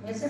ऐसे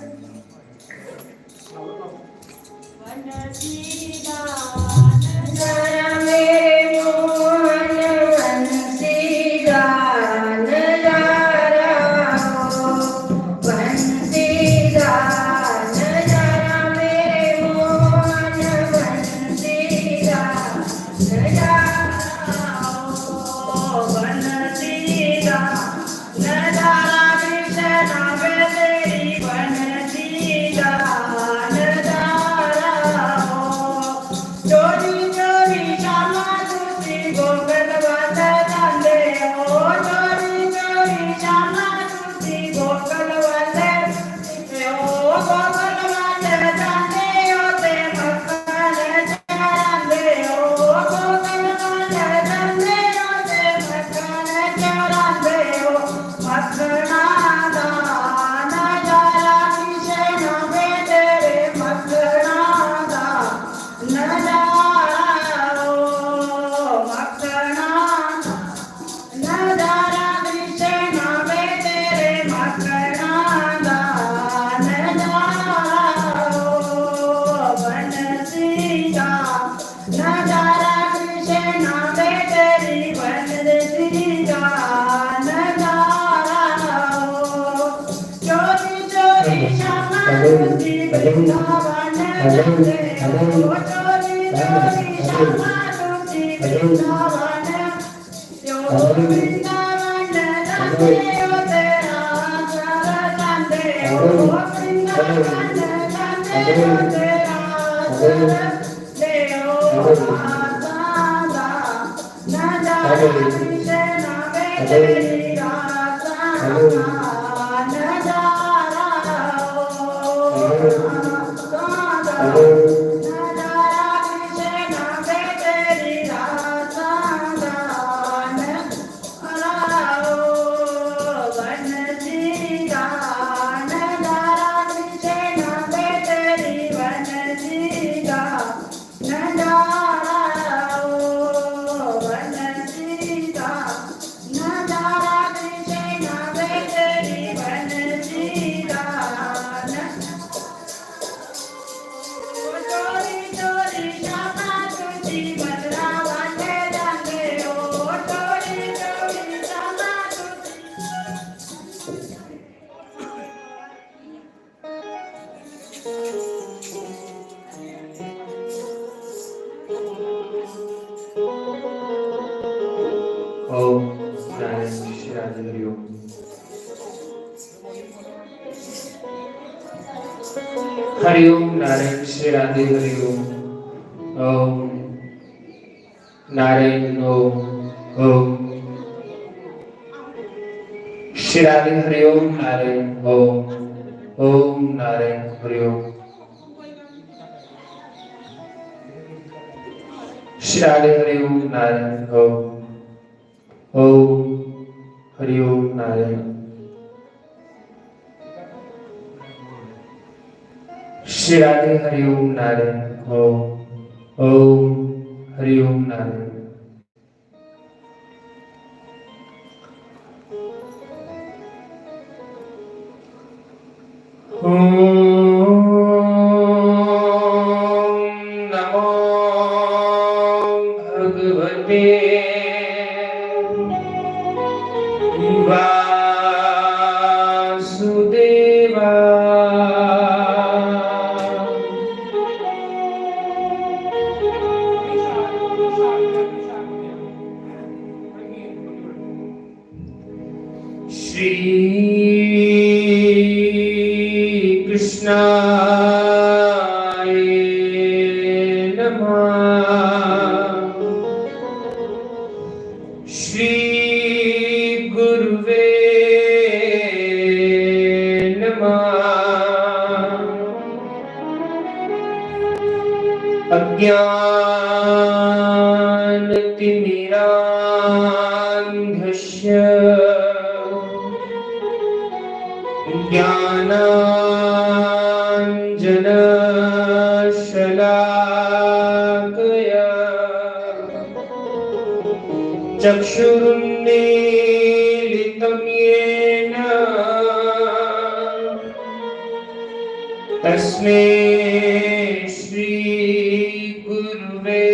हरिओम नारायण श्री राधे हरिओम ओम नारायण ओम श्री राधे हरिओम नारायण ओम नारायण हरिओम श्री राधे हरिओम नारायण ओम हरिओम नारायण श्री राधे हरिओम नारायण ओम हरिओम नारायण नमो भगवते अज्ञानतिमिरान्धस्य ज्ञानाञ्जनशलाकया चक्षुरुन्मीलितं येन तस्मै श्री गुरुवे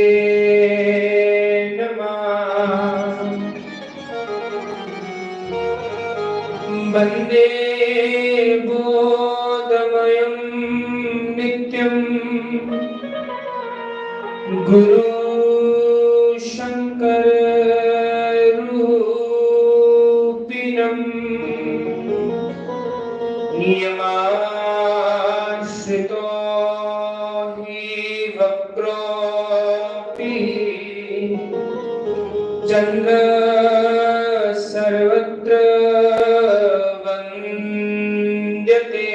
नमः। वन्दे बोधमयं नित्यं गुरु शंकर रूपिणम् नियमाश्रितो हि वक्रोऽपि चन्द्र सर्वत्र वन्द्यते।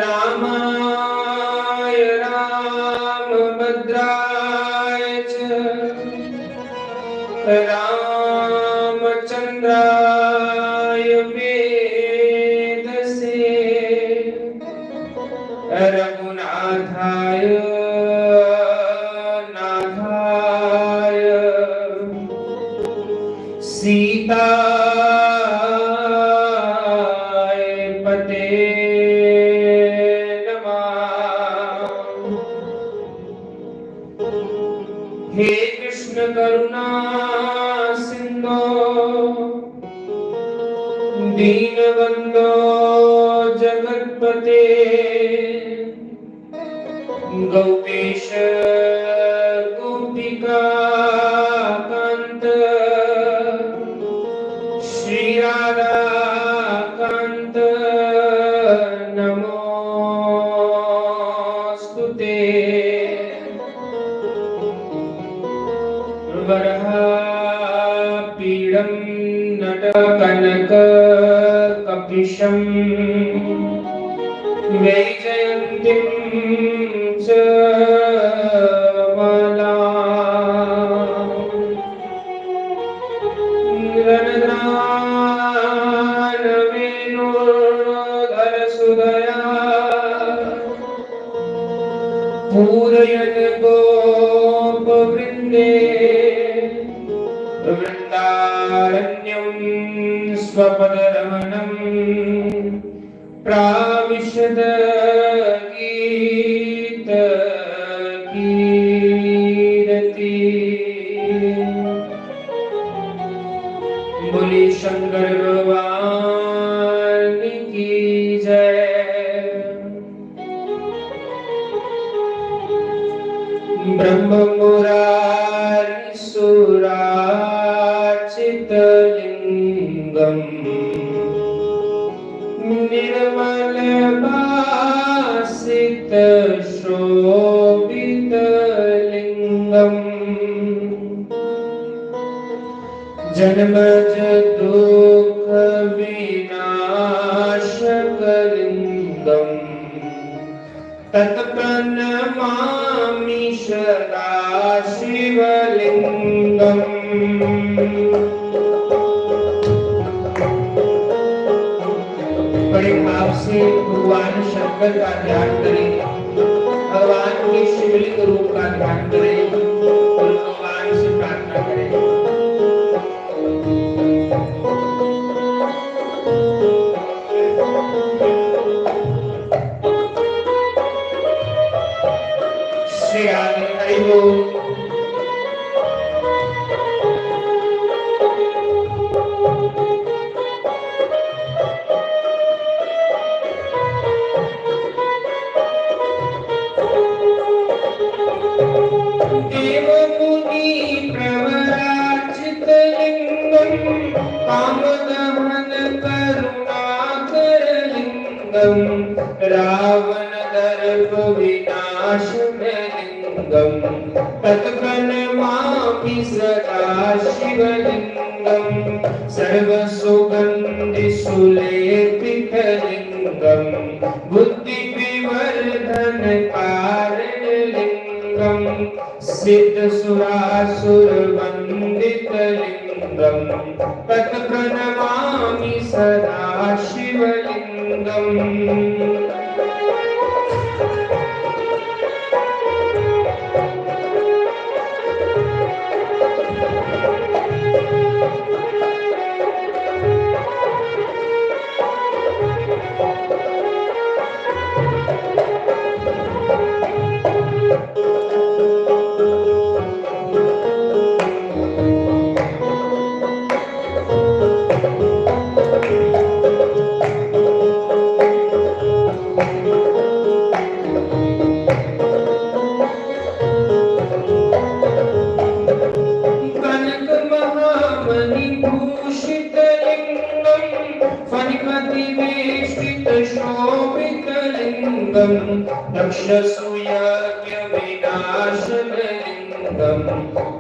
रामाय रामभद्राय च रामचन्द्राय वेदसे रघुनाथाय नाथाय सीताय पते नमः। हे कृष्ण करुणा सिंधो दीनबंधो जगत्पते गौरीश गोपिका कांत श्री राधा कांत नमोस्तुते। वरहापीडं नटकनक कपिशं वैजयन्तीं च मालाम् रणद्रानवेणुर्धरसुधया पूरयन् गोपवृन्दे वृन्दारण्यं स्वपदरमणं प्राविशद गीतकीरति। बोले शंकर भगवान की जय। ब्रह्म मुरारी सुराचितलिंगम् निर्मल भासित शोभितलिंगम् जन्मज दुःख विनाशकलिंगम् तत्प्रणमामि सदा शिवलिंगम्। बड़े भाव से भगवान शंकर का ध्यान करें, भगवान के शिवलिंग रूप का ध्यान करें और भगवान से प्रार्थना करें। श्री राधे हरि बोल। देव मुनि प्रवराचितलिंगं कामदहन करुणाकर लिंगं रावण दर्प विनाशलिंगं तत्प्रणमामि सदा शिवलिंगं सर्वसुगन्धि सुलेपितलिंगं बुद्धिविवर्धन कारणलिंगं सिद्धसुरासुरवन्दितलिंगं तत्प्रणमामि सदा शिवलिंगम्। फणिमतिवेष्टितशोभितलिङ्गं दक्षसूयज्ञविनाशनलिङ्गं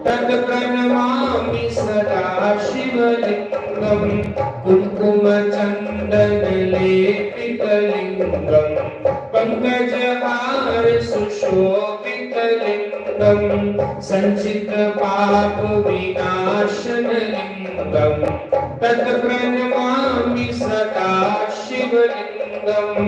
तत्प्रणमामि सदा शिवलिङ्गं कुङ्कुमचन्दनलेपितलिङ्गं पङ्कजहार सुशोभितलिङ्गं सञ्चितपापविनाशनलिङ्गं तत्प्रणमामि सदा शिवलिङ्गम्।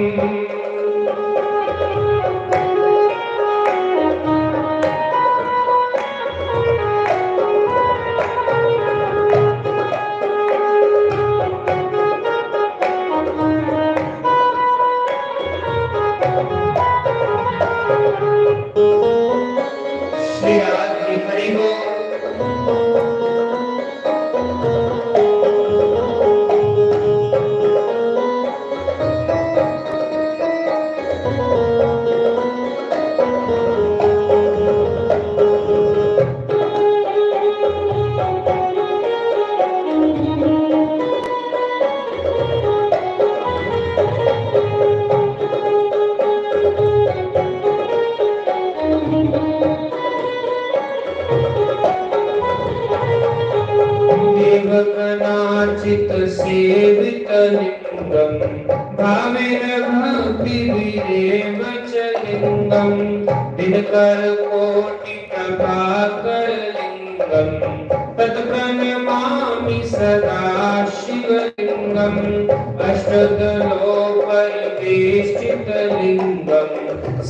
श्री राधे हरि बोल। देवगणार्चित सेवितलिङ्गं भावेन भक्तिभिरेव च लिङ्गं दिनकरकोटिप्रभाकरलिङ्गं तत्प्रणमामि सदा शिवलिङ्गम् अष्टदलोपरिवेष्टितलिङ्गं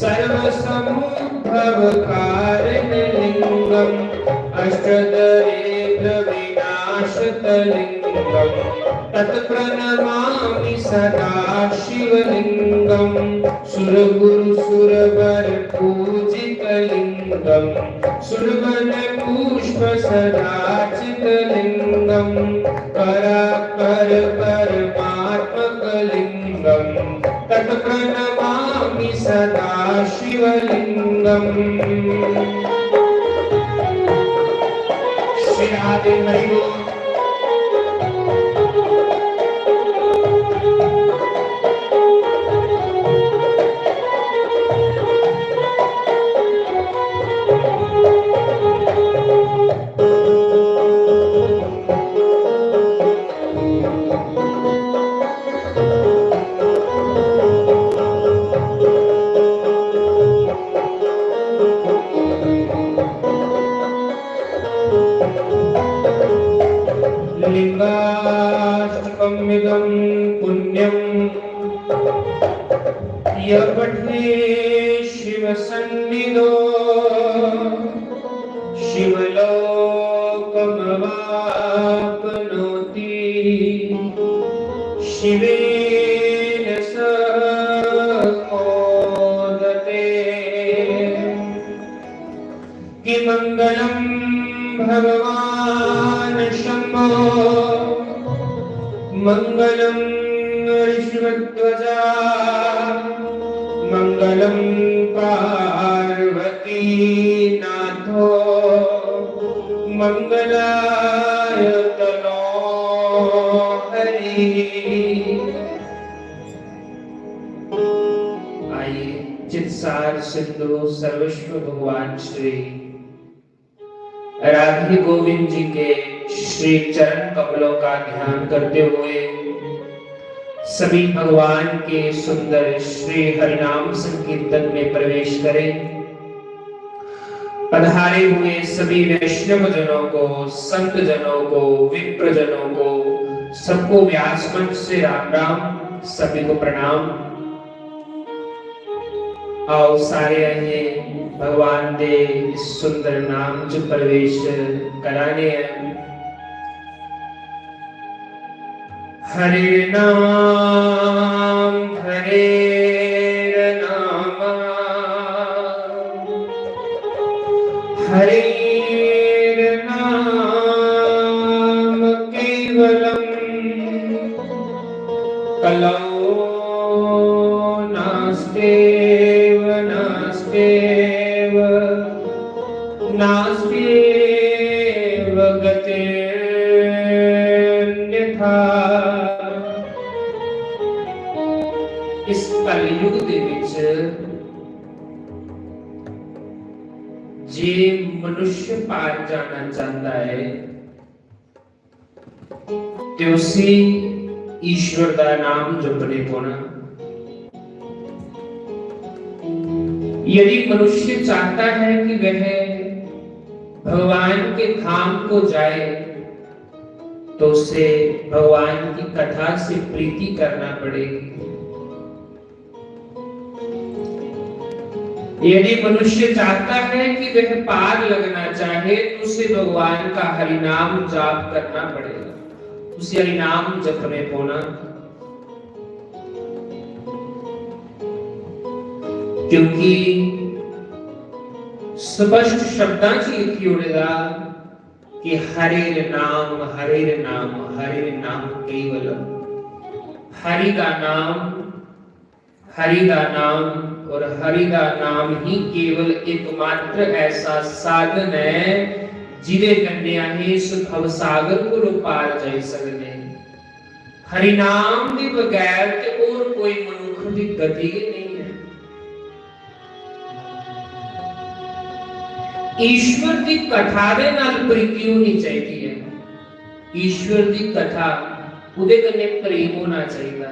सर्वसमुद्भवकारणलिङ्गम् अष्टदरिद्रविनाशतलिङ्गं तत्प्रणमामि सदा शिवलिङ्गं सुरगुरुसुरवरपूजितलिङ्गं सुरवनपुष्पसदाचितलिङ्गं परात्परपरमात्मकलिङ्गं तत्प्रणमामि सदा शिवलिङ्गम्। श्री राधे हरि बोल। लिङ्गाष्टकमिदं पुण्यं यः पठेत् शिवसन्निधौ शिवलोकमवाप्नोति शिवेन सह मोदते। किमङ्गलं भगवान् शम्भो मङ्गलं ऋषभध्वजा मङ्गलं पार्वती नाथो मङ्गलाय तनो हरि। आइए चित्सार सिंधु सर्वस्व भगवान श्री राधे गोविंद जी के श्री चरण कमलों का ध्यान करते हुए सभी भगवान के सुंदर श्री हरिनाम संकीर्तन में प्रवेश करें। पधारे हुए सभी वैष्णव जनों को, संत जनों को, विप्र जनों को, सबको व्यास मंच से राम राम, सभी को प्रणाम। आओ सारे आइए भगवान दे इस सुंदर नाम जो प्रवेश कराने हैं। हरे नाम हरे नाम हरे नाम केवलम कलौ नास्तेव नास्तेव नास्तेव गतिर्न्यथा इस कलयुग दे विच जे मनुष्य पार जाना चाहता है तो उसे ईश्वर का नाम जपने पौना। यदि मनुष्य चाहता है कि वह भगवान के धाम को जाए तो उसे भगवान की कथा से प्रीति करना पड़ेगी। यदि मनुष्य चाहता है कि वह पार लगना चाहे तो उसे भगवान का हरिनाम जाप करना पड़ेगा, उसे हरिनाम जपने पौना। क्योंकि स्पष्ट शब्दांच लिखी होगा कि हरे नाम हरे नाम हरे नाम केवल। हरि का नाम और हरि का नाम ही केवल एकमात्र ऐसा साधन है जिदे कन्या ही इस भव सागर को पार जा सकते। हरि नाम के बगैर ते और कोई मनुष्य की गति नहीं है। ईश्वर की कथा दे नाल प्रीति होनी चाहिए है। ईश्वर की कथा उदे कन्ने प्रेम होना चाहिए।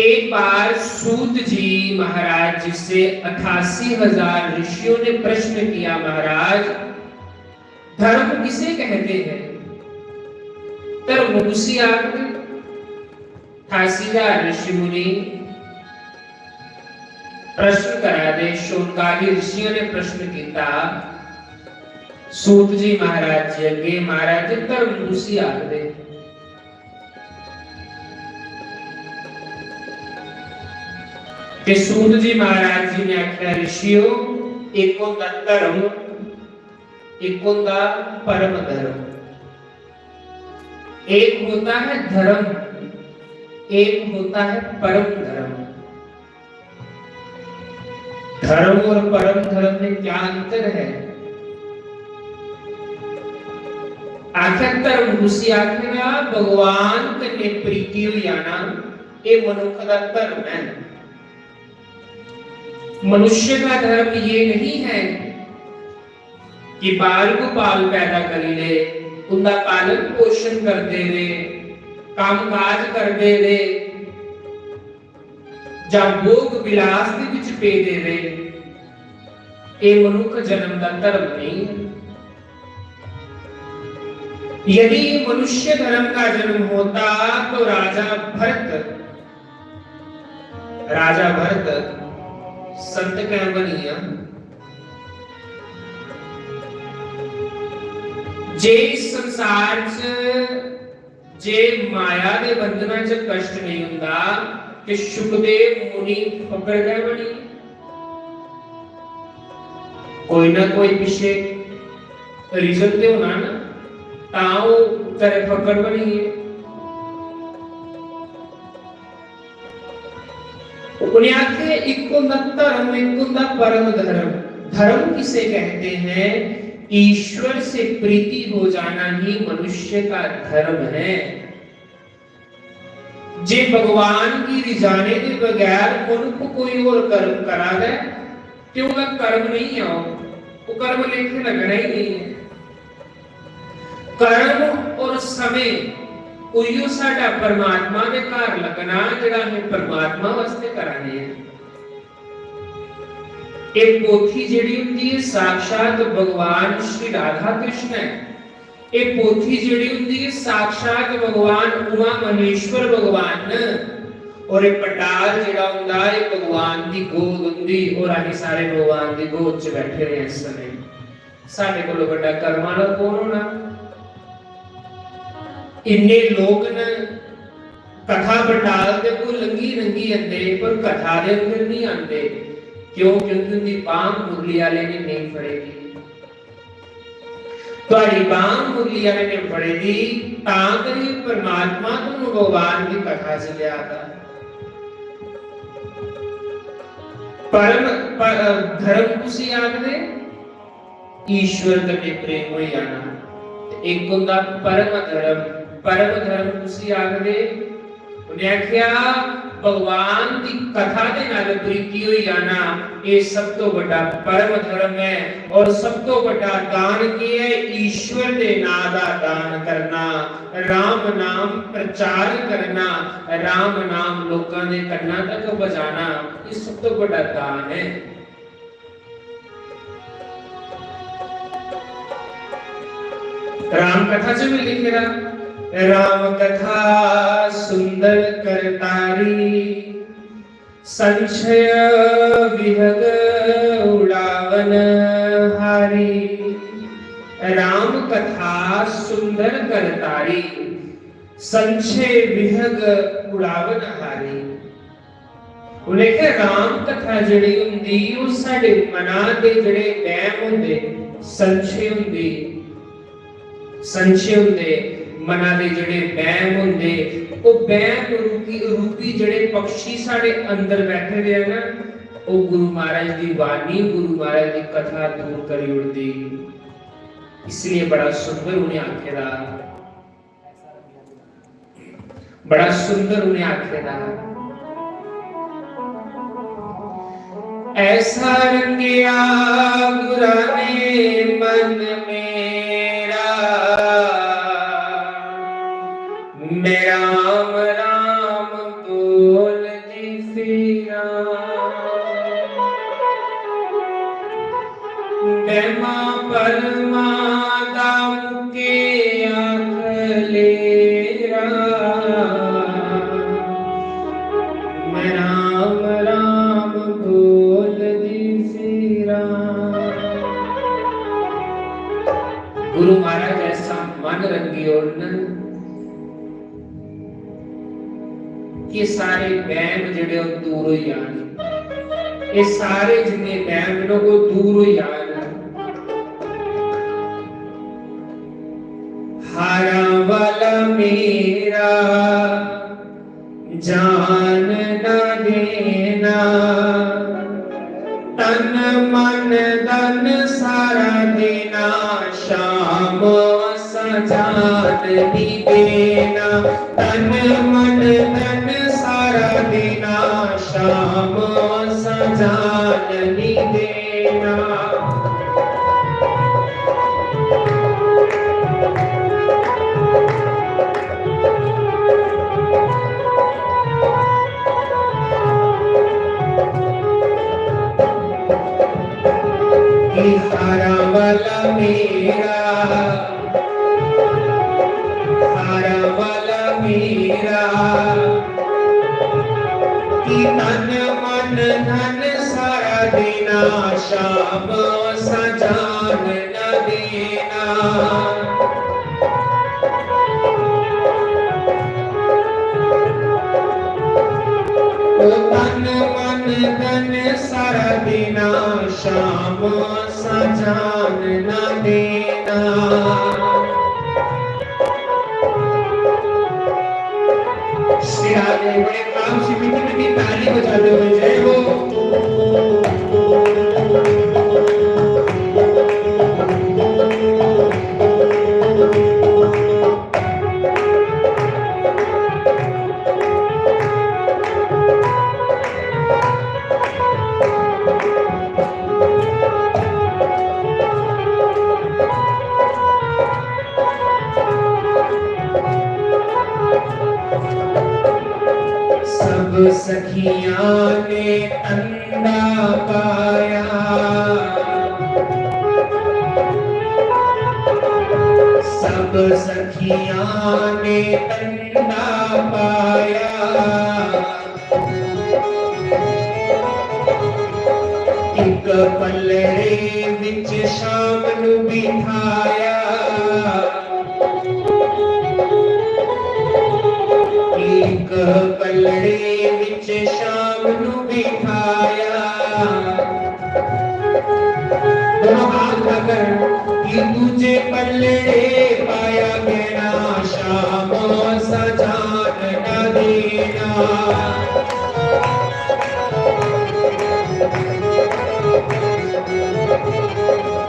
एक बार सूत जी महाराज जी से 88,000 ऋषियों ने प्रश्न किया, महाराज धर्म किसे कहते हैं? धर्म उसी आप 88,000 ऋषि मुनि प्रश्न करा दे। शौनकादि ऋषियों ने प्रश्न किया सूत जी महाराज जी अगे, महाराज जी धर्म उसी आख दे। सूत जी महाराज जी ने आख्या ऋषियों एक होता धर्म एक होता परम धर्म। एक होता है धर्म एक होता है परम धर्म। धर्म और परम धर्म में क्या अंतर है? आखिर धर्म उसी आखेगा भगवान कन्ने प्रीति हो जाना, ये मनुष्य का धर्म है। मनुष्य का धर्म ये नहीं है कि बाल को पाल पैदा कर ले, उनका पालन पोषण कर दे रे, काम काज कर दे रे, जब भोग विलास के विच पे दे रे, ये मनुष्य जन्म का धर्म नहीं है। यदि मनुष्य धर्म का जन्म होता तो राजा भरत संत क्या बनिया। जे संसार च जे माया के बंधना च कष्ट नहीं हुंदा कि सुखदेव मुनि फकर गए बनी। कोई ना कोई पीछे रीजन ते होना ना, ताऊ तेरे फकर बनी है। उन्हें एक धर्म एक परम धर्म। धर्म किसे कहते हैं? ईश्वर से प्रीति हो जाना ही मनुष्य का धर्म है। जे भगवान की रिझाने के बगैर मनुष्य कोई और कर्म करा दे तो उसका कर्म नहीं आओ, वो कर्म लेके लगना ही नहीं है। कर्म और समय उइयो साडा परमात्मा दे घर लगना जेड़ा है परमात्मा वास्ते कराने है। एक पोथी जेड़ी हुंदी है साक्षात भगवान श्री राधा कृष्ण है। एक पोथी जेड़ी हुंदी है साक्षात भगवान उमा महेश्वर भगवान, और एक पंडाल जेड़ा हुंदा है भगवान दी गोद हुंदी और आही सारे भगवान दी गोद च बैठे रहे इस समय। साडे कोल बड़ा कर्म वाला कौन होना? इन्ने लोग न कथा पंडाल दे को लंगी रंगी आंदे पर कथा दे अंदर नहीं आंदे। क्यों? क्योंकि उनकी बांग मुरली वाले ने नहीं फड़ेगी। तुम्हारी बांग मुरली वाले ने फड़ेगी ताकि परमात्मा तुम भगवान की कथा से ले आता। परम धर्म कुसी याद दे ईश्वर के प्रेम हो जाना। एक होता परम धर्म परम धर्म तुसी आखदे उन्हें आख्या भगवान की कथा दे नाल प्रीति होई जाना ये सब तो बड़ा परम धर्म है। और सब तो बड़ा दान की है ईश्वर दे नाम दा दान करना, राम नाम प्रचार करना, राम नाम लोकां दे कन्ना तक बजाना, ये सब तो बड़ा दान है। राम कथा से भी लिख रहा राम कथा सुंदर करतारी, संशय विहग उड़ावन हारी। राम कथा सुंदर करतारी, संशय विहग उड़ावन हारी। उन्हें कहा राम कथा जड़ी हुंदी वो साडे मना दे जड़े वहम हुंदे, संशय हुंदी, संशय हुंदे मना दे जड़े वहम हुंदे, वो वहम रूपी जड़े पक्षी साडे अंदर बैठे दे ना, वो गुरु महाराज दी वाणी, गुरु महाराज दी कथा दूर करी उड़दी। इसलिए बड़ा सुंदर उन्हें आखेदा, बड़ा सुंदर उन्हें आखेदा। ऐसा रंगिया गुरा ने मन मेरा, मैं राम राम बोलती फिरा। बैमा परमा दाम के आँख लेरा, मैं राम राम बोलती फिरा। गुरु महाराज ऐसा मन रंगी और न ये सारे वहम जड़े दूर हो जान, ये सारे जिन्ने वहम को दूर हो जान। हारा वाला मेरा जान न देना, तन मन धन सारा देना, शाम सजान नहीं देना। तन मन धन सारा देना, शाम सजान नहीं देना। हारा वाला मेरा, हारा वाला मेरा, कि तन मन धन सारा देना, शाम सजान न देना। तन मन धन सारा देना, शाम सजान न देना। श्री राधे बड़े काम से मीठी ताली बजाते हुए जय हो। सखियां ने अंडा पाया, सब सखियां ने अंडा पाया। एक पलड़े विच शाम नू बिठाया, एक पलड़े विच शाम नू बिठाया। दोनों हाथ लगर कि दूजे पलड़े पाया गया, शाम सजान न देना।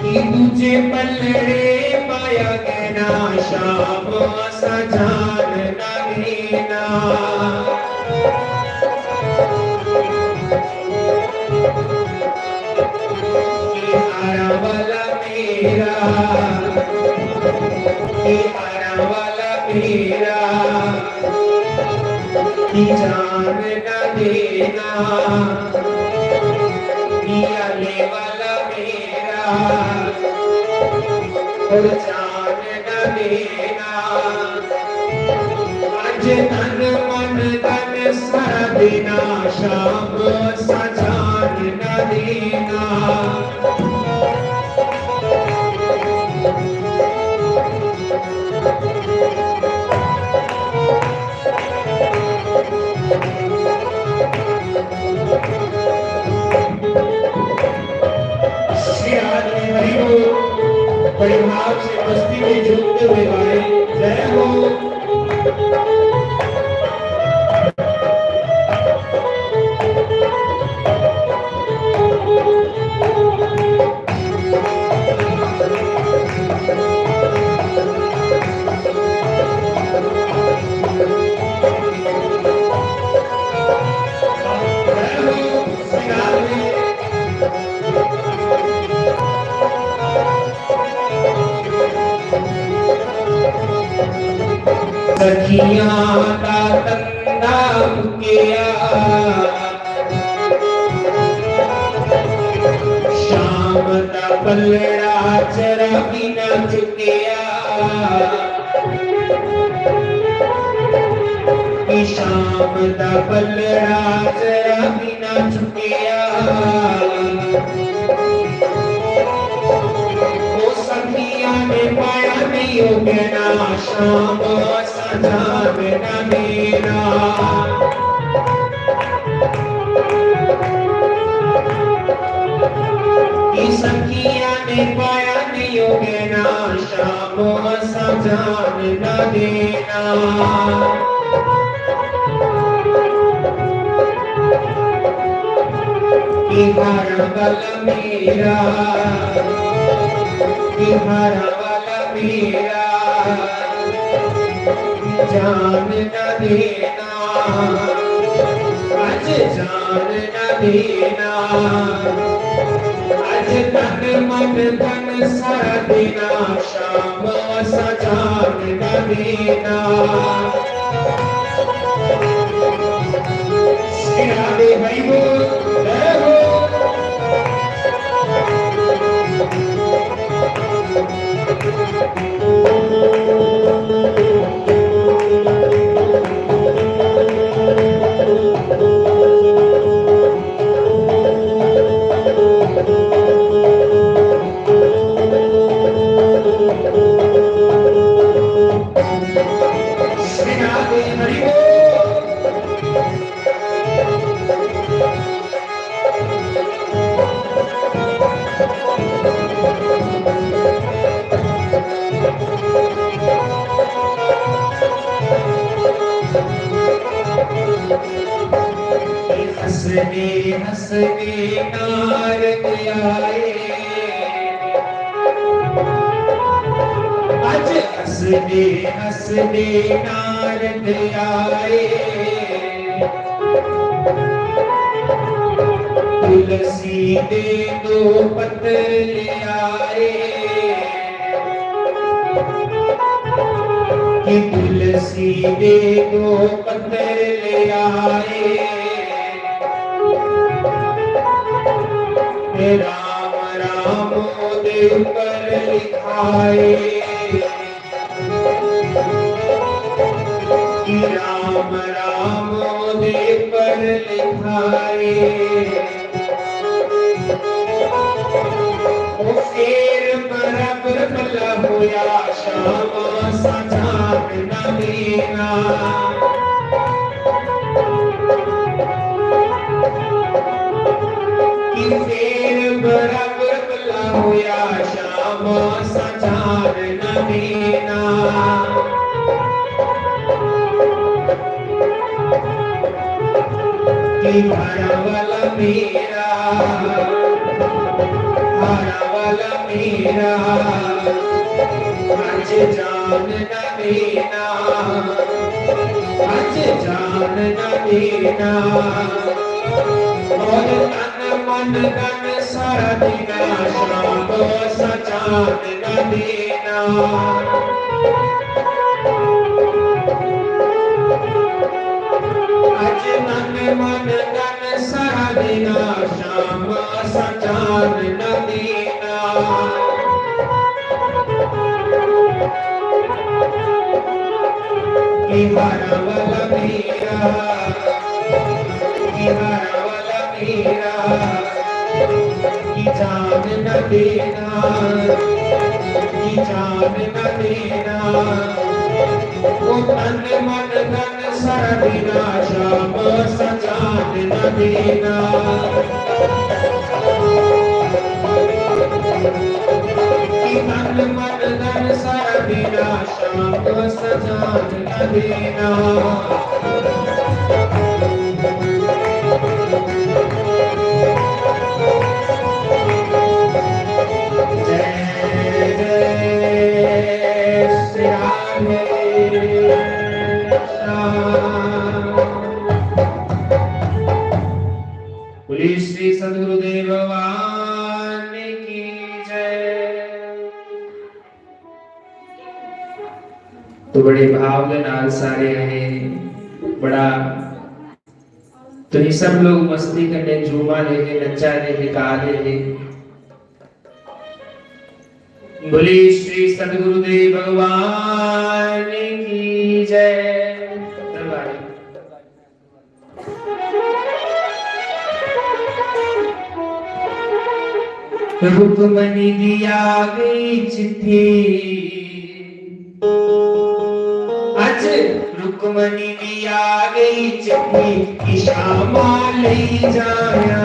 कि दूजे पलड़े पाया गया, शाम सजान सजान न देना। हारा वाला मेरा, हारा वाला मेरा, जान न देना। आने वाला मेरा और जान न देना। आज तन मन धन सारा देना, शाम सजान न देना। बड़े भाव से मस्ती में झूमते हुए गाए जय हो। सखियां का तंदा मुकिया, शाम का पलड़ा जरा भी न चुकिया। शाम का पलड़ा जरा भी न चुकिया। वो सखियां ने पाया नहीं हो गया, शाम सजान न देना। सखियां ने पाया नहीं हो गया, शाम सजान न देना। हारा वाला मेरा, हारा वाला मेरा, जान न देना। आज जान न देना। आज तन मन धन सारा देना, शाम सजान न देना। राधे भाई बोल जय हो। हंसने हंसने नारद आए, आज हंसने हंसने नारद आए। तुलसी दे दो पत्र ले आए, कि तुलसी दे दो पत्र ले आए। राम राम दे पर लिखाए, राम राम दे पर लिखाए। फिर बराबर भला होया, शाम सजान न देना। फिर बराबर भला होया, शाम सजान न देना। हारा वाला मेरा, हारा वाला मेरा आज जान न देना, आज जान न देना और तन मन धन सारा देना, शाम सजान न देना। आज तन मन धन सारा देना, शाम सजान न देना। हरा वाला मेरा, हरा वाला मेरा जान न देना, जान न देना वो तन मन धन सारा देना, शाम सजान न देना। तन मन धन सारा देना, शाम सजान न देना। बोलिए श्री सद्गुरुदेव भगवान की जय। तो बड़े भाव के नाल सारे हैं बड़ा, तो ये सब लोग मस्ती करने झूमा लेके नचा लेके गा लेके। बोलिए श्री सद्गुरुदेव भगवान की जय। रुक्मणी दिया गई चिट्ठी, आज रुक्मणी दिया गई चिट्ठी कि श्यामा ले जाया।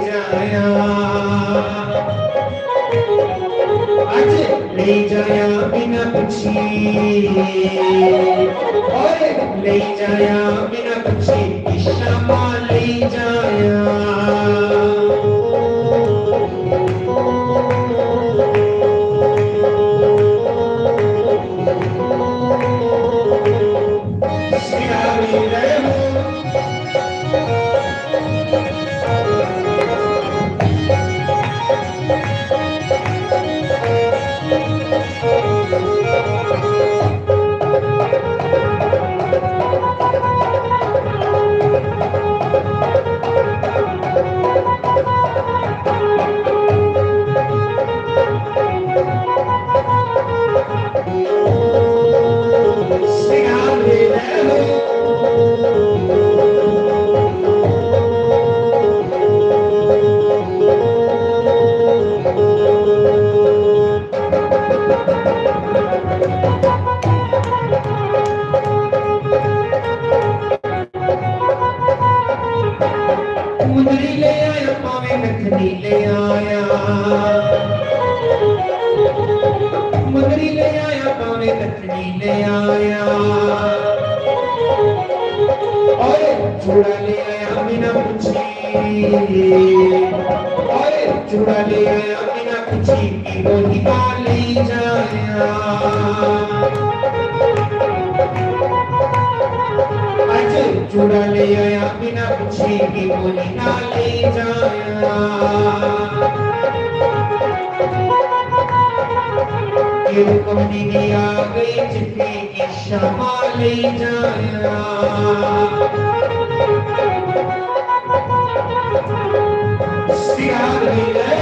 जाया आज ले जाया बिना पूछी और ले जाया बिना पूछी शमा ले जाया मुंदरी ले आया पावे नखनी ले आया मुंदरी ले आया पावे नखनी ले आया और चूड़ा ले आया बिना पूछी और चूड़ा ले आया बिना पूछी कि वो निकाल ले जाया चूड़ा ले आया बिना पूछी कि वो निकाल ले जाया ये कमनी की आ गई चिट्ठी की क्षमा ले जाया सियार ले गए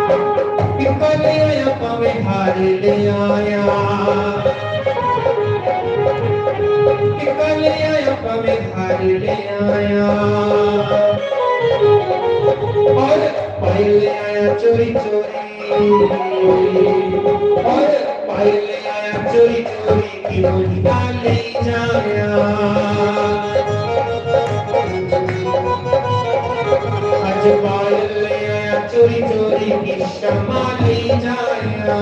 ले आया पावे हार ले आया ले आया पावे हार ले आया और पाई ले आया चोरी चोरी और पाई ले आया चोरी चोरी की वो निकाल ले जाया आज पाई ले आया चोरी चोरी की क्षमा ले जाया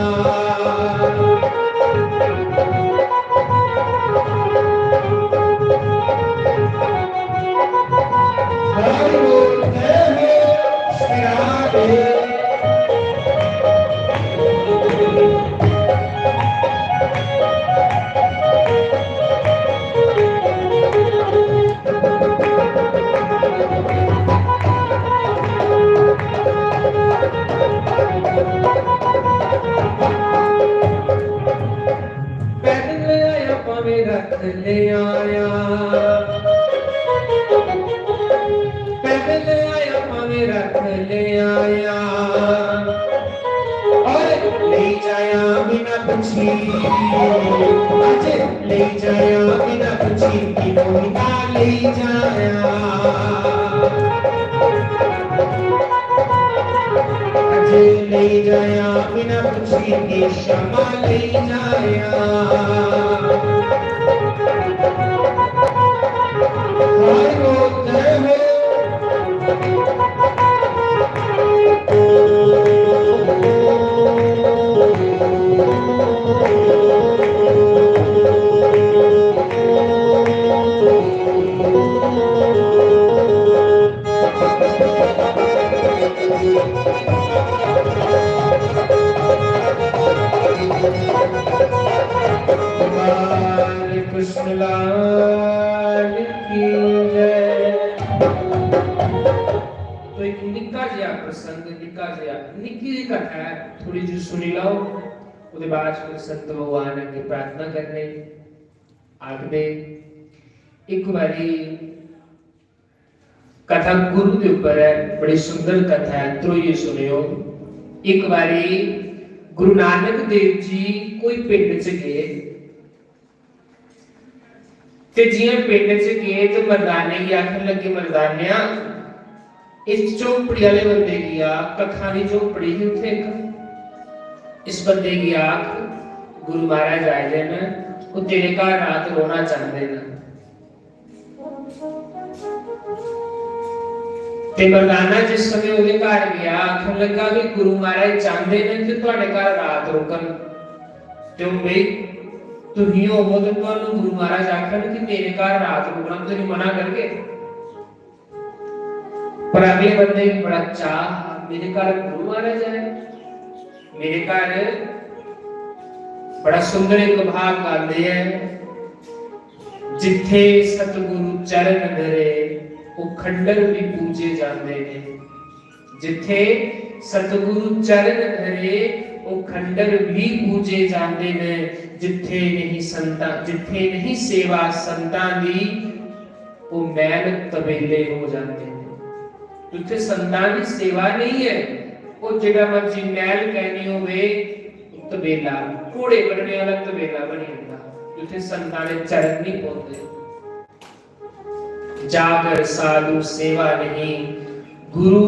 हर बोलते हो श्री राधे रख ले आया पैदल आया पावे रख ले आया और ले जाया बिना पूछी आज ले जाया बिना पूछी कि वो निकाल ले जाया आज ले जाया बिना पूछी कि क्षमा ले जाया कृष्ण लाल की जय। तो एक निक्का जिहा प्रसंग निक्का जिहा निक्की जी कथा है थोड़ी जी सुनी लो उसके बाद फिर संत भगवान की प्रार्थना करने आखदे एक बारी कथा गुरु के ऊपर है बड़ी सुंदर कथा है तो ये सुनियो एक बारी गुरु नानक देव जी कोई पिंड च गए ते जियां पिंड च गए तो मर्दाने की आखन लगे, मर्दानिया इस झोपड़ी वाले बंदे की आख, कखा दी झोपड़ी ही उथे इस बंदे की आख, गुरु महाराज आए दिन वो तेरे घर रात रोना चाहते हैं। ते मर्दाना जिस समय ਉਹਦੇ घर गया आखन लगा भी गुरु महाराज चाहते हैं कि ਤੁਹਾਡੇ घर रात रुकन ਤੇ ਬਈ ਤੁਸੀਂ ਹੋਵੋ ਤੇ ਤੁਹਾਨੂੰ ਗੁਰੂ ਮਹਾਰਾਜ ਆਖਣ ਕਿ ਮੇਰੇ ਘਰ ਰਾਤ ਰੁਕਣਾ, ਤੁਸੀਂ ਮਨਾ करके। पर अगले बंदे भी बड़ा चाह, मेरे घर गुरु महाराज आए, मेरे घर बड़ा सुंदर एक भाग गाते हैं, जिथे सतगुरु चरण धरे वो खंडर भी पूजे जाते हैं। जिथे सतगुरु चरण धरे वो खंडर भी पूजे जाते हैं। जिथे नहीं संतां, जिथे नहीं सेवा संतां दी वो मैल तबेले हो जाते हैं। जिथे संतां दी सेवा नहीं है वो जिहड़ा मर्जी मैल कहनी होवे तबेला, घोड़े बनने वाला तबेला बनी जाता। जिथे संतां दे चरण नहीं पौंदे, जागर साधु सेवा नहीं, गुरु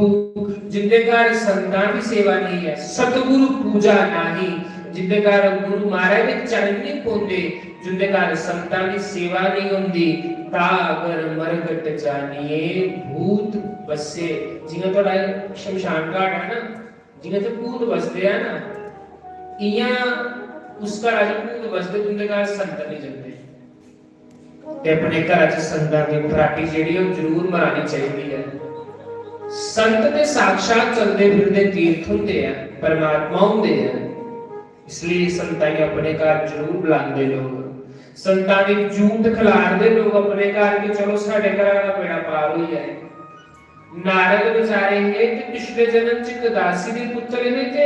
जिंदे घर संतां की सेवा नहीं है, सतगुरु पूजा नहीं, जिंदे घर गुरु महाराज दे चरण नहीं पौंदे, जिंदे घर संतां की सेवा नहीं होंदी, तागर मरगट जानिए भूत बसे। जिवें तुहाडा शमशान घाट है ना, जिवें ते भूत बसदे आ ना, इयां उस घर च भूत बसदे जिंदे घर संत नहीं जंदे। ते अपने घर च संतां दी फराटी जेहड़ी ओ जरूर मरानी चाहिदी है। संत ते साक्षात चलदे फिरदे तीर्थ हुंदे आ, परमात्मा हुंदे आ, इसलिए संतां अपने घर जरूर बुलांदे लोग। संतां दी जूठ खिलारदे लोग अपने घर कि चलो साडे घर दा बेड़ा पार हो जाए। नारद बेचारे है कि पिछले जन्म च एक दासी दे पुत्र ने ते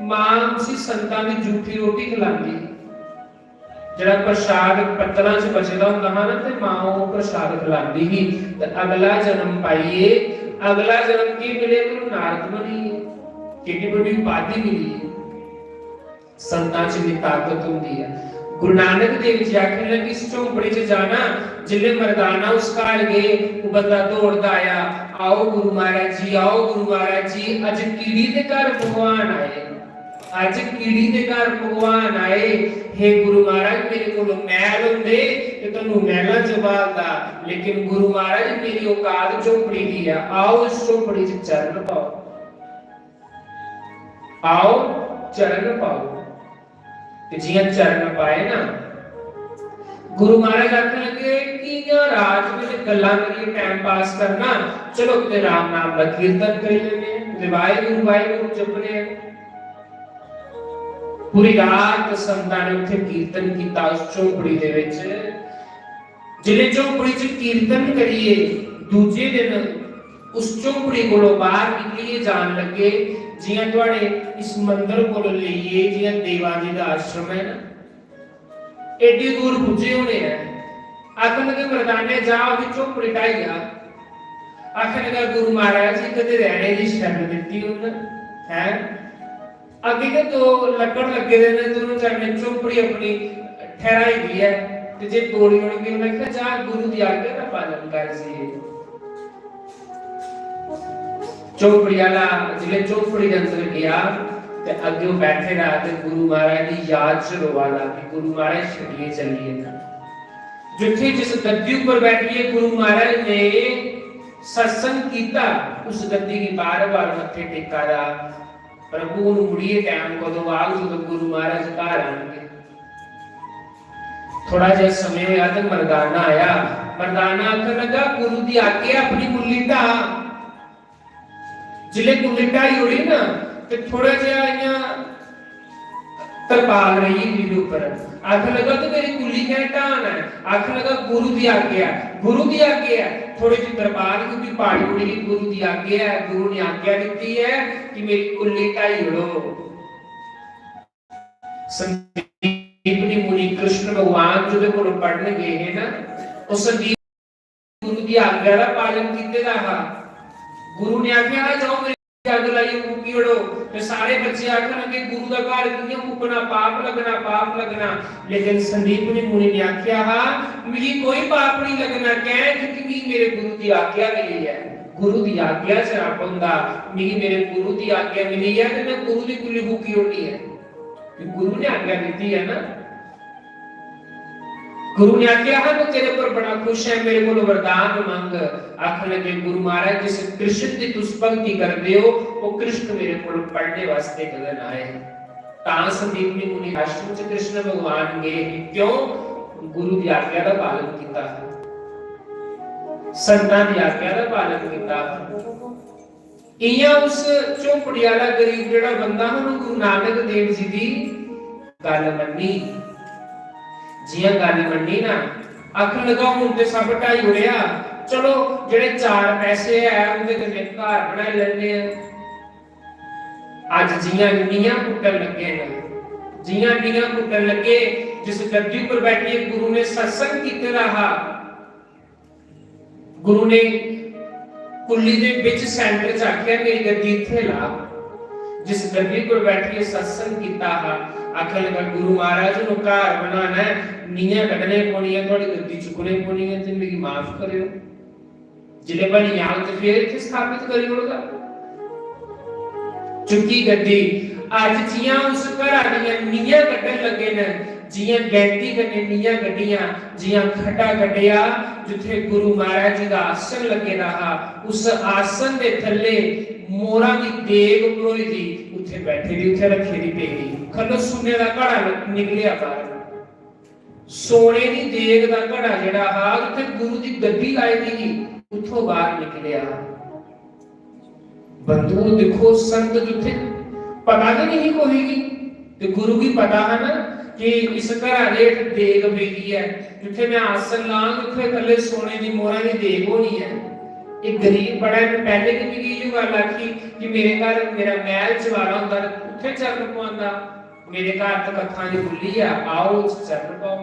मां उसी संतां दी जूठी रोटी खिलांदी, जड़ा प्रसाद पत्तलां च बचदा हुंदा हा ना, ते मां वो प्रसाद खिलांदी ही। ते अगला जन्म पाइए, अगला जन्म की मिले गुरु नारद बनी, कितनी बड़ी उपाधि मिली है। संतां च भी ताकत हुंदी है। गुरु नानक देव जी आखने लगे इस झोपड़ी च जाना, जिले मर्दाना उस घर गए वो बंदा दौड़दा आया, आओ गुरु महाराज जी, आओ गुरु महाराज जी, अज कीड़ी दे घर भगवान आए, अज कीड़ी दे घर भगवान आए। हे गुरु महाराज मेरे को मैल हुंदे ते तन्नू मैला जवाबदा, लेकिन गुरु महाराज मेरी औकात झोपड़ी दी है, आओ इस झोपड़ी च चरण पाओ, आओ चरण पाओ। जियां चरण पाए ना, गुरु महाराज आखने लगे कि रात में गल्लां करिए, टाइम पास करना, चलो ते राम नाम दा कीर्तन कर लेने, वाहिगुरू जपने। पूरी रात संतां ने उत्थे कीर्तन कीता उस झोपड़ी दे विच। जिले झोपड़ी च कीर्तन करिए, दूजे दिन उस झोपड़ी कोलों बाहर निकलिए जान लगे, जियां तुहाडे इस मंदिर कोल लईए, जियां देवा जी दा आश्रम है ना, एडी दूर पुजे होने हैं। आखन लगे मर्दाने जाओ भी झोपड़ी ढाई जा। आखन लगा गुरु महाराज जी कदे रहने दी शरण दित्ती उन्हें है, अगे के तो लकड़ लगे दे ने, दोनों चरने झोपड़ी अपनी ठहराई दी है, ते जे तोड़ी होगी उन्हें कहा जा गुरु दी आज्ञा दा पालन कर सी। झोपड़ी वाला जिले झोपड़ी के अंदर गया ते अगे बैठे रहा ते गुरु महाराज की याद च रोवा लग कि गुरु महाराज छड़िए चलिए ना। जिथे जिस गद्दी ऊपर बैठिए गुरु महाराज ने सत्संग कीता, उस गद्दी की बार बार मत्थे टेका रहा। प्रभु मुड़िए टाइम कदों आग जो गुरु महाराज घर आएंगे। थोड़ा जिहा समय होया ते मर्दाना आया, मर्दाना आखन लगा गुरु दी आज्ञा अपनी कुल्ली ढा। जिले कुल्ली ढाई होई ना ते थोड़ा जिहा इयां तरपाल रही मेरे ऊपर, आखन लगा तो मेरी कुल्ली क्या ढाना है, आखन लगा गुरु दी आज्ञा, गुरु दी आज्ञा। थोड़ी सी तरपाल क्योंकि पहाड़ी उड़ी की गुरु दी आज्ञा है, गुरु ने आज्ञा दी है कि मेरी कुल्ली ढाई उड़ो। संदीपनी मुनि कृष्ण भगवान जो कोल पढ़ने गए हैं ना, उस संदीप गुरु दी आज्ञा का पालन कीते दा हा। गुरु ने आख्या जाओ अग लाई फूकी उड़ो ते सारे बच्चे आखन लगे गुरु दा घर कियां फूकना, पाप लगना। लेकिन संदीप मुनि ने आख्या हा मिगी कोई पाप नहीं लगना, कह क्योंकि मेरे गुरु दी आज्ञा मिली है। गुरु दी आज्ञा च रब हुंदा, मिगी मेरे गुरु दी आज्ञा मिली है ते मैं गुरु दी कुल्ली फूकी उड़नी है। गुरु ने आज्ञा दी है ना, गुरु ने आख्या है मैं तेरे पर बड़ा खुश है, मेरे को वरदान मांग। आखन लगे गुरु महाराज जिस कृष्ण की तुस भक्ति करते हो वो कृष्ण मेरे को पढ़ने वास्ते गगन आए। ता संदीप ने मुनि आश्रम च कृष्ण भगवान गए, क्यों? गुरु की आज्ञा का पालन किया, संतां की आज्ञा का पालन किया। इयां उस झोपड़ी वाला गरीब जेड़ा बंदा है गुरु नानक देव जी की गल मन्नी, जियां गल मन्नी ना, आखन लगा हुण ते सब ढाई उड़िया, चलो जेड़े 4 पैसे है उनके कन्ने घर बना लेने आ। अज जियां नीयां पुट्टन लगे ने, जियां नीयां पुट्टन लगे, जिस गद्दी पर बैठे गुरु ने सत्संग कीते रहा, गुरु ने कुल्ली दे विच सेंटर च आख्या मेरी गद्दी इत्थे ला, जिस गद्दी पर बैठिए सत्संग कीता हा। आखन लगा गुरु महाराज नु घर बनाना है, नीयां कटने पौनी है, थोड़ी गद्दी चुकने पौनी है, ते मेरी माफ करियो। जिले बनी आल ते फिर इत्थे स्थापित करी ओड़दा। चुकी गद्दी अज जियां उस घर दी नीयां कटन लगे ने, जियां गैंती कन्ने नीयां कटियां, जियां खड्डा कटिया जिथे गुरु महाराज जी दा आसन लगे रहा, उस आसन दे थल्ले मोरा दी देग परोई दी उथे बैठे दी, उथे रखी दी पेड़ी, खलो सोने दा घड़ा निकलिया बाहर, सोने दी देग दा घड़ा जेड़ा हा उथे गुरु दी गद्दी लाई दी उथों बाहर निकलिया। बंधु देखो संत जिथे पता तो नहीं कोई ते गुरु की पता है ना कि इस घर दे देग पेगी है, जिथे मैं आसन लांग उथे थल्ले सोने दी मोरा दी देग होनी है। एक गरीब बड़ा पहले की भी ये गल आखी कि मेरे घर मेरा महल चवारा हुंदा उथे चरण पवांदा, मेरे घर तक अखां दी खुली है, आओ चरण पाओ।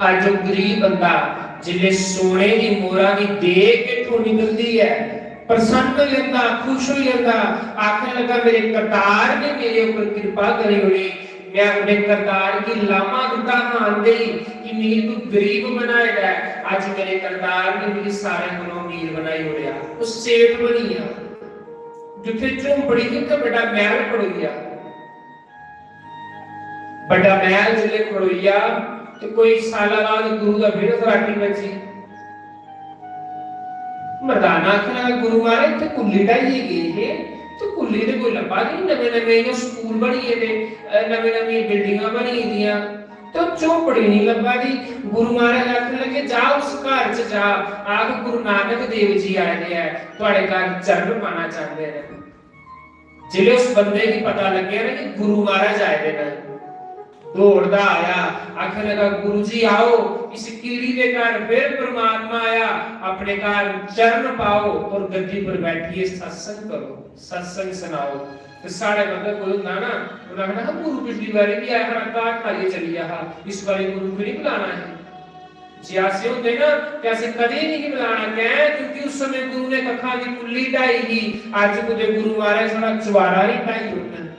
आज जो गरीब बंदा जिले सोने की मोरा की देग किथों निकलदी है, प्रसन्न हो जाता, खुश हो जाता, आखने लगा मेरे करतार ने मेरे ऊपर कृपा करी हुई, मैं अपने करतार की लामा दुटा मान गई कि मेरी तू गरीब बनाएगा, आज मेरे करतार ने मेरी सारे गुणों अमीर बनाई हो गया। उस सेठ बनिया जिथे झोंपड़ी जिथे बड़ा महल खड़ोइया, बड़ा महल जिले खड़ोइया तो कोई साला बाद गुरु दा फिर फराटी बची। मर्दाना आखना गुरु महाराज थे कुल्ली ढाई गए तो कुल्ली दे कोई लब्भा नहीं, नवे स्कूल बनिए ने, नवी बिल्डिंगां बनी दियां तो झोपड़ी नहीं लब्भा दी। गुरु महाराज आखन लगे जा उस घर च जा, आख गुरु नानक देव जी आए हैं तुहाडे घर चरण पाना चाहते हैं। जिले उस बंदे की पता लगे ना कि गुरु महाराज आए हैं, दौड़दा आया, आखन लगा गुरु जी आओ, इस कीड़ी के घर फिर परमात्मा आया, अपने घर चरण पाओ और गद्दी पर बैठिए सत्संग करो, सत्संग सुनाओ। तो साढ़े मतलब कोई हुंदा ना, उन्होंने कहा गुरु पिछली बारी भी आया हरा काट खाली चली आ, इस बारी गुरु को नहीं बुलाना है। जियासे होंदे ना कैसे कदे नहीं बुलाना क्या, क्योंकि उस समय गुरु ने कखा दी कुल्ली ढाई ही, आज कुदे गुरु महाराज सारा चवारा ही ढाई होना।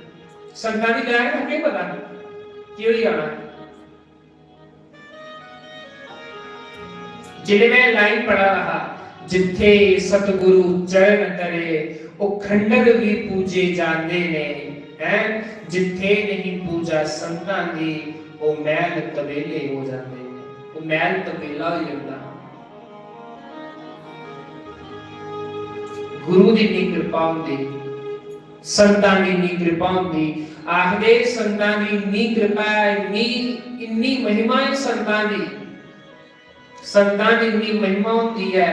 संतां दी लहर को नहीं पता क्यों ही आना। जिले में लाइन पढ़ा रहा, जिथे सतगुरु चरण तरे ओ खंडर भी पूजे जांदे ने, हैं जिथे नहीं पूजा संतां दी ओ मैल तबेले हो जाते ने, ओ मैल तबेला हो जांदा। गुरु दी नी कृपा हुंदी, संतां दी नी कृपा हुंदी, आखदे संतां दी नी कृपा इन्नी महिमा है संतां दी, संतां दी इन्नी महिमा होती है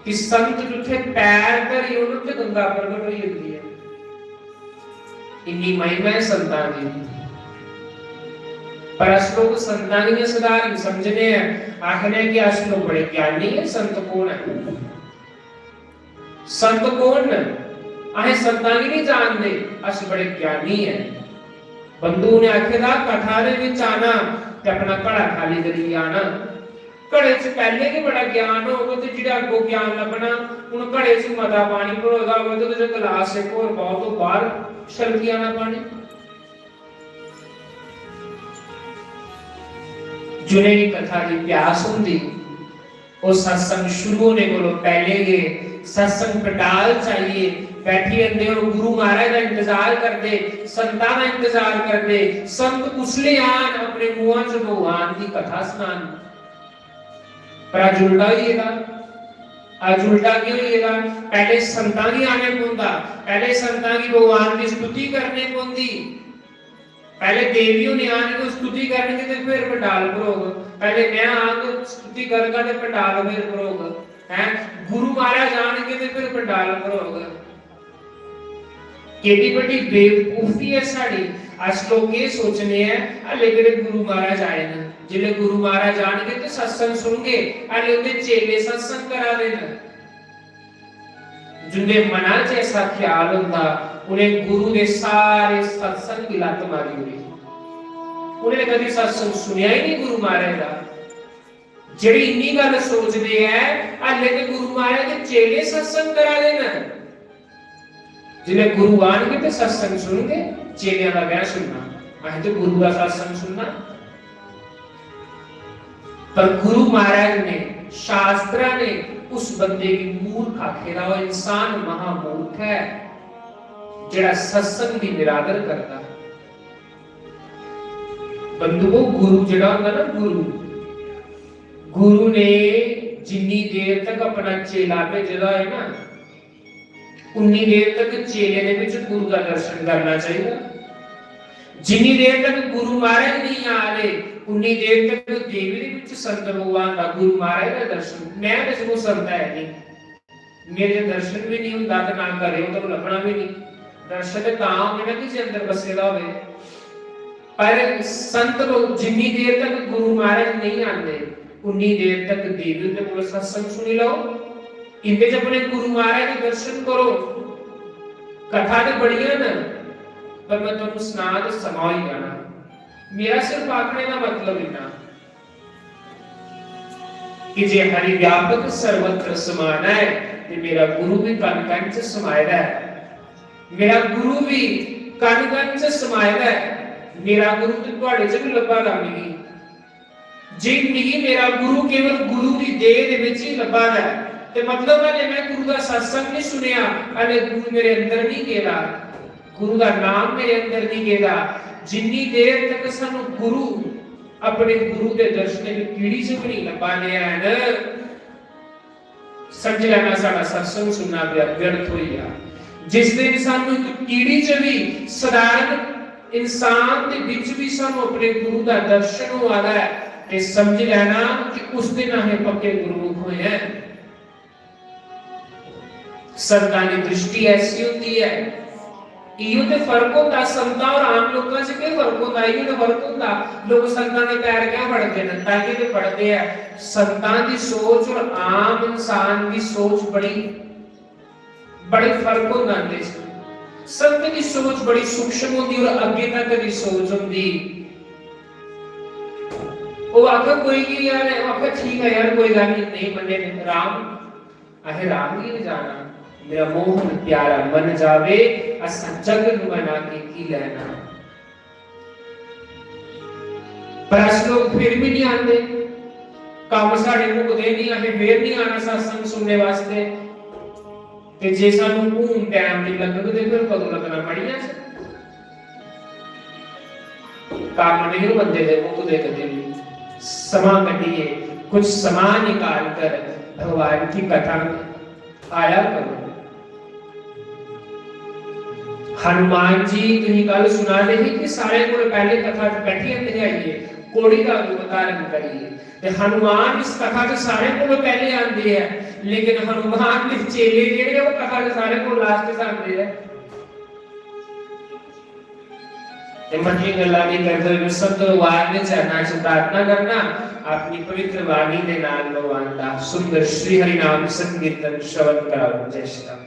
कि संत जिथे पैर धरी उन्होंने तो गंगा प्रगट हो जाती है, इन्नी महिमा है संतां दी। पर अस लोग संतां दी सदारण समझने हैं, आखने कि अस लोग बड़े ज्ञानी है, संत कौन है, संत कौन है, अहे संतां दी नहीं जानते, अस बड़े ज्ञानी है। बंधु ने आखे दा कथा दे विच आना ते अपना घड़ा खाली करी आना, घड़े च पहले ही बड़ा ज्ञान होगा तो जिहड़ा अगों ज्ञान लभना हुण घड़े च मता पानी भरोगा होवे तो जो गिलास एक होर पाओ तो बाहर छलकी आना पानी। जिन्हें भी कथा की प्यास होंदी वो सत्संग शुरू होने को पहले गए सत्संग पटाल चाहिए बैठी रहते हो गुरु महाराज का इंतजार करते संतां का इंतजार करते संत उसले आन अपने मुंह च भगवान की कथा सुनान। पर आज उल्टा होइएगा, आज उल्टा क्यों होइएगा? पहले संतां की आने पौंदा, पहले संतां की भगवान की स्तुति करने पौंदी, पहले देवियों ने आने को स्तुति करने के फिर पंडाल भरोग, पहले मैं आके स्तुति करगा ते पंडाल फिर भरोग है, गुरु महाराज आने के फिर पंडाल भरोग। केडी बड़ी बेवकूफी है साड़ी। आज लोग ये सोचने हैं अले मेरे गुरु महाराज आए ना, जिले गुरु महाराज आएंगे तो सत्संग सुनगे, अले उनके चेले सत्संग करा देना। जिन्हें मना च ऐसा ख्याल होता उन्हें गुरु के सारे सत्संग की लत मारी हुई, उन्हें कभी सत्संग सुनिया ही नहीं गुरु महाराज का। जेड़ी इन्नी गल सोचते हैं अले के गुरु महाराज के चेले सत्संग करा देना, जिले गुरु आएंगे तो सत्संग सुनगे, चेलियां का क्या सुनना, अं तो गुरु का सत्संग सुनना। पर गुरु महाराज ने शास्त्रा ने उस बंदे की मूर्ख आखेरा, वो इंसान महामूर्ख है जेड़ा सत्संग की निरादर करता। बंधुओं गुरु जेड़ा होंदा ना, गुरु ने जिन्नी देर तक अपना चेला भेजदा है ना उन्नी देर तक चेले ने विच गुरु का दर्शन करना चाहिए। जिन्नी देर तक गुरु महाराज नहीं आ रहे उन्नी देर तक देवी दे विच संत भगवान का गुरु महाराज का दर्शन, मैं जिसको संत है नहीं, मेरे दर्शन भी नहीं हुंदा ते ना करे तो लभना भी नहीं। दर्शन तां होवे ना कि अंदर बसेदा होवे, पर संत लोग जिन्नी देर तक गुरु महाराज नहीं आते उन्नी देर तक देवी दे कोल सत्संग सुनी लो, इनके जब अपने गुरु महाराज के दर्शन करो। कथा तो बढ़िया ना, पर मैं तुम सुना तो समा ही जाना। मेरा सिर्फ आखने का मतलब इतना कि जे हरि व्यापक सर्वत्र समाना है ते मेरा गुरु भी कन कन च समायदा है, मेरा गुरु भी कन कन च समायदा है। मेरा गुरु तो तुहाडे च भी लब्भा दा नहीं, जे नहीं मेरा गुरु केवल गुरु की देह दे विच ही लब्भा है ते मतलब है मैं गुरु का सत्संग नहीं सुनिया, अरे गुरु मेरे अंदर नहीं गेला, गुरु का नाम मेरे अंदर नहीं गेला। जिन्नी देर तक सानू गुरु अपने गुरु के दर्शन की पीढ़ी से भी नहीं लबाने हैं, समझ लेना साडा सत्संग सुनना व्यर्थ हो गया। जिस दिन सानू एक पीढ़ी च भी साधारण इंसान के बीच भी सानू अपने गुरु का दर्शन हो रहा है ते समझ लेना कि उस दिन हमें पक्के गुरुमुख हुए हैं। संतां की दृष्टि ऐसी होती है, इयो ते फर्क होता संतां और आम लोगों से क्या फर्क होता है? इयो ते फर्क होता लोग संतां के पैर क्या पड़ते हैं, ताकि ते पढ़ते हैं। संतां की सोच और आम इंसान की सोच बड़ी फर्क होता है। संत की सोच बड़ी सूक्ष्म होती और अगे तक की सोच होती। वो आखा कोई की यार है, आखा ठीक है यार कोई गल नहीं मन्ने राम आहे राम ही जाना, मेरा मोहन प्यारा मन जावे असा जग नु बना के की लेना। पर अस लोग फिर भी नहीं आते, काम साडे मुकदे नहीं, हमें फिर नहीं आना सत्संग सुनने वास्ते। ते जे सानू घूम टाइम नहीं लगदा ते फिर कदों लगना मड़ियां से? काम नहीं बंदे दे मुकदे कदे भी। समा कटिए, कुछ समा निकाल कर भगवान की कथा में आया करो। हनुमान जी तुम कल सुना रहे कि सारे को पहले कथा बैठी आइए कोड़ी का अवतारण करिए, ते हनुमान इस कथा से सारे को पहले आते हैं, लेकिन हनुमान के चेले जेड़े वो कथा से सारे को लास्ट से आते हैं। ते मनी गल्ला नहीं करते हुए संत भगवान ने चरणा से प्रार्थना करना, अपनी पवित्र वाणी दे नाल भगवान दा सुंदर श्री हरि नाम संकीर्तन श्रवण कराओ। जय श्री राम।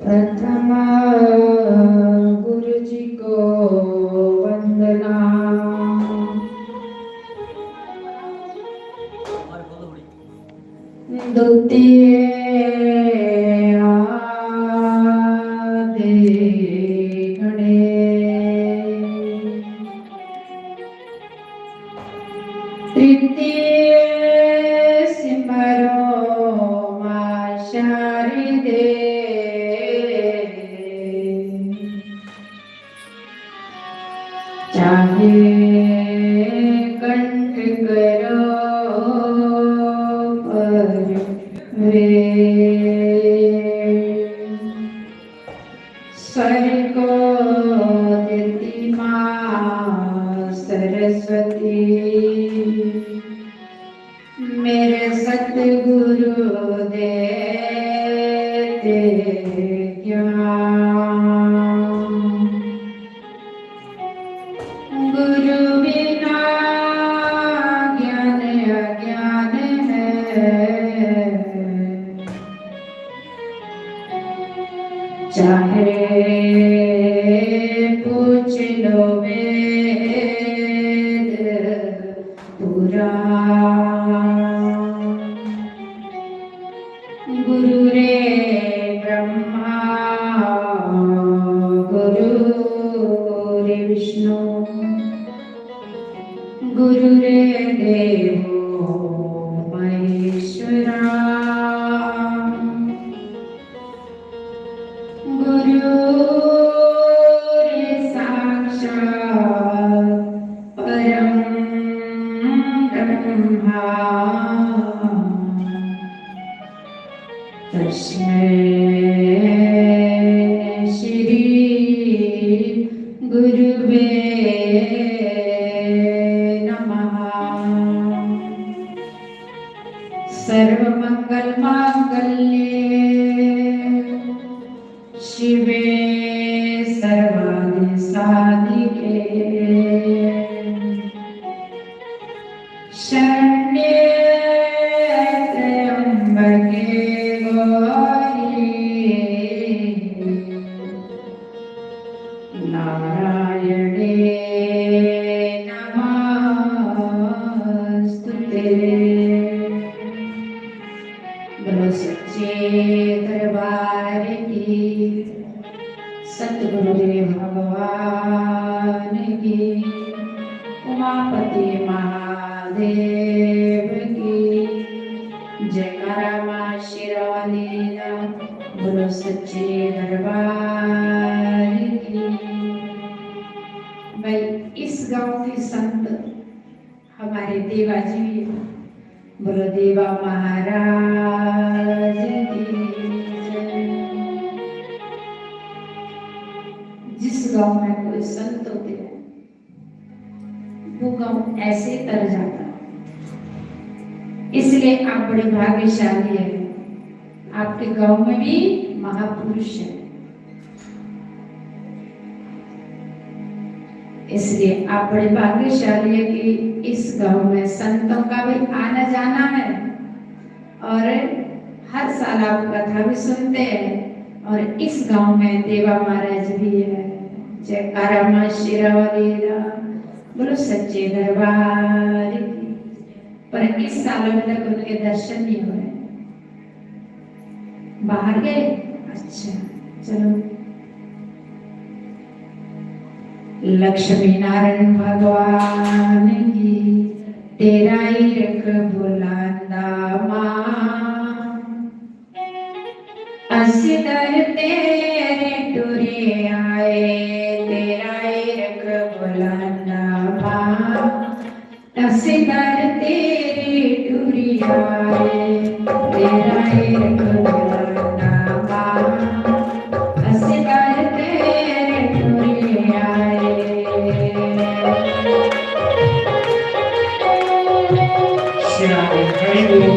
प्रथमा गुरु जी को द्वितीय आदि गणेश, तृतीय सिमरो मां शारदे, चाहे कंठ करो पर वे, स्वर को देती मां सरस्वती, मेरे सतगुरु देते ज्ञान, गुरु बिना ज्ञान अज्ञान है, चाहे पूछ लो वेद पुराण, गुरु रे ब्रह्मा गुरु रे विष्णु, गुरु रे देवो महेश्वरा, गुरु रे साक्षात् परम ब्रह्मा, तस्मै श्री गुरुवे नमः। सर्वमंगल मांगल्ये शिवे सर्वार्थ साधिके, शरण्ये त्र्यंबके गौरी, नारायणे नमस्तुते। बोलो सच्चे दरबार की, सतगुरुदेव भगवान की, उमापति महादेव की जयकारा मां शेरावाली दा। बोलो सच्चे दरबार की। भाई इस गांव के संत हमारे देवा जी, बोलो देवा महाराज की जय। जिस गांव में कोई संत होते हैं वो गांव ऐसे तर जाता है, इसलिए आप बड़े भाग्यशाली हैं। आपके गांव में भी महापुरुष है, इसलिए आप बड़े भाग्यशाली है कि इस गांव में संतों का भी आना जाना है, और हर साल आप कथा भी सुनते हैं, और इस गांव में देवा महाराज भी है। जयकारा मां शेरावाली दा। बोलो सच्चे दरबार की। पर इस सालों में तक उनके दर्शन नहीं हुए, बाहर गए। अच्छा चलो, लक्ष्मी नारायण भगवान की तेरा ही रख बुलांदा मां, असिदर तेरे टुरे आए, तेरा ही रख बुलांदा मां, असिदर तेरे टुरे आए, तेरा ही रख बुलांदा मां, असिदर तेरे टुरे आए। हरि बोल।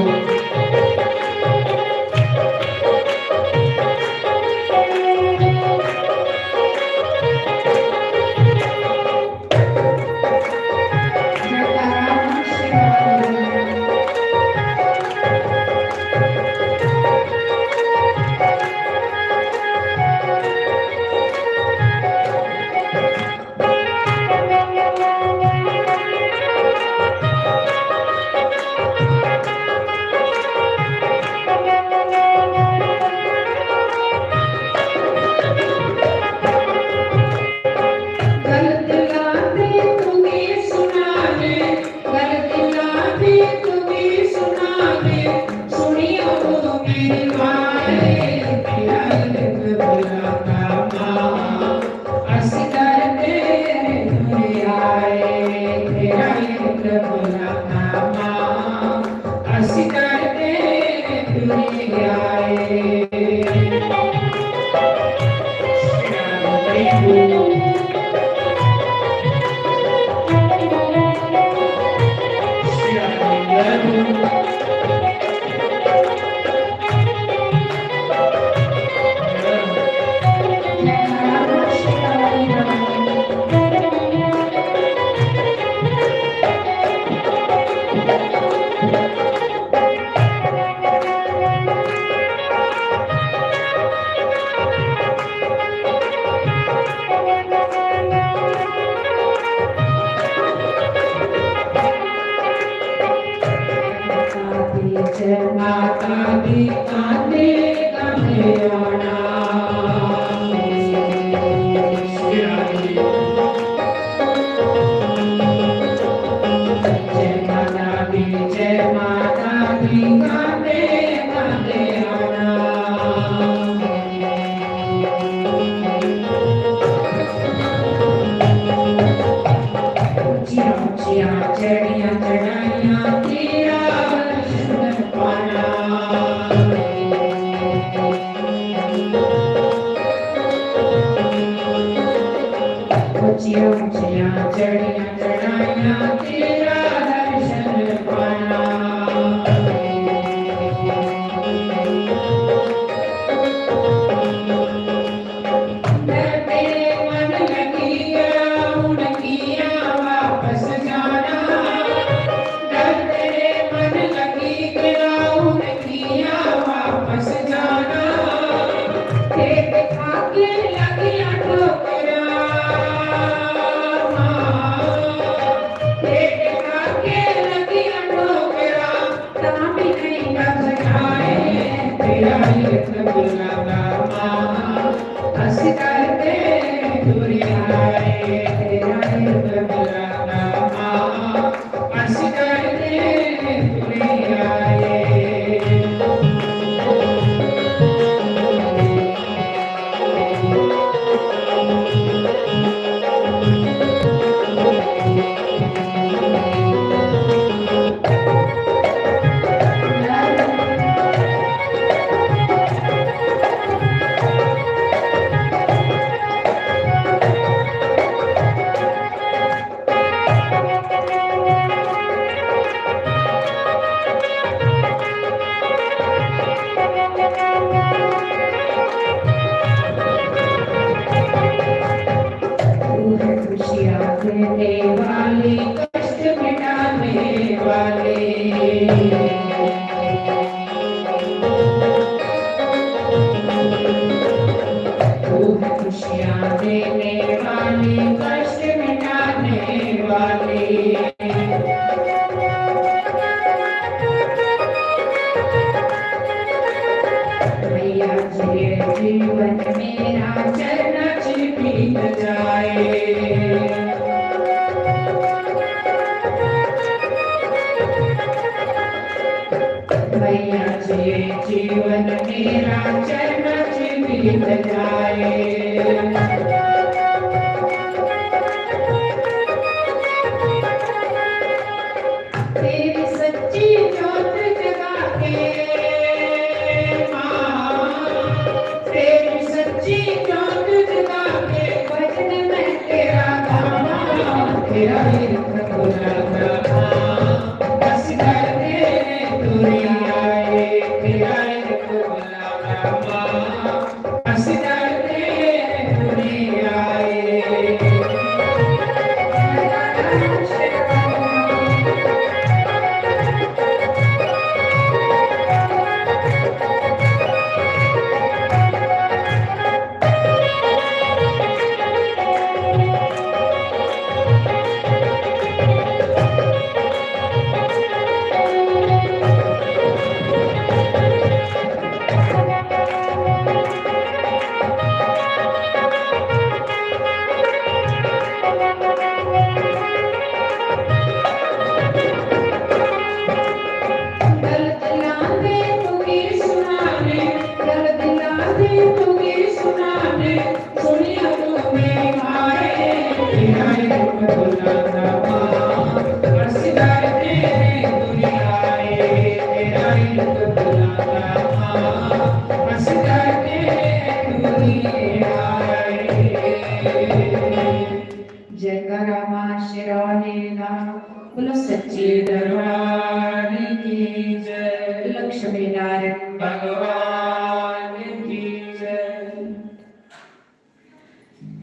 लाल भगवान की जय।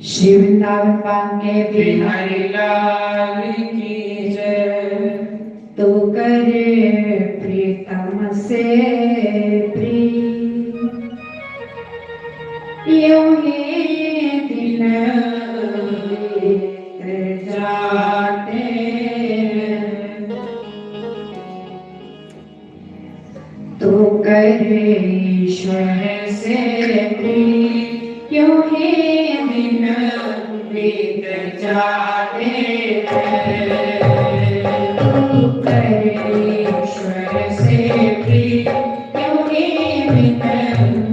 श्री वृंदावन बांके बिहारी लाल की जय। तो करे प्रीतम से प्रीत यूं ही दिन बीत जाते तो करे ईश्वर से प्रीत यूं ही दिन बीत जाते ईश्वर से प्रीत यूं ही दिन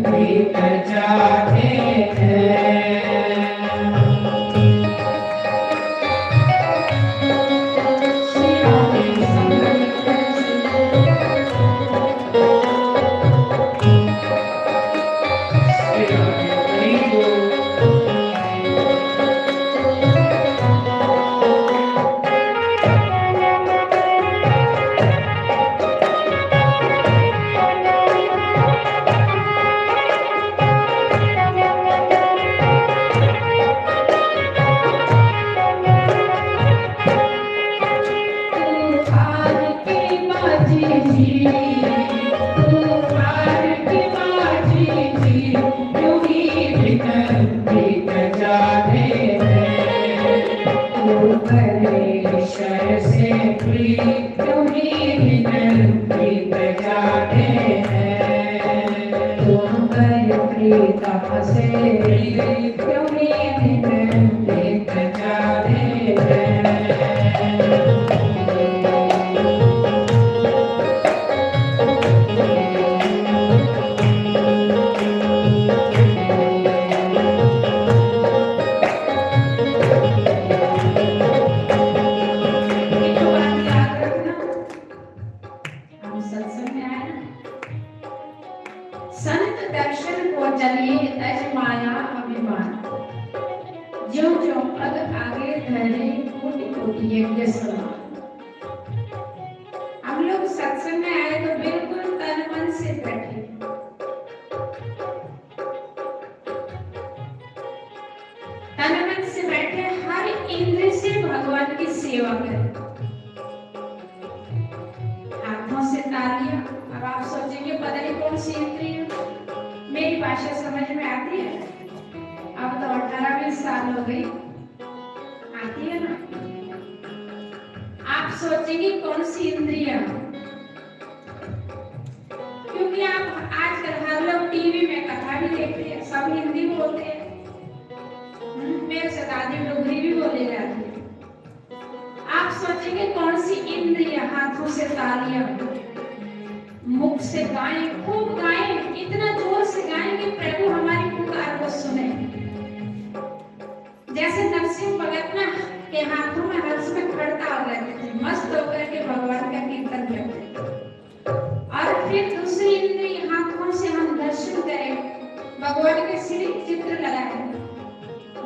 बीत जाते श्री राम तूफान की बाजी जी तूफान की बाजी जी यूं ही बीत जाते तू करे ईश्वर से प्रीत यूं ही दिन बीत जाते तू करे प्रीतम से प्रीत यूं ही दिन बीत जाते एक बात याद रखना, हम सत्संग में आए ना, संत दर्शन को चलिए तज माया अभिमान ज्यों ज्यों पद आगे धरे कोटि कोटि यज्ञ समान। हम लोग सत्संग में आए तो बिल्कुल तन मन से बैठे, तन मन से बैठे, हर इंद्र से भगवान की सेवा करें। हाथों से तालियां। अब आप सोचेंगे पता नहीं कौन सी इंद्रिय है, मेरी भाषा समझ में आती है? अब तो 18-20 साल हो गई, आती है ना? आप सोचेंगे कौन सी इंद्रिय, क्योंकि आप आजकल हर लोग टीवी में कथा भी देखते हैं, सब हिंदी बोलते हैं, मेरे से दादी डोगरी भी बोले जाती है। आप सोचेंगे कौन सी इंद्रिय, हाथों से तालियां, मुख से गाएं, खूब गाएं, इतना जोर से गाएं कि प्रभु हमारी पुकार को सुने। जैसे नरसिंह भगत ना के हाथों में हर समय खड़ता हो रहते थे, मस्त होकर के भगवान का कीर्तन करते थे। और फिर दूसरी इंद्रिय, हाथों से हम दर्शन करें, भगवान के श्री चित्र लगाए,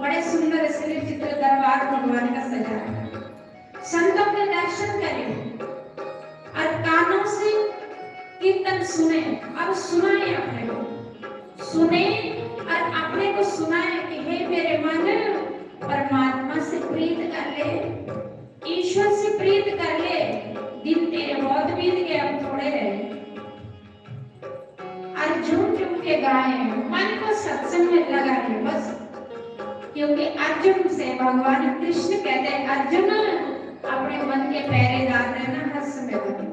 बड़े सुंदर श्री चित्र दरबार भगवान का सजाया, संतों के दर्शन करें और कानों से कीर्तन सुने और सुनाए, अपने को सुने और अपने को सुनाए कि हे मेरे मन, परमात्मा से प्रीत कर ले, ईश्वर से प्रीत कर ले, दिन तेरे बहुत बीत गए, अब थोड़े रहे। और झूम झूम के गाए, मन को सत्संग में लगाए बस, क्योंकि अर्जुन से भगवान कृष्ण कहते हैं, अर्जुन अपने मन के पहरेदार रहना, हर समय बने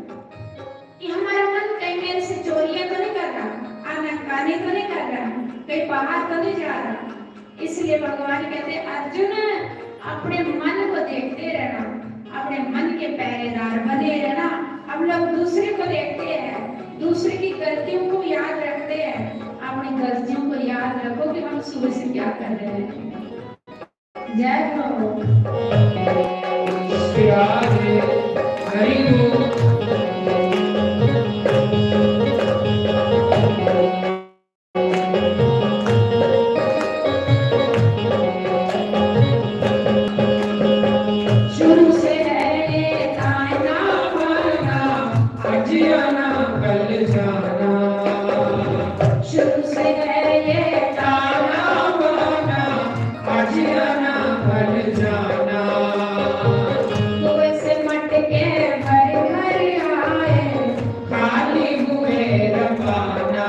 कि हमारा मन कहीं मेरे से चोरियां तो नहीं कर रहा, आनाकानी तो नहीं कर रहा, कहीं बाहर तो नहीं जा रहा। इसलिए भगवान कहते हैं, अर्जुन अपने मन को देखते रहना, अपने मन के पहरेदार बने रहना। हम लोग दूसरे को देखते हैं, दूसरे की गलतियों को याद रखते हैं, अपनी गलतियों को याद रखो कि हम सुबह से क्या कर रहे हैं। जय हो हरि बोल। शुरू से है ताना बाना, आज आना कल जाना, शुरू से है ये ताना बाना आज आना कल जाना कुएं से मटके भर भर आए खाली हुए रवाना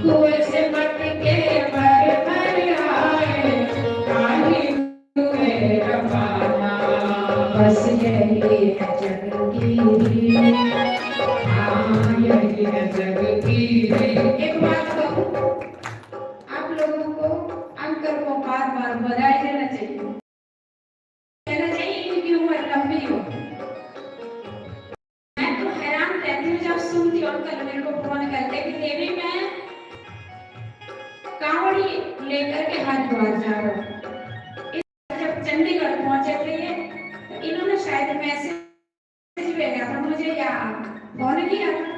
कुएं से मटके भर भर आए खाली हुए रवाना बस यही है जग की हाँ यही है जग की एक बात कहूं, आप लोगों को अंकल को बार बार बधाई देना चाहिए, कहना चाहिए इनकी उम्र लंबी हो। मैं तो हैरान रहती हूँ जब सुनती हूँ अंकल मेरे को फोन करते कि देवी मैं कांवड़ी लेकर के हरिद्वार जा रहा हूँ। जब चंडीगढ़ पहुंचे थे ये, तो इन्होंने शायद मैसेज भेजा था मुझे या फोन किया था।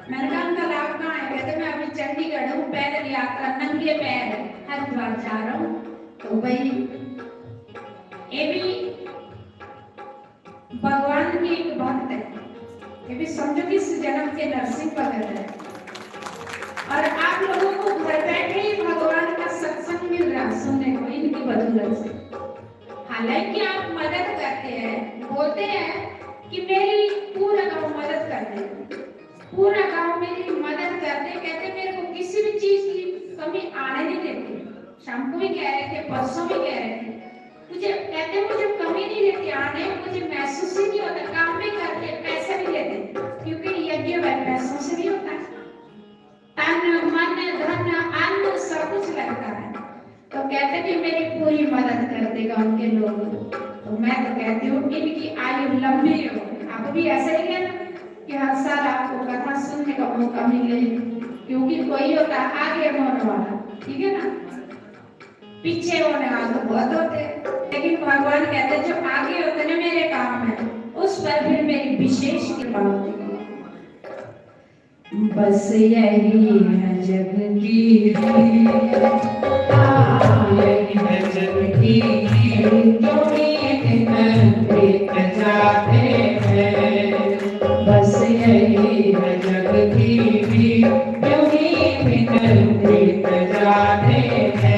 मैंने कहा अंकल आप कहाँ हैं? कहते मैं अभी चंडीगढ़ हूँ, पैदल यात्रा नंगे पैर हरिद्वार जा रहा हूँ। तो भाई ये भी भगवान की एक भक्त है, ये भी समझो कि इस जन्म के नरसिंह भगत है। और आप लोगों को घर बैठे ही भगवान का सत्संग मिल रहा सुनने को इनकी बदौलत से। हालांकि आप मदद करते हैं, बोलते हैं कि मेरी पूरा गांव मदद करते हैं, पूरा गांव मेरी मदद करते, कहते मेरे को किसी भी चीज की कमी आने नहीं देती। शाम को भी कह रहे थे, परसों भी कह रहे थे, मुझे कहते मुझे कमी नहीं देती आने, मुझे महसूस ही नहीं होता। काम भी करते, पैसे भी देते, क्योंकि यज्ञ पैसों से भी होता है। तन मन धन अन्न सब कुछ लगता है। तो कहते कि मेरी पूरी मदद करते गांव के लोग। तो मैं तो कहती हूँ इनकी आयु लंबी हो। आप भी ऐसे ही कहना कि हर साल आपको कथा सुनने का मौका मिले, क्योंकि कोई होता है आगे होने वाला, ठीक है ना, पीछे होने वाले तो बहुत होते हैं, लेकिन भगवान कहते हैं जो आगे होते ना मेरे काम में, उस पर फिर मेरी विशेष कृपा होती है। बस यही है जग की यही है जग की जो बीत जाते हैं। बस यही है जग की जो बीत जाते हैं।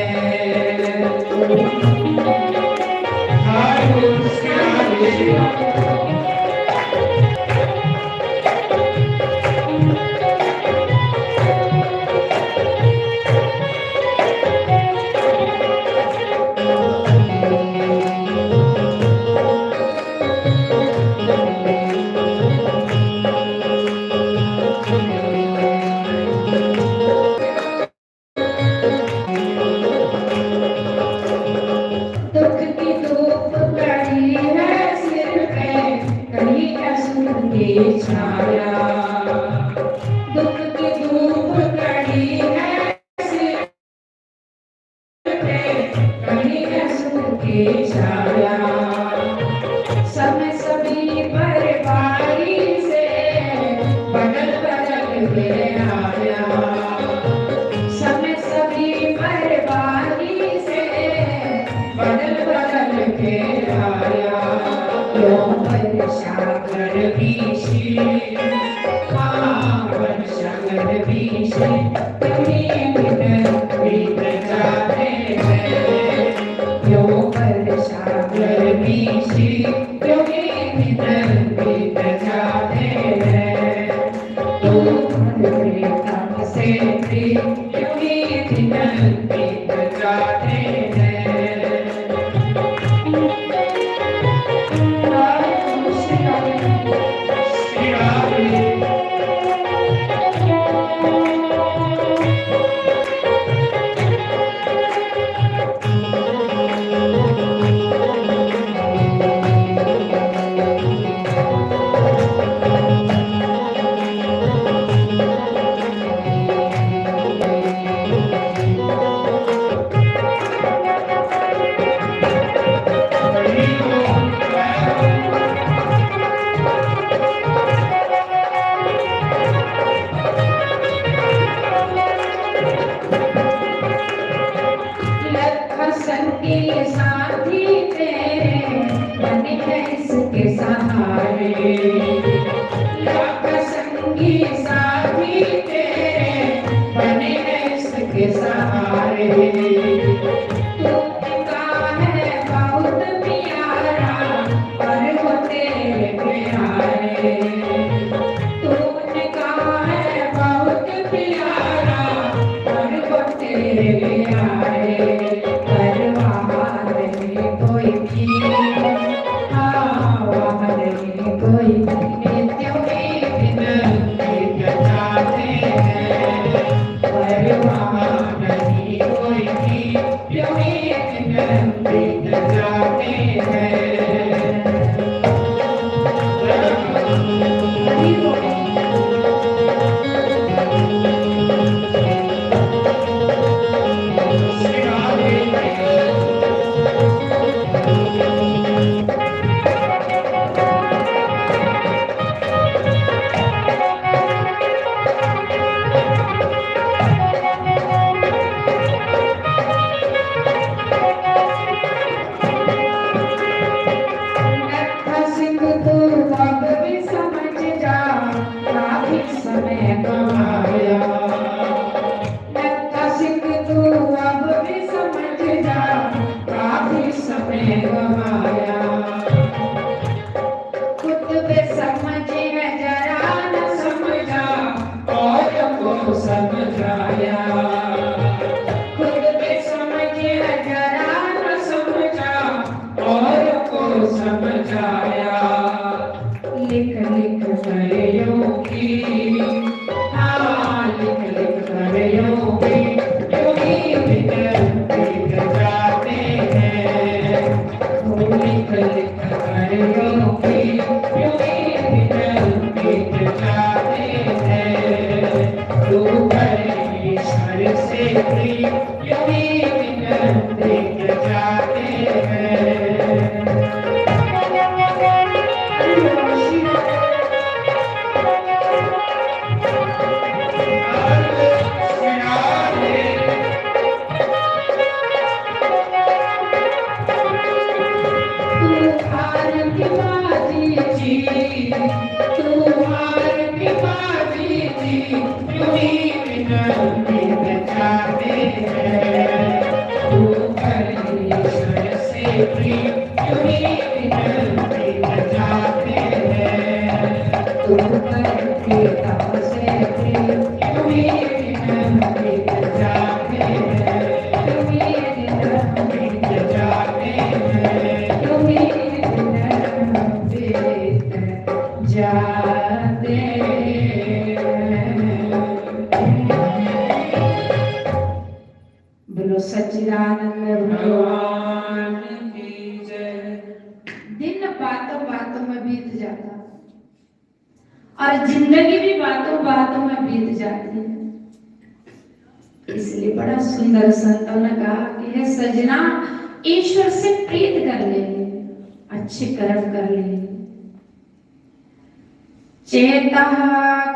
हर उसका दुख की धूप कड़ी है सिर पे, कहीं असुर की छाया। दुख की धूप कड़ी है सिर पे, कहीं असुर की छाया। समय सभी पर बारी से बदल बदल के आया। समय सभी पर बारी से बदल बदल के आया। क्यों वर्षाकर बीसी, हाँ वर्षाकर बीसी, तुम्हें बीत जाते हैं। क्यों वर्षाकर बीसी, तुम्हें बीत जाते हैं। तुम अपने काम से भी तुम्हें बीत जाते हैं। संगी साथी तेरे बने हैं इसके सहारे। लाख संगी साथी तेरे के सहारे। तुमका है बहुत प्यारा पर वो तेरे प्यारे। तुमका है बहुत प्यारा पर वो तेरे प्यारे। परवाह नहीं कोई भी, हाँ नहीं कोई भी, त्यों ही विनती जाते हैं। परवाह नहीं कोई भी, त्यों ही विनती जाते हैं। लिख लिख कर योगी, हाँ लिख लिख कर योगी, योगी विनती जाते हैं। लिख लिख कर योगी, योगी विनती जाते हैं। तू परमेश्वर से प्रिय, योगी विनती जाते हैं। बोलो सच्चिदानंद भगवान की जय। दिन बातों बातों में बीत जाता और जिंदगी भी बातों बातों में बीत जाती है। इसलिए बड़ा सुंदर संतों ने कहा कि हे सजना, ईश्वर से प्रीत कर ले, अच्छे कर्म कर ले। चेतः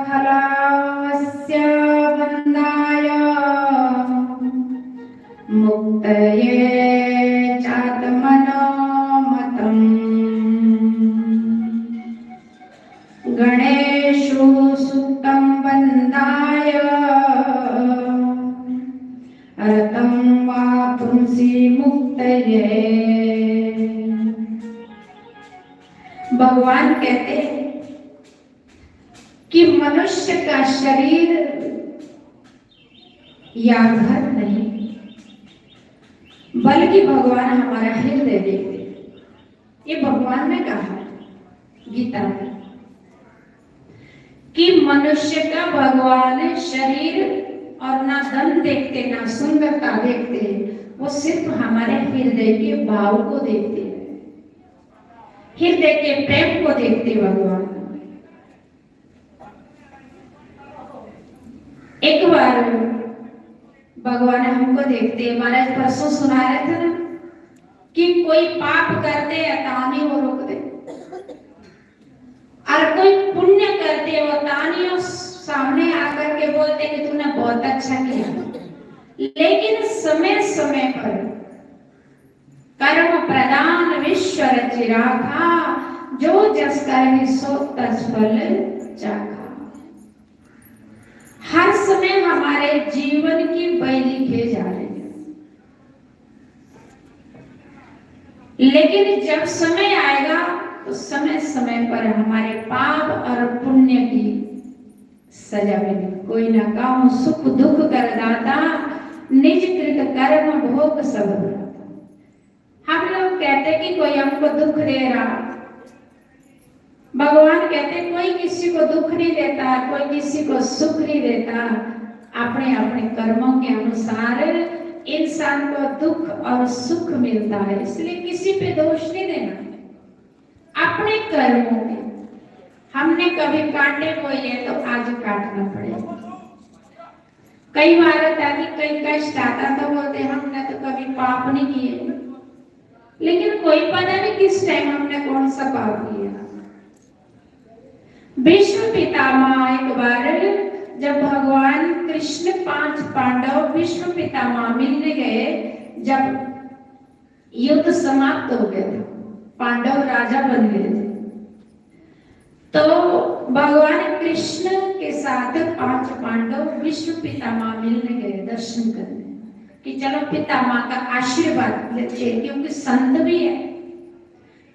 खलास्य बंधाय मुक्तये चात्मनो मतम्। गणेशु सुक्तं बन्धाय रतं वा पुंसि मुक्तये। भगवान कहते हैं कि मनुष्य का शरीर या घर नहीं, बल्कि भगवान हमारा हृदय देखते। ये भगवान ने कहा गीता में कि मनुष्य का भगवान शरीर और ना धन देखते ना सुंदरता देखते, वो सिर्फ हमारे हृदय के भाव को देखते हैं, हृदय के प्रेम को देखते भगवान। एक बार भगवान हमको देखते, महाराज परसों सुना रहे थे ना कि कोई पाप करते है तानी वो रोक दे, और कोई पुण्य करते वो तानियों सामने आकर के बोलते कि तूने बहुत अच्छा किया। लेकिन समय समय पर कर्म प्रदान विश्व रचिराखा, जो जस कर्म सो तस फल चाखा। हर समय हमारे हमारे जीवन की बही लिखे जा रही है। लेकिन जब समय आएगा तो समय समय पर हमारे पाप और पुण्य की सजा मिलेगी। कोई न कहूं सुख दुख कर दाता, निज कृत कर्म भोग सब भ्राता। हम लोग कहते कि कोई हमको दुख दे रहा, भगवान कहते कोई किसी को दुख नहीं देता, कोई किसी को सुख नहीं देता। अपने अपने कर्मों के अनुसार इंसान को दुख और सुख मिलता है, इसलिए किसी पे दोष नहीं देना। अपने कर्मों के हमने कभी काटे बोए तो आज काटना पड़ेगा। कई बार आता कि कई कष्ट आता तो बोलते हमने तो कभी पाप नहीं किए, लेकिन कोई पता नहीं किस टाइम हमने कौन सा पाप किया। भीष्म पितामह एक बार जब भगवान कृष्ण 5 पांडव भीष्म पितामह मिलने गए, जब युद्ध समाप्त हो गया था, पांडव राजा बन गए थे, तो भगवान कृष्ण के साथ 5 पांडव भीष्म पितामह मिलने गए दर्शन करने कि चलो पितामह का आशीर्वाद लेते, क्योंकि संत भी है।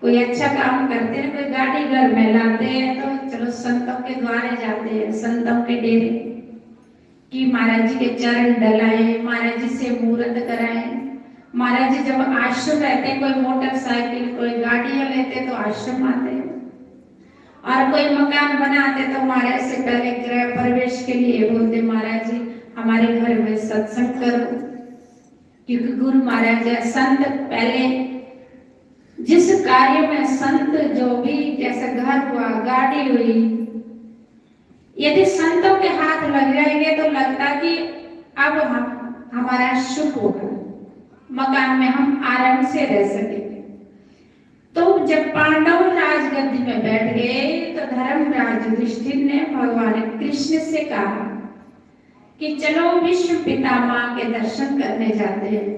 कोई अच्छा काम करते हैं, कोई गाड़ी घर में लाते हैं तो चलो संतों के द्वारे जाते हैं, संतों के डेरे कि महाराज जी के चरण डलाए, महाराज जी से मुहूर्त कराए। महाराज जी जब आश्रम रहते हैं, कोई मोटरसाइकिल कोई गाड़ियां लेते तो आश्रम आते हैं, और कोई मकान बनाते तो महाराज से पहले गृह प्रवेश के लिए बोलते महाराज जी हमारे घर में सत्संग करो, क्योंकि गुरु महाराज है संत। पहले जिस कार्य में संत जो भी, जैसे घर हुआ गाड़ी हुई, यदि संतों के हाथ लग जाएंगे तो लगता कि अब हमारा सुख होगा, मकान में हम आराम से रह सकेंगे। तो जब पांडव राजगद्दी में बैठ गए तो धर्मराज युधिष्ठिर ने भगवान कृष्ण से कहा कि चलो विश्व पितामह के दर्शन करने जाते हैं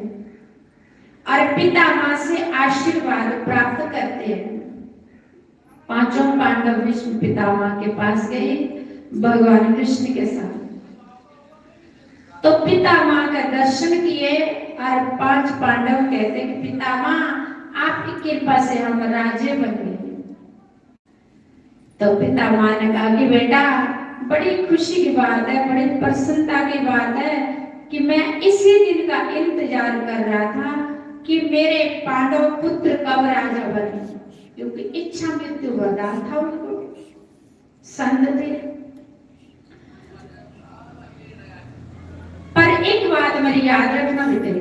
और पितामह से आशीर्वाद प्राप्त करते हैं। 5 पांडव विष्णु पितामह के पास गए भगवान कृष्ण के साथ, तो पितामह का दर्शन किए और 5 पांडव कहते कि पितामह आपकी कृपा से हम राजे बन गए। तो पितामह ने कहा कि बेटा बड़ी खुशी की बात है, बड़ी प्रसन्नता की बात है कि मैं इसी दिन का इंतजार कर रहा था कि मेरे पांडव पुत्र कब राजा बने, क्योंकि इच्छा मृत्यु वरदान था उनको, संत थे। पर एक बात मेरी याद रखना बेटे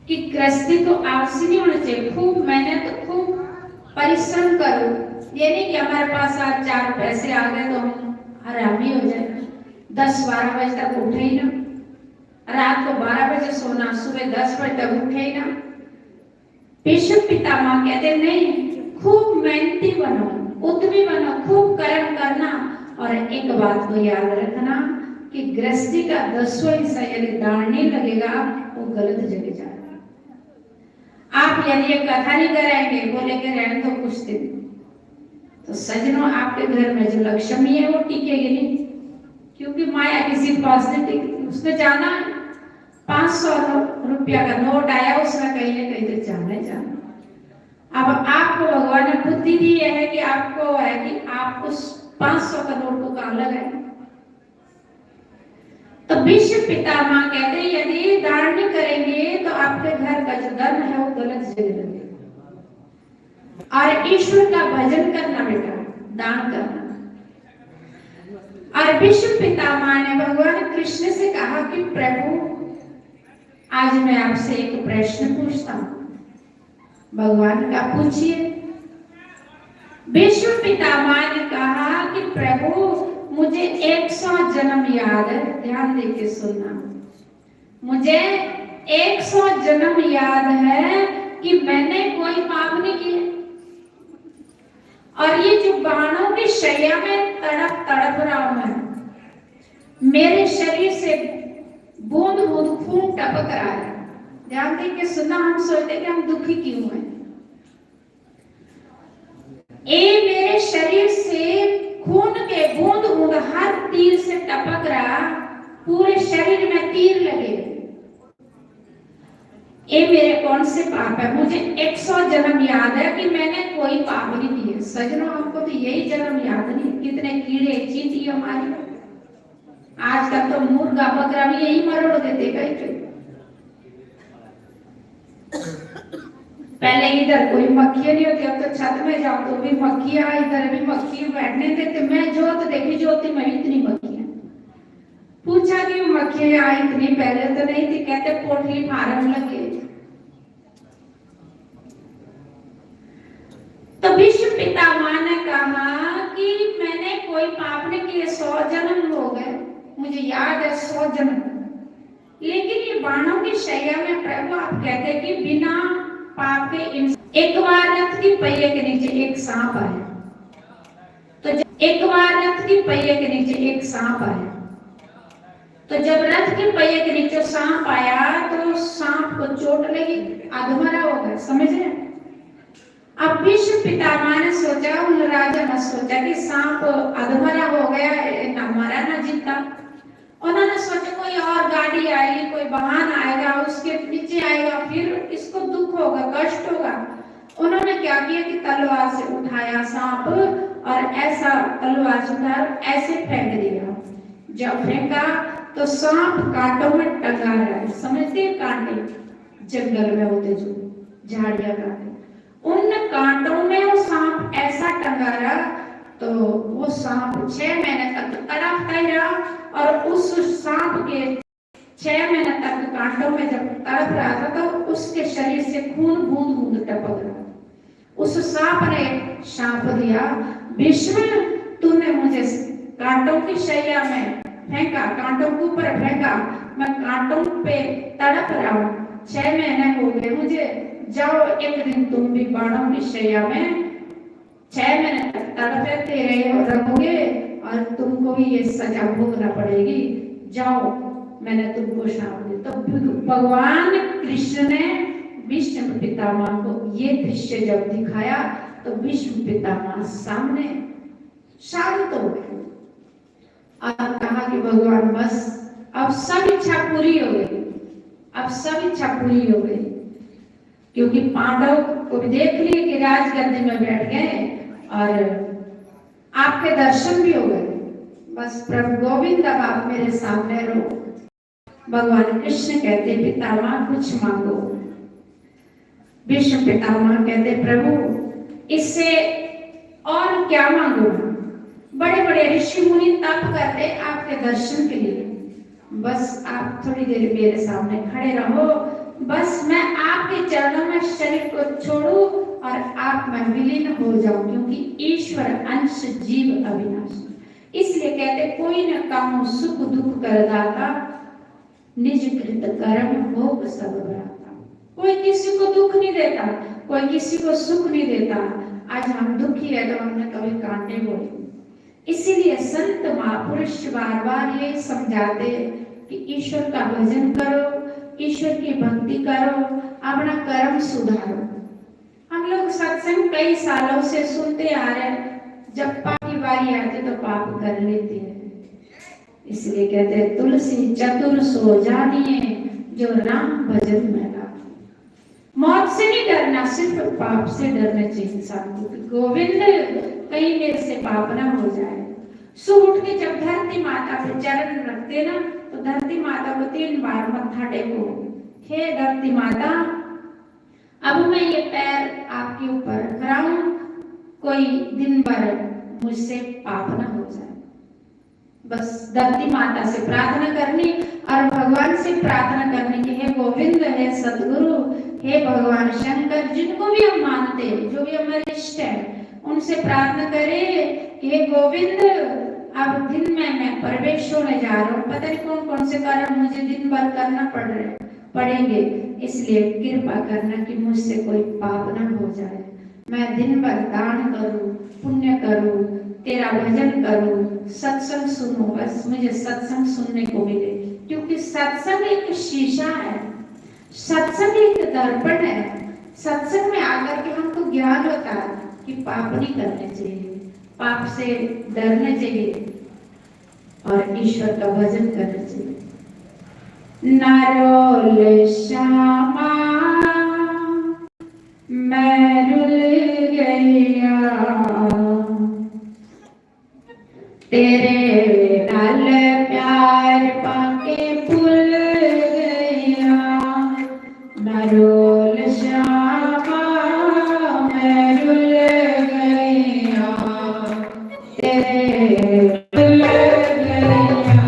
कि गृहस्थी तो आपसी नहीं होना चाहिए, खूब मेहनत तो खूब परिश्रम करो। ये नहीं कि हमारे पास आज 4 पैसे आ गए तो हम हरामी हो जाए, 10-12 बजे तक उठे ही ना, रात को 12 बजे सोना, सुबह 10 बजे तक उठे ही ना। भीष्म पितामह कहते नहीं, खूब मेहनती बनो, उद्यमी बनो, खूब कर्म करना। और एक बात को याद रखना कि गृहस्थी का 10वां हिस्सा यदि दान नहीं लगेगा वो गलत जगह जाएगा। आप यदि ये कथा नहीं कराएंगे, बोलेंगे रहने दो कुछ दिन, तो सजनों आपके घर में जो लक्ष्मी है वो टिकेगी नहीं, क्योंकि माया किसी के पास नहीं टिकती। उसने जाना 500 रुपया का नोट आया, उसने कहीं ना कहीं तो जाना। अब आपको भगवान ने बुद्धि दी है कि आपको है कि आप उस 500 का नोट को कहाँ लगाए। तो भीष्म पितामह कहते यदि दान नहीं करेंगे तो आपके घर का जो धन है वो गलत जगह लगेगा। और ईश्वर का भजन करना बेटा, दान करना। और भीष्म पितामह ने भगवान कृष्ण से कहा कि प्रभु आज मैं आपसे एक प्रश्न पूछता हूं। भगवान का पूछिए। भीष्म पितामह ने कहा कि प्रभु मुझे 100 जन्म याद है, ध्यान देके सुनना। मुझे 100 जन्म याद है कि मैंने कोई पाप नहीं किया, और ये जो बाणों की शैया में तड़प रहा हूं मैं, मेरे शरीर से बूंद बूंद खून टपक रहा है। ध्यान देके सुनना। हम सोचते कि हम दुखी क्यों हैं। मेरे शरीर से खून के बूंद बूंद हर तीर से टपक रहा, पूरे शरीर में तीर लगे, ये मेरे कौन से पाप है? मुझे 100 जन्म याद है कि मैंने कोई पाप नहीं किए। सजनों, आपको तो यही जन्म याद नहीं, कितने कीड़े चींटी हमारी। आज तक तो मुर्गा बकरा भी यही मरोड़ देते कहीं। पहले इधर कोई मक्खियां नहीं होती, अब तो छत में जाओ तो भी मक्खियां, इधर भी मक्खी बैठने देते। मैं जोत देखी, ज्योति में इतनी मक्खियां। पूछा कि मक्खियां आई इतनी, पहले तो नहीं थी। कहते पोटली फार्म लगे। तो विश्व पितामह ने कहा कि मैंने कोई पाप नहीं किए, 100 जन्म हो गए, मुझे याद है 100 जन्म। लेकिन ये बाणों की शैया में प्रभु आप कहते कि बिना पाप के एक बार रथ की पहिए के नीचे एक सांप आया। तो एक बार रथ की पहिए के नीचे एक सांप आया। तो जब रथ के पहिए के नीचे सांप आया तो सांप को चोट लगी, अधमरा हो गया। समझे? अब विश्व पितामह ने सोचा, उन राजा ने सोचा कि सांप अधमरा हो गया, न मरा न जीता। उन्होंने सोचा कोई और गाड़ी आएगी, कोई वाहन आएगा, उसके पीछे आएगा, फिर इसको दुख होगा, कष्ट होगा। उन्होंने क्या किया कि तलवार से उठाया सांप, और ऐसा तलवार से उठा ऐसे फेंक दिया। जब फेंका तो सांप कांटों में टंगा रहा है। समझते हैं? कांटे जंगल में होते जो झाड़ियां कांटे, उन कांटों में वो सांप ऐसा टंगा रहा। तो वो सांप 6 महीने तक तड़पता ही रहा, और उस सांप के 6 महीने तक कांटों में जब तड़प रहा था तो उसके शरीर से खून बूंद बूंद टपक रहा। उस सांप ने शाप दिया, विश्व तूने मुझे कांटों की शैया में फेंका, कांटों के ऊपर फेंका, मैं कांटों पे तड़प रहा हूँ, 6 महीने हो गए मुझे। जाओ, एक दिन तुम भी बाणों की शैया में 6 महीने तक तड़पते रहोगे, और तुमको भी ये सजा भोगना पड़ेगी। जाओ, मैंने तुमको शाप दी। तो भगवान कृष्ण ने विष्णु पितामह को ये दृश्य जब दिखाया तो विष्णु पितामह सामने शांत हो गए और कहा कि भगवान बस अब सब इच्छा पूरी हो गई, अब सब इच्छा पूरी हो गई। क्योंकि पांडव को भी देख लिए कि राजगद्दी में बैठ गए और आपके दर्शन भी हो गए। बस प्रभु गोविंद अब आप मेरे सामने रहो। भगवान कृष्ण कहते पितामह कुछ मांगो। विष्णु पितामह कहते प्रभु इससे और क्या मांगो? बड़े बड़े ऋषि मुनि तप करते आपके दर्शन के लिए, बस आप थोड़ी देर मेरे सामने खड़े रहो, बस मैं आपके चरणों में शरीर को छोड़ूं और आप में विलीन हो जाऊं, क्योंकि ईश्वर अंश जीव अविनाशी। इसलिए कहते कोई न कामो सुख दुख कर दाता, निज कृत कर्म भोग सब भ्राता। कोई किसी को दुख नहीं देता, कोई किसी को सुख नहीं देता। आज हम दुखी है तो हमने कभी कांटे बोले। इसीलिए संत महापुरुष बार बार ये समझाते कि ईश्वर का भजन करो, ईश्वर की भक्ति करो, अपना कर्म सुधारो। हम लोग सत्संग कई सालों से सुनते आ रहे हैं, जब पाप की बारी आती तो पाप कर लेते हैं। इसलिए कहते हैं तुलसी चतुर सो जानिए, जो राम भजन में लगा। मौत से नहीं डरना, सिर्फ पाप से डरना चाहिए इंसान को कि गोविंद कहीं मेरे से पाप ना हो जाए। सुबह उठ के जब धरती माता पे चरण रखते ना तो धरती माता को 3 बार मत्था टेको, हे धरती माता अब मैं ये पैर आपके ऊपर रख रहा हूं, कोई दिन भर मुझसे पाप ना हो जाए। बस धरती माता से प्रार्थना करनी और भगवान से प्रार्थना करनी कि हे गोविंद, हे सदगुरु, हे भगवान शंकर, जिनको भी हम मानते हैं, जो भी हमारे इष्ट है, उनसे प्रार्थना करें कि हे गोविंद अब दिन में मैं प्रवेश होने जा रहा हूँ, पता नहीं कौन कौन से कारण मुझे दिन भर करना पड़ेंगे, इसलिए कृपा करना कि मुझसे कोई पाप ना हो जाए। मैं दिन भर दान करूं, पुण्य करूं, तेरा भजन करूं, सत्संग सुनूं, बस मुझे सत्संग सुनने को मिले। क्योंकि सत्संग एक शीशा है, सत्संग एक दर्पण है। सत्संग में आकर के हमको ज्ञान होता है कि पाप नहीं करने चाहिए, पाप से डरने चाहिए। और ईश्वर का भजन करे छे। नारोल श्यामा मैं रुल गया तेरे नाल प्यार पाके भूल गया। नारोल श्यामा मैं रुल गया तेरे भूल गया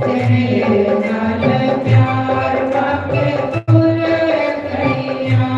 तेरे नाल प्यार पाके भूल गया।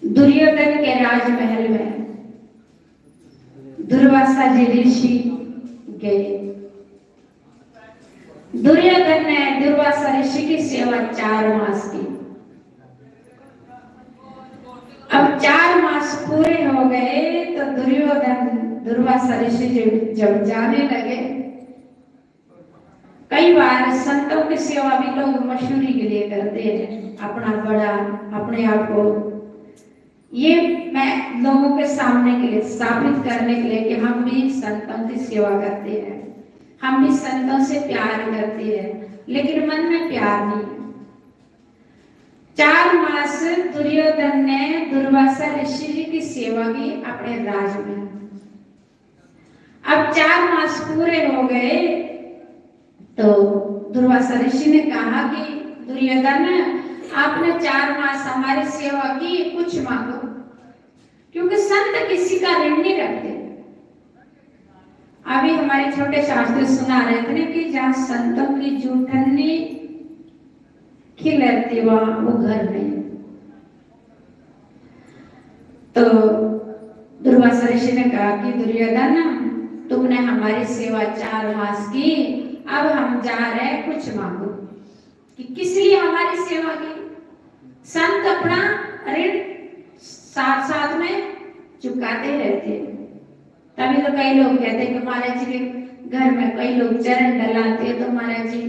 दुर्योधन के राजमहल में दुर्वासा जी ऋषि गए। दुर्योधन ने दुर्वासा ऋषि की सेवा 4 मास की। अब 4 मास पूरे हो गए तो दुर्योधन दुर्वासा ऋषि जब जाने लगे, कई बार संतों की सेवा भी लोग मशहूरी के लिए करते हैं, अपना बड़ा अपने आप को ये मैं लोगों के सामने के लिए साबित करने के लिए कि हम भी संतों की सेवा करते हैं, हम भी संतों से प्यार करते हैं, लेकिन मन में प्यार नहीं। 4 मास दुर्योधन ने दुर्वासा ऋषि जी की सेवा की अपने राज में। अब 4 मास पूरे हो गए तो दुर्वासा ऋषि ने कहा कि दुर्योधन, आपने 4 मास हमारी सेवा की, कुछ मांगो, क्योंकि संत किसी का ऋण नहीं रखते। अभी हमारे छोटे शास्त्री सुना रहे थे कि जहाँ संतों की जूठन्नी खिलती वहां वो घर नहीं। तो दुर्वासा ऋषि ने कहा कि दुर्योधन, तुमने हमारी सेवा 4 मास की, अब हम जा रहे हैं, कुछ मांगो। कि किस लिए हमारी सेवा की? संत अपना ऋण साथ साथ में चुकाते रहते हैं। तभी तो कई लोग कहते हैं कि महाराज जी के घर में कई लोग चरण डलाते हैं, तो महाराज जी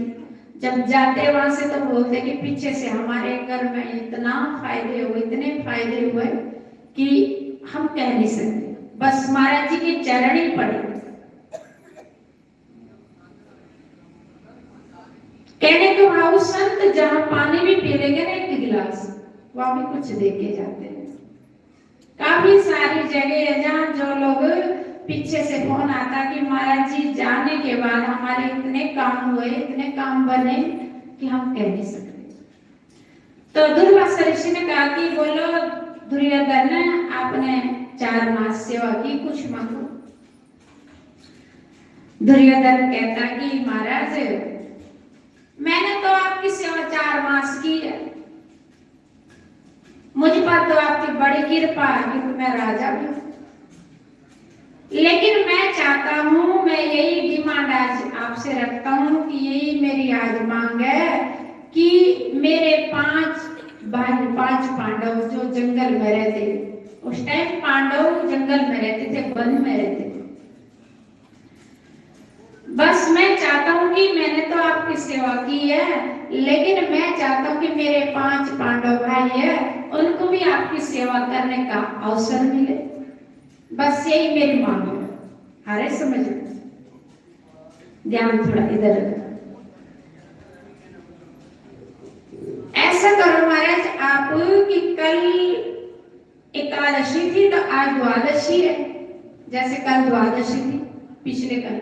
जब जाते वहां से तो बोलते कि पीछे से हमारे घर में इतना फायदे हुए, इतने फायदे हुए कि हम कह नहीं सकते, बस महाराज जी के चरण ही पड़े। कहने को भाव संत जहां पानी भी पी लेंगे ना 1 गिलास, वहां भी कुछ दे के जाते हैं। काफी सारी जगह है जहाँ जो लोग पीछे से फोन आता कि महाराज जी जाने के बाद हमारे इतने काम हुए, इतने काम बने कि हम कह नहीं सकते। तो दुर्वासा ऋषि ने कहा कि बोलो दुर्योधन, आपने 4 मास सेवा की, कुछ मांगो। दुर्योधन कहता कि महाराज, मैंने तो आपकी सेवा 4 मास की है, मुझ पर तो आपकी बड़ी कृपा है क्योंकि मैं राजा भी हूं, लेकिन मैं चाहता हूं, मैं यही डिमांड आज आपसे रखता हूं कि यही मेरी आज मांग है कि मेरे 5 पांडव जो जंगल में रहते, उस टाइम पांडव जंगल में रहते थे, वन में रहते थे, बस मैं चाहता हूं कि मैंने तो आपकी सेवा की है, लेकिन मैं चाहता हूं कि मेरे 5 पांडव भाई है, उनको भी आपकी सेवा करने का अवसर मिले। बस यही मेरी मांग है। अरे समझ ध्यान थोड़ा इधर। महाराज आप कि कल एकादशी थी तो आज द्वादशी है, जैसे कल द्वादशी थी पिछले कल,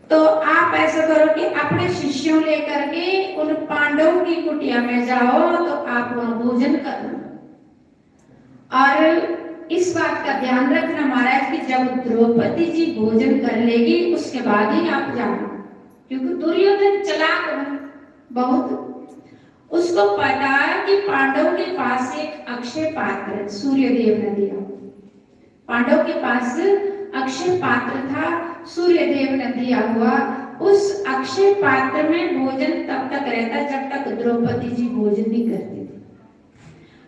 तो आप ऐसा करो कि अपने शिष्यों लेकर के उन पांडवों की कुटिया में जाओ तो आप वहां भोजन करो। और इस बात का ध्यान रखना महाराज कि जब द्रौपदी जी भोजन कर लेगी उसके बाद ही आप जाना, क्योंकि दुर्योधन चालाक है बहुत, उसको पता है कि पांडव के पास एक अक्षय पात्र सूर्यदेव ने दिया, पांडव के पास अक्षय पात्र था सूर्यदेव ने दिया हुआ, उस अक्षय पात्र में भोजन तब तक रहता जब तक द्रौपदी जी भोजन नहीं करती थी।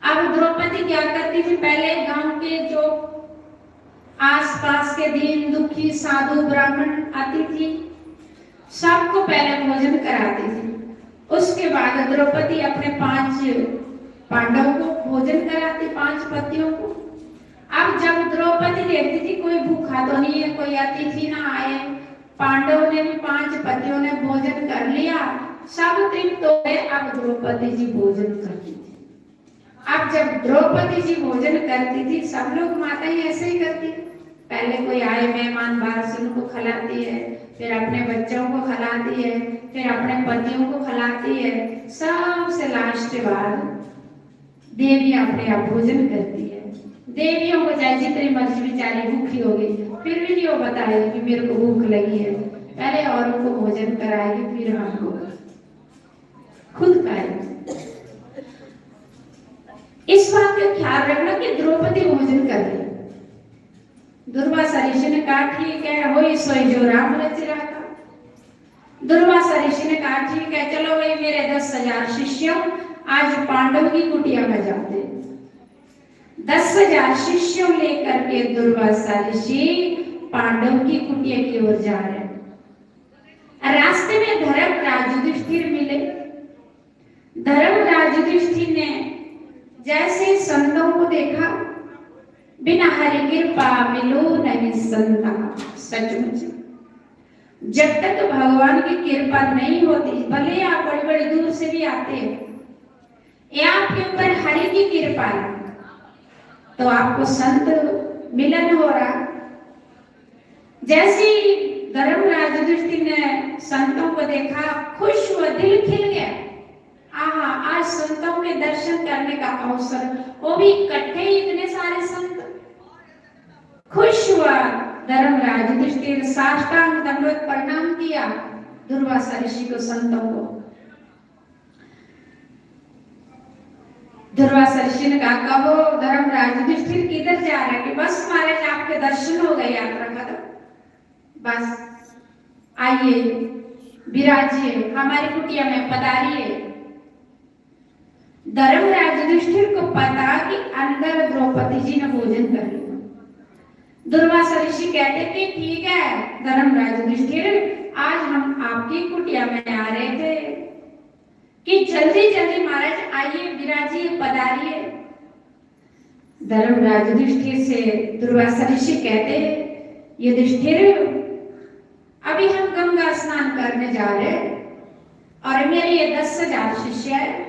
अब द्रौपदी क्या करती थी, पहले गांव के जो आसपास के दीन दुखी साधु ब्राह्मण आती थी सबको पहले भोजन कराती थी, उसके बाद द्रौपदी अपने 5 पांडवों को भोजन कराती, 5 पतियों को। अब जब द्रौपदी देखती थी कोई भूखा तो नहीं है, कोई अतिथि ना आए, पांडव ने भी 5 पतियों ने भोजन कर लिया, सब तृप्त हो गए, अब द्रौपदी जी भोजन करती थी। अब जब द्रौपदी जी भोजन करती थी, सब लोग माताएं ऐसे ही करती, पहले कोई आए मेहमान बाहर से उनको खिलाती है, फिर अपने बच्चों को खिलाती है, फिर अपने पतियों को खिलाती है, सबसे लास्ट के बाद देवी अपने आप भोजन करती है। देवियों को चाहे जितनी मर्जी बेचारी भूखी होगी फिर भी नहीं वो बताएगी कि मेरे को भूख लगी है, पहले औरों को भोजन कराएगी फिर हमको खुद खाएगी। इस बात का ख्याल रखना कि द्रौपदी भोजन कर रही। दुर्वासा ऋषि ने कहा ठीक है, होई सोई जो राम रच रहा था। दुर्वासा ऋषि ने कहा ठीक है, चलो भाई मेरे 10,000 शिष्यों आज पांडव की कुटिया में जाते। 10,000 शिष्यों लेकर के दुर्वासा ऋषि पांडव की कुटिया की ओर जा रहे हैं। रास्ते में धर्मराज युधिष्ठिर मिले। धर्मराज युधिष्ठिर ने जैसे संतों को देखा, बिना हरि कृपा मिलो नहीं संता। सचमुच जब तक भगवान की कृपा नहीं होती, भले आप बड़ी बड़ी दूर से भी आते हैं, या आपके ऊपर हरि की कृपा है तो आपको संत मिलन हो रहा। जैसे धर्मराज युधिष्ठिर ने संतों को देखा, खुश हुआ, दिल खिल गया, आहा आज संतों के दर्शन करने का अवसर, वो भी इकट्ठे इतने सारे संत। खुश हुआ धर्मराज युधिष्ठिर, साष्टांग दंडवत प्रणाम किया दुर्वासा ऋषि को, संतों को। दुर्वासा ऋषि ने कहा कहो धर्मराज युधिष्ठिर किधर जा रहे हैं? कि बस महाराज आपके दर्शन हो गए, यात्रा खत्म, बस आइए विराजिए हमारी कुटिया में पधारिए। धर्मराज युधिष्ठिर को पता कि अंदर द्रौपदी जी ने भोजन कर लिया। दुर्वासा ऋषि कहते कि ठीक है धर्मराज युधिष्ठिर, आज हम आपकी कुटिया में आ रहे थे कि जल्दी जल्दी महाराज आइए विराजिए पधारिए। धर्मराज युधिष्ठिर से दुर्वासा ऋषि कहते युधिष्ठिर अभी हम गंगा स्नान करने जा रहे हैं और मेरे ये 10,000 शिष्य है,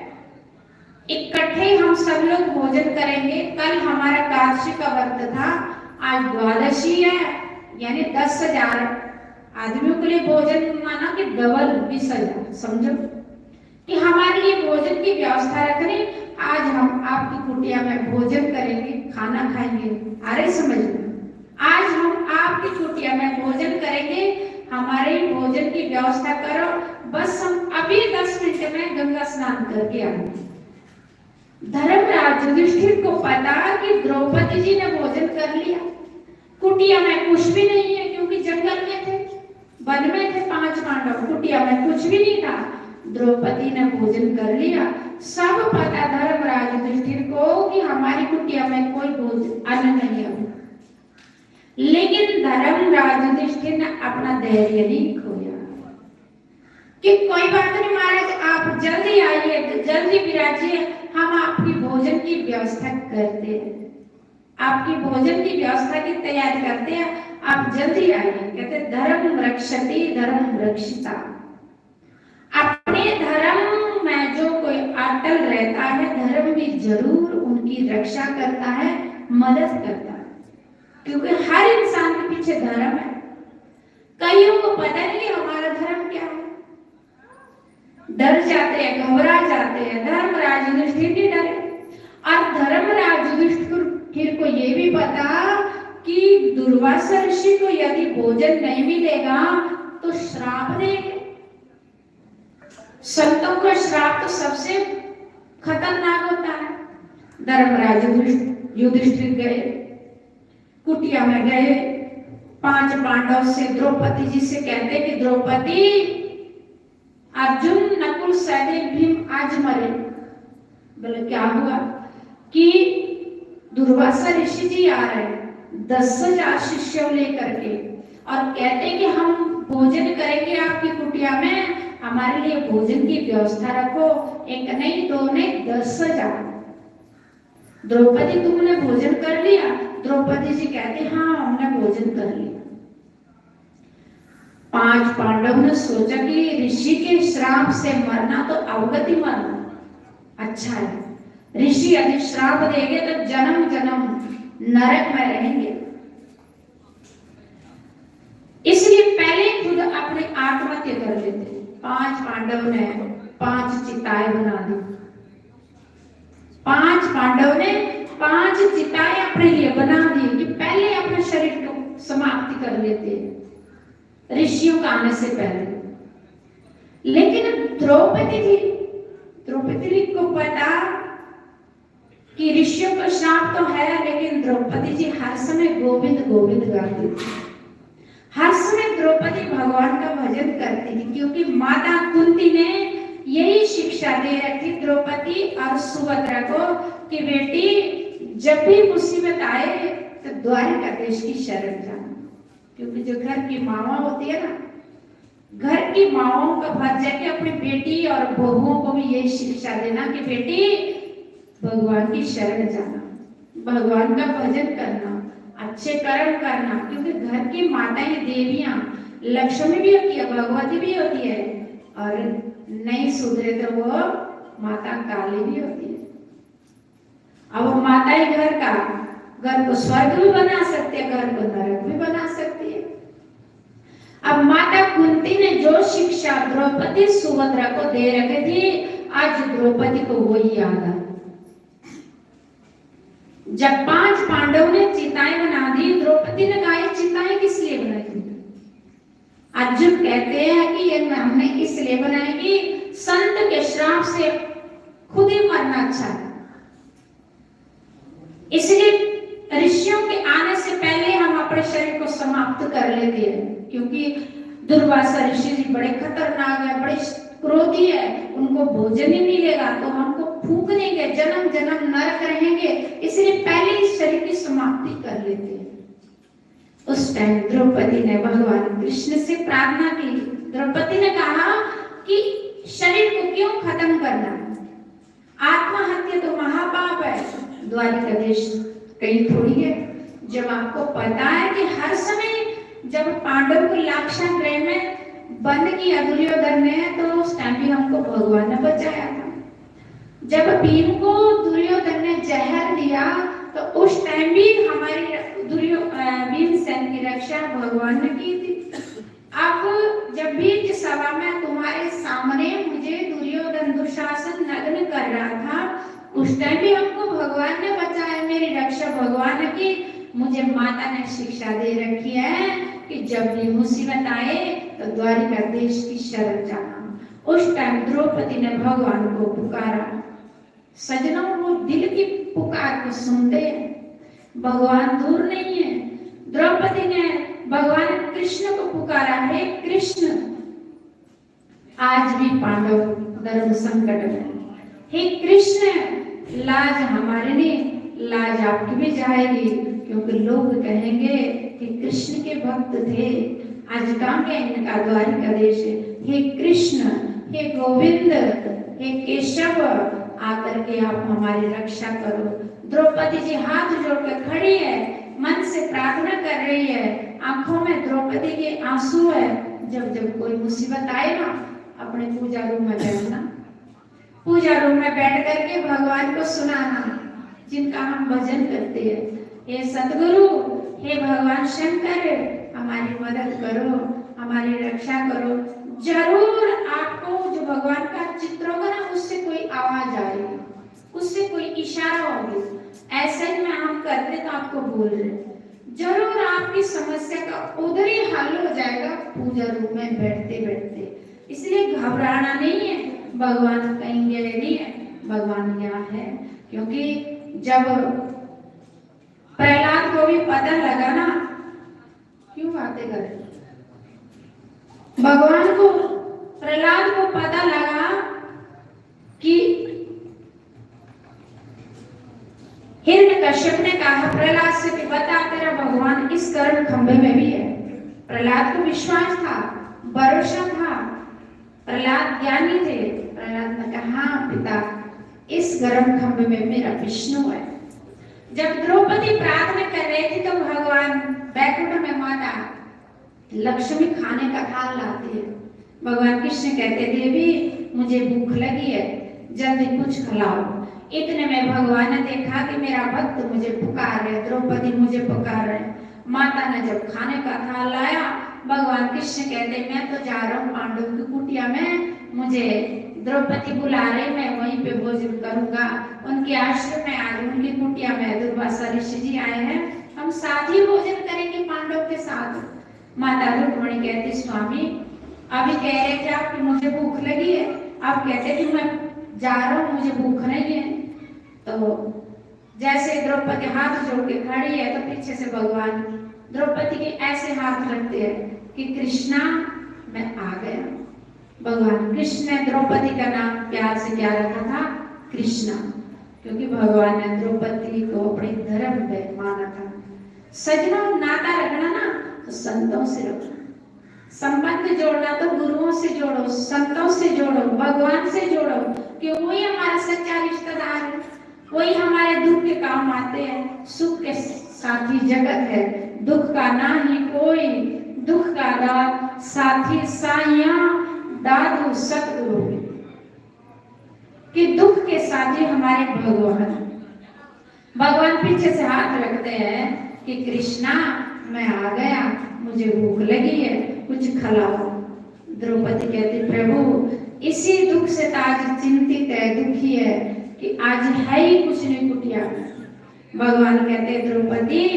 इकट्ठे हम सब लोग भोजन करेंगे। कल हमारा कार्तिक का व्रत था, आज द्वादशी है, यानी 10,000 आदमियों के लिए भोजन माना कि डबल 20,000, समझो कि हमारे लिए भोजन की व्यवस्था रखनी। आज हम आपकी कुटिया में भोजन करेंगे, खाना खाएंगे। अरे समझ लो, आज हम आपकी कुटिया में भोजन करेंगे, हमारे भोजन की व्यवस्था करो, बस हम अभी 10 मिनट में गंगा स्नान करके आएंगे। धर्मराज युधिष्ठिर को पता कि द्रौपदी जी ने भोजन कर लिया, कुटिया में कुछ भी नहीं है, क्योंकि जंगल में थे, वन में थे 5 पांडव, कुटिया में कुछ भी नहीं था। द्रौपदी ने भोजन कर लिया, सब पता धर्मराज युधिष्ठिर को कि हमारी कुटिया में कोई भोजन अन्न नहीं है। लेकिन धर्मराज युधिष्ठिर ने अपना धैर्य नहीं खोया कि कोई बात नहीं महाराज, आप जल्दी आइए, जल्दी विराजिए, हम आपकी भोजन की व्यवस्था करते हैं, आपकी भोजन की व्यवस्था की तैयारी करते हैं, आप जल्दी आइए। कहते धर्म रक्षति धर्म रक्षिता, अपने धर्म में जो कोई रहता है, धर्म भी जरूर उनकी रक्षा करता है, मदद करता है, क्योंकि हर इंसान के पीछे धर्म है। कईयों को पता नहीं हमारा धर्म क्या है, डर जाते हैं, घबरा जाते हैं। धर्मराज युधिष्ठिर नहीं डरे, और धर्मराज युधिष्ठिर को ये भी पता कि दुर्वासा ऋषि को यदि भोजन नहीं मिलेगा तो श्राप देंगे। संतों का श्राप तो सबसे खतरनाक होता है। धर्मराज युधिष्ठिर गए, कुटिया में गए, 5 पांडव से द्रौपदी जी से कहते कि द्रौपदी, अर्जुन, नकुल, सहदेव, भीम आज मरे। बोले क्या हुआ? कि दुर्वासा ऋषि जी आ रहे हैं 10,000 शिष्यों लेकर के, और कहते कि हम भोजन करेंगे आपकी कुटिया में, हमारे लिए भोजन की व्यवस्था रखो। 1 नहीं 2 नहीं 10,000। द्रौपदी तुमने भोजन कर लिया? द्रौपदी जी कहते हाँ हमने भोजन कर लिया। 5 पांडव ने सोचा कि ऋषि के श्राप से मरना तो अवगति मरना अच्छा है, ऋषि यदि श्राप देंगे तो जन्म जन्म नरक में रहेंगे, इसलिए पहले खुद अपने आत्महत्या कर लेते। 5 पांडव ने 5 चिताएं बना दी। 5 पांडव ने 5 चिताएं अपने लिए बना दी कि पहले अपने शरीर को समाप्ति कर लेते ऋषियों का आने से पहले। लेकिन द्रौपदी जी को पता कि ऋषियों का श्राप तो है, लेकिन द्रौपदी जी हर समय गोविंद गोविंद गाती थी। हर समय द्रौपदी भगवान का भजन करती थी, क्योंकि माता कुंती ने यही शिक्षा दे रखी द्रौपदी और सुभद्रा को कि बेटी जब भी मुसीबत आए तो द्वारिका देश की शरण जाना। क्योंकि जो घर की माँ होती है ना, घर की माओं का फर्ज है कि अपनी बेटी और बहुओं को भी यही शिक्षा देना कि बेटी भगवान की शरण जाना, भगवान का भजन करना, अच्छे कर्म करना। क्योंकि घर की माताएं देवियां, लक्ष्मी भी होती है, भगवती भी होती है, और नहीं सुधरे तो वो माता काली भी होती है। अब माताएं घर को स्वर्ग भी बना सकती है, घर को नरक भी बना सकती है। अब माता कुंती ने जो शिक्षा द्रौपदी सुभद्रा को दे रखी थी, आज द्रौपदी को वही याद आई। जब 5 पांडव ने चिताएं बना दी, द्रौपदी ने कहा ये चिताएं किस लिए बनाई? अर्जुन कहते हैं कि ये हमने इसलिए बनाई कि संत के श्राप से खुद ही मरना अच्छा है, इसलिए ऋषियों के आने से पहले हम अपने शरीर को समाप्त कर लेते हैं। क्योंकि दुर्वासा ऋषि जी बड़े खतरनाक है, बड़े क्रोधी है, उनको भोजन ही मिलेगा तो हमको फूंक देंगे, जन्म जन्म नरक रहेंगे, इसलिए पहले इस शरीर की समाप्ति कर लेते हैं। उस टाइम द्रौपदी ने भगवान कृष्ण से प्रार्थना की। द्रौपदी ने कहा कि शरीर को क्यों खत्म करना, आत्महत्या तो महापाप है, द्वारिका देश कहीं थोड़ी है। जब आपको पता है कि हर समय जब पांडव को लाक्षागृह में बंद किया दुर्योधन ने, तो उस टाइम भी हमको भगवान ने बचाया था। जब भीम को दुर्योधन ने जहर दिया तो उस टाइम भी हमारी भीमसेन की रक्षा भगवान ने की थी। अब जब बीच सभा में तुम्हारे सामने मुझे दुर्योधन दुशासन नग्न कर रहा था, उस टाइम भी हमको भगवान ने बचाया, मेरी रक्षा भगवान ने की। मुझे माता ने शिक्षा दे रखी है कि जब भी मुसीबत आए तो द्वारिका देश की शरण जाना। उस टाइम द्रौपदी ने भगवान को पुकारा। सजनों, वो दिल की पुकार को सुनते हैं, भगवान दूर नहीं है। द्रौपदी ने भगवान कृष्ण को पुकारा, हे कृष्ण, आज भी पांडव धर्म संकट में, हे कृष्ण, लाज हमारे लिए, लाज आपकी भी जाएगी, क्योंकि लोग कहेंगे कि कृष्ण के भक्त थे, आज कहाँ गए इनका द्वारिका देश। हे कृष्ण, हे गोविंद, हे केशव, आकर के आप हमारी रक्षा करो। द्रौपदी जी हाथ जोड़कर खड़ी है, मन से प्रार्थना कर रही है, आंखों में द्रौपदी के आंसू है। जब जब कोई मुसीबत आए ना, अपने पूजा रूम में जाना, पूजा रूम में बैठ करके भगवान को सुनाना, जिनका हम भजन करते हैं, हे सतगुरु, हे भगवान शंकर, हमारी मदद करो, हमारी रक्षा करो। जरूर आपको जो भगवान का चित्र होगा ना, उससे कोई आवाज आएगी, उससे कोई इशारा होगी। ऐसे ही में हम करते तो आपको बोल रहे, जरूर आपकी समस्या का उधर ही हल हो जाएगा पूजा रूम में बैठते बैठते। इसलिए घबराना नहीं है, भगवान कहीं गए नहीं है, भगवान यहाँ है। क्योंकि जब प्रहलाद को भी पता लगा ना, क्यों बातें कर रहे, भगवान को, प्रहलाद को पता लगा कि हिरण्यकश्यप ने कहा प्रहलाद से कि बता तेरा भगवान इस गर्म खंभे में भी है। प्रहलाद को विश्वास था, भरोसा था, प्रहलाद ज्ञानी थे। प्रहलाद ने कहा हाँ पिता, इस गर्म खंभे में मेरा विष्णु है। जब द्रौपदी प्रार्थना कर रही थी तो भगवान बैकुंठ में माता लक्ष्मी खाने का थाल लाती है। भगवान कृष्ण कहते देवी मुझे भूख लगी है, जल्दी कुछ खिलाओ। इतने में भगवान ने देखा कि मेरा भक्त मुझे पुकार रहे, द्रौपदी मुझे पुकार रहे। माता ने जब खाने का थाल लाया, भगवान कृष्ण कहते मैं तो जा रहा हूँ पांडव की कुटिया में, मुझे द्रौपदी बुला रही, मैं वहीं पे भोजन करूंगा। उनके आश्रम में आज उनकी कुटिया में दुर्वासा ऋषि जी आए हैं, हम साथ ही भोजन करेंगे पांडव के साथ। माता रुक्मिणी कहती स्वामी अभी कह रहे थे आप कि मुझे भूख लगी है, आप कहते कि मैं जा रहा हूँ मुझे भूख नहीं है। तो जैसे द्रौपदी हाथ जोड़ के खड़ी है तो पीछे से भगवान द्रौपदी के ऐसे हाथ रखते हैं कि कृष्णा मैं आ गया। भगवान कृष्ण ने द्रौपदी का नाम प्यार से क्या रखा था, कृष्णा, क्योंकि भगवान ने द्रौपदी को अपने धर्म में माना था। सजनों नाता रखना ना तो संतों से रखना, संबंध जोड़ना तो गुरुओं से जोड़ो, संतों से जोड़ो, भगवान से जोड़ो, कि वही हमारा सच्चा रिश्तेदार है, वही हमारे दुख के काम आते हैं। सुख के साथी जगत है, दुख का ना ही कोई, दुख का साथी साइया दादू सतगुरु, कि दुख के साथी हमारे भगवान। भगवान पीछे से हाथ रखते हैं कि कृष्णा मैं आ गया, मुझे भूख लगी है, कुछ खिलाओ। द्रौपदी कहती प्रभु इसी दुख से आज चिंतित है, दुखी है कि आज है ही कुछ नहीं कुटिया में। भगवान कहते द्रौपदी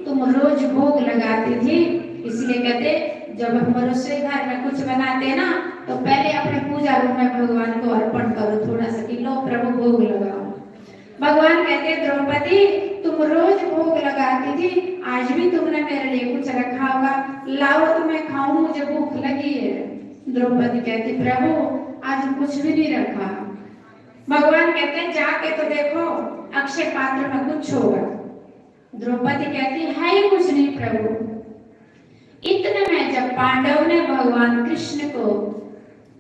तुम रोज भोग लगाती थी, इसलिए कहते जब हम रसोई घर में कुछ बनाते ना तो पहले अपने पूजा रूम में भगवान को अर्पण करो थोड़ा सा कि लो प्रभु भोग लगाओ। भगवान कहते द्रौपदी तुम रोज भोग लगाती थी, आज भी तुमने मेरे लिए कुछ रखा होगा, लाओ तो मैं खाऊं, मुझे भूख लगी है। द्रौपदी कहती प्रभु आज कुछ भी नहीं रखा। भगवान कहते जाके तो देखो अक्षय पात्र में कुछ होगा। द्रौपदी कहती है ही कुछ नहीं प्रभु। इतने में जब पांडव ने भगवान कृष्ण को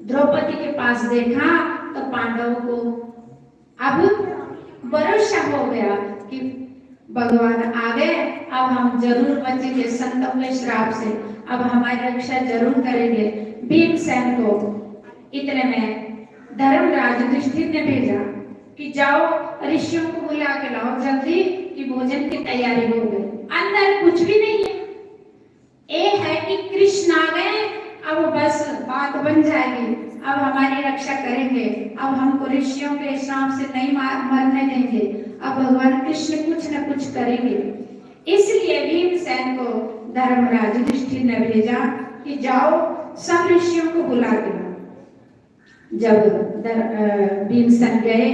द्रौपदी के पास देखा तो पांडवों को अब भरोसा हो गया कि भगवान आ गए, अब हम जरूर बचेंगे संतों के श्राप से, अब हमारी रक्षा जरूर करेंगे। भीमसेन को इतने में धर्मराज युधिष्ठिर ने भेजा कि जाओ ऋषियों को बुला के लाओ जल्दी कि भोजन की तैयारी हो गई। अंदर कुछ भी नहीं है, ये है कि कृष्ण आ गए, अब बस बात बन जाएगी, अब हमारी रक्षा करेंगे, अब हमको ऋषियों के श्राप से नहीं मरने देंगे, अब भगवान कृष्ण कुछ न कुछ करेंगे। इसलिए भीमसेन को धर्मराज युधिष्ठिर ने भेजा कि जाओ सब ऋषियों को बुला के लाओ। जब भीमसेन गए,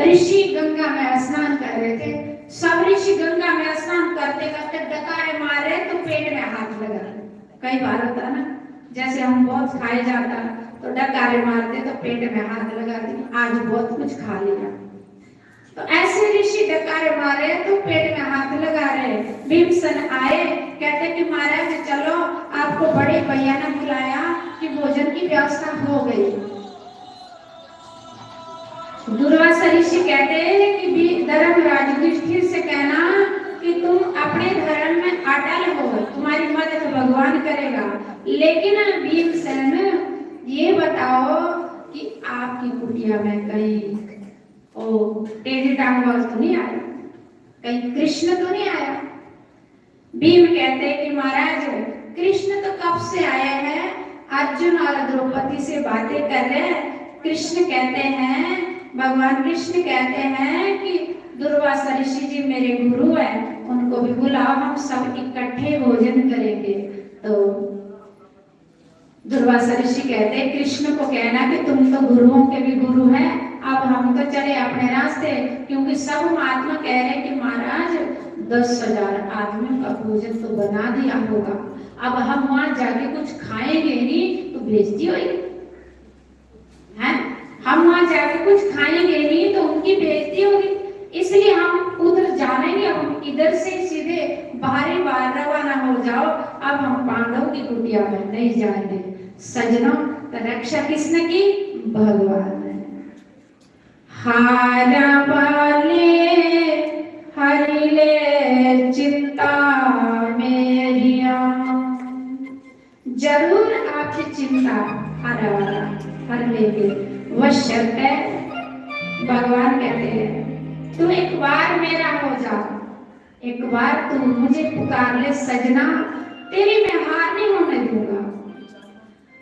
ऋषि गंगा में स्नान कर रहे थे, सब ऋषि गंगा में स्नान करते करते डकारे मार रहे तो पेट में हाथ लगा। कई बार होता ना, जैसे हम बहुत खाए जाता तो डकारे मारते तो पेट में हाथ लगाते, आज बहुत कुछ खा लिया, तो ऐसे ऋषि डकारे मारे तो पेट में हाथ लगा रहे। भीमसेन आए, कहते कि महाराज चलो आपको बड़े भैया ने बुलाया कि भोजन की व्यवस्था हो गई। दुर्वासा ऋषि कहते हैं कि धर्मराज युधिष्ठिर से कहना कि तुम अपने धर्म में अटल हो, तुम्हारी मदद भगवान करेगा। लेकिन भीमसेन ये बताओ कि आपकी आपकी कुटिया में कहीं ओ टेढ़ी टांग वाला तो नहीं आया, कहीं कृष्ण तो नहीं आया। भीम कहते हैं कि महाराज कृष्ण तो कब से आए हैं, अर्जुन और द्रौपदी से बातें कर रहे हैं। कृष्ण कहते हैं, भगवान कृष्ण कहते हैं कि दुर्वासा ऋषि जी मेरे गुरु हैं, उनको भी बुलाओ, हम सब इकट्ठे भोजन करेंगे। तो दुर्वासा ऋषि कहते हैं कृष्ण को कहना कि तुम तो गुरुओं के भी गुरु हैं, अब हम तो चले अपने रास्ते, क्योंकि सब महात्मा कह रहे हैं कि महाराज 10,000 आदमियों का भोजन तो बना दिया होगा, अब हम वहां जाके कुछ खाएंगे नहीं तो बेइज्जती होगी, हैं? हम वहां जाके कुछ खाएंगे नहीं तो उनकी बेइज्जती होगी, इसलिए हम उधर जाना ही नहीं, अब हम इधर से सीधे बाहरी बाहर रवाना हो जाओ, अब हम पांडव की कुटिया में नहीं जाएंगे। सजनों, तो रक्षा किसने की? भगवान ने। हारा वाले हरिले चिंता मेरिया, जरूर आपकी चिंता हर लेंगे, वह शर्त है। भगवान कहते हैं तू एक बार मेरा हो जा, एक बार तू मुझे पुकार ले सजना, तेरी मैं हार नहीं होने दूंगा।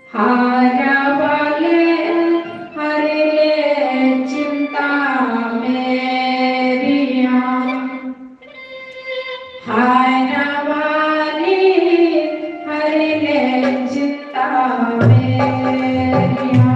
हारा वाले हरे चिंता मेरिया, हारा वाले हरे चिंता मेरिया।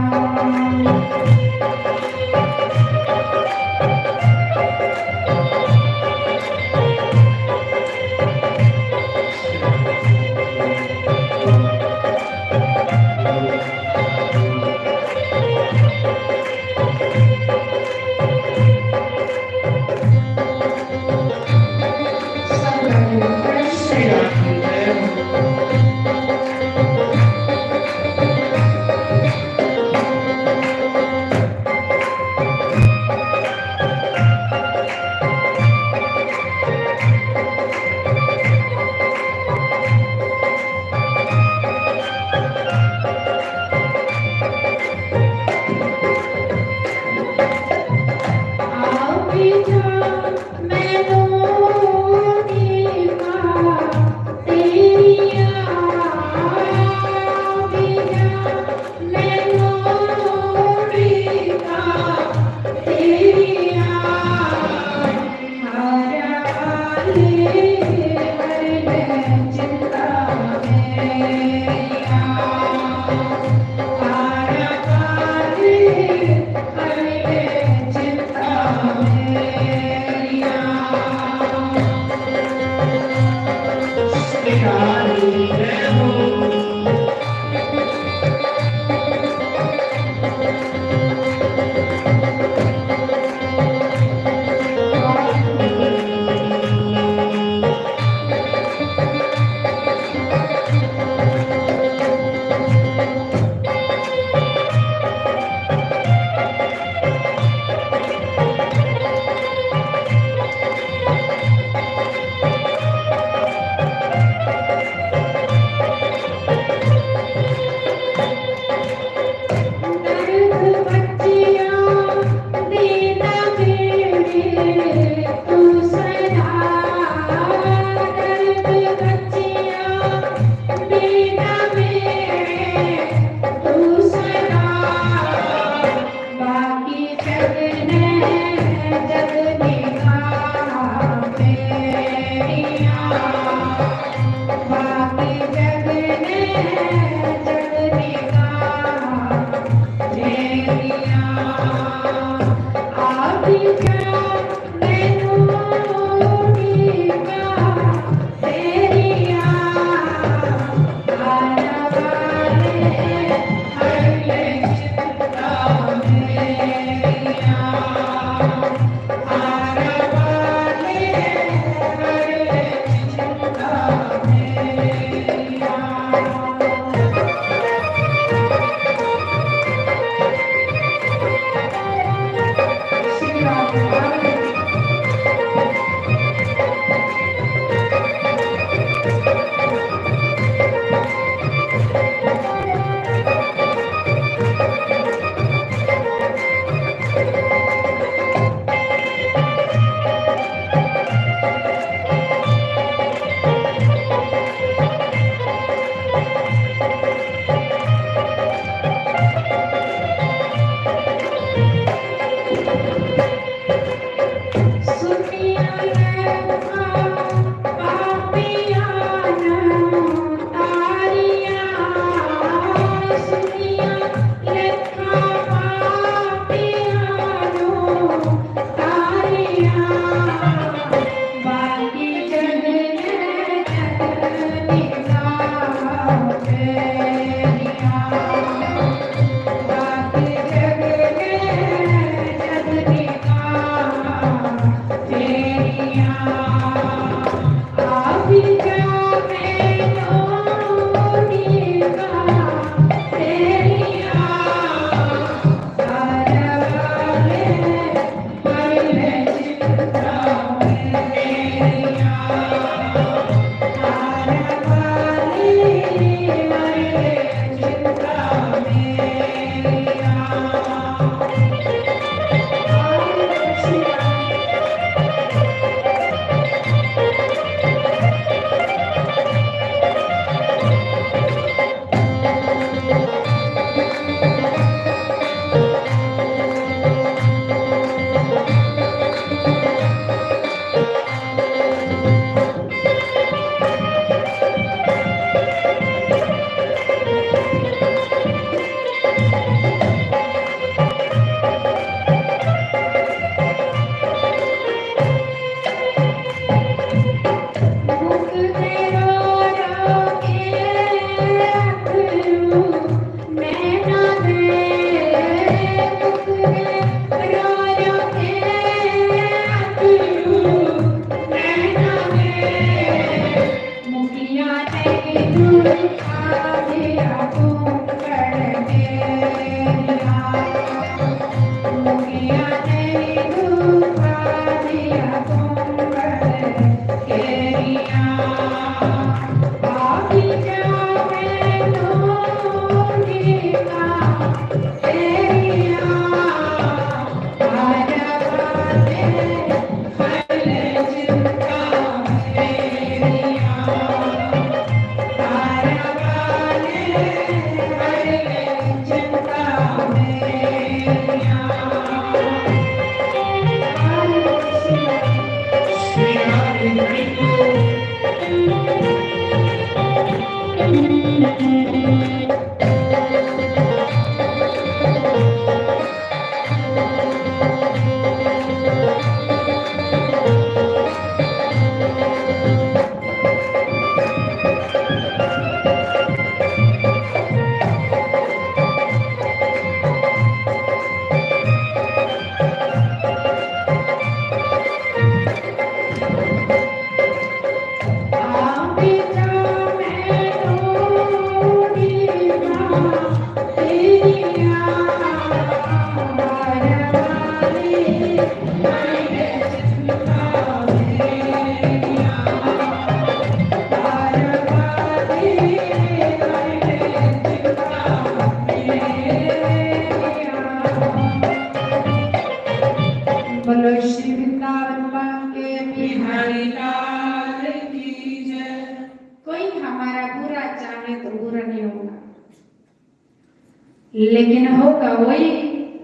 लेकिन होगा वही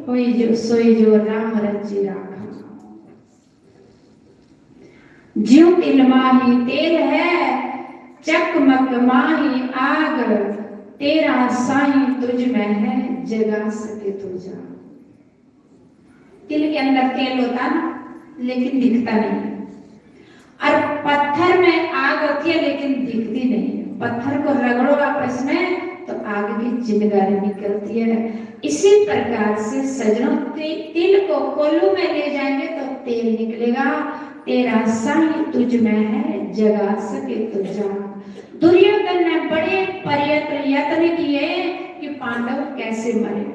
होई जो सोई जो राम रची राखा। ज्यों तिल माही तेल है, चकमक माही आग, तेरा साईं तुझ में है, जगा सके तो जा। तिल के अंदर तेल होता ना, लेकिन दिखता नहीं, और पत्थर में आग होती है लेकिन दिखती नहीं। पत्थर को रगड़ो आपस में तो आग की चिंगारी निकलती है। इसी प्रकार से सजनों, तिल को कोल्हू में ले जाएंगे तो तेल निकलेगा। तेरा साईं तुझ में है, जगा सके तो जा। दुर्योधन ने बड़े प्रयत्न यत्न किए कि पांडव कैसे मरे,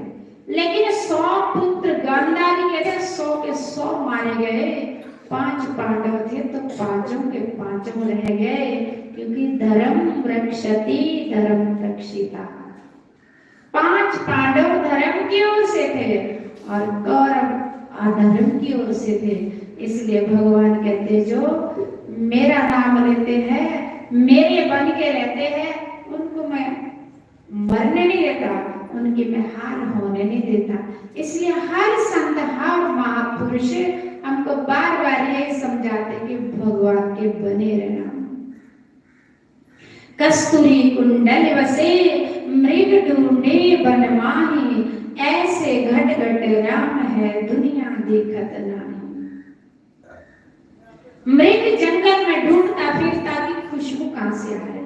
लेकिन 100 पुत्र गांधारी के थे, 100 के 100 मारे गए। 5 पांडव थे तो 5 के 5 रह गए, क्योंकि धर्म रक्षति धर्म रक्षिता। 5 पांडव धर्म की ओर से थे और कौरव अधर्म की ओर से थे। इसलिए भगवान कहते जो मेरा नाम लेते हैं, मेरे बन के रहते हैं, उनको मैं मरने नहीं देता, उनकी मैं हार होने नहीं देता। इसलिए हर संत, हर महापुरुष हमको बार बार यही समझाते कि भगवान के बने रहना। कस्तूरी कुंडल वसे मृग ढूंढे वन माही, ऐसे घट घट राम है दुनिया देखत नाही। मृग जंगल में ढूंढता फिरता कि खुशबू कहां से आ रही।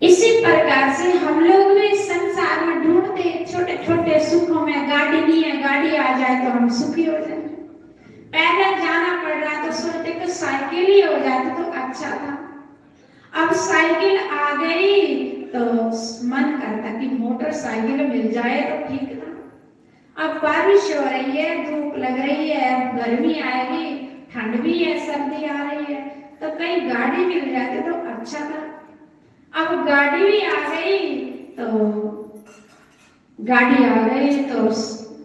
इसी प्रकार से हम लोग भी संसार में ढूंढते छोटे छोटे सुखों में। गाड़ी नहीं है, गाड़ी आ जाए तो हम सुखी हो जाए। पैदल जाना पड़ रहा तो सोचते कि साइकिल ही हो जाती तो अच्छा था। अब साइकिल आ गई तो मन करता कि मोटरसाइकिल मिल जाए तो ठीक था। अब बारिश हो रही है, धूप लग रही है, गर्मी आएगी, ठंड भी है, सर्दी आ रही है, तो कहीं गाड़ी मिल जाती तो अच्छा था। अब गाड़ी भी आ गई तो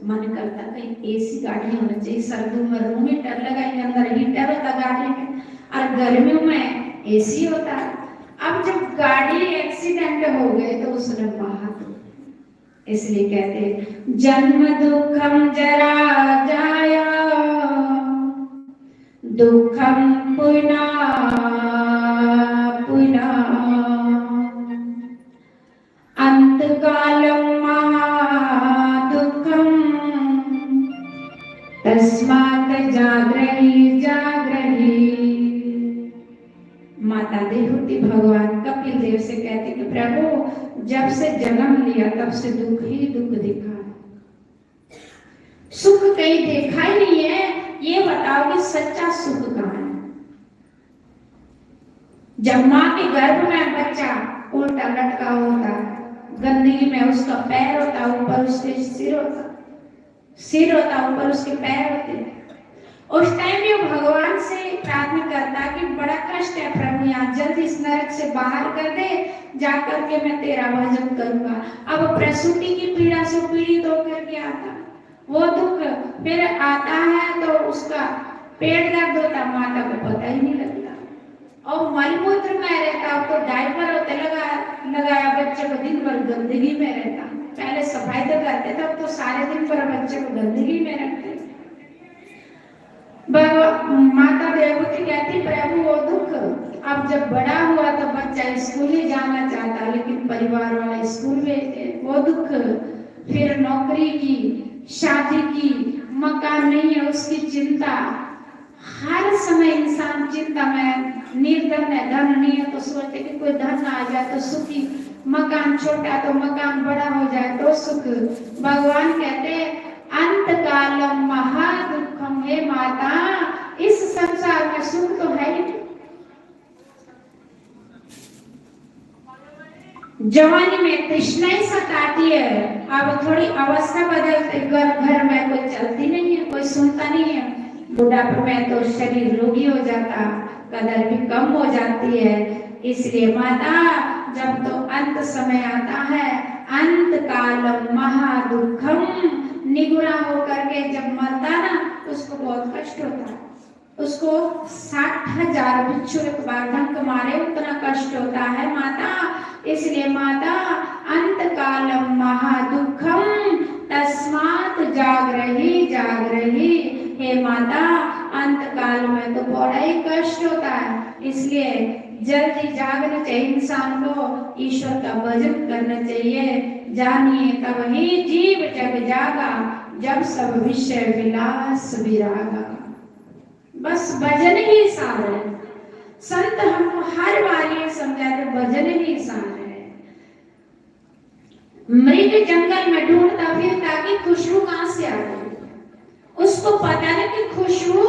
मन करता कहीं एसी गाड़ी होना चाहिए। सर्दियों में रूम हीटर लगाएंगे, अंदर हीटर होता गाड़ी में, और गर्मियों में एसी होता। अब जब गाड़ी एक्सीडेंट हो गए तो उसने बाहर। इसलिए कहते जन्म दुखम जरा जाया, दुखम पुना पुना, अंत कालम महादुखम, तस्मात् जाग्रही जाग्रही। माता देवहूति भगवान कपिल देव से कहते कि प्रभु जब से जन्म लिया तब से दुख ही दुख दिखा, सुख कहीं देखा ही नहीं है। ये बताओ कि सच्चा सुख कहाँ है? जब माँ के गर्भ में बच्चा उल्टा लटका होता है, गंदगी में उसका पैर होता, ऊपर उसके सिर होता, ऊपर उसके पैर होते। उस टाइम भी वो भगवान से प्रार्थना करता कि बड़ा कष्ट है प्रभु, यहाँ जल्दी इस नरक से बाहर कर दे, जाकर के मैं तेरा भजन करूंगा। अब प्रसूति की पीड़ा से पीड़ित होकर के आता, वो दुख फिर आता है तो उसका पेट दर्द होता, माता को पता ही नहीं लगता। और मलमूत्र में रहता, तो डायपर होते लगाया बच्चे को, दिन भर गंदगी में रहता। पहले सफाई तो करते थे, अब तो सारे दिन पर बच्चे को गंदगी में रखते। माता देवहूति कहती प्रभु वो दुख, अब जब बड़ा हुआ तो बच्चा स्कूल ही जाना चाहता, लेकिन परिवार वाले स्कूल भेजते, वो दुख। फिर नौकरी की, शादी की, मकान नहीं है उसकी चिंता। हर समय इंसान चिंता में, निर्धन है, धन नहीं है तो सोचते कि कोई धन आ जाए तो सुखी, मकान छोटा तो मकान बड़ा हो जाए तो सुख। भगवान कहते अंत कालम महादुखम, हे माता इस संसार में सुख तो है ही। जवानी में तृष्णाएं सताती है, अब थोड़ी अवस्था बदलते, घर में कोई चलती नहीं है, कोई सुनता नहीं है। बुढ़ापे में तो शरीर रोगी हो जाता, कदर भी कम हो जाती है। इसलिए माता जब तो अंत समय आता है, अंत कालम महादुखम, निगुरा होकर के जब मरता ना उसको बहुत कष्ट होता है। उसको 60,000 बिच्छू एक बार ढंक मारे उतना कष्ट होता है माता। इसलिए माता अंतकालम महादुखम तस्मात् जागरही जागरही। हे माता, अंतकाल में तो बड़ा ही कष्ट होता है, इसलिए जल्दी जागना चाहिए इंसान को, ईश्वर का भजन करना चाहिए। जानिए तब ही जीव जग जागा, जब सब विषय विलास विरागा। बस भजन ही सार है। संत हमको हर बार ये समझाते भजन ही सार है। मृग जंगल में ढूंढता फिरता कि खुशबू कहां से आ रही, उसको पता नहीं कि खुशबू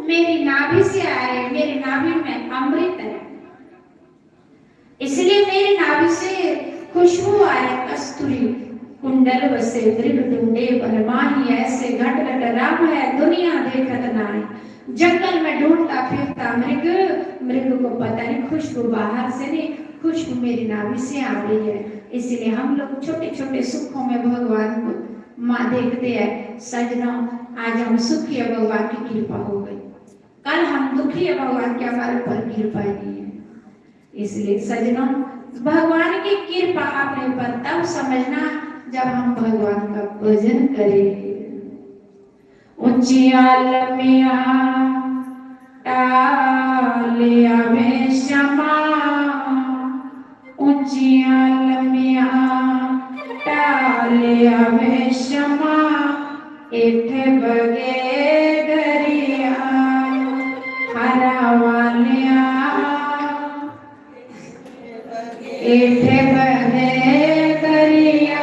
मेरी नाभि से आ रही है, मेरी नाभि में अमृत है, इसलिए मेरी नाभि से खुशबू आ रही। कस्तूरी कुंडल बसे मृग ढूंढे बलमाही, ऐसे घट घट राम है दुनिया देखत नाई। जंगल में ढूंढता फिरता मृग को पता नहीं खुशबू बाहर से नहीं, खुशबू मेरी नाभि से आ रही है। इसलिए हम लोग छोटे छोटे सुखों में भगवान को माँ देखते हैं। सजनों, आज हम सुखी है, भगवान की कृपा हो गई। कल हम दुखी है, भगवान की हमारे ऊपर कृपा नहीं है। इसलिए सजनों, भगवान की कृपा अपने ऊपर तब समझना जब हम भगवान का भजन करें। उजियाल मिया टालिया में क्षमा, उजियाल मिया टालिया में क्षमा, एक बगे दरिया हरा वालिया, एक बगे दरिया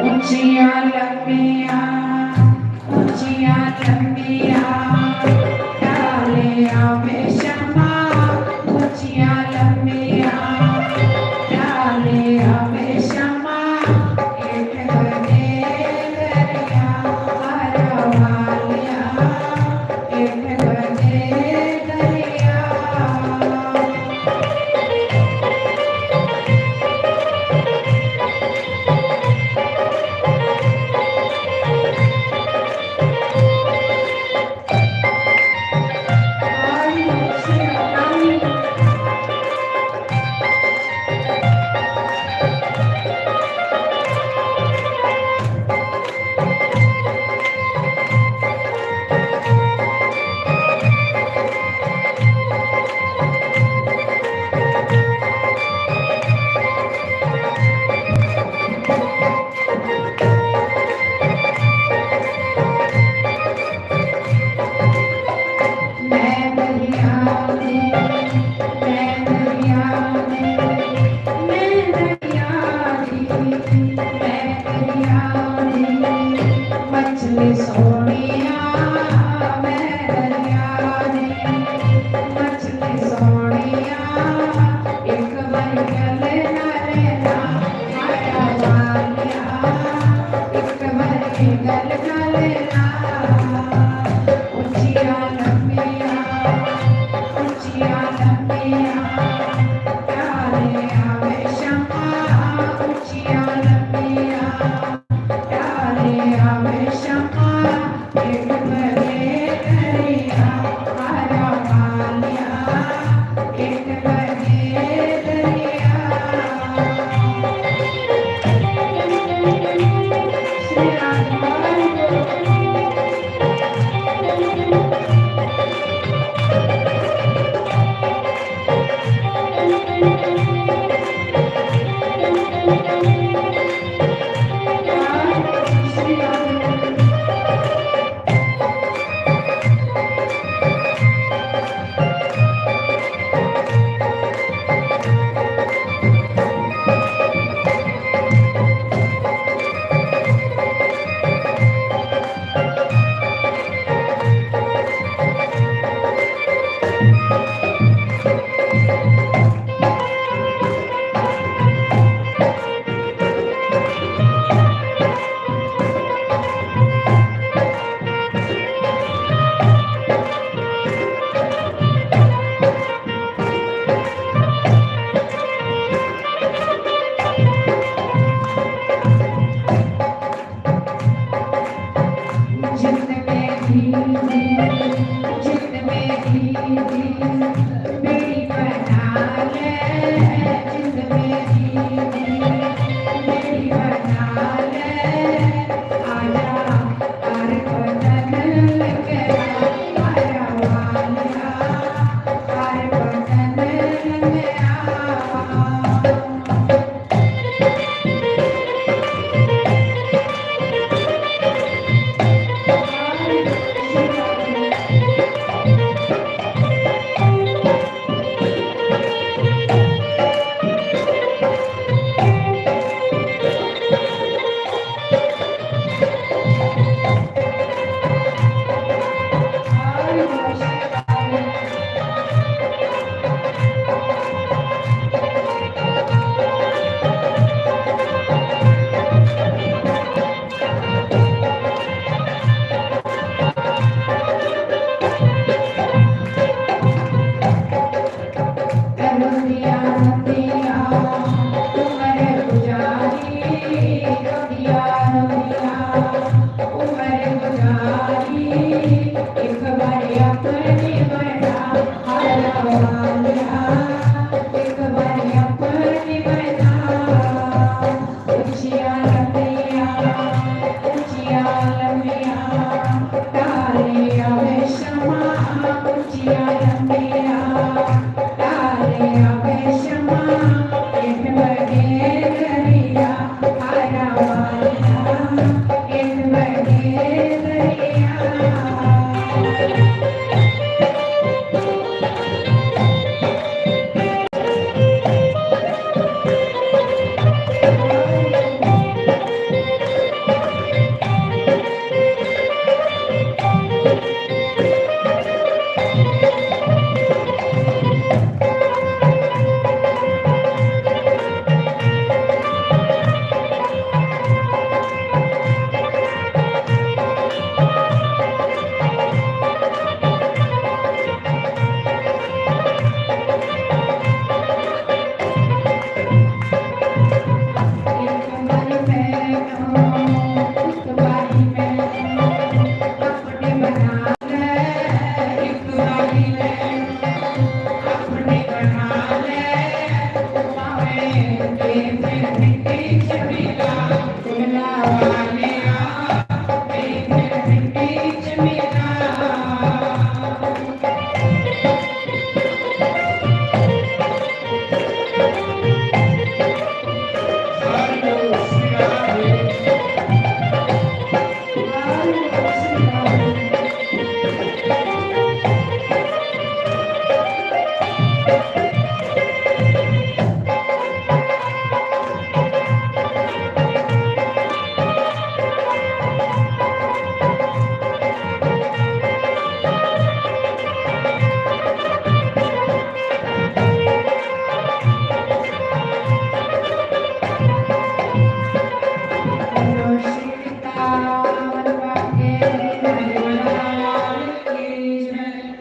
ऊंचिया लंबिया ऊंचिया लंबिया डालिया में क्षमा, ऊंचिया लंबिया डालिया में क्षमा, एक बगे दरिया हरा वालिया, एक बगे दरिया।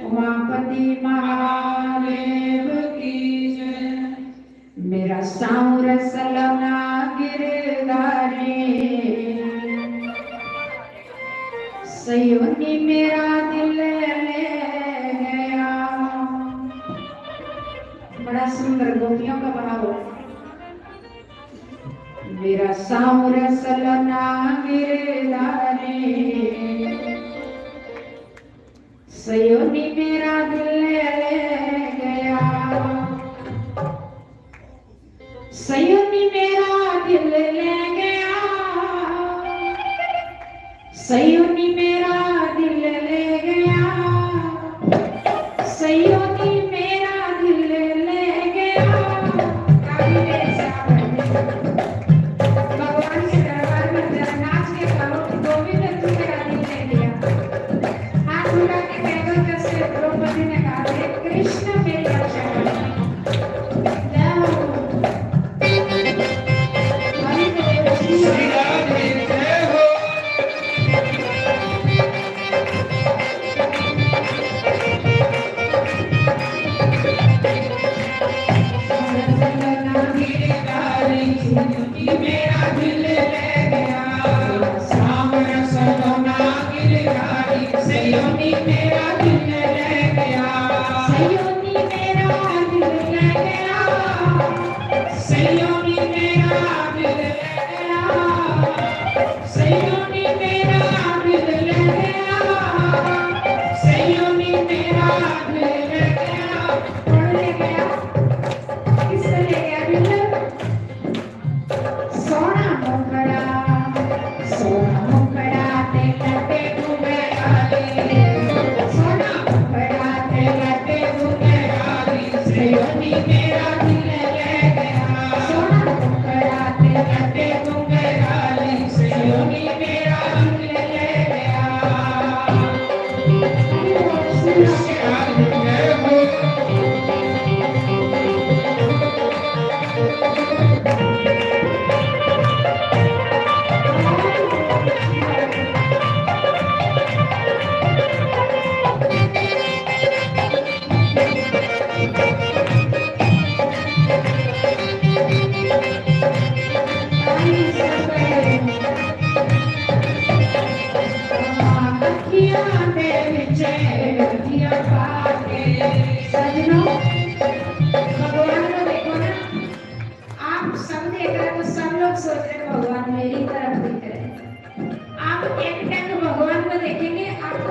उमापति महादेव की जय। मेरा साउर सलना गिरधारी, सयोनी मेरा दिल ले गया। बड़ा सुंदर गोपियों का भाव है। मेरा साउर सलना गिरधारी, सयोनी मेरा दिल ले गया। सयोनी मेरा दिल ले गया, सयोनी मेरा दिल ले गया, सयोनी मेरा दिल ले गया। भगवान के दरबार में जरा नाच के कहो कि गोविंद तू मेरा दिल ले लिया। हाथ उठा के कहो जैसे द्रौपदी ने कहा, हे कृष्ण मेरी रक्षा करो। श्री राधे जय हो।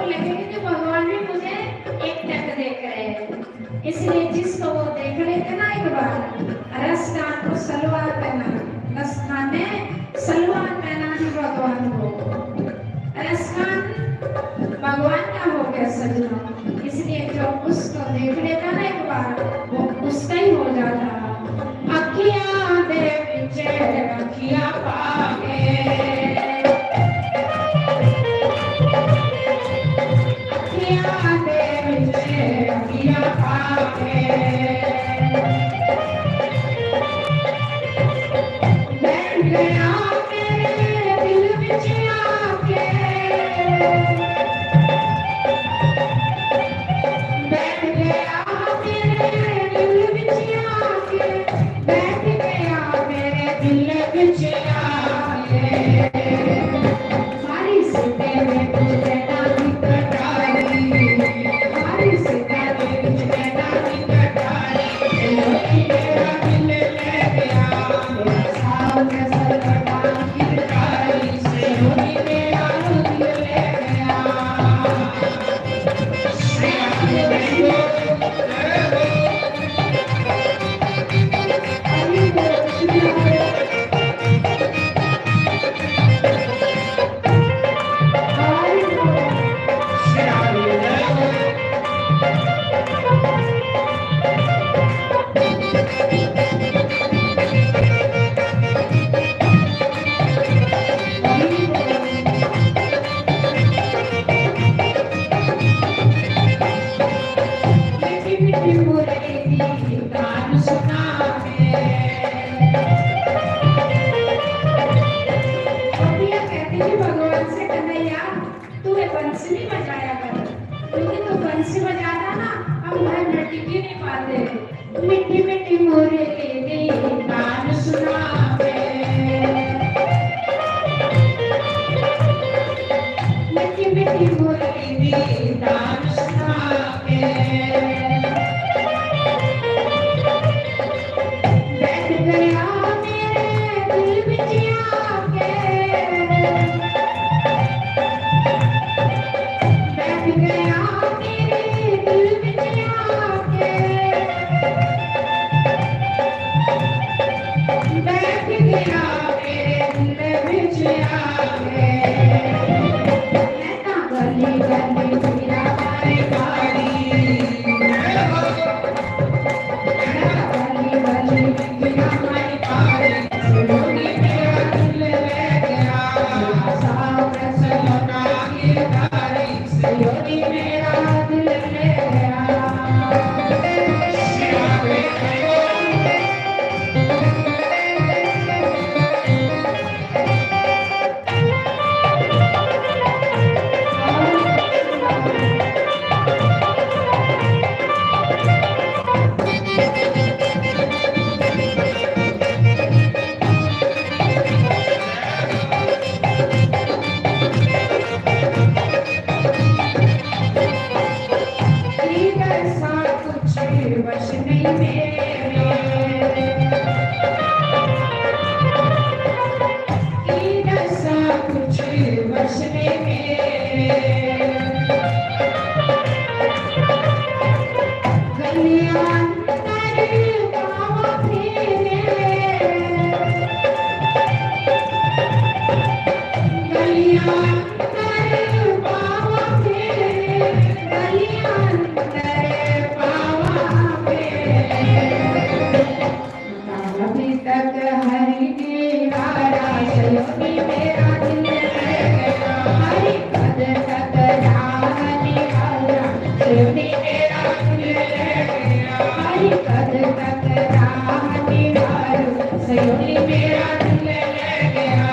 लगेगा कि भगवान भी मुझे एक टक देख रहे हैं। इसलिए जिसको वो देख लेते ना एक बार, रसखान को सलवार पहना, रसखान ने सलवार पहना ही भगवान को, रसखान भगवान का हो गया सजना। इसलिए जो उसको देख लेता ना एक बार, वो उसका ही हो जाता। अखियां दे विच अखियां पाके, अखियां दे विच अखियां पाके, बैठ गया मेरे दिल विच आके, बैठ गया मेरे दिल विच आके, बैठ गया मेरे दिल विच आके। मारी सीते में तुझे नानी कटाई, मारी सीते में तुझे नानी कटाई, मेरा दिल ले गया मेरा सावन सरकटा गिरधारी, से होनी मेरा दिल ले गया। हरि बोल श्री हरि, हरि बोल। हरि बोल। मीठी मीठी मुरली दी गान सुनावे, गोपियाँ कहती थी भगवान से, कन्हैया तू ये बंसी नहीं बजाया कर, क्योंकि तू बंसी बजाता ना हम घर में टिक ही नहीं पाते। मीठी मीठी मुरली दी गान सुनावे, मीठी मीठी मुरली दी गान सुनावे, बैठ गया मेरे दिल विच आके, बैठ गया मेरे दिल विच आके, बैठ गया मेरे दिल विच आके। मैं ना गली गली फिरा मारे गाड़ी, मैं ना गली गली फिरा मारे गाड़ी, होनी मेरा दिल ले गया सावन सरकटा गिरधारी, से होनी मेरा दिल ले गया। ऐसा कुछ वश नहीं मेरे, ऐसा कुछ वश नहीं मेरे, गलियां अंदर पाँव फेरे, गलियां अंदर पाँव फेरे, गलियां अंदर पाँव फेरे। अभी तक हरि दीवारा सयोनी मेरा दिल ले गया, हरि पद तक रानी वाला सयोनी मेरा दिल ले गया, हरि पद तक रानी वाला सयोनी मेरा दिल ले गया।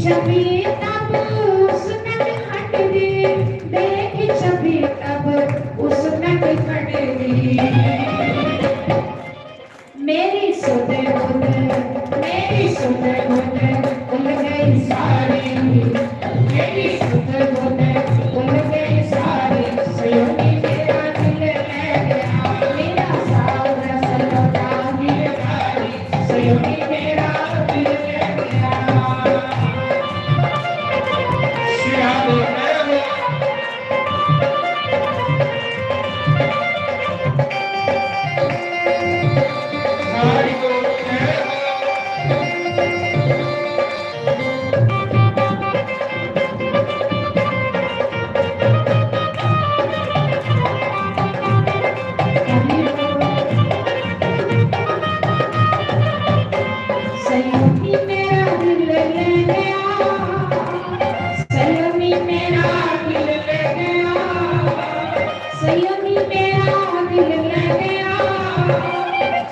छवि तब उसने हट दी, देखी छवि तब उसने हट दी। मेरी सुध बुध, मेरी सुध बुध उल गई सारी, मेरी सुध बुध उल गई सारी। सयोनी मेरा दिल ले गया, मेरा सावरा सलोटा गिरधारी। सयोनी मेरा दिल ले गया। सयोनी मेरा दिल ले गया, सयोनी मेरा दिल ले गया, सयोनी मेरा दिल ले गया,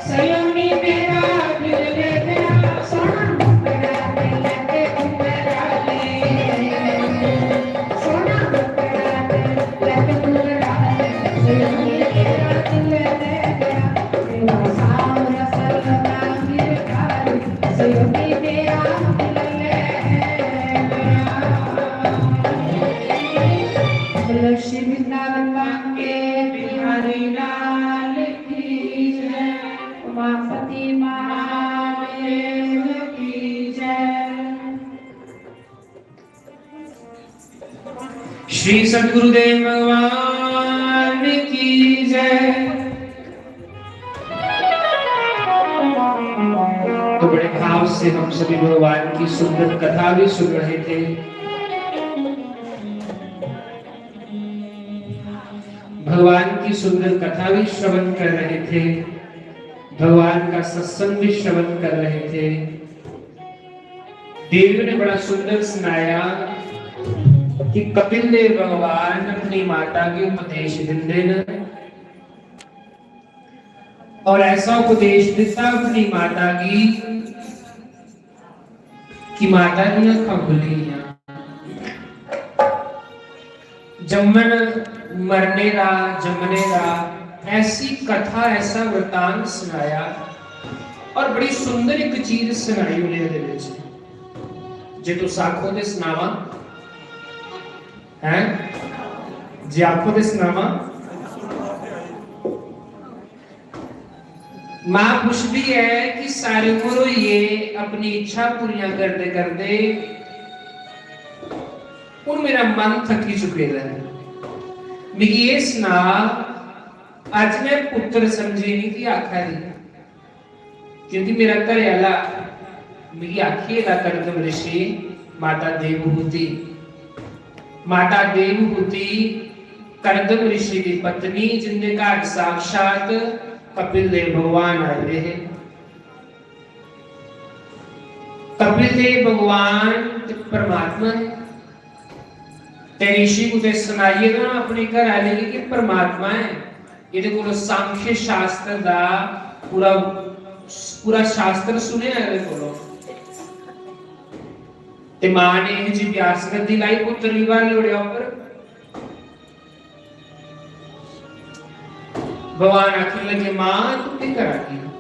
सयोनी मेरा दिल ले गया। सोना मुकड़ा दे लगे उमरा ले, सोना मुकड़ा दे लगे उमरा ले। सयोनी मेरा दिल ले गया, मेरा सावरा सलोटा गिरधारी। सयोनी मेरा दिल ले गया। बोलो श्री वृंदावन के बिहारी लाल की जय, उमापति महादेव की जय। श्री सद्गुरुदेव भगवान की जय। तो बड़े भाव से हम सभी भगवान की सुंदर कथा भी सुन रहे थे। भगवान की सुंदर कथा भी श्रवण कर रहे थे, भगवान का सत्संग भी श्रवण कर रहे थे। देव ने बड़ा सुंदर सुनाया कि कपिल देव भगवान अपनी माता के उपदेश दिंदे न, और ऐसा उपदेश दिता अपनी माता की कि माता दी अखां खुलियां। जम्मन मरने दा जमने दा ऐसी कथा, ऐसा वृतांत सुनाया, और बड़ी सुंदर एक चीज सुनाई उन्हें दे विच। जे तुस आखो ते सुनावा हैं, जे आखो ते सुनावा। मां पूछती है कि सारी उम्र हुई है अपनी इच्छा पूरी करते करते, और मेरा मन थकी चुके है। मिगी ये सुना, आज मैं पुत्र समझी नहीं कि आखा दी, क्योंकि मेरा घर आला मिगी आखिएगा कर्दम ऋषि माता देवहूति। माता देवहूति कर्दम ऋषि की पत्नी, जिनके घर साक्षात कपिल देव भगवान आए हैं। कपिल देव भगवान परमात्मा है। ऋषि को सुनाइए ना अपने घर आने की परमात्मा है। ये को सांख्य शास्त्र दा पूरा शास्त्र सुने को ते मां ने जी व्यास गद्दी लाई पुत्र लीवार लोड़िया ऊपर। भगवान आखिर लगे मां तुम क्या कर रही हो,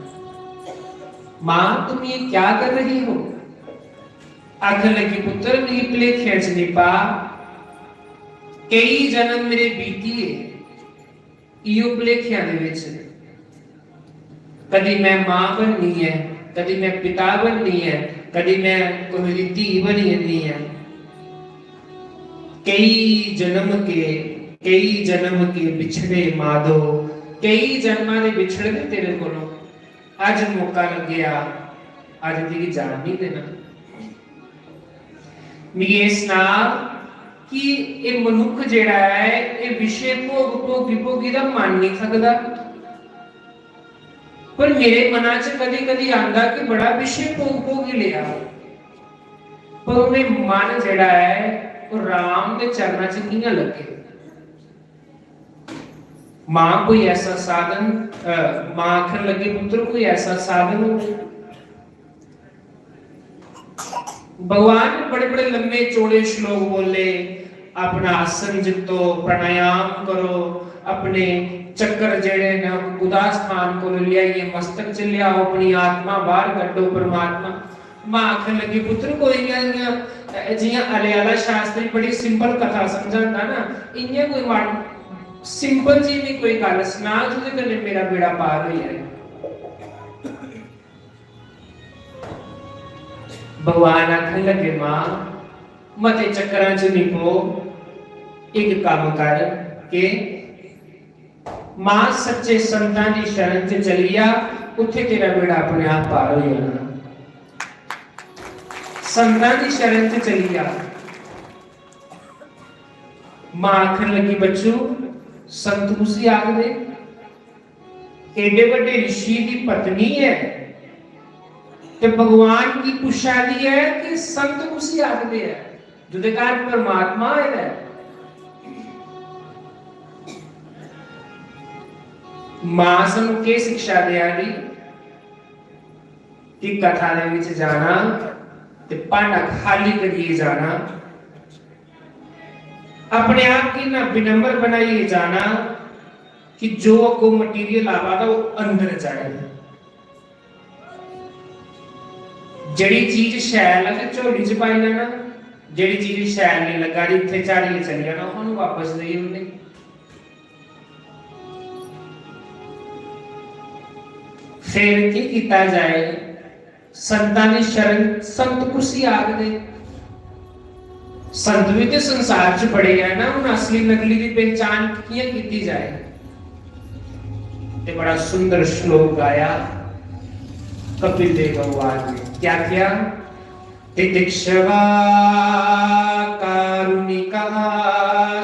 मां तुम ये क्या कर रही हो। आखिर लगी पुत्र नहीं प्ले खेच नहीं पा, कई जन्म मेरे बीतीए इयो भुलेखिया दे विच। कदी मैं मां बननी है, कदी मैं पिता बननी है, कदी मैं कोई दी धी बनी है। कई जन्म के बिछड़े माधो, कई जन्मां दे बिछड़े तेरे कोलों अज मौका लग गया, अज तेरी जान नहीं देना। मिगी इस नाल कि ये मनुख जेड़ा है ये विषय भोगी दा मान नहीं सकदा, पर मेरे मना च कदी आंदा कि बड़ा विषय भोगी लिया, पर उन्हें मन जेड़ा है वो राम के चरणा च कियां लगे। मां कोई ऐसा साधन, मां आखिर लगे पुत्र कोई ऐसा साधन हो भगवान ने बड़े बड़े लंबे चौड़े श्लोक बोले, अपना आसन जितो, प्राणायाम करो, अपने चक्कर जेड़े न उदास स्थान को लिया, ये मस्तक च लियाओ, अपनी आत्मा बाहर कड्डो परमात्मा। मां आखन लगी पुत्र कोई जियां अलियाला शास्त्री बड़ी सिंपल कथा समझांदा ना, इयां कोई मान सिंपल जी भी कोई गल सुना जिहदे कन्नै मेरा बेड़ा पार हो जाए। भगवान आखन लगे मां मते चक्करां च नहीं पो, एक काम कर के मां सच्चे संतां दी शरण च चलिया, उत्थे तेरा बेड़ा अपने आप पार हो जाना। संतां दी शरण च चलिया। मां आखन लगी बच्चू संत उसी आखदे, एडे बड़े ऋषि की पत्नी है ते भगवान की पुछादी है कि संत उसी आखदे है जिहदे घर परमात्मा है। मां सानू के शिक्षा दिया दी कि कथा दे विच जाना ते भांडा खाली करिए जाना, अपने आप की ना विनम्र बनाइए जाना कि जो को मटीरियल आवा था वो अंदर जाए। जड़ी चीज शैल है झोली च पाई लेना, जड़ी चीज शैल नहीं लगा दी इत्थे झाड़िए चली जाना, उन्होंने वापस देई ओने। फिर की कीता जाए? संतां दी शरण संत कुसी आखदे। संत भी तो संसार च बड़े है ना, उन असली नकली की पहचान कियां कीती जाए? ते बड़ा सुंदर श्लोक गाया कपिल देव भगवान ने। क्या किया? तितिक्षवा कारुणिका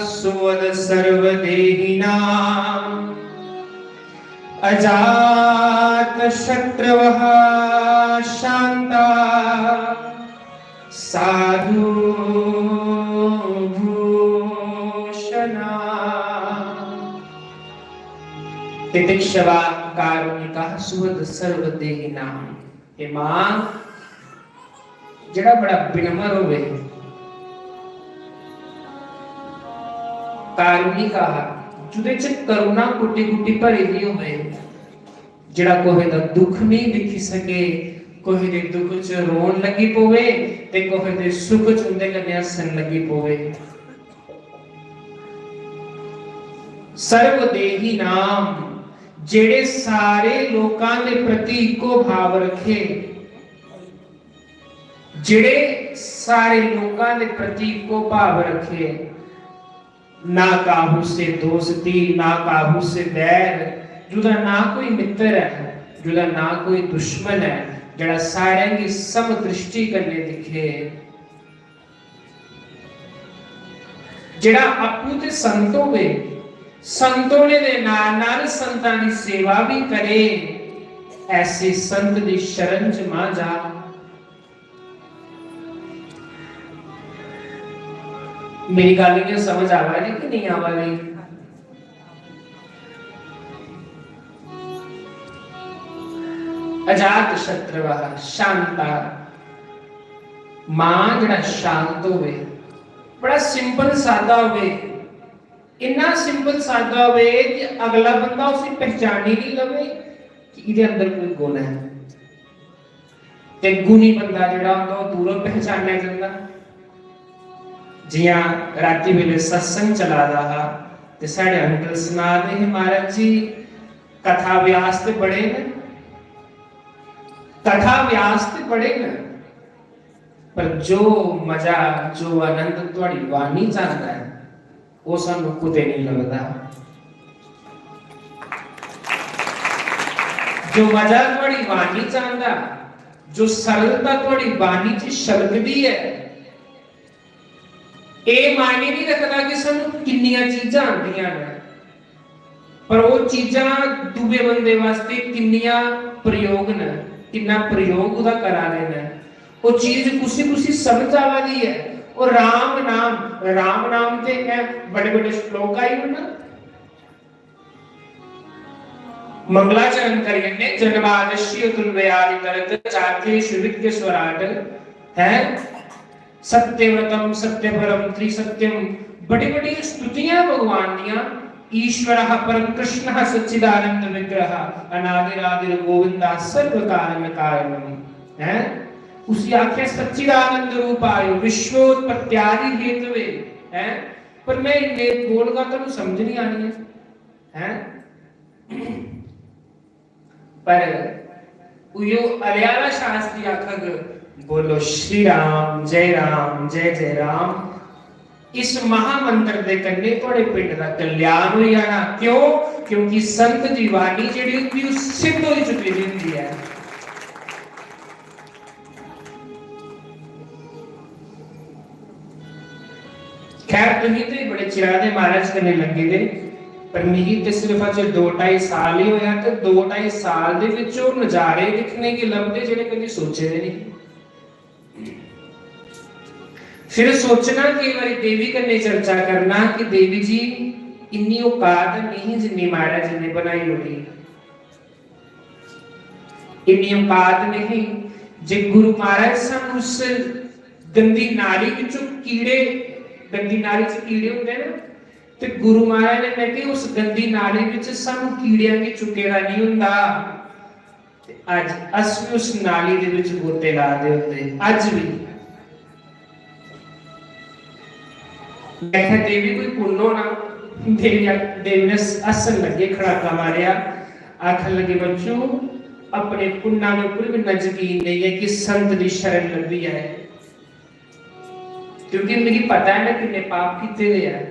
सुवद सर्वदेहिनां अजात शत्रवः शांता साधु भूषणा तितिक्षवा कारुणिका सुवद सर्वदेहिनां। हे मां जेड़ा बड़ा विनम्र होवे, कारुणिका जुदे च करुणा कुटी कुटी भरी दी होवे, जेड़ा कोहे दा दुख नहीं दिखी सके, कोहे दे दुख च रोन लगी पोवे ते कोहे दे सुख च उंदे कन्ने हसन लगी पोवे। सर्वदेही नाम जेड़े सारे लोकां दे प्रति इको भाव रखे, जेड़े सारे लोकां दे प्रति इको भाव रखे, ना काहू से दोस्ती ना काहू से बैर, जुदा ना कोई मित्र है, जुदा ना कोई दुश्मन है, जड़ा सारे की सम दृष्टि करने दिखे, जड़ा आपू ते संत होवे, संतों ने दे नाल संतां दी सेवा भी करे, ऐसे संत दी शरण च मां जा। मेरी गल ये समझ आ रही कि नहीं आ रही? अजात शत्रवः शांता, मां जड़ा शांत होवे, बड़ा सिंपल सादा होवे, इन्ना सिंपल सादा होवे कि अगला बंदा उसे पहचान ही नहीं लवे कि इहदे अंदर कोई गुण है। ते गुणी बंदा जड़ा होंदा वो दूरों पहचानया जांदा। जियां राती वेले सत्संग चला रहा ते साडे अंकल सुना दे महाराज जी कथा व्यास ते बड़े ने, कथा व्यास ते बड़े ने, पर जो मजा जो आनंद तुहाडी वाणी चाहता है वो सानू कुते नहीं लगदा। जो मजा तुहाडी वाणी चाहता, जो सरलता तुहाडी वाणी च छलकदी है, ये मायने नहीं रखता कि सानू किन्नियां चीजां आंदियां ने, पर वो चीजां दूए बंदे वास्ते किन्नियां प्रयोग ने, किन्ना प्रयोग उदा करा देना, वो चीज कुसी कुसी समझ आवा दी है। और राम नाम ते बड़े बड़े श्लोक आई ना, मंगलाचरण करिए जन्मादश्य तुल्ययादि करत चातेषु विद्य स्वराट है, सत्यव्रतम सत्यपरम त्रिसत्यम, बड़ी बड़ी स्तुतियां भगवान दियां। ईश्वरः परम कृष्णः सच्चिदानंद विग्रह अनादिरादिर गोविंदा सर्व कारण कारणम है। उसी आख्या सच्चिदानंद रूपाय विश्वोत्पत्त्यादि हेतुवे है। पर मैं इन्हें बोलगा तो समझ नहीं आनी है। पर उयो अलियाला शास्त्री आखग बोलो श्री राम जय जय राम। इस महामंत्र दे कन्ने थोड़े पिंड दा कल्याण हो जाना। क्यों? क्योंकि संत दी वाणी जेड़ी हुंदी ओ सिद्ध हो चुकी हुंदी है। खैर तुही तो बड़े चिरादे महाराज करने लगे दे, पर मेरी तो सिर्फ अज 2-2.5 साल ही होया ते 2-2.5 साल दे विच ओ नजारे दिखने के लभदे जेड़े कभी सोचे दे नहीं। फिर सोचना कई बार देवी कन्ने चर्चा करना कि देवी जी इन्नी औकात नहीं जिन्नी महाराज ने बनाई होगी। इन्नी औकात नहीं जे गुरु महाराज सन उस गंदी नाली विचों कीड़े, गंदी नाली च कीड़े होंदे ना, ते गुरु महाराज ने मैं कि उस गंदी नाली विच सानू कीड़ियां की चुकेगा नहीं हुंदा। आज अस भी उस नाली दे विच गोते ला दे होंदे अज भी। मैं देवी कोई पुन्नो ना, देवी ने असन लगे खड़ाका मारिया, आखन लगे बच्चों अपने पुन्ना में कोई भी नजकीन नहीं है कि संत दी शरण लगी है, क्योंकि मुझे पता है मैं कितने पाप किते हुए हैं।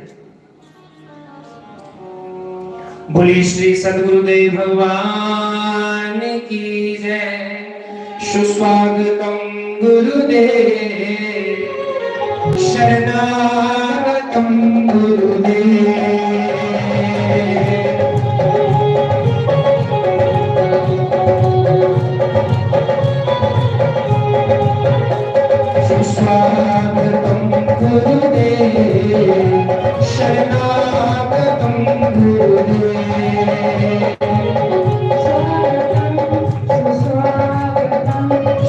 बोली श्री सद्गुरुदेव भगवान की जय। सुस्वागतम गुरुदेव, शरणागतम गुरुदेव। सुस्वागतम गुरुदेव, शरणागतम गुरुदेव।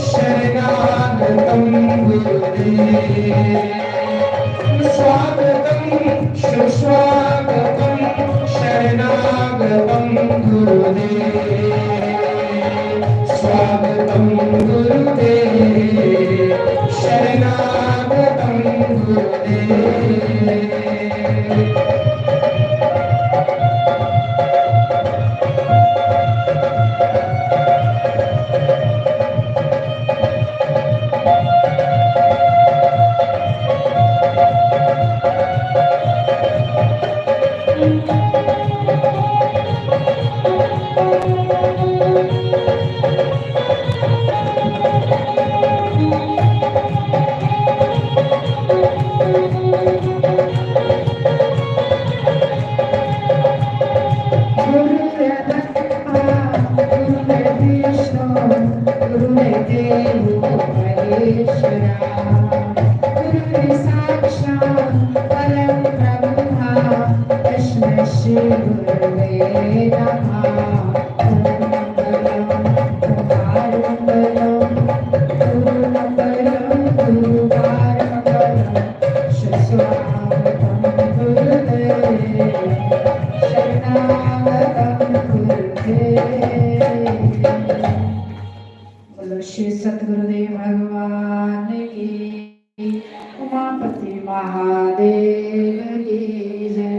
शरणागतम गुरुदेव। स्वागतम सुस्वागतम शरणागतम गुरुदेव। स्वागतम गुरुदेव, शरणागतम गुरुदेव। श्री सतगुरुदेव भगवान की, उमापति महादेव की जय।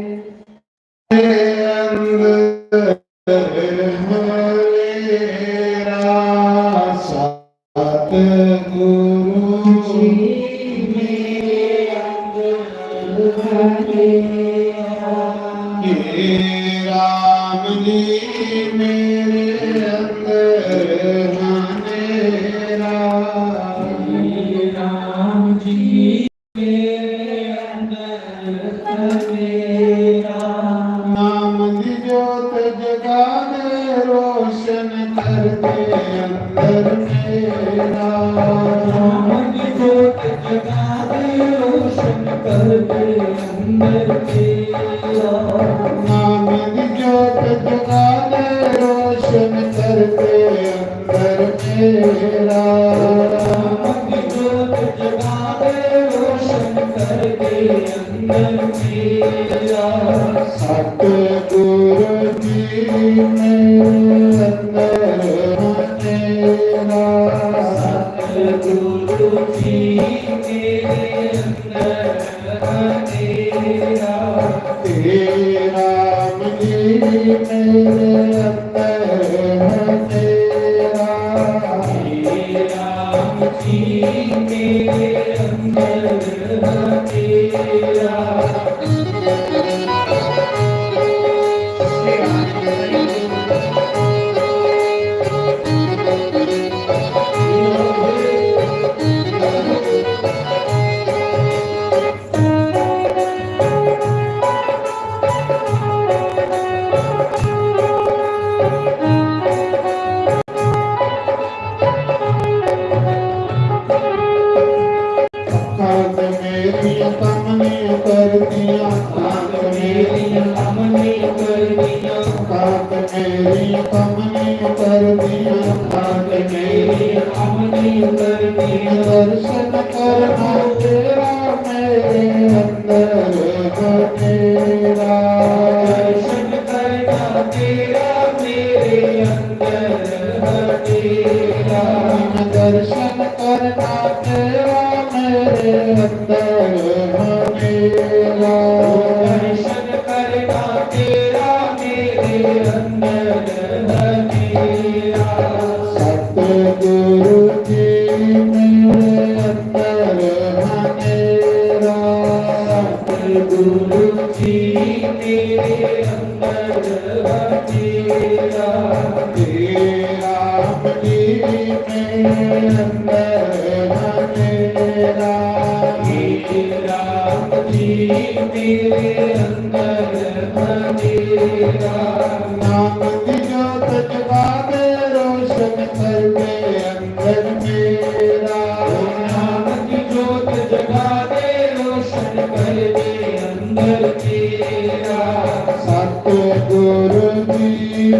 जगा दे अंदर मेरा सतगुरु जी मेरे अंदर तेरा सतगुरु जी मेरे अंदर तेरा तेरा जी मेरे अंदर तेरा राम जी मेरे अंदर तेरा आँख मेरी कमनी कर दिया आँख मेरी हमने कर दिया आँख मेरी कमनी कर दिया आँख मेरी हमने कर दिया दर्शन करना तेरा मेरे अंदर है तेरा दर्शन करना तेरा मेरे अंदर है तेरा दर्शन करना तेरा मेरे अंदर है तेरा दर्शन करना तेरा मेरे अंदर है तेरा सतगुरु जी मेरे अंदर है तेरा गुरु जी मेरे अंदर है तेरा तेरा जी मेरे अंदर है तेरा राम जी मेरे अंदर है तेरा नाम की जोत जगा दे रोशन कर दे अंदर मेरा नाम की जोत जगा दे रोशन कर दे अंदर तेरा सतगुरु जी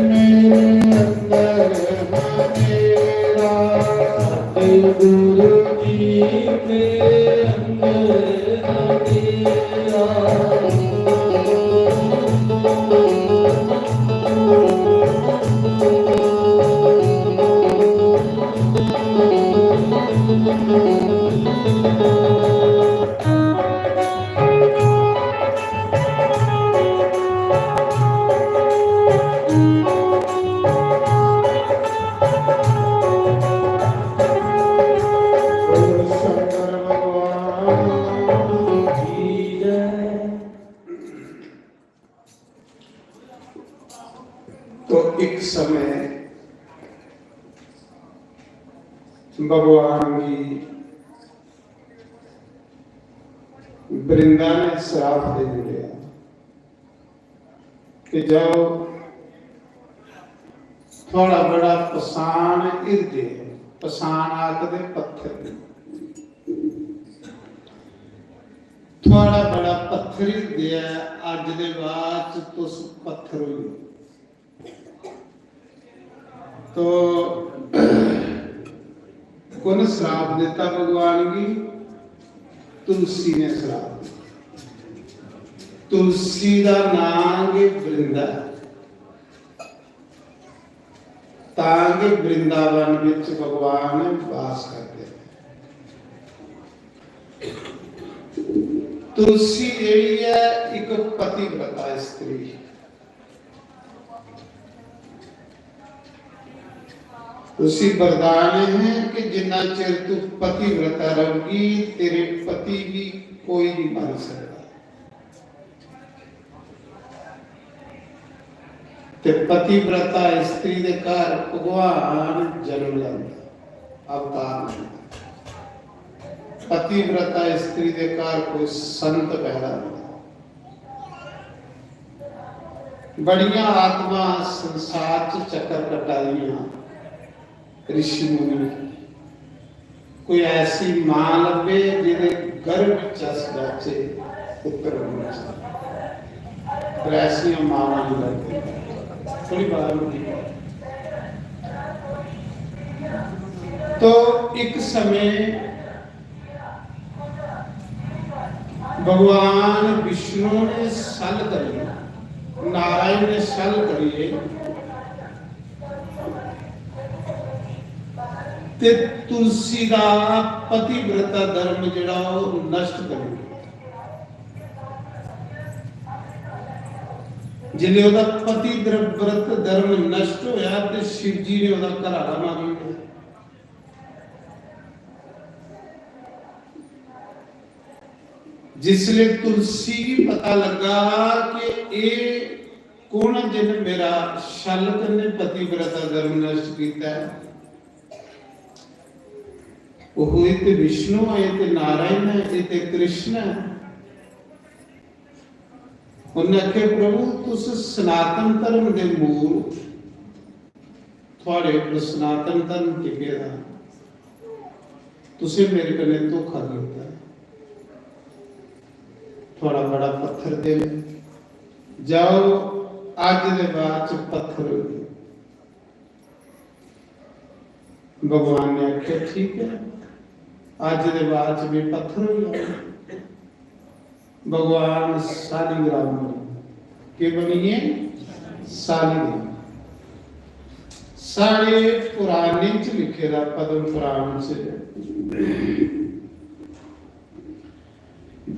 मेरे अंदर है तेरा गुरु जी मेरे अंदर है तेरा शंकर भगवान की जय। तो एक समय भगवान की वृंदा ने श्राप दे दिया कि जब थोड़ा बड़ा पसान इर्द पसान आखदे पत्थर थोड़ा बड़ा पत्थर इर्द अज दे बाद तुस पत्थर हो तो कौन श्राप देता भगवान की तुलसी ने श्राप तुलसी का नाम है वृंदा तांगे वृंदावन विच भगवान वास करते तुलसी जी है एक पतिव्रता स्त्री उसी वरदान है कि जिन्ना चिर तू पतिव्रता रहोगी तेरे पति भी कोई नहीं मार सकता ते पतिव्रता स्त्री दे घर भगवान जन्म लेंदा अवतार पतिव्रता स्त्री दे घर कोई संत पैदा बड़ियां आत्मा संसार च चक्कर कटाइयां ऋषि मुनि कोई ऐसी मां लभे जिहदे गर्भ चस जाचे पुत्र होना चाहिए पर ऐसी मावां नहीं लभदी थोड़ी बात होगी तो एक समय भगवान विष्णु ने सल करी, नारायण ने सल करिए ते तुलसी दा पतिव्रता धर्म जिहड़ा ओह नष्ट करिए। जिले ओहदा पतिव्रत धर्म नष्ट होया ते शिव जी ने ओहदा घराड़ा मार लिया। जिसले तुलसी की पता लगा कि ये कौन है जिन्हें मेरा शल करने पतिव्रता धर्म नष्ट किया है, वो हुए ते विष्णु है, ते नारायण है, ते कृष्ण है। उन्हें आखे प्रभु तुस सनातन धर्म के मूल, थोड़े ऊपर सनातन धर्म टिके दा, तुसे मेरे कने धोखा दिता है। थोड़ा बड़ा पत्थर दे जाओ, आज दे बाद पत्थर हो गए। भगवान ने आख्या ठीक है, आज दे बाद भी पत्थर हो गया। भगवान शालिग्राम बने, के बनिए शालिग्राम। सारे पुराने च लिखे दा, पद्म पुराण से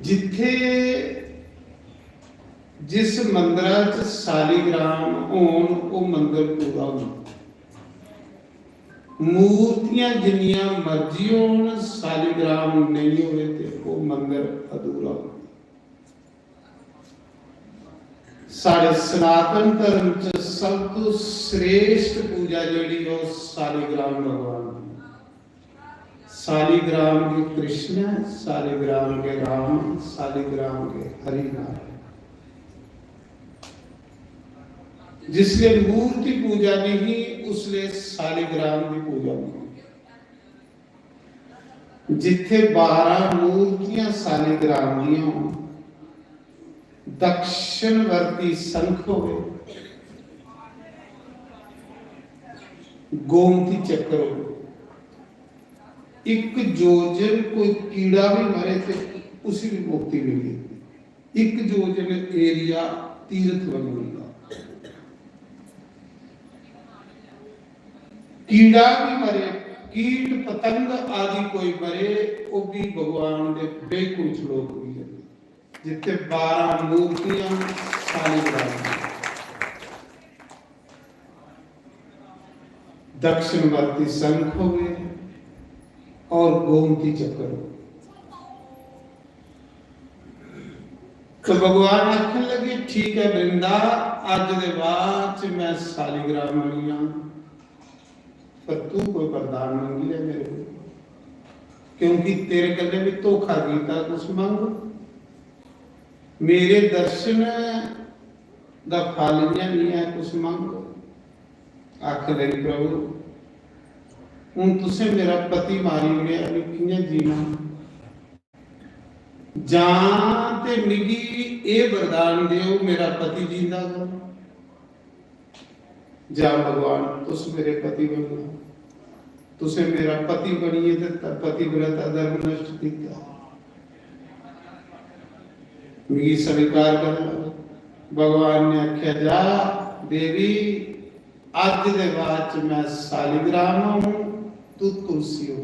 जिथे जिस मंदिर च शालिग्राम होन वो मंदिर पूरा हो। मूर्तियां जिन्नियां मर्जी होन, शालिग्राम नहीं होवे ते वो मंदिर अधूरा हो। सारे सनातन धर्म च सब तो श्रेष्ठ पूजा जिहड़ी हो शालिग्राम भगवान। शालिग्राम के कृष्ण, शालिग्राम के राम, शालिग्राम के हरि नारायण। जिसले मूर्ति पूजा नहीं, उसले शालिग्राम की पूजा नहीं। जिथे 12 मूर्तियां शालिग्राम दी हों, दक्षिणवर्ती शंख होवे, गोमती चक्र हो, एक जोजन कोई कीड़ा भी मरे थे उसी भी मुक्ति मिली। एक जोजन एरिया तीर्थ बन गया। कीड़ा भी मरे, कीट पतंग आदि कोई मरे, वो भी भगवान के बेकुछ लोग भी है। जितने 12 मूर्तियां शालिग्राम, दक्षिणवर्ती शंख हो गए और गोमती चक्र। तो भगवान आखने लगे ठीक है वृंदा, आज दे बाद मैं शालिग्राम बनी हां, पर तू कोई वरदान मंगी ले मेरे को, क्योंकि तेरे गले भी धोखा कीता। कुछ मंग, मेरे दर्शन दा फल नहीं है, कुछ मंग। आख लगी प्रभु हूं तुसे मेरा पति मारी गया, कियां जीना, जान ते मिगी ए वरदान दियो मेरा पति जींदा करो। जा भगवान तुस मेरे पति बनो, तुसे मेरा पति बनिए तो पतिव्रता धर्म नष्ट किया, मिगी स्वीकार कर लो। भगवान ने आख्या जा देवी, आज दे बाद मैं शालिग्राम हूं, तू तुलसी हो,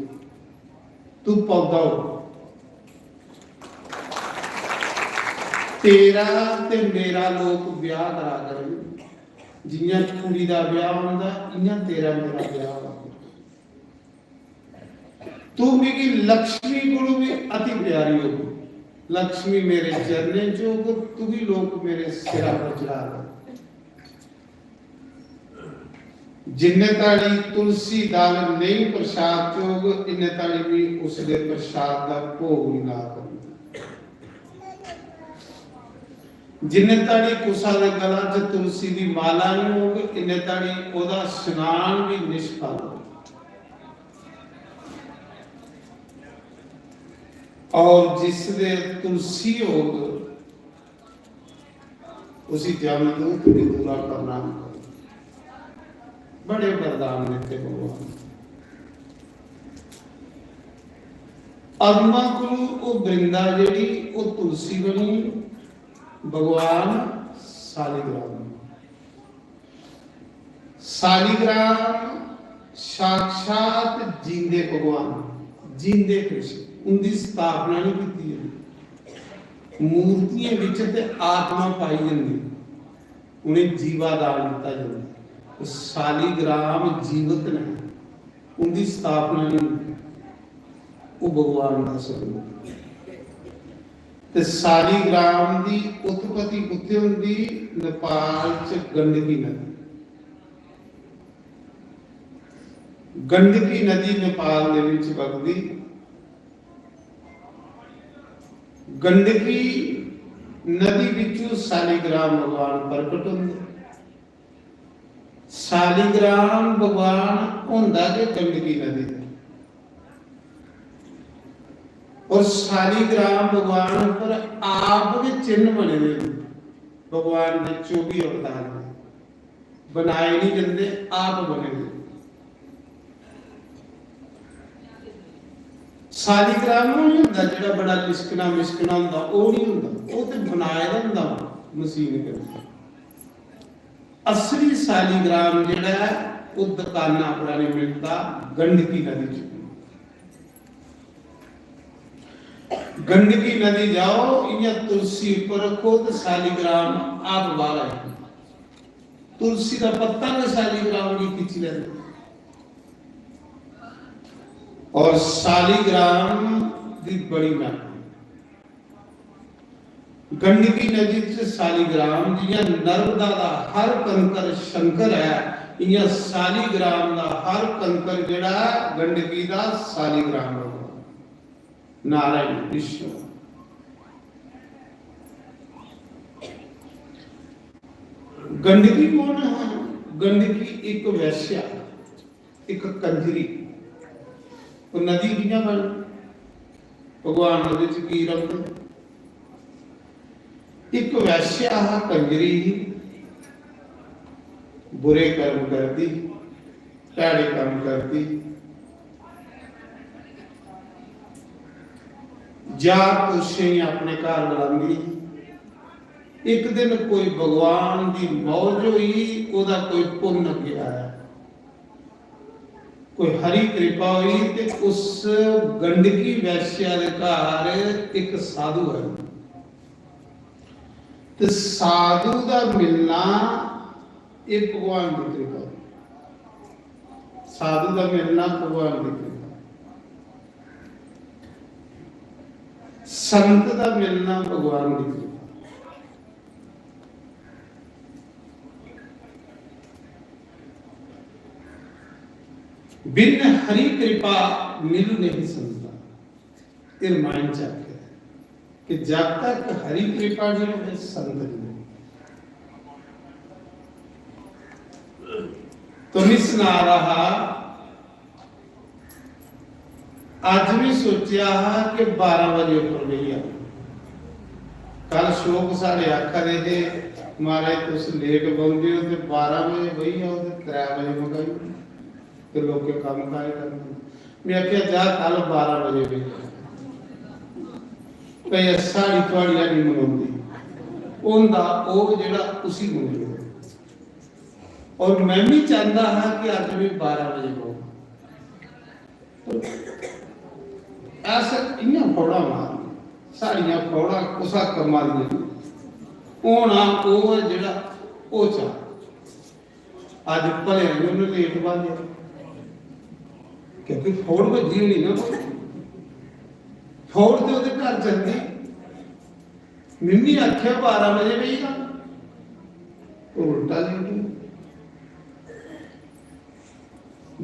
तू पौधा हो। तेरा ते मेरा लोग ब्याह करा कर, जियां कुड़ी दा ब्याह होंदा इयां तेरा मेरा ब्याह होगा। तू मेरी लक्ष्मी गुरु भी अति प्यारी हो, लक्ष्मी मेरे चरने जोग, तू भी लोग मेरे सिरा पर चढ़ा दे। जिन्ने ताड़ी तुलसी दान नहीं प्रसाद चोग, इन्ने ताड़ी भी उसके प्रसाद का भोग ना कर। जिन्ने ताड़ी कुसा दे गला च तुलसी दी माला नहीं होग, इन्ने ताड़ी ओदा स्नान भी निष्फल हो। और जिस दे तुलसी होग, उसी जमदूत भी दूरा प्रणाम कर। बड़े वरदान देते भगवान। आत्मा गुरु वो वृंदा जेड़ी वो तुलसी बनी, भगवान शालिग्राम। शालिग्राम साक्षात जींदे भगवान, जींदे कृष्ण, उनकी स्थापना नहीं की है। मूर्तियां विच ते आत्मा पाई जाती, उन्हें जीवादान दिता जाता। तो शालिग्राम जीवित ने, उनकी स्थापना नहीं, वो भगवान का स्वरूप। ते शालिग्राम की उत्पत्ति कित्थे हुंदी? नेपाल च गंडकी नदी। गंडकी नदी नेपाल दे विच वगदी। गंडकी नदी विचों शालिग्राम भगवान प्रकट होंदे। शालिग्राम भगवान होंदा कि गंडकी नदी दा, और शालिग्राम भगवान पर आप भी चिन्ह बने हुए भगवान ने 24 अवतार बनाए नहीं जाते, आप बने हुए। शालिग्राम नहीं होंदा जिहड़ा बड़ा लिशकना मिशकना होंदा, वो नहीं होंदा, वो तो बनाया होंदा मशीन करके। असली शालिग्राम जिहड़ा है वो दुकाना पर नहीं मिलता, गंडकी नदी च। गंडकी नदी जाओ, इन्हें तुलसी पर रखो तो शालिग्राम आप वाला है। तुलसी का पत्ता में शालिग्राम की खींच लेते। और शालिग्राम की बड़ी महत्ता। गंडकी नदी से शालिग्राम जिया नर्मदा का हर कंकर शंकर है, इया शालिग्राम का हर कंकर जेड़ा गंडकी का शालिग्राम है। नारायण विष्णु। गंडकी कौन है? गंडकी एक वैश्या, एक कंजरी। तो नदी कियां बन? भगवान नदी च की रंग? एक वैश्या कंजरी बुरे कर्म करती, भैड़े कर्म करती, जा पुरुषे अपने घर बुलांदी। एक दिन कोई भगवान की मौज हुई, ओदा कोई पुण्य अगे आया, कोई हरी कृपा हुई, ते उस गंडकी वैश्या के घर एक साधु है। ते साधु का मिलना एक भगवान की कृपा, साधु का मिलना भगवान की कृपा। संत का मिलना भगवान की कृपा। बिन हरि कृपा मिल नहीं सकता। तेरे माइंड चाहते हैं कि जब तक हरि कृपा नहीं हो संत नहीं। तो मैं सुना रहा, आज भी सोचा कि 12 बजे उपर गई। कल शोक साढ़े आखा दे जे महाराज तुम लेट पहुंचे हो, 12 बजे बही आओ, 3 बजे मंगाई तो लोग के काम काज करते। मैं आख्या जा कल 12 बजे भी भाई साड़ी थोड़ी नहीं मनाती, उनका वो जेड़ा उसी मंगे। और मैं भी चाहता हाँ कि अज भी 12 बजे हो। ऐसा इन्ना फौड़ा मार साड़ियां फौड़ा उसा कमा दी होना वो जेड़ा वो चाह अज भले उन्हें लेट बांधे क्योंकि फौड़ बजी नहीं ना, फौड़ तो उहदे घर चलती। मिम्मी आख्या 12 बजे भी उल्टा लेट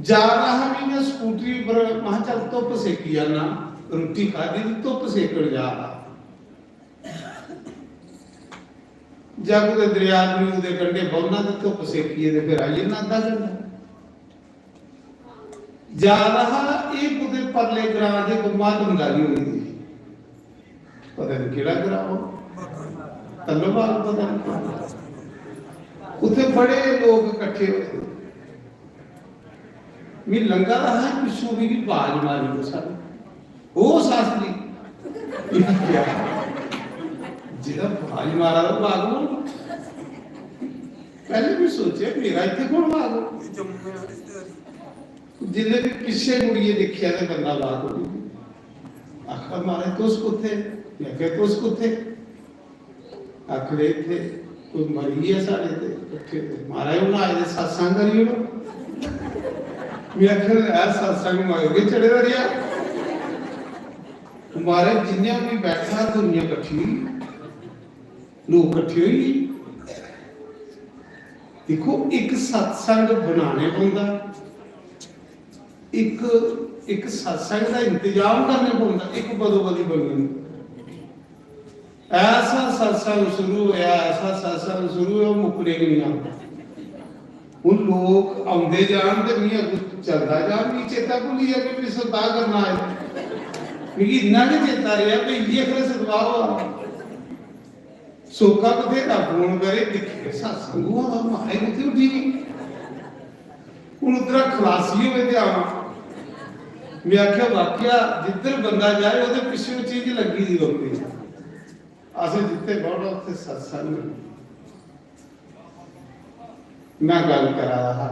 जा रहा भी मैं स्कूटरी पर महा चल धुप सेकी जाना, रोटी खाधी धुप सेकण जा रहा। जब के दरिया दरिया के कंढे बहुना तो धुप सेकीए तो फिर आइए ना आधा घंटा जा रहा। एक उधर परले ग्रां के कोई मातमदारी हुई थी, पता नहीं केड़ा ग्रां हो, तलोवाल पता नहीं। उथे बड़े लोग इकट्ठे हुए, मैं लंगा रहा पिछू भी बाज मारी सारे ਉਹ ਸ਼ਾਸਤਰੀ ਜਿਹੜਾ ਭਾਈ ਮਾਰਾ ਉਹ ਬਾਗੂ ਪਹਿਲੇ ਵੀ ਸੋਚਿਆ ਮੇਰਾ ਇੱਥੇ ਕੌਣ ਬਾਗੂ ਜਿੰਨੇ ਵੀ ਪਿੱਛੇ ਮੁੜੀਏ ਦੇਖਿਆ ਤੇ ਬੰਦਾ ਬਾਗੂ ਆਖਾ ਮਾਰੇ ਤੁਸ ਕੁੱਥੇ ਮੈਂ ਕਿਹਾ ਤੁਸ ਕੁੱਥੇ ਆਖੜੇ ਇੱਥੇ ਕੋਈ ਮਰੀ ਹੈ ਸਾਡੇ ਤੇ ਇਕੱਠੇ ਤੇ ਮਾਰਾ ਉਹਨਾਂ ਆਏ ਦੇ satsang ਕਰੀਏ ਮੈਂ ਆਖਿਆ satsang ਮਾਰੋਗੇ ਚੜੇ ਰਿਹਾ हमारे जिन्ने भी बैठा दुनिया इकट्ठी लोग इकट्ठे हुई देखो एक सत्संग बनाने पौंदा एक सत्संग का इंतजाम करने पौंदा एक बदो बदी बननी ऐसा सत्संग शुरू होया ऐसा सत्संग शुरू होया मुकने नहीं आता हुण लोग आउंदे जान ते मियां चलदा जान नीचे तक भुली जाए कि सदा करना है क्योंकि इतना नहीं चेता रहा कि ये फिर सदभाव सोखा कथे का फोन करे दिखे सत्संग हुआ माए कथे उठी उन उधर खलासी हुए थे आवा मैं आख्या वाकया जिधर बंदा जाए ਉਹਦੇ ਪਿੱਛੇ ਚੀਜ਼ ਲੱਗੀ ਦੀ ਹੁੰਦੀ ਅਸੀਂ ਜਿੱਥੇ ਬੜੋ ਉੱਥੇ ਸਤਸੰਗ ਮੈਂ ਗੱਲ ਕਰਾ ਰਹਾ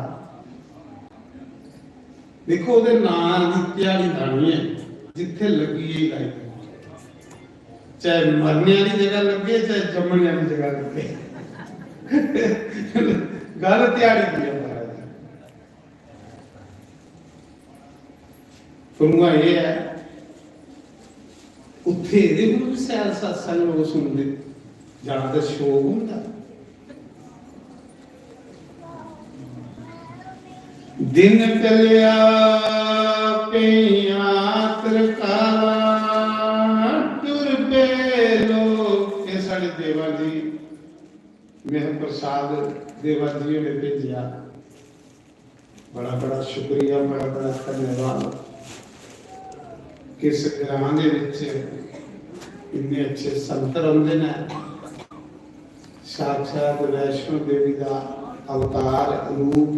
ਦੇਖੋ ਉਹਦੇ ਨਾਂ ਦੀ ਤਿਆਰੀ ਦਾਣੀ ਹੈ जिथे लगी है लाइफ चाहे मरने वाली जगह लगे चाहे जमने वाली जगह लगे गल त्यारी दी है फरमुआ ये है उत्थे दे गुरु सैल सत्संग लोग सुनते ज्यादा शौक होंदा दिन चलिया पिया देवा जी मेहर प्रसाद देवा जी ने भेजा बड़ा बड़ा शुक्रिया बड़ा बड़ा धन्यवाद किस ग्रां दे विच इन्ने अच्छे संत रहिंदे ने साक्षात वैष्णो देवी का अवतार रूप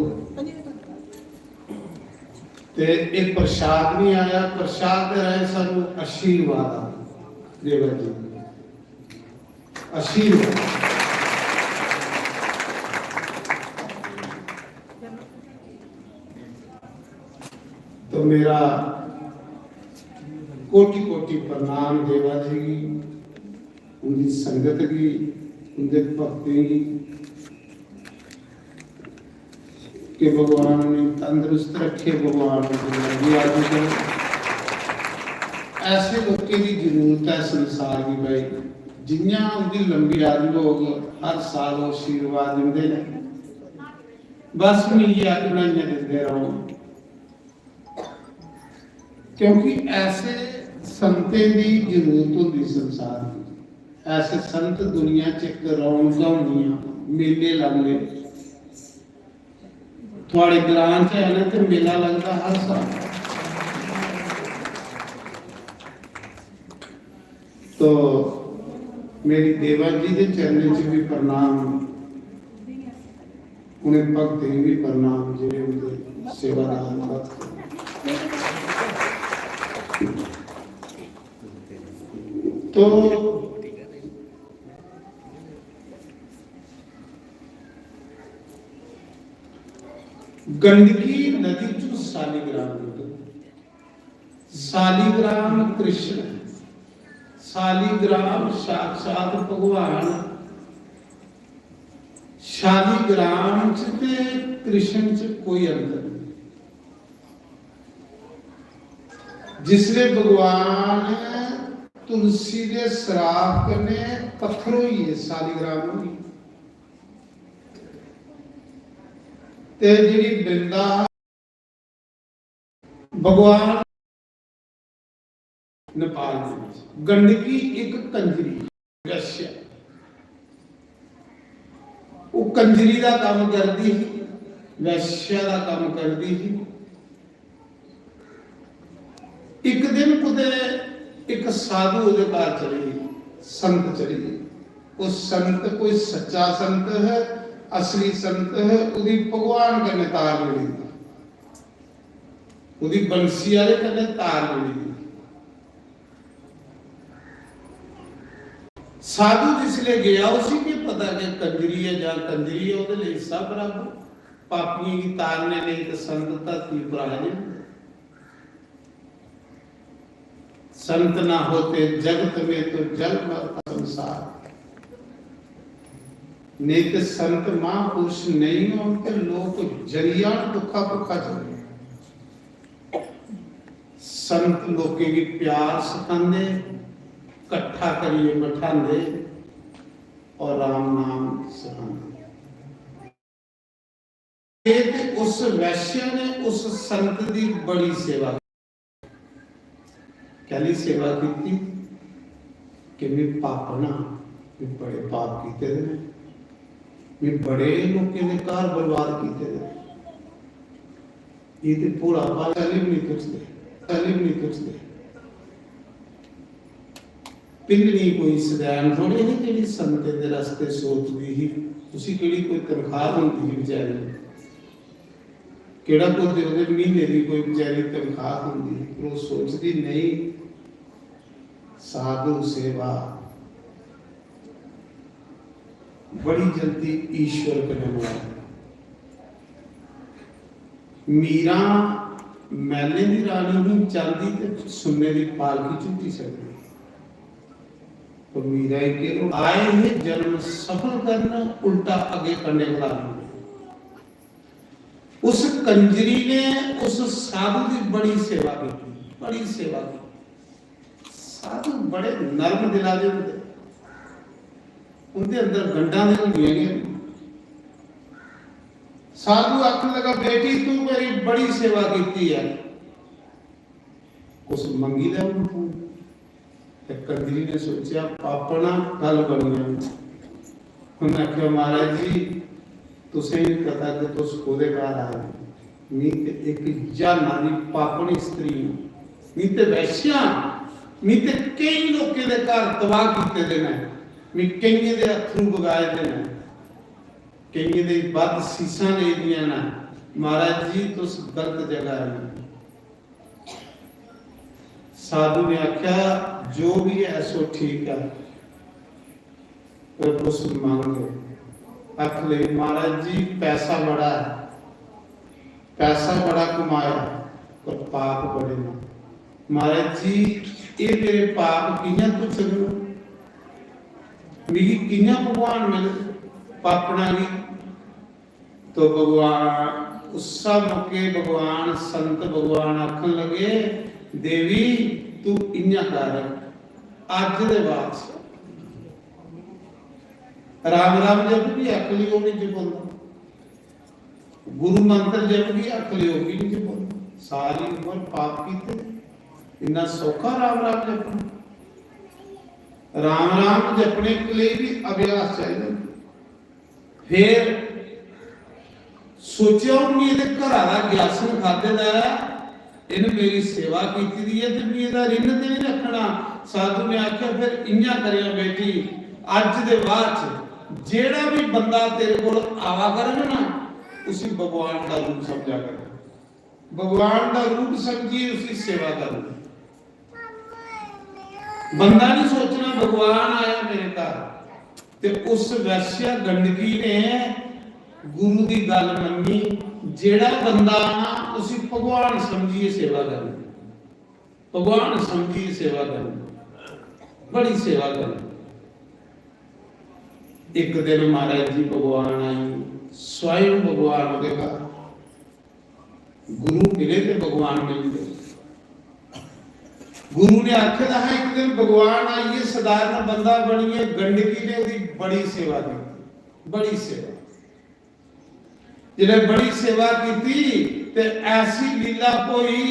ते एक प्रसाद नहीं आया प्रसाद दे रहे सानू आशीर्वाद देवा जी आशीर्वाद तो मेरा कोटि कोटि प्रणाम देवा जी की उनकी संगत की उनके भक्ति की कि भगवान ने तंदुरुस्त रखे भगवान ने ऐसे लोगों की जरूरत है संसार की भाई जिन्ना उनकी लंबी आयु लोग हर साल आशीर्वाद देते हैं बस मिलिया बनाइया देते रहो क्योंकि ऐसे संतें की जरूरत होती संसार की ऐसे संत दुनिया च एक रौनक होंदियां मेले लगते थोड़े ग्रां च है ना तो मेला लगता हर साल तो मेरी देवा जी के चरणों च भी प्रणाम उन्हें भक्ति भी प्रणाम जिन्हें उनके सेवादार तो गंडकी नदी चो सालीग्राम कृष्ण शालीग्राम साक्षात भगवान शालीग्राम च ते कृष्ण च कोई अंतर नहीं जिसने भगवान तुलसी दे श्राप कने पत्थर होई है शालीग्राम होई ते जिहड़ी बिंदा भगवान नेपाल में गंडकी एक कंजरी रशिया वो कंजरी का काम करती वैश्या का काम करती एक दिन कुते एक साधु उहदे घर चली संत चली वो संत कोई सच्चा संत है असली संत है उदी भगवान कन्ने तार मिली उदी बंसी वाले कन्ने तार मिली साधु जिसले गया उसी के पता कि कंजरी है या कंजरी है ਉਹਦੇ ਲਈ ਸਭ ਬਰਾਬਰ पापियों की तारने नहीं तो संत धरती पर आ जाए संत ना होते जगत में तो जल मरता संसार नहीं तो संत महापुरुष नहीं होते लोग जरिया दुखा भुखा चले संत लोगों की प्यार सिखाते इकट्ठा करिए बैठाते और राम नाम सिखाते उस वैश्य ने उस संत की बड़ी सेवा कहली सेवा की कि मैं पापना मैं बड़े पाप किए थे मैं बड़े लोगों के घर बर्बाद किए थे ये तो पूरा तालीम नहीं कुछते पिंडनी कोई सदैन थोड़ी नहीं कि संत के रास्ते सोचती ही उसी केड़ी कोई तनख्वाह होती ही बेचारी केड़ा को दे महीने की कोई बेचारी तनख्वाह होती है वो सोचती नहीं साधु सेवा बड़ी जल्दी ईश्वर कने मीरा मैले की रानी ही चांदी ते सुन्ने की पालकी झूठी सकती तो मीरा के आए हैं जन्म सफल करना उल्टा आगे करने का उस कंजरी ने उस साधु की बड़ी सेवा की साधु बड़े नर्म दिला दे उनके अंदर गंडा नहीं होंगे साधु आखने लगा बेटी तू मेरी बड़ी सेवा की है कुछ मंगी ले कंजरी ने सोचा पापना गल बनी उन्हें आख्या महाराज जी तुसे भी पता कि तुस खुदे घर आए मी ते एक जाना दी पापनी स्त्री मी ते वैश्या मी ते कई लोके दे घर तबाह कीते दे ने मी कईए दे अथरू बगाए दे ने कईए दे बद सीसां ले दियां ना महाराज जी तुस गलत जगह आए साधु ने आख्या जो भी है सो ठीक है और तुस मांगो अखले महाराज जी पैसा बड़ा कमाया पर पाप बड़े ना महाराज जी ये मेरे पाप कियां तो चलो मेरी कियां भगवान मिले पापना की तो भगवान उस्सा मौके भगवान संत भगवान आखन लगे देवी तू इन्या कर अज दे बाद राम राम जप भी अकली हो नहीं जपदा गुरु मंत्र जप भी अकली हो नहीं जपदा सारी उम्र पाप कीते इन्ना सौखा राम राम जपना राम राम जपने के लिए भी अभ्यास चाहिए फिर सोचा मेरे घर का ग्यासन खाते दा इन मेरी सेवा की दी है ते मेरा रिन ते नहीं रखना साधु ने आख्या फिर इन्या करिया बेटी अज दे बाद जेड़ा भी बंदा तेरे को आवा करे ना उसी भगवान का रूप समझा कर भगवान का रूप समझिए उसकी सेवा कर बंदा नहीं सोचना भगवान आया मेरे घर ते उस वैश्या गंडकी ने गुरु की गल मनी जेड़ा बंदा उसी भगवान समझिए सेवा कर भगवान समझिए सेवा कर बड़ी सेवा कर एक दिन महाराज जी भगवान आई स्वयं भगवान देखा गुरु मिले तो भगवान मिल गए गुरु ने आखिर है एक दिन भगवान आइए साधारण बंदा बनिए गंडकी ने उसकी बड़ी सेवा की बड़ी सेवा जिन्हें बड़ी सेवा की थी ते ऐसी लीला कोई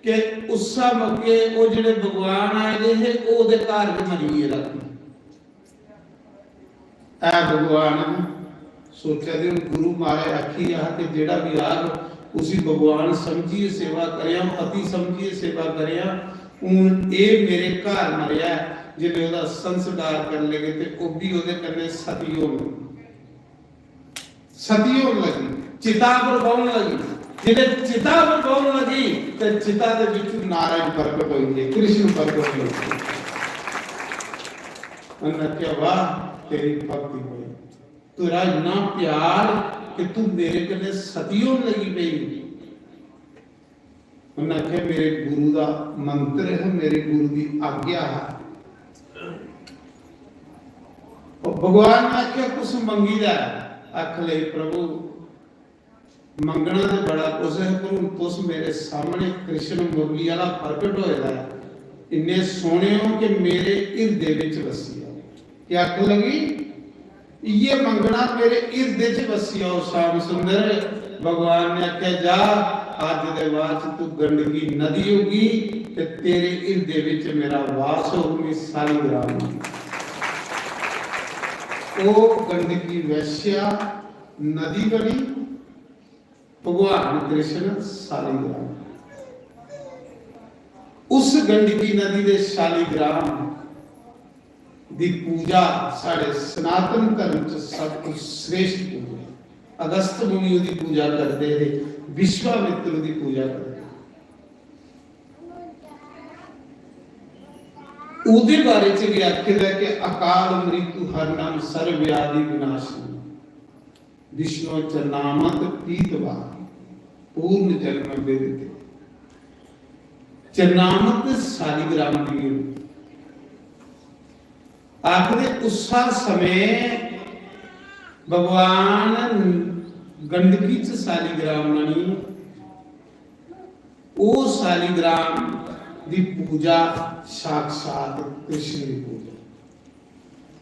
कि उसा मौके वो जिहड़े भगवान आए थे ओदे घर च मरीए रखी ऐ भगवान सोचा दे गुरु मारे आखी आ कि जेड़ा भी आग उसी भगवान समझिए सेवा करिया पति समझिए सेवा करिया उन ए मेरे घर मरिया जिन्हें ओदा संस्कार कर लेगे ते ओ भी ओदे कन्ने सतियों लगी चिता पर पाउन लगी जिन्हें चिता पर पाउन लगी ते चिता दे विच नारायण प्रकट होइए कृष्ण प्रकट होइए उन्हें क्या वाह तेरी भक्ति हुई, तेरा इतना प्यार कि तू मेरे कने सदियों लगी पई। उन्हें क्या मेरे गुरु का मंत्र है, मेरे गुरु की आज्ञा है। भगवान ने आख्या कुछ मंगी लै, आख ले प्रभु मंगना तो बड़ा कुछ है, पर तुस मेरे सामने कृष्ण मुरली वाला प्रकट होएगा इन्ने सोने हो कि मेरे हृदय विच वसिया। क्या आख लगी ये मंगना मेरे हृदय च वसिया हो श्याम सुंदर। भगवान ने आख्या जा आज दे बाद तू गंडकी नदी होगी ते तेरे हृदय विच मेरा वास होगी सालिग्राम। ओ गंडकी वैश्या नदी बनी, भगवान कृष्ण शालिग्राम। उस गंडकी नदी दे शालिग्राम दी पूजा साढ़े सनातन धर्म च सब कुछ श्रेष्ठ पूजा। अगस्त मुनि दी पूजा करते थे, विश्वामित्र दी पूजा करते। उहदे बारे च भी आखिदा कि अकाल मृत्यु हर नाम सर्व व्याधि विनाशिनी, विष्णु च नामत पीतवा पूर्ण जन्म वेदिते। चरनामत शालिग्राम दी आखिर उस समय भगवान गंडकी च शालिग्राम बनी। ओ शालिग्राम दी पूजा साक्षात कृष्ण की पूजा।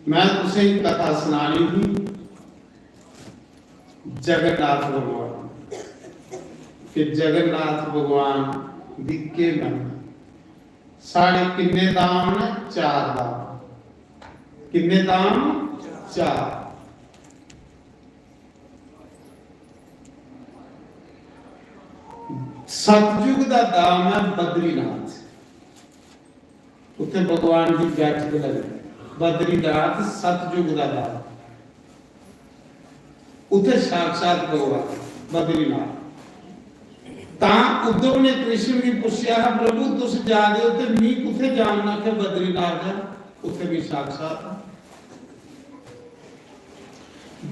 मैं तुसें कथा सुनानी थी जगन्नाथ भगवान कि जगन्नाथ भगवान दिखे मन साढ़े किन्ने दाम ने, 4 दाम। किन्ने दाम? 4। सतयुग का दाम है बद्रीनाथ, उत्थे भगवान की बैठक लगी। बद्रीनाथ सतयुग का दाम, उत्थे साक्षात भगवान बद्रीनाथ। उद्धव ने कृष्ण की पूछा प्रभु तुस जा रहे हो तो मी कुथे जानना के बद्रीनाथ है, उत्थे भी साक्षात।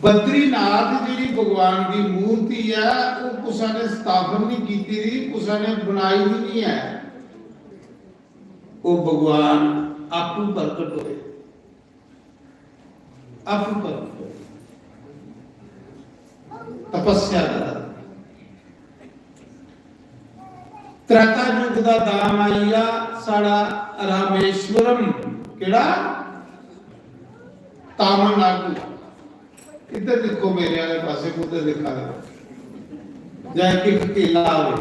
बद्रीनाथ जी भगवान की मूर्ति है, वो कुसा ने स्थापन नहीं की थी, कुसा ने बनाई भी नहीं है। वो भगवान आपू प्रकट होए, आपू प्रकट होए, तपस्या कर। त्रेता युग का दाम आईया साड़ा रामेश्वरम, केड़ा तमिलनाडु। इधर देखो मेरे वाले पासे को तो दिखा दे जाए कि केला आवे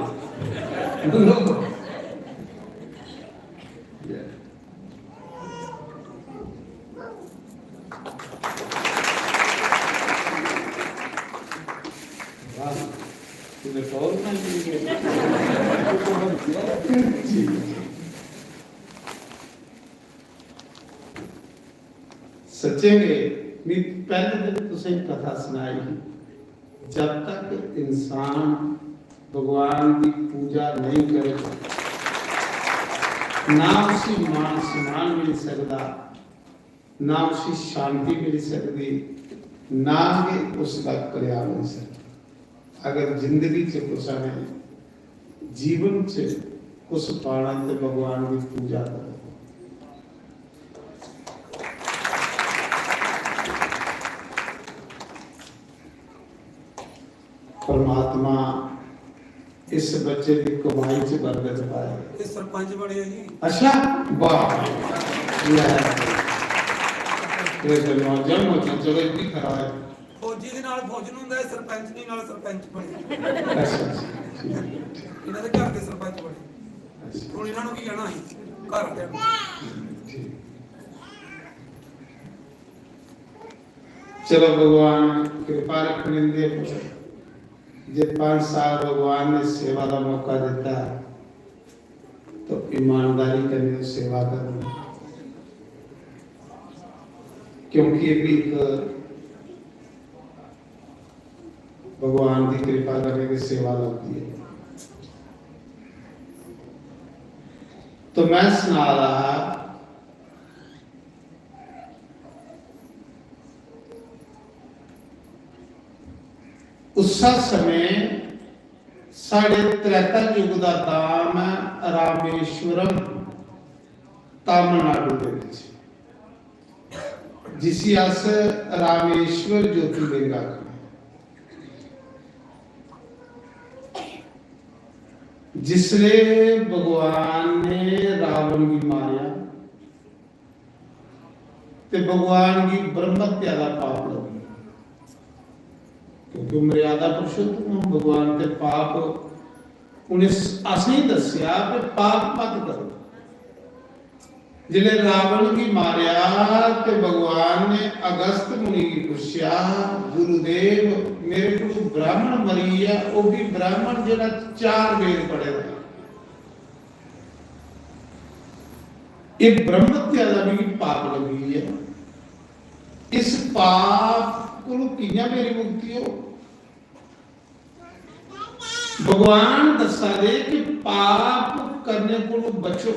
सच्चे पहले दिन तुझे कथा सुनाई, जब तक इंसान भगवान की पूजा नहीं करेगा ना उसी मान सम्मान मिल सकता, ना उसी शांति मिल सकती, ना ही उसका कल्याण मिल सकता। अगर जिंदगी से कुछ है, जीवन से कुछ पाना तो भगवान की पूजा करो। परमात्मा इस बच्चे की कमाई से बरकत पाए। ये सरपंच बने हैं जी। अच्छा वाह ये जन्म चलो इतनी खरा है। फौजी ਦੇ ਨਾਲ ਫੌਜ ਨੂੰ ਹੁੰਦਾ ਹੈ, ਸਰਪੰਚ ਦੇ ਨਾਲ ਸਰਪੰਚ ਬਣੇ। अच्छा ਇਹਨਾਂ ਦੇ ਘਰ ਦੇ ਸਰਪੰਚ ਬਣੇ। ਹੁਣ ਇਹਨਾਂ ਨੂੰ ਕੀ ਕਹਿਣਾ ਹੈ ਘਰ ਦੇ। चलो भगवान कृपा रखने दे। जे 5 साल भगवान ने सेवा का मौका देता है तो ईमानदारी करने सेवा करना, क्योंकि ये भी एक भगवान की कृपा करने की सेवा लगती है। तो मैं सुना रहा ਉਸਾ ਸਮੇਂ ਸਾਡੇ ਤ੍ਰੇਤਾ ਯੁੱਗ ਦਾ ਧਾਮ ਹੈ ਰਾਮੇਸ਼ਵਰਮ, ਤਾਮਿਲਨਾਡੂ ਦੇ ਵਿੱਚ, ਜਿਸੇ ਅਸ ਰਾਮੇश्वर ज्योतिर्लिंग आखते हैं। जिसले भगवान ने रावण की मारिया ते भगवान की ब्रह्म हत्या का पाप लगी, क्योंकि मर्यादा पुरुषोत्तम भगवान के पाप उन्हें असली दसिया कि पाप मत करो। जिले रावण की मारिया ते भगवान ने अगस्त मुनि की पूछा, गुरुदेव मेरे को ब्राह्मण मरी है, वो भी ब्राह्मण जेड़ा 4 वेद पढ़ेगा, ये ब्रह्म हत्या का भी पाप लगी है, इस पाप को किया मेरी मुक्ति हो। भगवान दसा दे कि पाप करने को बचो,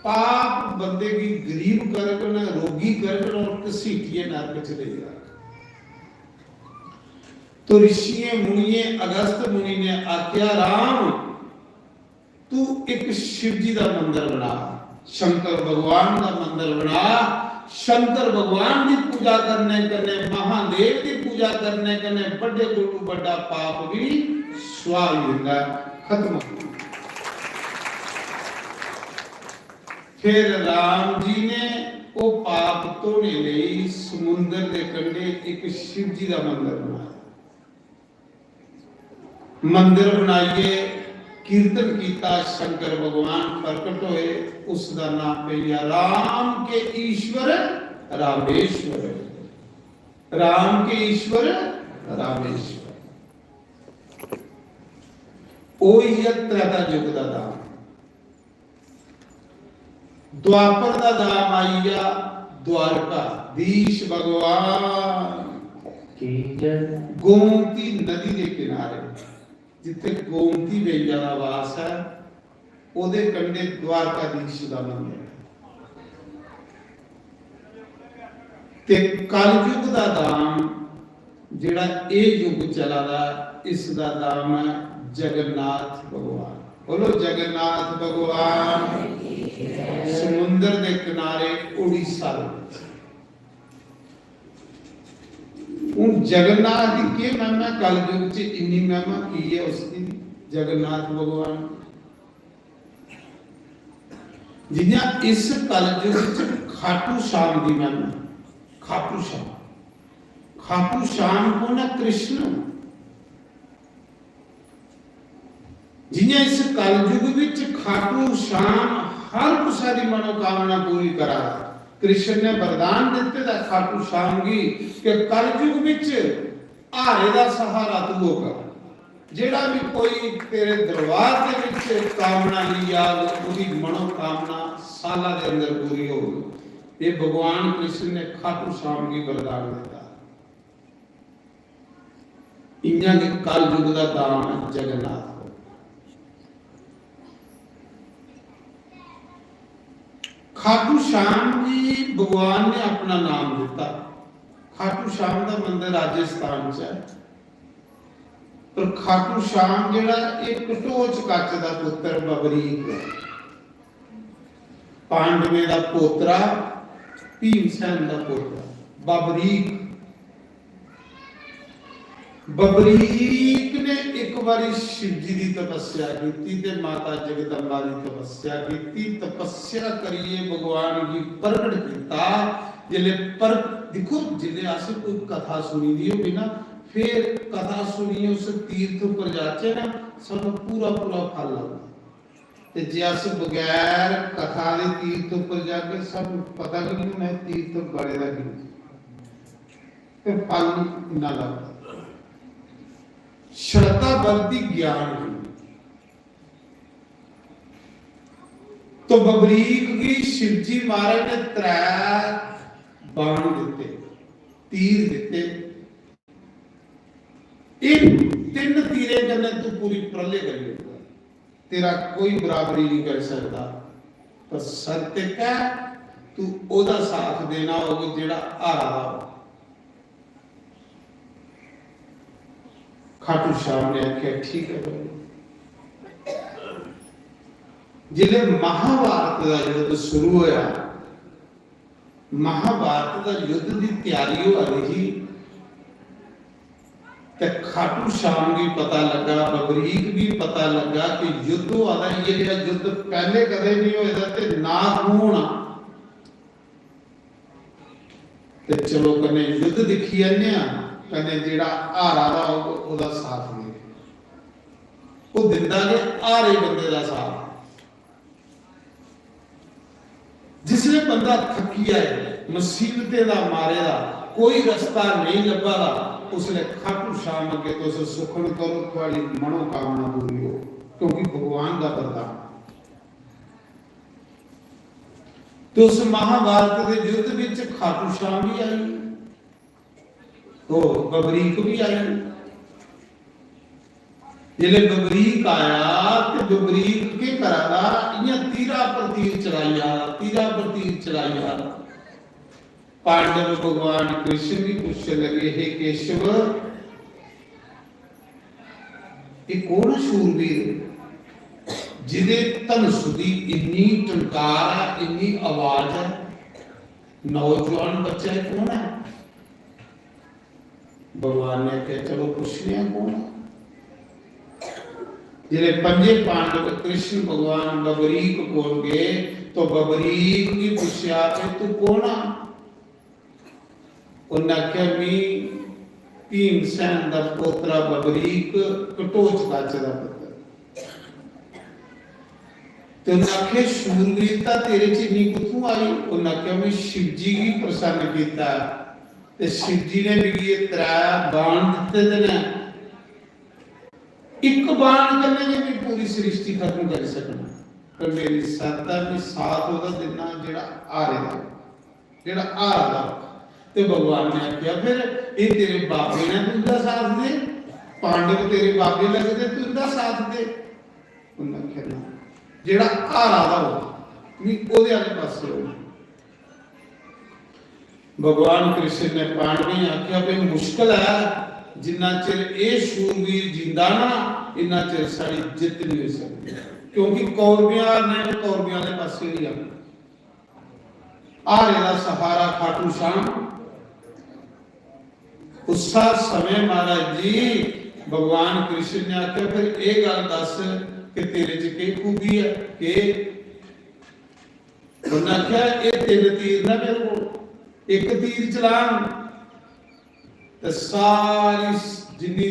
पाप बंदे की गरीब करके ना रोगी करके और घसीटिए नरक चले जाए। तो ऋषियों मुनिये अगस्त मुनि ने आख्या, राम तू एक शिव जी का मंदिर बना, शंकर भगवान का मंदिर बना। शंकर भगवान की पूजा करने कने, महादेव की पूजा करने कने बड़े को बड़ा पाप भी स्वाह होगा, खत्म। फिर राम जी ने वो पाप धोने लिए समुद्र के कंढे एक शिव जी का मंदिर बनाया। मंदिर बनाइए, कीर्तन किया, शंकर भगवान प्रकट हुए, उसका नाम पिया राम के ईश्वर रामेश्वर, राम के ईश्वर रामेश्वर। ओ त्रेता युग का दाम, द्वापर का दाम आईया द्वारका दीश भगवान की जय। गोमती नदी के किनारे जिथे गोमती बेजा का वास है, ओदे कंढे द्वारकाधीश का मंदिर ते कलयुग का दाम जेड़ा ए युग चला दा, इसका दाम है जगन्नाथ भगवान। बोलो जगन्नाथ भगवान। समुद्र के किनारे उड़ीसा जगन्नाथ की के महिमा कलयुग च इन्नी महिमा की है उसकी, जगन्नाथ भगवान जिन्हें इस कलयुग च खाटू श्याम की महिमा। खाटू श्याम, खाटू श्याम को ना कृष्ण, जिन्हें इस कलयुग विच खाटू श्याम हर सारी मनोकामना पूरी करा। कृष्ण ने वरदान दिते दा खाटू श्याम की कि कलयुग विच हारे दा सहारा तू होगा, जेड़ा भी कोई तेरे दरबार दे विच कामना लिया उसकी मनोकामना साला दे अंदर पूरी होगी। ये भगवान कृष्ण ने खाटू श्याम की वरदान दिता। इन्हां दे कलयुग दा दाम है जगन्नाथ। खाटू श्याम जी भगवान ने अपना नाम दिता। खाटू श्याम का मंदिर राजस्थान च है, पर खाटू श्याम जेड़ा एक कटोच कच का पुत्र बबरीक है, पांडवे का पोतरा, भीमसेन का पोतरा बबरीक। बबरीक ने एक बारी शिव जी की तपस्या की ते माता जगदम्बा की तपस्या की। तपस्या करिए भगवान की प्रकट किया। जिले पर देखो जिले आसे कोई कथा सुनी दी होगी ना, फिर कथा सुनिए उस तीर्थ पर जाचे ना, सब पूरा पूरा फल लगता। ते जे अस बगैर कथा दे तीर्थ पर जाके सब पता नहीं मैं तीर्थ बड़े दा की, फिर फल ना लगता। श्रद्धा बलती ज्ञान की। तो बबरीक की शिवजी महाराज ने 3 बाण दिते, तीर दिते। इन 3 तीरे करने तू पूरी प्रलय करी, तेरा कोई बराबरी नहीं कर सकता। पर शर्त क्या, तू ओदा साथ देना होगा जेड़ा हारा हो। खाटू श्याम ने आख्या ठीक है भाई। जिले महाभारत का युद्ध शुरू होया, महाभारत का युद्ध की तैयारी हो रही ते खाटू श्याम भी पता लगा, बबरीक भी पता लगा कि युद्ध वाला ये युद्ध पहले कदे नहीं होया ते ना होना। ते चलो कने युद्ध दिखी आने कने जेड़ा हारा दा ओदा साथ दे, वो दिंदा के हारे बंदे दा साथ। जिसने बंदा थकी आए, मुसीबतें दा मारे दा कोई रास्ता नहीं लभा दा, उसने खाटू श्याम अगे तो उसे सुखन करो थोड़ी मनोकामना पूरी हो, क्योंकि भगवान का बंदा। तो उस महाभारत के युद्ध विच खाटू श्याम भी आई, तो बबरीक भी आई। जिले बबरीक आया तो बबरीक के कराला इया तीरा पर तीर चलाया, तीरा पर तीर चलाया। पांडव भगवान कृष्ण भी पूछने लगे, हे केशव ये कौन शूरवीर जिदे धनुष दी इन्नी टंकार है, इन्नी आवाज है, नौजवान बच्चा है, कौन है? भगवान ने कहा चलो पूछने हैं कौन है। जिले पंजे पांडव कृष्ण भगवान बबरीक बोल गए तो बबरीक की पूछा तू कौन है? उन्हें क्या मी भीमसेन दा पोतरा बबरीक कटोच काचे दा पुत्र। तो उन्हें शूरवीरता तेरे च इन्नी कुत्थों आई? उन्हें क्या मैं शिवजी की प्रसन्न किया ते शिवजी ने भी ये त्राया बाण दिते ने, एक बाण करने जे मैं पूरी सृष्टि खत्म कर सकना, पर मेरी सत्ता भी साथ होदा देना जेड़ा हारे दा, जेड़ा हारा दा। ते भगवान ने आख्या फिर ये तेरे बाबे ने तुझा साथ दे, पांडव तेरे बाबे लगदे तुझा साथ दे। उन्हें आख्या ना जेड़ा हारा दा हो नी ओदे आले पासे हो। भगवान कृष्ण ने पांडव ने आख्या भाई मुश्किल है, जिन्ना चिर ए शूरवीर जिंदा ना इन्ना चिर सारी जित नहीं हो सकती, क्योंकि कौरवियां ने कौरवियां के पासे ही आ। हारे दा सहारा खाटू श्याम। उसा समय महाराज जी भगवान कृष्ण ने आख्या फिर ये गल दस कि तेरे च के खूबी है कि उन्हें आख्या ये तीन तीर ना मेरे को, एक तीर चलान ते सारी जिन्नी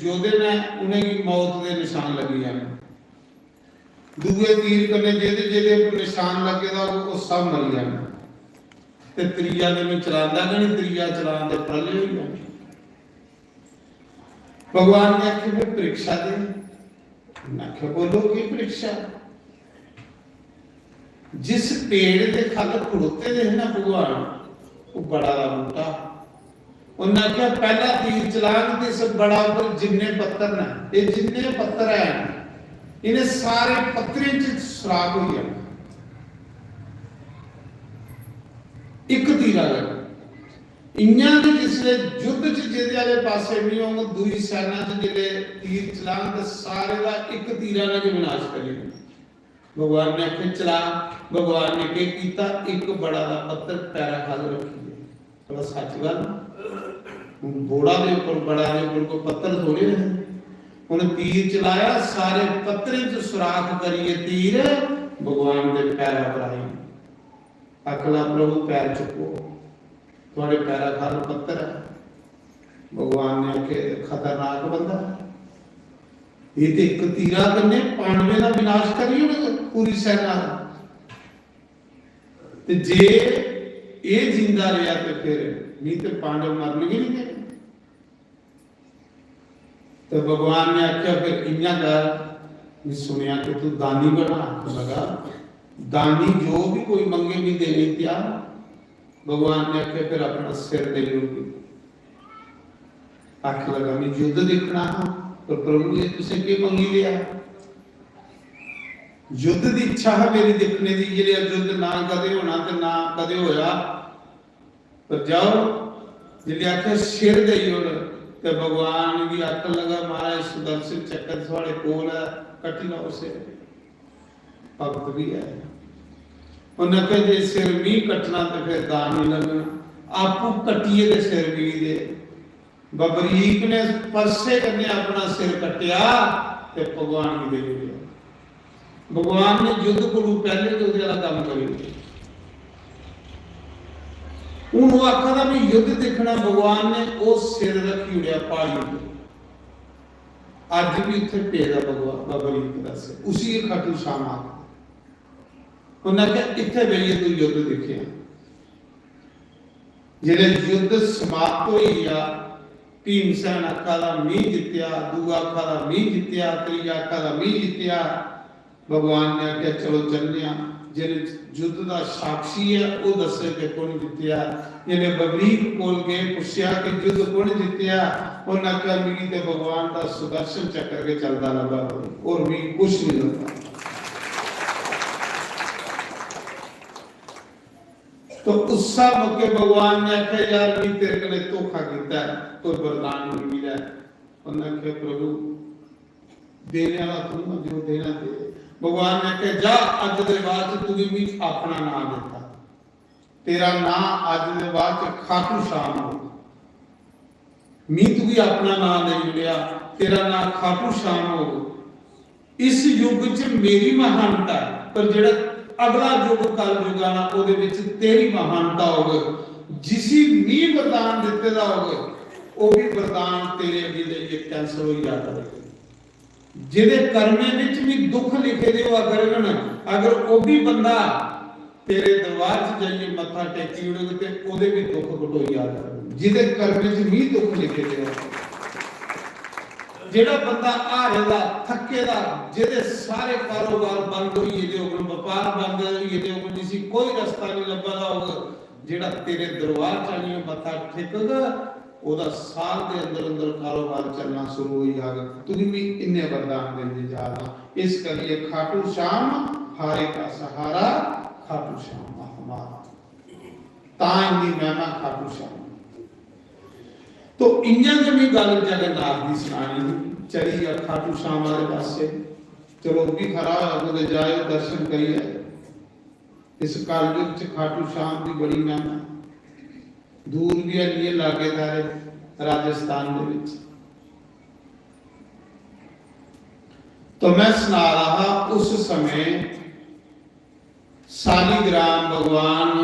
योधे ने उन्हें की मौत के निशान लगी जाने। दूए तीर कने जेदे जेदे निशान लगेगा वो सब मर जाने। ते त्रिया ने मैं चलांदा कि नहीं, त्रिया चलान दे प्रलय हो जाने। भगवान ने आखे फिर परीक्षा दे। आखे बोलो की परीक्षा? जिस पेड़ के खल खड़ोते दे ना भगवान वो बड़ा बूटा, उन्हें आख्या पहला तीर चलान ते सब बड़ा ऊपर जिन्ने पत्थर ने, ये जिन्ने पत्थर है इन्हें सारे पत्थरें च सुराख हो गया, एक तीरा लगा। इन्हां दे जिसले युद्ध च जेदे वाले पासे भी होंगे दूई सेना च जेदे तीर चलान ते सारे दा एक तीरा ने जो विनाश कर लिया। भगवान ने आखे चला, भगवान ने क्या कीता, एक बड़ा दा पत्थर पैरा खाल रखी। बड़ा सच गल, बोड़ा दे ऊपर बड़ा दे ऊपर को पत्थर थोड़े रहे। उन्हें तीर चलाया, सारे पत्थरें च सुराख करिए तीर भगवान दे पैरा पर आए। अकला प्रभु पैर चुको, थोड़े पैरा खाल पत्थर है। भगवान ने आखे खतरनाक बंदा, ये तो एक तीरा करने पांडवे का विनाश करिए ना पूरी सेना। ते जे ये जिंदा रहा तो फिर नहीं तो पांडव मरने नहीं थे। तो भगवान ने आख्या फिर इन्ना कर सुनिया कि तू दानी बना। लगा दानी जो भी कोई मंगे भी देने तैयार। भगवान ने आख्या फिर अपना सिर दे लोगी। आख लगा मैं युद्ध देखना हाँ, तो प्रभु ने तुझे क्या मंगी लिया? युद्ध की इच्छा है मेरी देखने की, ये युद्ध ना कदे होना ते ना कदे होया। पर जाओ जिले आख्या सिर दे ਤੇ ਭਗਵਾਨ ਦੀ ਅੱਖ ਲਗਾ ਮਹਾਰਾਜ ਸੁਦਰਸ਼ਨ ਚੱਕਰ ਤੁਹਾਡੇ ਕੋਲ ਹੈ, ਕੱਟ ਲਓ ਸਿਰ। ਭਗਤ ਵੀ ਹੈ ਉਹਨਾਂ ਕਹੇ ਜੇ ਸਿਰ ਵੀ ਕੱਟਣਾ ਤੇ ਫਿਰ ਦਾਨ ਨਹੀਂ ਲੱਗਣਾ, ਆਪੂ ਕੱਟੀਏ ਤੇ ਸਿਰ ਵੀ ਦੇ। ਬਬਰੀਕ ਨੇ ਪਰਸੇ ਕੰਨੇ ਆਪਣਾ ਸਿਰ ਕੱਟਿਆ ਤੇ ਭਗਵਾਨ ਨੂੰ ਦੇ ਦਿੱਤਾ। ਭਗਵਾਨ ਨੇ ਯੁੱਧ ਕੋਲੋਂ ਪਹਿਲੇ ਤੇ ਉਹਦੇ ਵਾਲਾ ਕੰਮ ਕਰਿਆ। ਉਹਨੂੰ ਆਖਦਾ ਵੀ ਯੁੱਧ ਦੇਖਣਾ, ਭਗਵਾਨ ਨੇ ਉਹ ਸਿਰ ਰੱਖੀ ਉੜਿਆ ਪਾਲੀ ਤੇ। ਅੱਜ ਵੀ ਉੱਥੇ ਪੇਦਾ ਭਗਵਾਨ ਬਬਰੀਕ ਦਾ ਸਿਰ, ਉਸੇ ਖਾਟੂ ਸ਼ਾਮ ਆ। ਉਹਨਾਂ ਕਿਹਾ ਇੱਥੇ ਬਈਏ ਤੂੰ ਯੁੱਧ ਦੇਖਿਆ। ਜਿਹੜੇ ਯੁੱਧ ਸਮਾਪਤ ਹੋਈ ਆ, ਭੀਮਸੈਨ ਅੱਖਾਂ ਦਾ ਮੀਂਹ ਜਿੱਤਿਆ, ਦੂਆ ਅੱਖਾਂ ਦਾ ਮੀਂਹ ਜਿੱਤਿਆ, ਤੀਜਾ ਅੱਖਾਂ ਦਾ ਮੀਂਹ ਜਿੱਤਿਆ। ਭਗਵਾਨ ਨੇ ਆਖਿਆ ਚਲੋ ਚੱਲਦੇ ਆ। ਜਿਹੜੇ ਯੁੱਧ ਦਾ ਸਾਖੀ ਹੈ ਉਹ ਦੱਸੇ ਕਿ ਕੌਣ ਜਿੱਤਿਆ। ਜਿਹਨੇ ਬਬਰੀਕ ਕੋਲ ਗਏ ਪੁੱਛਿਆ ਕਿ ਯੁੱਧ ਕੌਣ ਜਿੱਤਿਆ, ਉਹਨਾਂ ਕਿਹਾ ਮਿਲੀ ਤੇ ਭਗਵਾਨ ਦਾ ਸੁਦਰਸ਼ਨ ਚੱਕਰ ਕੇ ਚੱਲਦਾ ਲੱਗਾ ਔਰ ਵੀ ਕੁਝ ਨਹੀਂ ਲੱਗਾ। तो उस मौके भगवान ने आखिया यार भी तेरे को धोखा किया, कोई वरदान नहीं मिला। उन्होंने कहा प्रभु देने वाला तू, जो देना दे। भगवान ने कहा जा अज दे बाद तू भी अपना नाम देता, तेरा नाम अज दे बाद खाटू श्याम हो। मी तू भी अपना नाम नहीं लिया, तेरा नाम खाटू श्याम हो। इस युग च मेरी महानता, पर जेड़ा अगला युग कल युग आना ਉਹਦੇ ਵਿੱਚ तेरी महानता होवे। जिसी नी वरदान दिते दा होवे ਉਹ भी वरदान तेरे अगे दे एक कैंसल हो जाता है। ਜਿਹਦੇ ਕਰਮੇ ਵਿੱਚ ਵੀ ਦੁੱਖ ਲਿਖੇ ਦੇ ਹੋਆ ਕਰਨ, ਅਗਰ ਉਹ ਵੀ ਬੰਦਾ ਤੇਰੇ ਦਰਬਾਰ 'ਚ ਜਾਈਏ ਮੱਥਾ ਟੇਕੀ ਉੜੇ ਤੇ ਉਹਦੇ ਵੀ ਦੁੱਖ ਘਟੋਈ ਆ ਜਾਣ। ਜਿਹਦੇ ਕਰਮੇ 'ਚ ਵੀ ਦੁੱਖ ਲਿਖੇ ਦੇ ਹੋਆ, ਜਿਹੜਾ ਬੰਦਾ ਹਾਰੇ ਦਾ ਥੱਕੇ ਦਾ, ਜਿਹਦੇ ਸਾਰੇ ਕਾਰੋਬਾਰ ਬੰਦ ਹੋਈ, ਇਹਦੇ ਕੋਲ ਵਪਾਰ ਬੰਦ ਹੋਈ, ਇਹਦੇ ਕੋਲ ਕਿਸੇ ਕੋਈ ਰਸਤਾ ਨਹੀਂ ਲੱਭਦਾ ਹੋਊਗਾ, ਜਿਹੜਾ ਤੇਰੇ ਦਰਬਾਰ 'ਚ ਆਈਏ ਮੱਥਾ ਟੇਕੇਗਾ ਉਹਦਾ ਸਾਲ ਦੇ ਅੰਦਰ ਅੰਦਰ ਕਾਰੋਬਾਰ ਚੱਲਣਾ ਸ਼ੁਰੂ ਹੋ ਜਾਏਗਾ। ਤੁਸੀਂ ਵੀ ਇੰਨੇ ਵਰਦਾਨ ਦੇਂਦੇ ਜਾ ਰਹਾ। ਇਸ ਕਰੀਏ ਖਾਟੂ ਸ਼ਾਮ ਹਾਰੇ ਦਾ ਸਹਾਰਾ, ਖਾਟੂ ਸ਼ਾਮ ਹਮਾਰਾ, ਤਾਂ ਇੰਨੀ ਮਹਿਮਾ ਖਾਟੂ ਸ਼ਾਮ। तो इंजां दी भी गल जगन्नाथ दी सुनानी चली आ खाटू श्याम वाले पासे। चलो भी खरा होते जाए दर्शन करिए। इस कलयुग च खाटू श्याम की बड़ी महिमा, दूर भी है लागे दारे राजस्थान दे विच। तो मैं सुना रहा उस समय सालीग्राम भगवान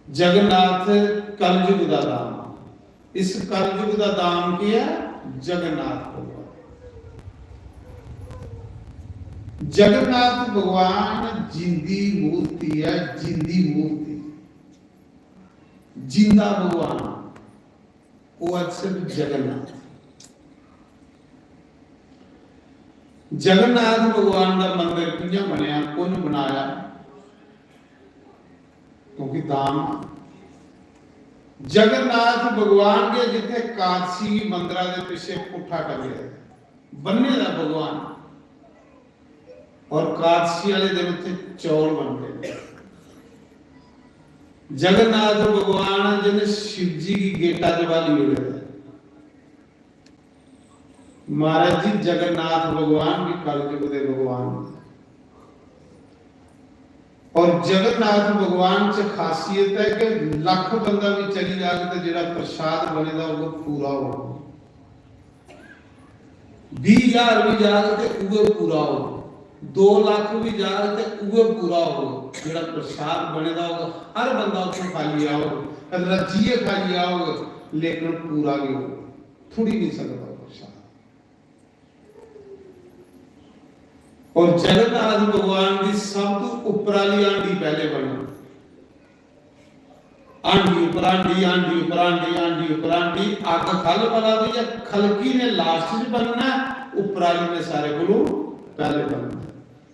जगन्नाथ कलयुग का दाम। इस कलयुग का दाम क्या है? जगन्नाथ भगवान। जगन्नाथ भगवान जिंदी मूर्ति है, जिंदी मूर्ति, जिंदा भगवान वो अक्सर जगन्नाथ। जगन्नाथ भगवान का मंदिर किया बनया, कौन बनाया? क्योंकि दाम जगन्नाथ भगवान के जिथे कादसी मंदिर के पीछे पुठा टंगे बनने का भगवान, और कादसी वाले दिन उत्थे चौल बनते। जगन्नाथ भगवान जिन्हें शिव जी की गेटा दिवाली मिले। महाराज जी जगन्नाथ भगवान भी कलयुग के भगवान, और जगन्नाथ भगवान से खासियत है कि लाख बंदा भी चली जाए तो जेड़ा प्रसाद बनेगा वो पूरा हो। 20,000 भी जाए तो वो पूरा हो, 2 लाख भी जाए तो वो पूरा हो। जेड़ा प्रसाद बनेगा वो हर बंदा उसको खाली आओ, रजिए खाली आओ, लेकिन पूरा भी हो, थोड़ी नहीं सकता प्रसाद। और जगन्नाथ भगवान की सब तो उपराली आंडी पहले बनी। आंडी उपरांडी, आंडी उपरांडी, आंडी उपरांडी, आग खल बना दी या खलकी ने लास्ट में बनना, उपराली ने सारे को पहले बनना।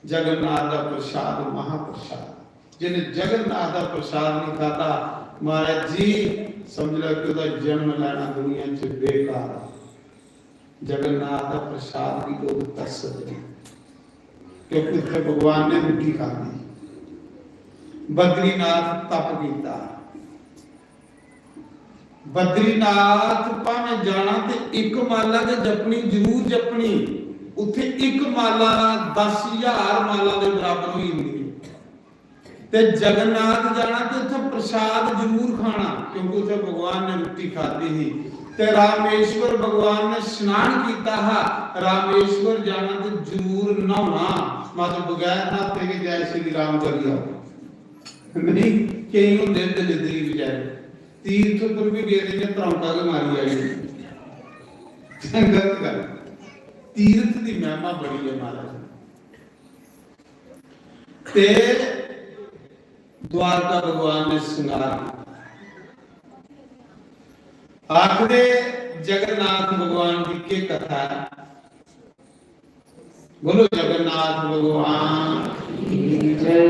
जगन्नाथ का प्रसाद महाप्रसाद, जिन्हें जगन्नाथ का प्रसाद नहीं खाता महाराज जी समझ लो कि उसका जन्म लेना दुनिया च बेकार। जगन्नाथ का प्रसाद की लोग तरसते हैं, क्योंकि उत्थे भगवान ने रोटी खाधी, बद्रीनाथ तप किया, ਬਦਰੀਨਾਥ ਭਾਵੇਂ ਜਾਣਾ ਤੇ ਇੱਕ ਮਾਲਾ ਤੇ ਜਪਣੀ ਜ਼ਰੂਰ ਜਪਣੀ। ਉੱਥੇ ਇੱਕ ਮਾਲਾ 10,000 ਮਾਲਾ ਦੇ ਬਰਾਬਰ ਹੋਈ ਹੁੰਦੀ ਹੈ। ਤੇ ਜਗਨਨਾਥ ਜਾਣਾ ਤੇ ਉੱਥੇ ਪ੍ਰਸ਼ਾਦ ਜ਼ਰੂਰ ਖਾਣਾ, ਕਿਉਂਕਿ ਉੱਥੇ ਭਗਵਾਨ ਨੇ ਰੋਟੀ ਖਾਧੀ ਸੀ। ਤੇ ਰਾਮੇਸ਼ਵਰ ਭਗਵਾਨ ਨੇ ਇਸ਼ਨਾਨ ਕੀਤਾ ਹੈ। ਰਾਮੇਸ਼ਵਰ ਜਾਣਾ ਤੇ ਜ਼ਰੂਰ ਨਹਾਉਣਾ, ਮਤਲਬ ਬਗੈਰ ਨਹਾਤੇ ਕੇ ਜੈ ਸ਼੍ਰੀ ਰਾਮ ਕਰਿਆ नहीं। कई होंगे दलिद्री बेचारे तीर्थ पर भी गए ने तरौंका के मारी आई, गलत गल। तीर्थ की महिमा बड़ी है महाराज। ते द्वारका भगवान ने श्रृंगार आखदे जगन्नाथ भगवान की के कथा है। बोलो जगन्नाथ भगवान की जय।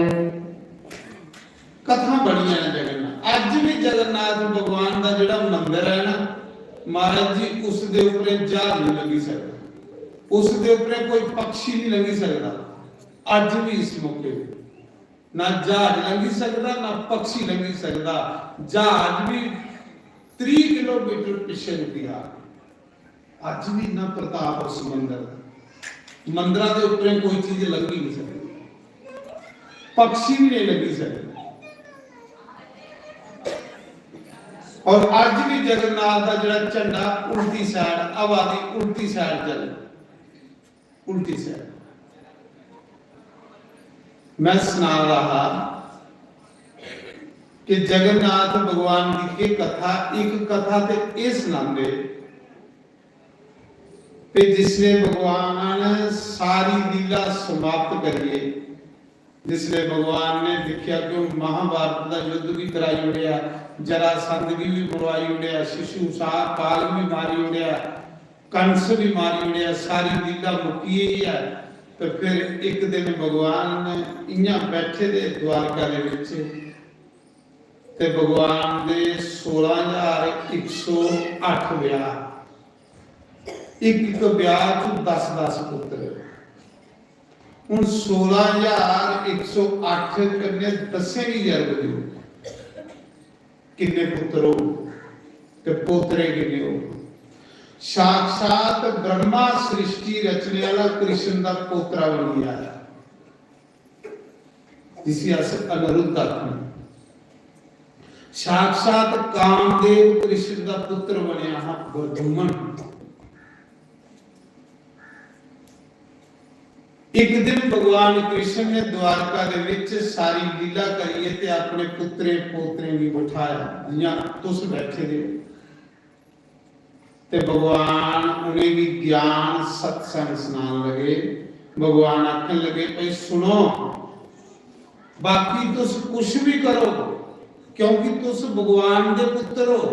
कथा बड़िया है जगन्नाथ। अज भी जगन्नाथ भगवान का जिहड़ा मंदिर है ना महाराज जी, उस दे ऊपर जहाज नहीं लगी सकता, उस दे ऊपर कोई पक्षी नहीं लगी सकता। अज भी इस मौके ना जहाज लगी सकता ना पक्षी लगी सकता। जहाज भी 30 किलोमीटर पीछे रुकिया। अज भी ना प्रताप उस मंदिर मंदिर के ऊपर कोई चीज लगी नहीं सकती, पक्षी भी नहीं लगी सकते। और अज भी जगन्नाथ का जिहड़ा झंडा उल्टी साइड, हवा की उल्टी साइड चले, उल्टी साइड। मैं सुना रहा कि जगन्नाथ भगवान की के कथा, एक कथा ते इस सुनांदे कि जिसने भगवान ने सारी लीला समाप्त करिए, जिसने भगवान ने देखा कि महाभारत का युद्ध भी कराई उड़िया, जरासंध भी मरवाई उड़िया, शिशु पाल भी मारी उड़िया, कंस भी मारी उड़िया, सारी लीला मुकी ही है। तो फिर एक दिन भगवान इयां बैठे दे द्वारका दे विच ते भगवान दे 16,108 ब्याह, एक ब्याह च 10-10 पुत्र। हुण 16,108 कन्ने दसेगी जरूर दिओ किन्ने पुत्र हो ते पोतरे किन्ने हो। साक्षात ब्रह्मा सृष्टि रचने वाला कृष्ण का पोतरा बन गया, जिसे अस अनिरुद्ध आखने। साक्षात कामदेव कृष्ण का पुत्र बनया धूमन। एक दिन भगवान कृष्ण ने द्वारका दे विच सारी लीला करी ते अपने पुत्रे पोतरे भी बिठाया, जियां तुस बैठे दे ते भगवान उन्हें भी ज्ञान सत्संग सुनान लगे। भगवान आखन लगे भाई सुनो, बाकी तुस कुछ भी करो क्योंकि तुस भगवान दे पुत्र हो,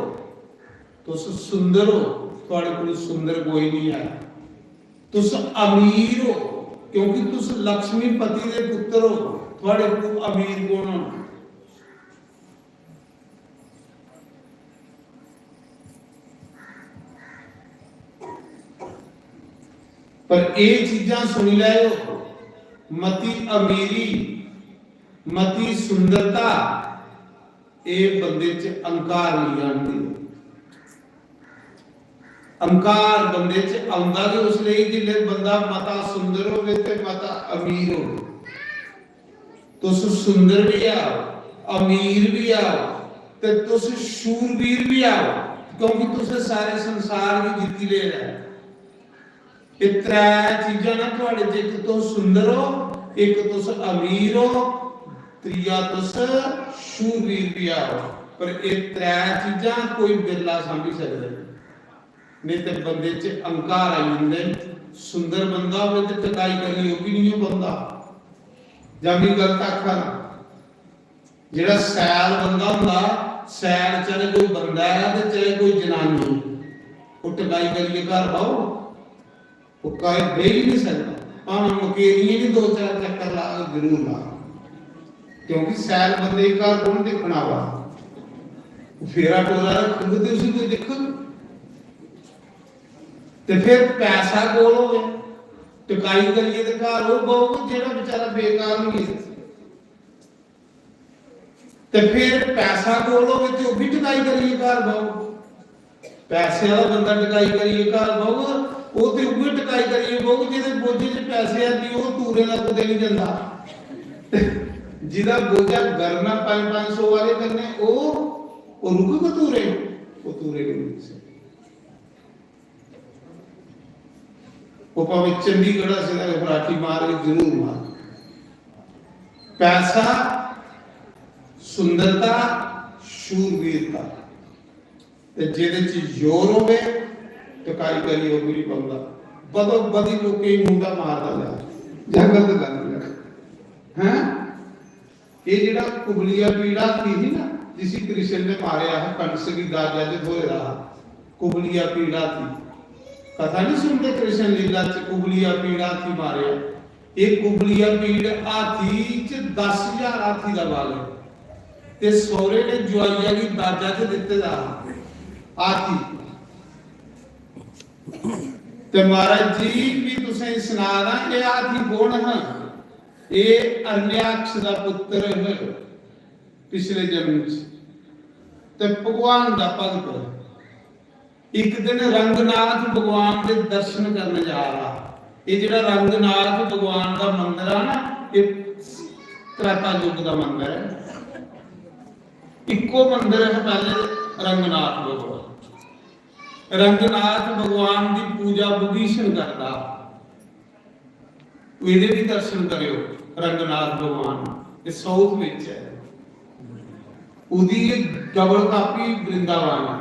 तुस सुंदर हो, तुहाडे कोल सुंदर कोई नहीं है। तुस अमीर हो क्योंकि तुस लक्ष्मीपति दे पुत्र हो, तुहाडे कोल अमीर कौन हो। पर ये चीजां सुनी लो, मती अमीरी मती सुंदरता ये बंदे च अंकार नहीं आती। अंकार बंदे च आंदा कि उस लिए जिले बंदा मता सुंदर होवे ते मता अमीर हो। तुस सुंदर भी आओ, अमीर भी आओ ते तुस शूरवीर भी आओ, क्योंकि तुस सारे संसार की जीती ले रहे। ये त्रै चीजां ना तुहाडे च, एक तो सुंदर हो, एक तुस अमीर हो, त्रीया तुस शूरवीर भी आओ। पर ये त्रै चीजां कोई बिरला सांभी सकदा नहीं तो बंदे च अंकार आई जांदे। सुंदर बंदा होवे ते टकाई करनी वो भी नहीं हो बंदा, जामी गलत आखा। जेड़ा सैल बंदा हुंदा, सैल चाहे कोई बंदा है ते चाहे कोई जनानी, वो टकाई करिए घर पाओ वो कहे दे ही नहीं सकता, भावें मुकेरिए भी 2-4 चक्कर ला जरूर ला, क्योंकि सैल बंदे का कौन देखना वा। फेरा टोला रखोगे तो उसी कोई देखो ते फिर पैसा कोल होवे टकाई करिए ते घर हो बहु जेड़ा बेचारा बेकार नहीं है। ते फिर पैसा कोल होवे ते वो भी टकाई करिए घर बहु ਪੈਸੇ ਵਾਲਾ ਬੰਦਾ ਟਕਾਈ ਕਰੀਏ ਘਰ ਬਹੁ, ਉਹ ਤੇ ਉਹ ਟਕਾਈ ਕਰੀਏ ਬਹੁ ਜਿਹਦੇ ਬੋਝੇ 'ਚ ਪੈਸੇ ਆਦੀ ਉਹ ਤੂਰੇ ਨਾਲ ਕੁਦੇ ਨਹੀਂ ਜਾਂਦਾ। ਜਿਹਦਾ ਬੋਝਾ ਗਰਨਾ 500 ਵਾਲੇ ਕਰਨੇ ਉਹ ਰੁਕੂਗਾ ਤੂਰੇ, ਉਹ ਤੂਰੇ ਨਹੀਂ ਰੁਕ ਸਕਦਾ। ਉਹ ਭਾਵੇਂ ਚੰਡੀਗੜ੍ਹ ਸੇ ਦਾ ਫਰਾਟੀ ਮਾਰ ਕੇ ਜ਼ਰੂਰ ਮਾਰ। ਪੈਸਾ, ਸੁੰਦਰਤਾ, ਸ਼ੂਰਵੀਰਤਾ ਤੇ ਜਿਹਦੇ ਚ ਜ਼ੋਰ ਹੋਵੇ ਟਕਾਈ ਕਰੀ ਉਹ ਵੀ ਨਹੀਂ ਪਾਉਂਦਾ। ਬਦੋ ਬਦੀ ਲੋਕੀ ਮੁੰਡਾ ਮਾਰਦਾ ਲਿਆ ਜੰਗਲ ਤੇ ਲੰਘ ਗਿਆ ਹੈ। ਇਹ ਜਿਹੜਾ ਕੁਬਲੀਆ ਪੀੜਾ ਸੀ ਨਾ ਜਿਸ ਕ੍ਰਿਸ਼ਨ ਨੇ ਮਾਰਿਆ ਹੈ ਕੰਸ ਦੀ ਦਾਜਾ ਦੇ ਹੋਏ ਰਹਾ, ਕੁਬਲੀਆ ਪੀੜਾ थी। कथा नहीं सुनते कृष्ण लीला च कुबलिया पीड़ हाथी मारे। एक कुबलिया पीड़ हाथी च 10,000 हाथी दा बाल ते सोरे ने जुआइया की दाजा च दिते दा हाथी। ते महाराज जी भी तुसें सुना दा ये हाथी कौन है? ये अरण्याक्ष दा पुत्र है पिछले जन्म च ते भगवान दा भगत। एक दिन रंगनाथ भगवान के दर्शन करने जा रहा। ये जो रंगनाथ भगवान का मंदिर है ना, ये त्रेता युग का मंदिर है। इको मंदिर है पहले रंगनाथ भगवान। रंगनाथ भगवान की पूजा विभीषण करता, ये भी दर्शन करियो। रंगनाथ भगवान ये साउथ में है, उदी डबल कापी वृंदावन है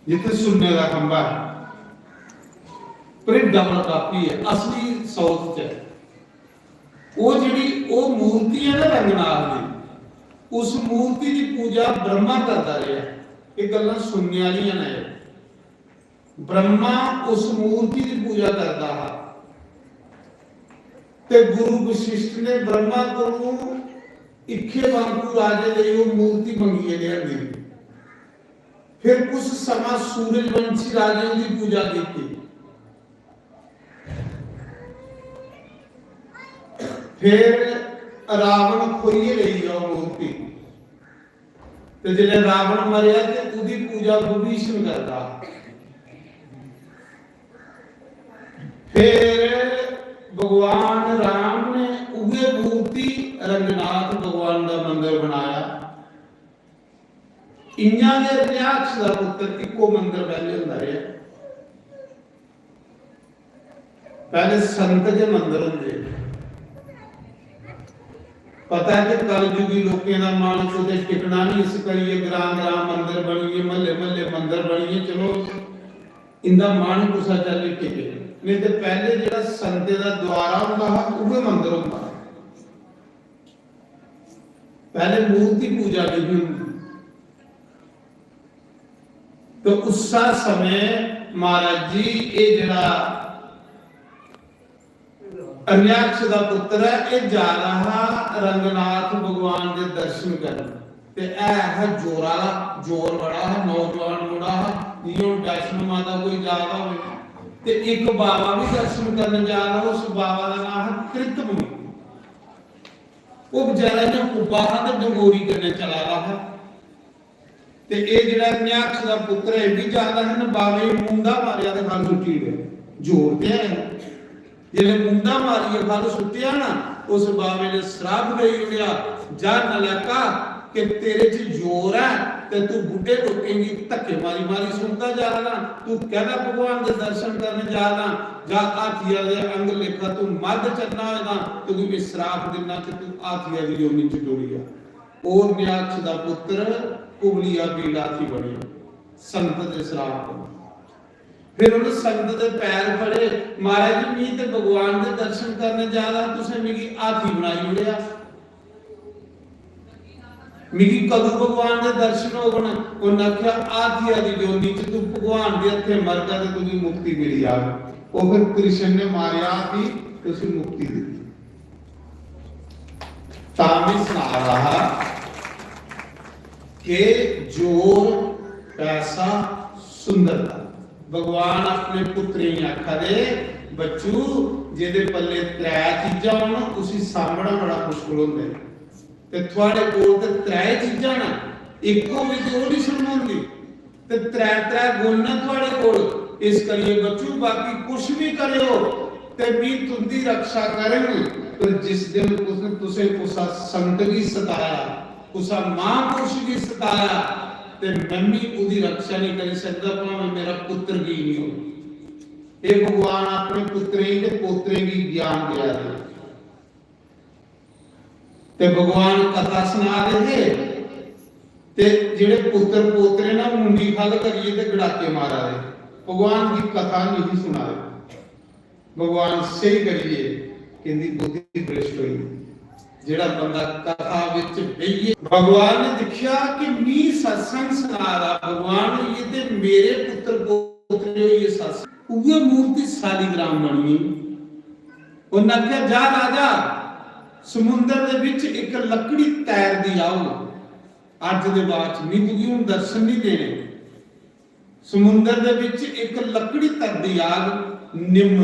जिथे सुनने का खंबा है, पर डबल कापी है असली साउथ च। वो जिहड़ी वो मूर्ति है ना रंगनाथ दी, उस मूर्ति की पूजा ब्रह्मा करता रहा। ये गल्लां सुनने वालियां ने। ब्रह्मा उस मूर्ति की पूजा करता है ते गुरु वशिष्ठ ने ब्रह्मा को इखे वांगू राजे लई वो मूर्ति मंगी है। फिर कुछ समा सूरजवंशी राजाओं की पूजा की। फिर रावण खोइए ले गया मूर्ति ते जिले रावण मरिया ते उदी पूजा विभीषण करता। फिर भगवान राम ने उहे मूर्ति रंगनाथ भगवान का मंदिर बनाया। इन्हां दे रण्याक्ष दा पुत्र इको मंदिर पहले हुंदा रहा। पहले संत के मंदिर हुंदे। पता है कि कलयुगी लोकें दा मन कोते टिकना नहीं, इस करिए ग्राम ग्राम मंदिर बनिए, महल्ले महल्ले मंदिर बनिए, चलो इंदा मन कुसा चल टिके। नहीं तो पहले जिहड़ा संते दा द्वारा हुंदा हा उहे मंदिर हुंदा। पहले मूर्ति पूजा नहीं हुंदी। तो उस समय महाराज जी ये जरा अरण्याक्ष का पुत्र है, ये जा रहा रंगनाथ भगवान के दर्शन करने। ते है जोरा जोर बड़ा है, नौजवान मुंडा है, जियों वैष्णो माता कोई जाता हो। ते एक बाबा भी दर्शन करने जा रहा, उस बाबा का नाम है कृतमुनि। वो बेचारा जो कुब्बा है तो डंगोरी करने चला रहा है। ते ये जिहड़ा रण्याक्ष दा पुत्र है भी जाता है ना, बावे मुंडा मारिया ते खल सुट्टी गए जोर ते है। जिहड़े मुंडा मारिया खल सुट्टिया ना, उस बावे ने श्राप गई उड़िया जा नलाका कि तेरे च जोर है ते तू बुढ़े लोकेंगी धक्के मारी मारी सुनता जा रहा। तू कहना भगवान के दर्शन करने जा रहा, जा हाथिया दे अंग लेखा तू मर्द चलना होगा, क्योंकि मैं श्राप देना कि तू हाथिया दी योनि च टुरिया। और रण्याक्ष दा पुत्र कुबलिया पीड़ा थी बनी संत दे श्राप। फिर उन्हें संत दे पैर फड़े, महाराज जी मैं ते भगवान के दर्शन करने जा रहा, तुसें मिगी हाथी बनाई उड़िया। मिगी कदू भगवान के दर्शन होगन? उन्हें आख्या हाथिया दी योनि च तू भगवान दे हत्थे मर जा ते तुझी मुक्ति मिल जाए। वो फिर कृष्ण ने मारिया हाथी ते उसे मुक्ति दी। तामी सुना रहा कि जोर, पैसा, सुंदरता भगवान अपने पुत्र ही आखा दे बच्चू जेदे पल्ले त्रै चीजां होण उसी सामना बड़ा मुश्किल होंदा है। ते थोड़े कोल ते त्रै चीजां ना इको भी तो नहीं संभालदी। ਤੇ त्रै गुण ने थोड़े कोल, इस करिए बच्चों बाकी कुछ भी करियो ते भी तुंदी रक्षा करेंगे। तो जिस दिन तुसे कुसा संत की सताया, कुसा महापुरुष की सताया, ते मैं भी उदी रक्षा नहीं कर सकता, भावे मेरा पुत्र भी नहीं हो। ये भगवान अपने पुत्रे के पोतरे की ज्ञान दिया है। ते भगवान कथा सुना रहे थे, ते जेड़े पुत्र पोतरे ना मुंडी खल करिए ते गड़ाके मारा रहे, भगवान की कथा नहीं सुना रहे। भगवान सही करिए कहंदी बुद्धि भ्रष्ट होई, जेड़ा बंदा कथा विच बेहिए। भगवान ने देखिया कि मी सत्संग सुना रहा, भगवान ये ते मेरे पुत्र पोतरे ये सत्संग उहे मूर्ति सालीग्राम बनी। उन्हें आख्या जा राजा समुंदर दे विच एक लकड़ी तैरदी आओ, अज दे बाद नहीं तुगी हुण दर्शन नहीं देने। समुंदर दे विच एक लकड़ी तरदी आग निम्म,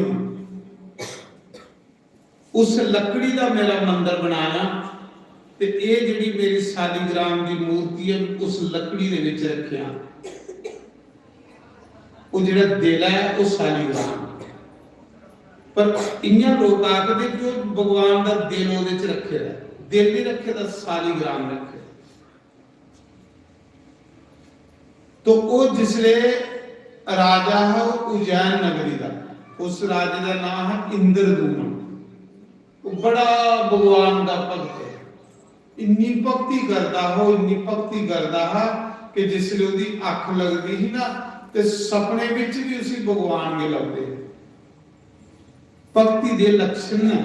उस लकड़ी दा मेरा मंदिर बनाया ते ये जिहड़ी मेरी सालीग्राम दी मूर्ति है उस लकड़ी दे विच रखिया। वो जिहड़ा दिल है वो सालीग्राम, पर इन्हां लोग आखदे कि भगवान दा दिल ओहदे च रखे है, दिल नहीं रखे दा सालीग्राम रखे। तो वो जिसले राजा है उज्जैन नगरी का, उस राजे का नाम है इंद्रदूमन। वो बड़ा भगवान का भक्त है, इन्नी भक्ति करता हो, इन्नी भक्ति करता है कि जिसले उसकी अख लगती ही ना ते सपने विच भी उसी भगवान के लगते। भक्ति दे लक्षण है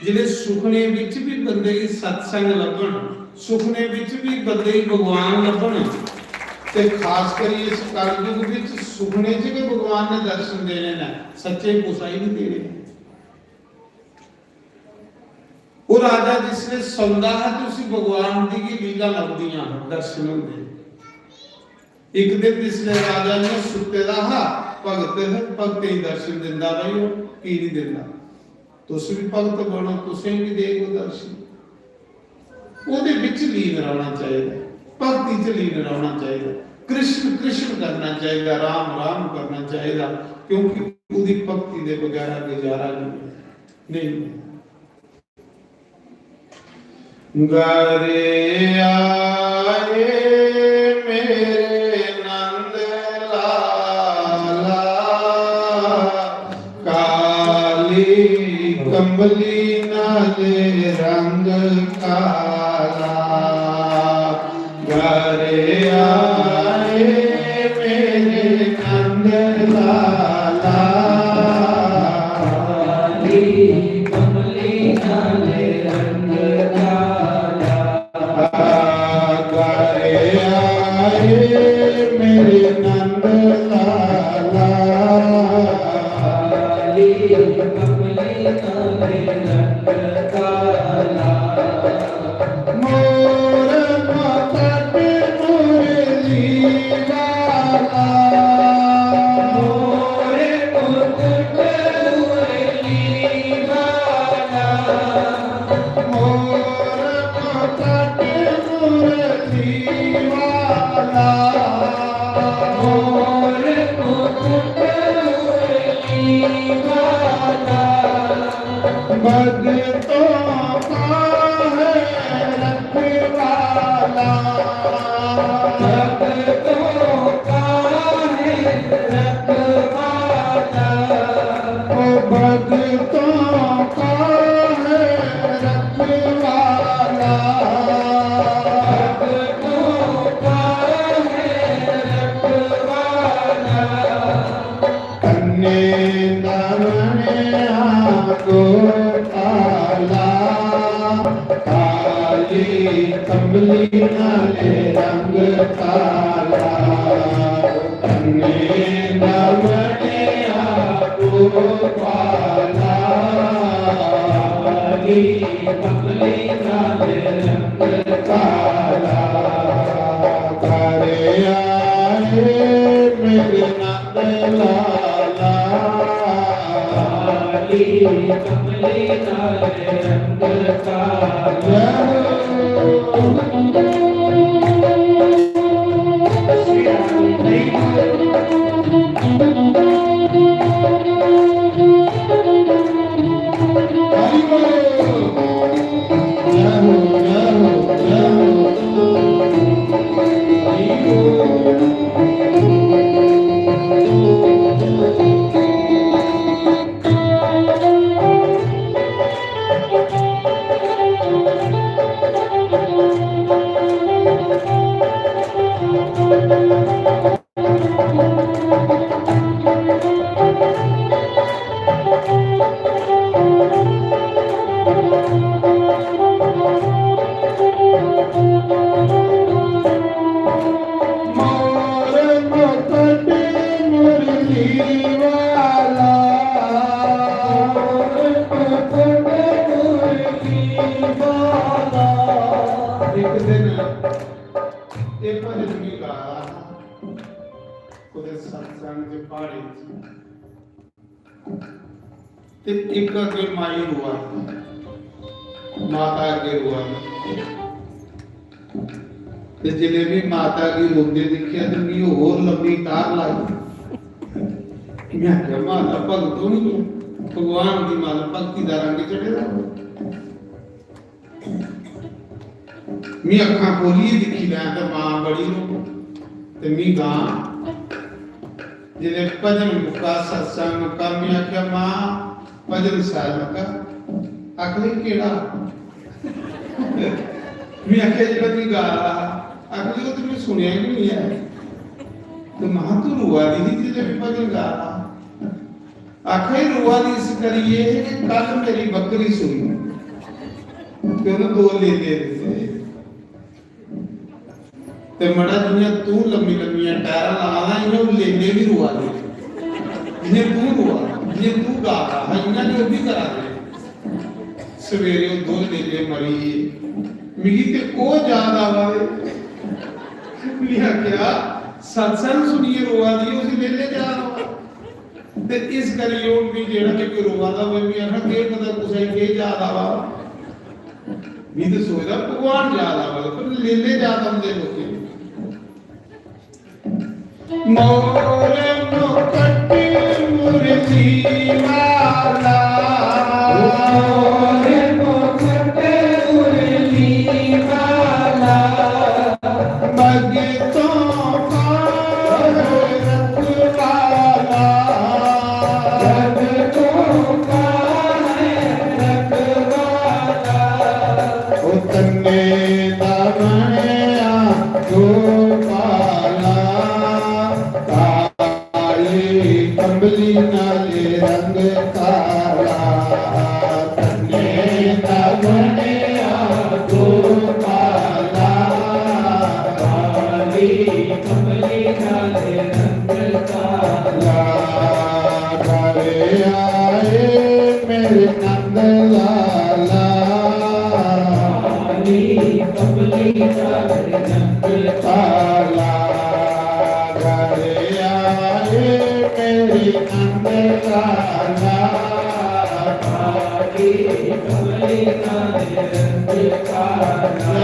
जिले सुखने विच भी बंदे की सत्संग लभण, सुखने विच भी बंदे की भगवान लभण। ते खास कर इस कलयुग विच सुखने च भी भगवान ने दर्शन देने ने, सच्चे कुसाई नहीं दे रहे। वो राजा जिसने सौंदा है तो उसी भगवान दी की लीला लगदियां दर्शन होंदे। एक दिन जिसने राजा ने सुते दा हा भगत है, भगत ही दर्शन दिंदा भाई वो की नहीं दिंदा। तुसी भी भगत बनो, तुसी भी देखो दर्शन। ओदे विच लीन रहना चाहिए, भक्ति च लीन रहना चाहिए, कृष्ण कृष्ण करना चाहिए, राम राम करना चाहिए, क्योंकि उसकी भक्ति के बगैर गुजारा नहीं। गारे आए मेरे नंद लाला, काली कंबली नाले रंग काला। गारे आए मेरे नंद लाला, काली कंबली नाले रंग काला। गारे आए मेरे नंद लाला, काली कंबली नाले रंग काला। भक्तों का है रखवाला, भक्तों का है रखवाला। ओ भक्तों का है रखवाला, भक्तों का है रखवाला। कन्ने दामने आगो कंबली नाले रंग काला। कन्ने नमने आपो पाला, काली कंबली नाले रंग काला। करे आए मेरे नंद लाला, काली कंबली नाले रंग काला। श्री राम दिन ये भजन भी गा ਉਹਦੇ ਸਤਸੰਗ ਦੇ ਪਹਾੜੇ ਤੇ ਇੱਕ ਅੱਗੇ ਮਾਈ ਰੁਆ ਮਾਤਾ ਅੱਗੇ ਰੁਆ ਤੇ ਜਿਹੜੇ ਵੀ ਮਾਤਾ ਦੀ ਰੋਂਦੇ ਦੇਖਿਆ ਤੇ ਵੀ ਹੋਰ ਲੰਬੀ ਤਾਰ ਲਾਈ ਮੈਂ ਕਿਹਾ ਮਾਤਾ ਭਗਤੋਂ ਨਹੀਂ ਤੂੰ ਭਗਵਾਨ ਦੀ ਮਾਤਾ ਭਗਤੀ ਦਾ ਰੰਗ ਚੜੇਦਾ ਮੈਂ ਅੱਖਾਂ ਖੋਲੀ ਦੇਖੀ ਲੈ ਤੇ ਮਾਂ ਬੜੀ ਨੂੰ ਤੇ ਮੈਂ ਗਾ ਜਿਹਦੇ ਭਜਨ ਮੁਕਾ ਸਤਸੰਗ ਮੁਕਾ ਮੈਂ ਆਖਿਆ ਮਾਂ ਭਜਨ ਸਾਹਿਬ ਮੁਕਾ ਅਕਲੀ ਕਿਹੜਾ ਮੈਂ ਆਖਿਆ ਜਿਹੜਾ ਤੂੰ ਗਾ ਅਕਲੀ ਉਹ ਤੂੰ ਸੁਣਿਆ ਹੀ ਨਹੀਂ ਹੈ ਤੇ ਮਾਂ ਤੂੰ ਰੁਆ ਦੀ ਜਿਹਦੇ ਭਜਨ ਗਾ ਆਖੇ ਰੁਆ ਦੀ ਇਸ ਕਰੀਏ ਕਿ ਕੱਲ ਮੇਰੀ ਬੱਕਰੀ ਸੁਣੀ ਤੇ ਉਹਨੂੰ ਦੋ ਲੈ ਦੇ ਤੇ ਮੜਾ ਦੁਨੀਆ ਤੂੰ ਲੰਮੀ ਲੰਮੀਆਂ ਟਾਇਰਾਂ ਲਾ ਇਹਨੂੰ ਲੈਨੇ ਵੀ ਰੁਆ ਦੇ ਇਹ ਤੂੰ ਰੁਆ ਇਹ ਤੂੰ ਗਾ ਰਹਾ ਇਹਨਾਂ ਨੇ ਉਹ ਵੀ ਕਰਾ ਦੇ ਸਵੇਰੇ ਉਹ ਦੋ ਲੈ ਮਰੀ ਮਿਗੀ ਤੇ ਉਹ ਯਾਦ ਆਵੇ ਲਿਆ ਕਿਹਾ ਸਤਸੰਗ ਸੁਣੀਏ ਰੁਆ ਦੀ ਉਸ ਵੇਲੇ ਯਾਦ ਆਵਾ ਤੇ ਇਸ ਕਰੀਓ ਵੀ ਜਿਹੜਾ ਕਿ ਕੋਈ ਰੁਆ ਦਾ ਹੋਵੇ ਵੀ ਆਖਾ ਕਿ ਪਤਾ ਕੁਛ ਹੈ ਕਿ ਯਾਦ ਆਵਾ ਵੀ ਤੇ ਸੋਚਦਾ ਭਗਵਾਨ ਯਾਦ ਆਵਾ ਪਰ ਲੇਲੇ ਯਾਦ ਆਉਂਦੇ ਲੋਕੀ ਮੋਰੇ ਮੁਕੱਟੀ ਮੁਰਤੀ ਵਾਲਾ ਮੋਰੇ ਮੁਕੱਟੀ ਮੁਰਤੀ ਵਾਲਾ ਮਗੇ ਤੋਂ ਪਾਰ ਰਖਵਾਲਾ ਰਬ ਤੋਂ ਪਾਰ ਰਖਵਾਲਾ ਉਹ ਤੰਨੇ ਦਾ ਬਣਿਆ ਗੋਪਾਲਾ ਕੰਬਲੀ ਨਾਲੇ ਰੰਗ ਕਾਲਾ ਤਨੇ ਦਾ ਬਣਿਆ ਗੋਪਾਲਾ ਕਾਲੀ ਕੰਬਲੀ ਨਾਲੇ ਰੰਗ ਕਾਲਾ ਘਰੇ ਆਏ ਮੇਰੇ ਨੰਦ ਲਾਲਾ ਕਾਲੀ ਕੰਬਲੀ ਨਾਲੇ ਰੰਗ ਕਾਲਾ ਘਰੇ ਆਏ ਮੇਰੀ ਨੰਦ ਲਾਲਾ ਕਾਲੀ ਕੰਬਲੀ ਨਾਲੇ ਰੰਗ ਕਾਲਾ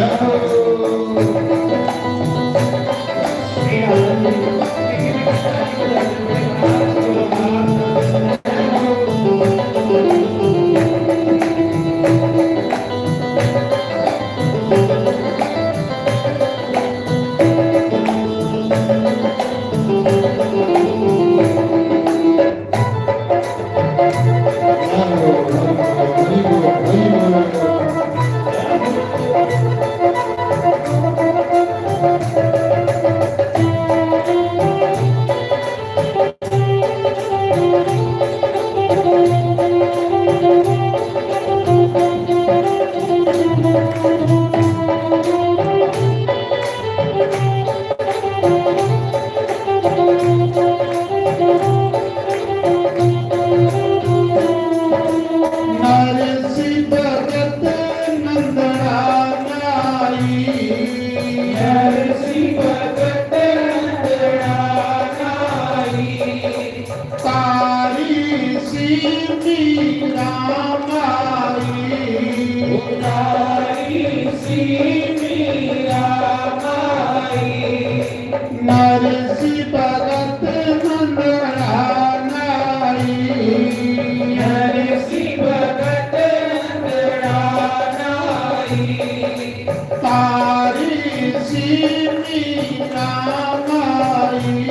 ਨਰਸੀ ਭਗਤ ਮੰਦੜਾ ਨਾਈ ਨਰਸੀ ਭਗਤ ਮੰਦੜਾ ਨਾਈ ਤਾਰੀ ਸੀ ਮੀਰਾ ਮਾਈ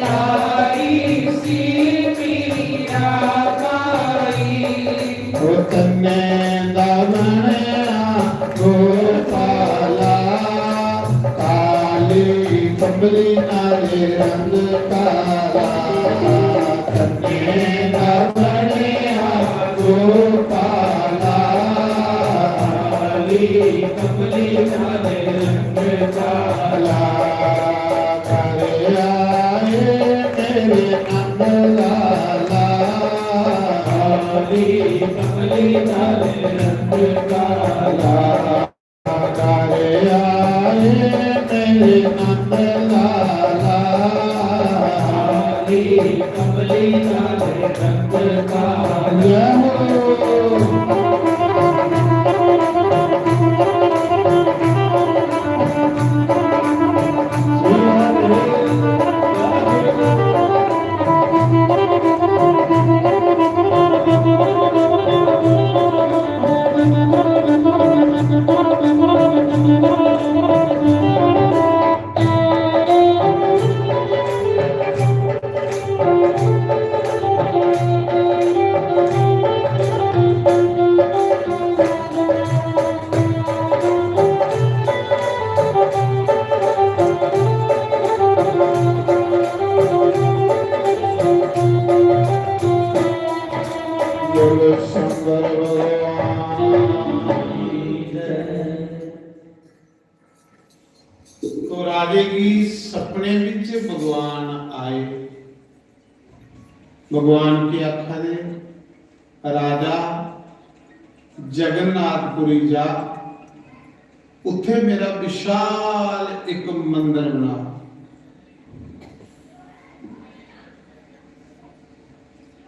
ਤਾਰੀ ਸੀ ਮੀਰਾ ਮਾਈ ਉਹ ਤੰਨੇ ਦਾ ਬਣਿਆ ਗੋਪਾਲਾ ਕੰਬਲੀ ਨਾਲੇ ਰੰਗ ਕਾਲਾ ਕੰਨੇ ਦਾ ਬਣਿਆ ਗੋਪਾਲਾ ਕਾਲੀ ਕੰਬਲੀ ਨਾਲੇ ਰੰਗ ਕਾਲਾ ਘਰੇ ਆਏ ਮੇਰੇ ਨੰਦ ਲਾਲਾ ਕਾਲੀ ਕੰਬਲੀ ਨਾਲੇ ਰੰਗ ਕਾਲਾ ਘਰੇ तो राजे की सपने विच भगवान आए। भगवान की आखा दे राजा जगन्नाथपुरी जा, उत्थे मेरा विशाल एक मंदिर बना।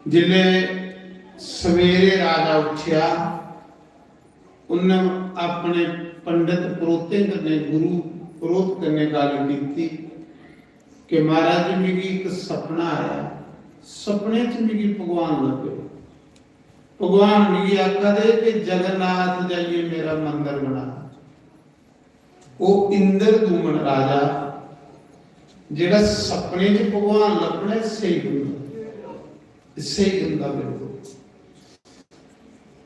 जिले सवेरे राजा उठिया, उन्हें अपने पंडित परोते करने गुरु परोत करने गल की कि महाराज मेरी एक सपना आया, सपने च मेरी भगवान लगे। भगवान मेरी आखा दे कि जगन्नाथ जाइए मेरा मंदिर बना। वो इंद्रदुमन राजा जेड़ा सपने च भगवान लभना सही होंदा, सही होंदा बिल्कुल।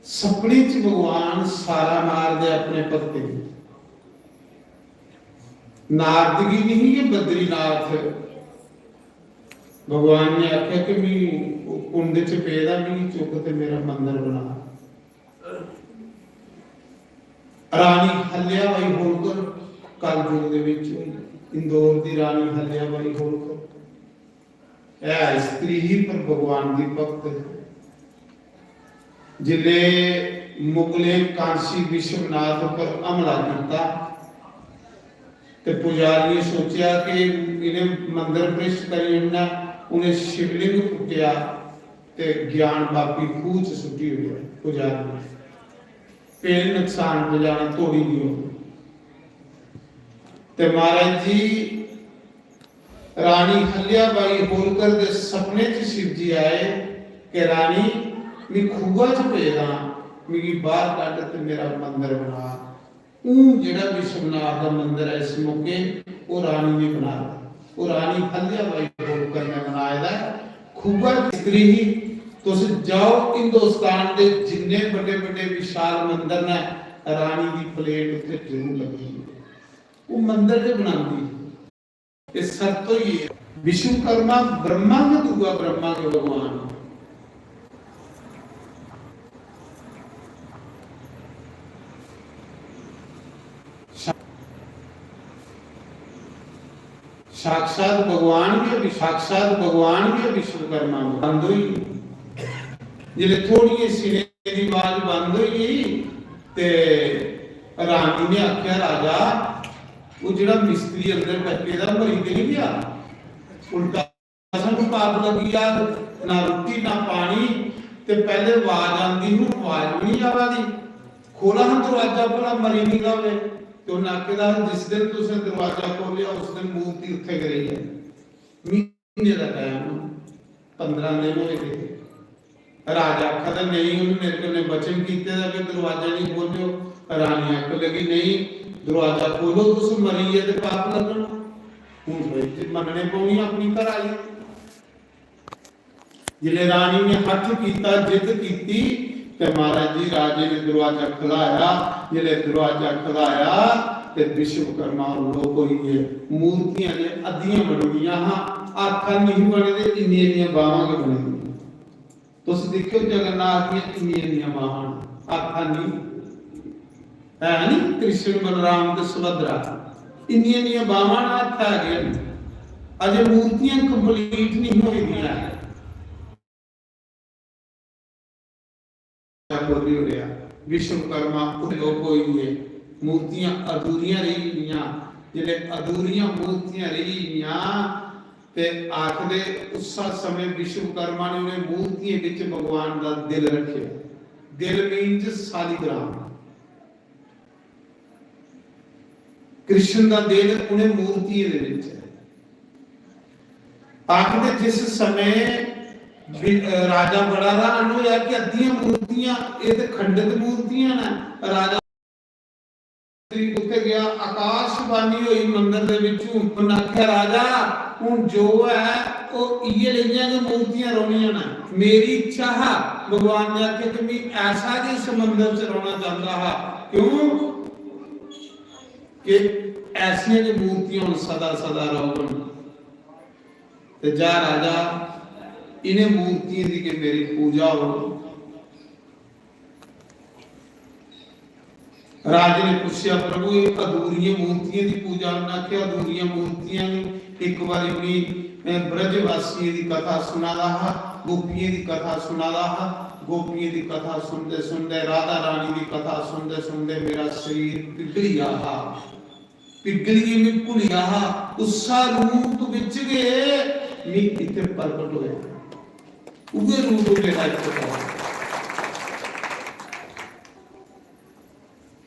सपने च भगवान सारा मार दे अपने भक्ति। नारदगी नहीं है बद्रीनाथ। भगवान ने आख्या कि मी कुंड च पेदा मी चुक ते मेरा मंदिर बना। रानी हल्याबाई होलकर कलयुग दे विच इंदौर दी रानी हल्याबाई होलकर यह स्त्री ही पर भगवान की भक्त है। जिले मुगले कांसी विश्वनाथ पर हमला किया ते पुजारी ने सोचा कि इन्हें मंदिर भ्रष्ट करिए, उन्हें शिवलिंग फुटिया ते ज्ञान पापी खूह च सुटी हुई है। पुजारी ने पेड़ नुकसान पहुंचाना थोड़ी नहीं हो। ते महाराज जी रानी हल्याबाई होलकर दे सपने च शिव जी आए कि रानी मैं खूबा च पेदा, मेरी बाहर कट ते मेरा मंदिर बना। जेड़ा विश्वनाथ का मंदिर है इस मौके वो रानी ने बनाया। वो रानी हल्याबाई होलकर ने बनाया खूबा स्त्री ही। तुस जाओ हिंदुस्तान के जिन्ने बड़े बड़े विशाल मंदिर ने रानी की प्लेट उत्ते जरूर लगी है। वो मंदिर जो बनाती ये सब तो ये विश्वकर्मा ब्रह्मा का दूसरा ब्रह्मा के भगवान। साक्षात भगवान भी विश्वकर्मा बंद हुई। जिले थोड़ी सिरे की आवाज बंद हुई ते रानी ने आख्या राजा वो जिहड़ा मिस्त्री अंदर बैठे दा मरी ते नहीं गया, उल्टा सानू पाप लगी आ, ना रोटी ना पानी। ते पहले आवाज आंदी हूं आवाज नहीं आवादी, खोला हम दरवाजा भला मरी नहीं गावे। तो नाकेदार जिस दिन तुसे दरवाजा खोलिया उस दिन मूर्ति उत्थे गई है। महीने का टाइम 15 दिन होए थे। राजा आखदा नहीं उन्हें मेरे को ने वचन कीते दा कि दरवाजा नहीं खोलियो। रानी आख लगी नहीं दरवाजा खोलो, तुस मरी है ते पाप लगना। हुण भाई मनने पौनी अपनी घर आई। जिले रानी ने हथ कीता जिद कीती ते महाराज जी राजे ने दरवाजा खुलाया। जिले दरवाजा खुलाया ते विश्वकर्मा लोग होई मूर्तियां ने अद्धियां बनियां हां, आखा नहीं बने ते इन्नी बाहां के बने। तुस देखो जगन्नाथ की इन्नी बाहां आखा नहीं है नहीं। कृष्ण बलराम ते सुभद्रा इन्नी बाहां हाथ आ गए। अजे मूर्तियां कंप्लीट नहीं होई दियां। विश्वकर्मा लोग होई मूर्तियां अधूरियां रही गईयां। जिले अधूरियां मूर्तियां रही गईयां ते आखदे उस समय विश्वकर्मा ने उन्हें मूर्तियां विच भगवान का दिल रखे। दिल मीन्स सालिग्राम। कृष्ण का दिल उन्हें मूर्तियां दे विच है। आखदे जिस समय राजा बड़ा हैरान होया कि अद्धियां मूर्तियां ये ते खंडित मूर्तियां ने। राजा उत्ते गया आकाशवाणी हुई मंदिर दे विचों। उन्हें आख्या राजा हुण जो है वो इये लईयां ने मूर्तियां रोणियां ने। मेरी इच्छा है भगवान ने आख्या कि मैं ऐसा के इस मंदिर च रोना चाहता हा। क्यों कि ऐसियां जो मूर्तियां हुण सदा सदा रहन। ते जा राजा इन्हें मूर्तियों की के मेरी पूजा हो। राजे ने पूछा प्रभु ये अधूरियां मूर्तियां की पूजा उन्हें आख्या अधूरियां मूर्तियां एक बार भी ब्रजवासियों की कथा सुना रहा गोपियों की कथा सुना रहा गोपियों की कथा सुनते सुनते राधा रानी की कथा सुनते सुनते मेरा शरीर पिघलिए में भुलिया उसा रूप विच गए मैं इतने प्रकट होया उगे रूप मेरा इतना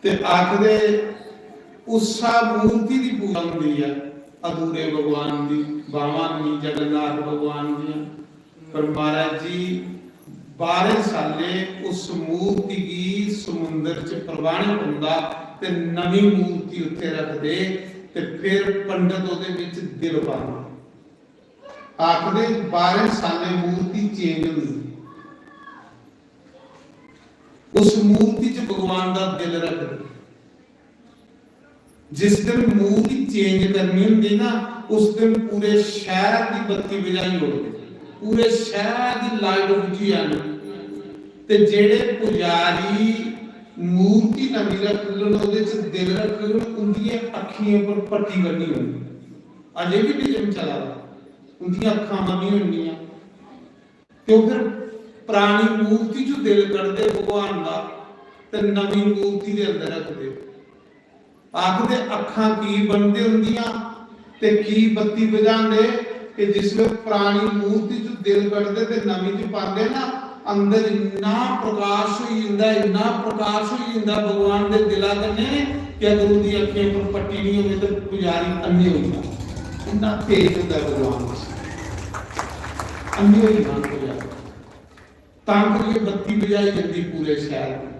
ते आखदे उसा मूर्ति की पूजा होंदी है अधूरे भगवान की बावां नहीं जगन्नाथ भगवान दी पर महाराज जी 12 साले उस मूर्ति की समुद्र च प्रवाहित हुंदा ते नवी मूर्ति उत्ते रख दे ते फिर पंडित ओदे विच दिल पांदे आखदे 12 साले मूर्ति चेंज हुंदी उस मूर्ति च भगवान का दिल रख दे जिस दिन मूर्ति चेंज करनी होंगी ना उस दिन पूरे शहर की बत्ती बुझाई होगी पूरे शहर की लाइट बुझी आनी ते जेड़े पुजारी मूर्ति नवी रख लन ओदे च दिल रख लन उनकी अखियों पर पट्टी बनी होगी अजे भी विजन चला रहा उनकी अखां बनी होनी तो फिर पुरानी मूर्ति जो दिल करते भगवान का ते नवी मूर्ति के अंदर रखते आखदे अखां की बनते होंदियां ते की बत्ती बजांदे कि जिसमें पुरानी मूर्ति जो दिल करते ते नवी जो पांदे ना अंदर इन्ना प्रकाश हो जांदा इन्ना प्रकाश हो जांदा भगवान दे दिला कन्ने कि अगर उनकी अखियां पर पट्टी नहीं होवे तो पुजारी अंधे हो जांदा इन्ना तेज होंदा भगवान अंधे हो जांदा पुजारी तां करके बत्ती बजाई जाती पूरे शहर में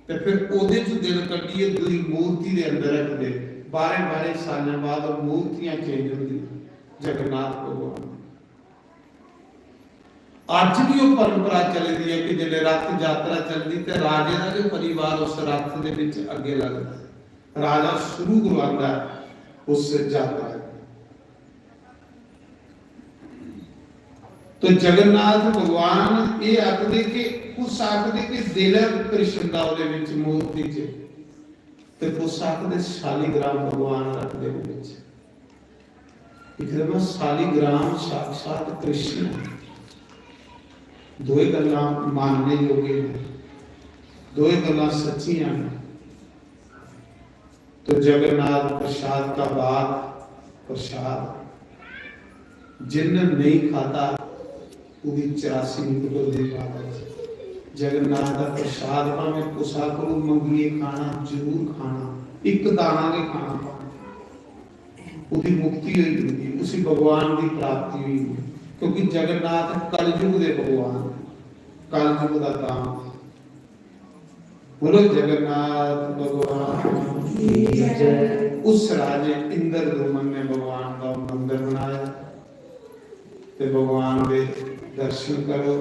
ते फिर ओदे च दिल कड्ढिए दूई मूर्ति दे अंदर रख दे 12 साल बाद मूर्तियां चेंज होंदी जगन्नाथ भगवान आज भी वो परंपरा चलती है कि जब रथ यात्रा चलती तो राजे का जो परिवार उस रथ दे विच अगे लगदा राजा शुरू करवांदा उस यात्रा तो जगन्नाथ भगवान ये आखदे कि उस आखदे कि दिल कृष्ण दा ओदे विच मूर्ति च ते उस आखदे शालिग्राम भगवान रखदे विच इकदम शालिग्राम साक्षात कृष्ण दोए गल्लां मानने योग्य ने दोए गल्लां सच्चियां ने तो जगन्नाथ प्रसाद का बाद प्रसाद जिन्हें नहीं खाता उदी 84 निकलती बात जगन्नाथ का प्रसाद भावें कुसा को मंगिए खाना जरूर खाना एक दाना के खाना उदी मुक्ति हुई होगी उसी भगवान की प्राप्ति हुई क्योंकि जगन्नाथ कलयुग दे भगवान कलयुग का काम बोलो जगन्नाथ भगवान की जय। उस राजे इंद्रदुमन ने भगवान का मंदिर बनाया ते भगवान के दर्शन करो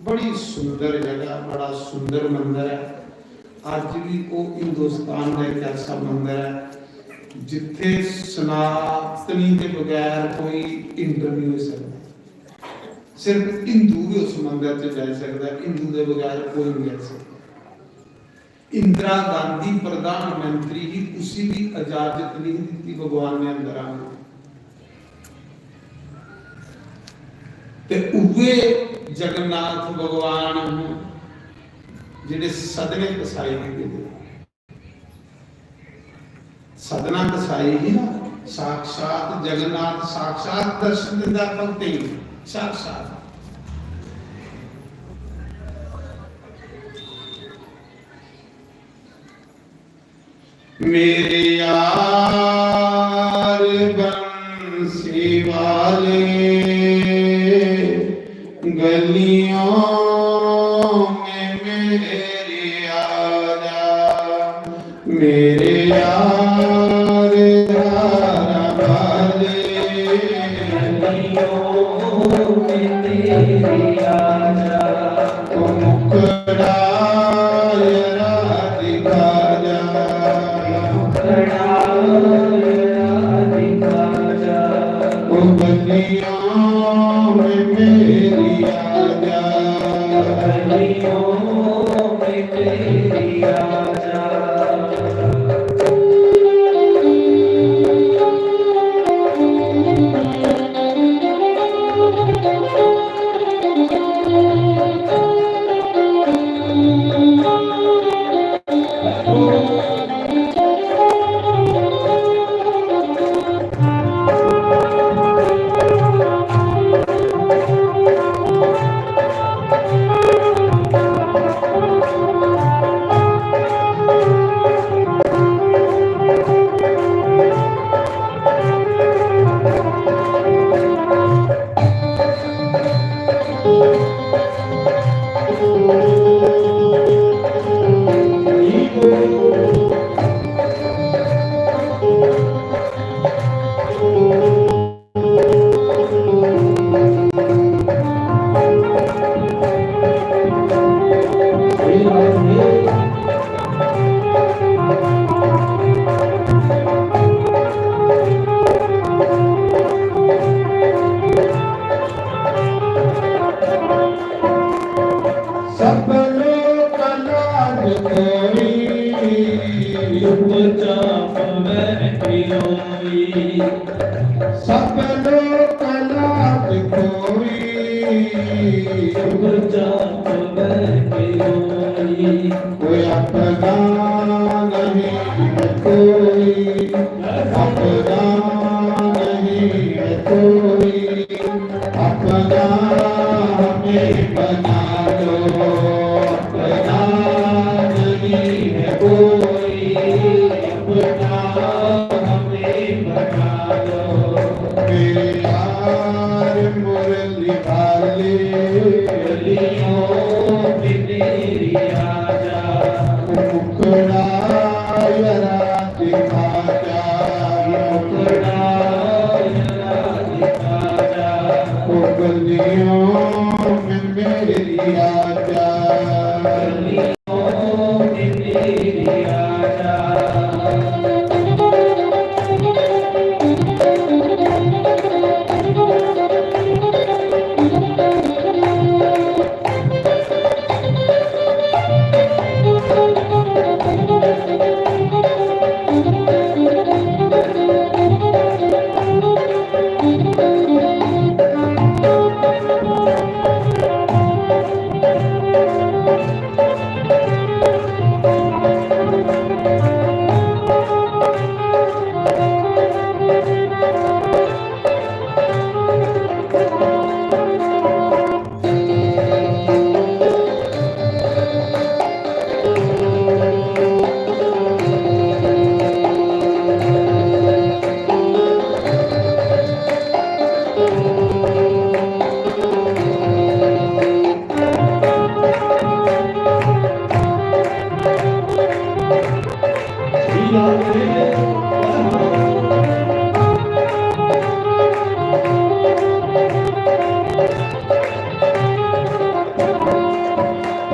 बड़ी सुंदर जगह बड़ा सुंदर मंदिर है आज भी वो हिंदुस्तान का एक ऐसा मंदिर है जिथे सनातनी के बगैर कोई इंटरव्यू हो सकता सिर्फ हिंदू ही उस मंदिर से जा सकता है हिंदू के बगैर कोई नहीं जा सकता इंदिरा गांधी प्रधानमंत्री ही उसी भी इजाजत नहीं दी भगवान ने अंदर आने ते उवे जगन्नाथ भगवान जिहड़े सदने कसाई ने सदना कसाई ही ना साक्षात जगन्नाथ साक्षात दर्शन दिंदा भक्ति साक्षात मेरे यार बंसी वाले गलियों में मेरे आजा मेरे यार धारा वाले गलियों में तेरे आजा तो मुखड़ा राधिका जा मुखड़ा राधिका जा ओ गलियों में मेरी आजा गलियों में तेरी आजा चाप में खिलोई सब लोक लाज कोई शुभ चाप में खिलोई कोई अपना नहीं है कोई अपना नहीं है कोई अपना हमें बना दो अपना नहीं है कोई अपना हमें बना दो मेरे यार मुरली वाले गलियों में तेरी आजा मुखड़ा यरा दिखा जा मुखड़ा जरा दिखा जा ओ गलियों में मेरी आजा गलियों में तेरी आजा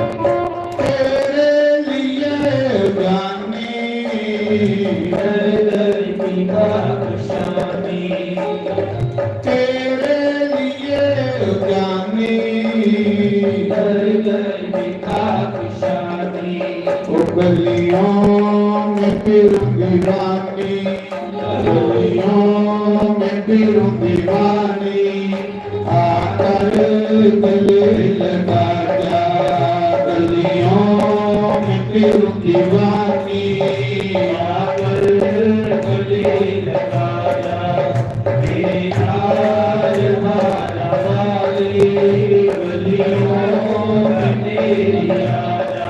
तेरे लिए जानी दर की बादशाही तेरे लिए जानी दर की बादशाही ओ गलियों में फिरूंगी रानी गलियों में फिरूंगी रानी आकर गले लगा जा गलियों में फिरूंगी रानी आकर गले लगा जा मेरी आज मारा वाली गलियों में तेरी आजा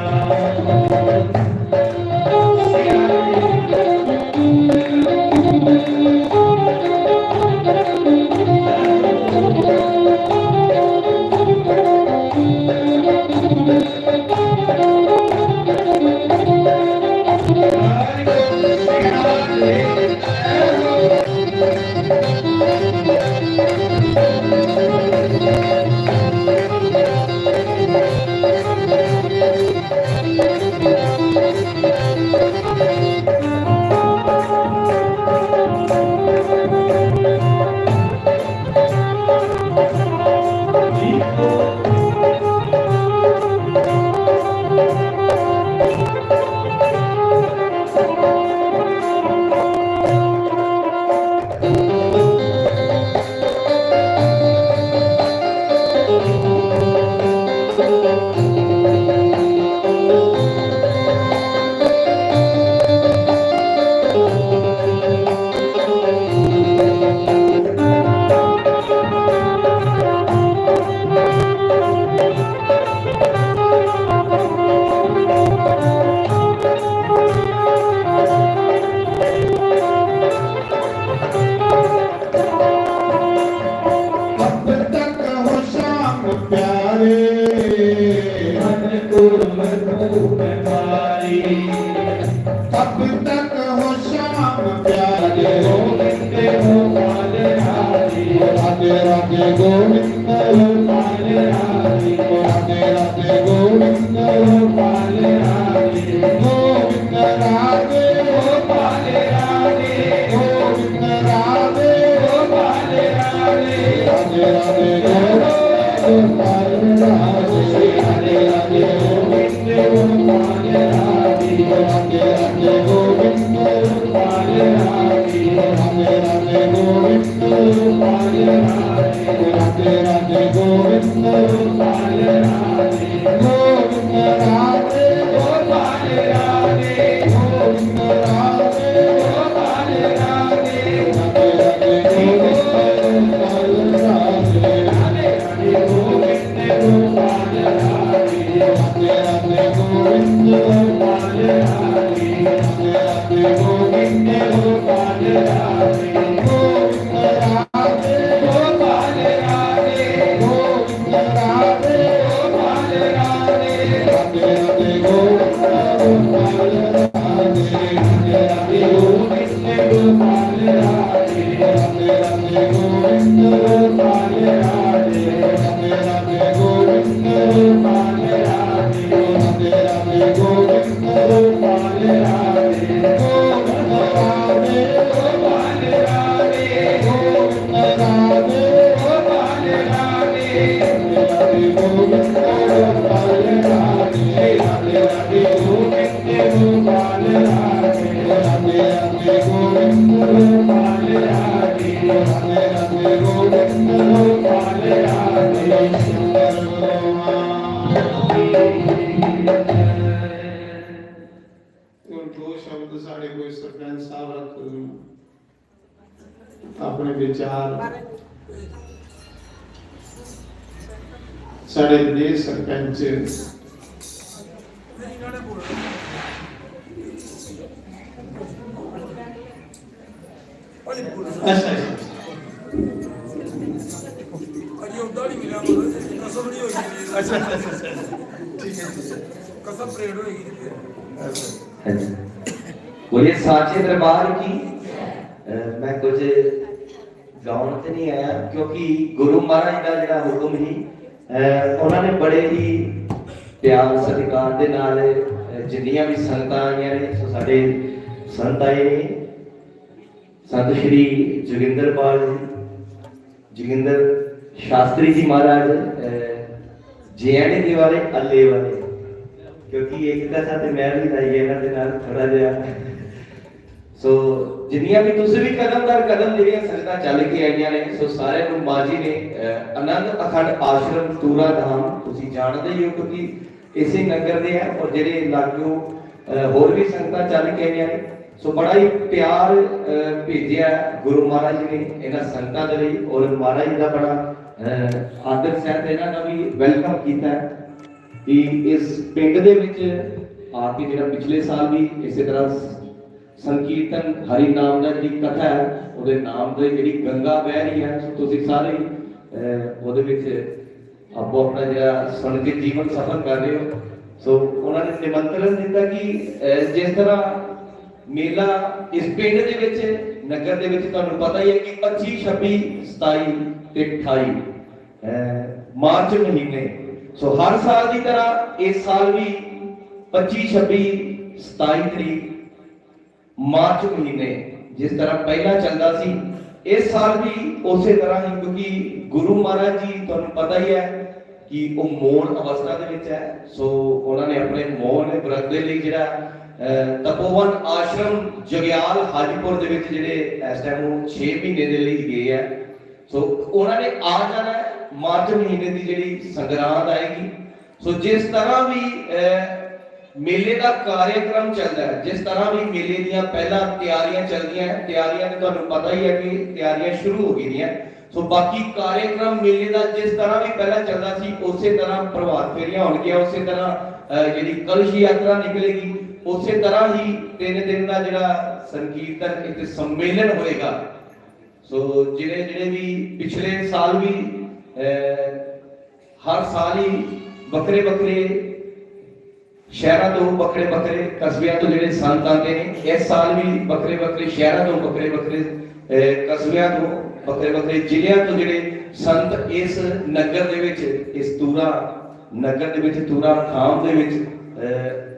कब तक हो श्याम प्यारे गोविंद गोपाल हरि राधे राधे गोविंद गोपाल हरि राधे राधे गोविंद गोपाल हरि गोविंद राधे गोपाल हरि गोविंद राधे गोपाल हरि राधे राधे गोपाल राधे राधे राधे गोविंद गोपाल हरि राधे राधे गोविंद गोपाल राधे राधे राधे गोविंद गोपाल राधे राधे राधे गोविंद गोपाल राधे राधे राधे गोविंद गोपाल राधे गोविंद राधे गोपाल राधे गोविंद राधे गोपाल राधे राधे गोविंद गोपाल राधे राधे राधे गोविंद गोपाल राधे राधे राधे गोविंद गोपाल राधे राधे राधे गोविंद गोपाल राधे सुंदर दो शब्द साढ़े कोई सरपंच साहब रख अपने विचार साढ़े देश सरपंच ਇਹਨਾਂ ਨੇ ਬੋਲਣਾ ਭਾਜੀ ਬੋਲਣਾ अच्छा ਅਜੀ ਉਦਾਂ ਨਹੀਂ ਮਿਲਿਆ ਮਤਲਬ ਕਸਮ ਨਹੀਂ ਹੋਈ अच्छा अच्छा ठीक है ਕਸਮ ਪਰੇਡ ਹੋਏਗੀ ਫਿਰ बोलिए साचे दरबार की मैं कुछ गाउन ते नहीं आया क्योंकि गुरु महाराज का जिहड़ा हुक्म ही उन्होंने बड़े ही प्यार सत्कार दे नाल जिन्नियां भी संगतां आईयां ने सो साडे संत आए ने संत श्री जोगिंदरपाल जोगिंदर शास्त्री जी महाराज जेएनडी वाले अल्ले वाले क्योंकि एक दफा ते मैं भी लाइए इन्हां दे नाल थोड़ा जिहा सो जिन्नियां भी तुसीं भी कदम दर कदम ਜਿਹੜੀਆਂ ਸੰਗਤਾਂ ਚੱਲ ਕੇ ਆਈਆਂ ਨੇ ਸੋ ਸਾਰਿਆਂ ਨੂੰ ਮਾਂ ਜੀ ਨੇ ਆਨੰਦ ਅਖੰਡ ਆਸ਼ਰਮ ਤੂਰਾ ਧਾਮ ਤੁਸੀਂ ਜਾਣਦੇ ਹੀ ਹੋ ਕਿਉਂਕਿ ਇਸੇ ਨਗਰ ਦੇ ਆ ਔਰ ਜਿਹੜੇ ਲਾਗਿਓ ਹੋਰ ਵੀ ਸੰਗਤਾਂ ਚੱਲ ਕੇ ਆਈਆਂ ਨੇ ਸੋ ਬੜਾ ਹੀ ਪਿਆਰ ਭੇਜਿਆ ਗੁਰੂ ਮਹਾਰਾਜ ਜੀ ਨੇ ਇਹਨਾਂ ਸੰਗਤਾਂ ਦੇ ਲਈ ਔਰ ਮਹਾਰਾਜ ਜੀ ਦਾ ਬੜਾ ਆਦਰ ਸਹਿਤ ਇਹਨਾਂ ਦਾ ਵੀ ਵੈਲਕਮ ਕੀਤਾ ਕਿ ਇਸ ਪਿੰਡ ਦੇ ਵਿੱਚ ਆ ਕੇ ਜਿਹੜਾ ਪਿਛਲੇ ਸਾਲ ਵੀ ਇਸੇ ਤਰ੍ਹਾਂ ਸੰਕੀਰਤਨ ਹਰੀ ਨਾਮ ਦਾ ਜਿਹੜੀ ਕਥਾ ਹੈ ਉਹਦੇ ਨਾਮ ਦੇ ਜਿਹੜੀ ਗੰਗਾ ਵਹਿ ਰਹੀ ਹੈ ਸੋ ਤੁਸੀਂ ਸਾਰੇ ਉਹਦੇ ਵਿੱਚ ਆਪੋ ਆਪਣਾ ਜਿਹੜਾ ਸੁਣ ਕੇ ਜੀਵਨ ਸਫਲ ਕਰ ਰਹੇ ਹੋ ਸੋ ਉਹਨਾਂ ਨੇ ਨਿਮੰਤਰਣ ਦਿੱਤਾ ਕਿ ਜਿਸ ਤਰ੍ਹਾਂ ਮੇਲਾ ਇਸ ਪਿੰਡ ਦੇ ਵਿੱਚ ਨਗਰ ਦੇ ਵਿੱਚ ਤੁਹਾਨੂੰ ਪਤਾ ਹੀ ਹੈ ਕਿ 25 26 27 ਤੇ 28 ਮਾਰਚ ਮਹੀਨੇ ਸੋ ਹਰ ਸਾਲ ਦੀ ਤਰ੍ਹਾਂ ਇਸ ਸਾਲ ਵੀ 25 26 27 ਤਰੀਕ ਮਾਰਚ ਮਹੀਨੇ ਜਿਸ ਤਰ੍ਹਾਂ ਪਹਿਲਾਂ ਚੱਲਦਾ ਸੀ ਇਸ ਸਾਲ ਵੀ ਉਸੇ ਤਰ੍ਹਾਂ ਹੀ ਕਿਉਂਕਿ ਗੁਰੂ ਮਹਾਰਾਜ ਜੀ ਤੁਹਾਨੂੰ ਪਤਾ ਹੀ ਹੈ ਕਿ ਉਹ ਮੌਨ ਅਵਸਥਾ ਦੇ ਵਿੱਚ ਹੈ ਸੋ ਉਹਨਾਂ ਨੇ ਆਪਣੇ ਮੌਨ ਵਰਤ ਦੇ ਲਈ ਜਿਹੜਾ ਤਪੋਵਨ ਆਸ਼ਰਮ ਜਗਿਆਲ ਹਾਜੀਪੁਰ ਦੇ ਵਿੱਚ ਜਿਹੜੇ ਇਸ ਟਾਈਮ ਉਹ 6 ਮਹੀਨੇ ਦੇ ਲਈ ਗਏ ਆ ਸੋ ਉਹਨਾਂ ਨੇ ਆ ਜਾਣਾ ਮਾਰਚ ਮਹੀਨੇ ਦੀ ਜਿਹੜੀ ਸੰਗਰਾਂਦ ਆਏਗੀ ਸੋ ਜਿਸ ਤਰ੍ਹਾਂ ਵੀ ਮੇਲੇ ਦਾ ਕਾਰਜਕ੍ਰਮ ਚੱਲਦਾ ਹੈ ਜਿਸ ਤਰ੍ਹਾਂ ਵੀ ਮੇਲੇ ਦੀਆਂ ਪਹਿਲਾਂ ਤਿਆਰੀਆਂ ਚੱਲਦੀਆਂ ਤਿਆਰੀਆਂ ਤੇ ਤੁਹਾਨੂੰ ਪਤਾ ਹੀ ਹੈ ਕਿ ਤਿਆਰੀਆਂ ਸ਼ੁਰੂ ਹੋ ਗਈਆਂ ਸੋ ਬਾਕੀ ਕਾਰਜਕ੍ਰਮ ਮੇਲੇ ਦਾ ਜਿਸ ਤਰ੍ਹਾਂ ਵੀ ਪਹਿਲਾਂ ਚੱਲਦਾ ਸੀ ਉਸੇ ਤਰ੍ਹਾਂ ਪ੍ਰਭਾਤ ਫੇਰੀਆਂ ਹੋਣਗੀਆਂ ਉਸੇ ਤਰ੍ਹਾਂ ਜਿਹੜੀ ਕਲਸ਼ ਯਾਤਰਾ ਨਿਕਲੇਗੀ ਉਸੇ ਤਰ੍ਹਾਂ ਹੀ 3 ਦਿਨ ਦਾ ਜਿਹੜਾ ਸੰਕੀਰਤਨ ਇੱਕ ਸੰਮੇਲਨ ਹੋਏਗਾ ਸੋ ਜਿਹੜੇ ਵੀ ਪਿਛਲੇ ਸਾਲ ਵੀ ਹਰ ਸਾਲ ਹੀ ਵੱਖਰੇ ਸ਼ਹਿਰਾਂ ਤੋਂ ਵੱਖਰੇ ਕਸਬਿਆਂ ਤੋਂ ਜਿਹੜੇ ਸੰਤ ਆਉਂਦੇ ਨੇ ਇਸ ਸਾਲ ਵੀ ਵੱਖਰੇ ਸ਼ਹਿਰਾਂ ਤੋਂ ਵੱਖਰੇ ਕਸਬਿਆਂ ਤੋਂ ਵੱਖਰੇ ਜ਼ਿਲ੍ਹਿਆਂ ਤੋਂ ਜਿਹੜੇ ਸੰਤ ਇਸ ਨਗਰ ਦੇ ਵਿੱਚ ਇਸ ਤੂਰਾ ਨਗਰ ਦੇ ਵਿੱਚ ਤੂਰਾ ਥਾਮ ਦੇ ਵਿੱਚ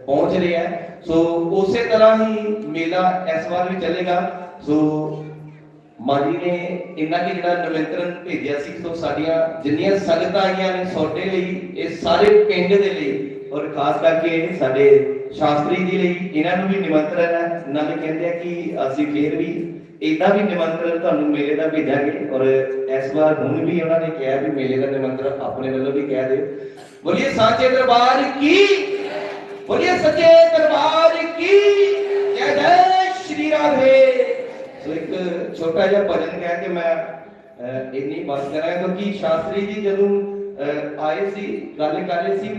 ਪਹੁੰਚ ਰਹੇ ਆ ਸੋ ਉਸੇ ਤਰ੍ਹਾਂ ਹੀ ਮੇਲਾ ਇਸ ਵਾਰ ਵੀ ਚੱਲੇਗਾ ਸੋ ਮਾਜੀ ਨੇ ਇੰਨਾ ਕਿ ਜਿਹੜਾ ਨਿਮੰਤਰਣ ਭੇਜਿਆ ਸੀ ਸੋ ਸਾਡੀਆਂ ਜਿੰਨੀਆਂ ਸੰਗਤਾਂ ਆਈਆਂ ਨੇ ਤੁਹਾਡੇ ਲਈ ਇਹ ਸਾਰੇ ਪਿੰਡ ਦੇ ਲਈ ਔਰ ਖਾਸ ਕਰਕੇ ਸਾਡੇ ਸ਼ਾਸਤਰੀ ਜੀ ਲਈ ਇਹਨਾਂ ਨੂੰ ਵੀ ਨਿਮੰਤਰਣ ਹੈ ਨਾਲੇ ਕਹਿੰਦੇ ਆ ਕਿ ਅਸੀਂ ਫੇਰ ਵੀ ਇਦਾਂ ਵੀ ਨਿਮੰਤਰਣ ਤੁਹਾਨੂੰ ਮੇਲੇ ਦਾ ਭੇਜਾਂਗੇ ਔਰ ਇਸ ਵਾਰ ਹੁਣ ਵੀ ਉਹਨਾਂ ਨੇ ਕਿਹਾ ਵੀ ਮੇਲੇ ਦਾ ਨਿਮੰਤਰਣ ਆਪਣੇ ਵੱਲੋਂ ਵੀ ਕਹਿ ਦਿਓ ਬੋਲੀਏ ਸਾਚੇ ਦਰਬਾਰ ਕੀ ਬੋਲੀਏ ਸੱਚੇ ਦਰਬਾਰ ਕੀ ਜੈ ਜੈ ਸ਼੍ਰੀ ਰਾਧੇ ਸੋ ਇੱਕ ਛੋਟਾ ਜਿਹਾ ਭਜਨ ਕਹਿ ਕੇ ਮੈਂ ਇੰਨੀ ਬਾਤ ਕਰਾਂ ਕਿਉਂਕਿ ਸ਼ਾਸਤਰੀ ਜੀ ਜਦੋਂ ਆਏ ਸੀ ਗੱਲ ਕਰ ਰਹੇ ਸੀ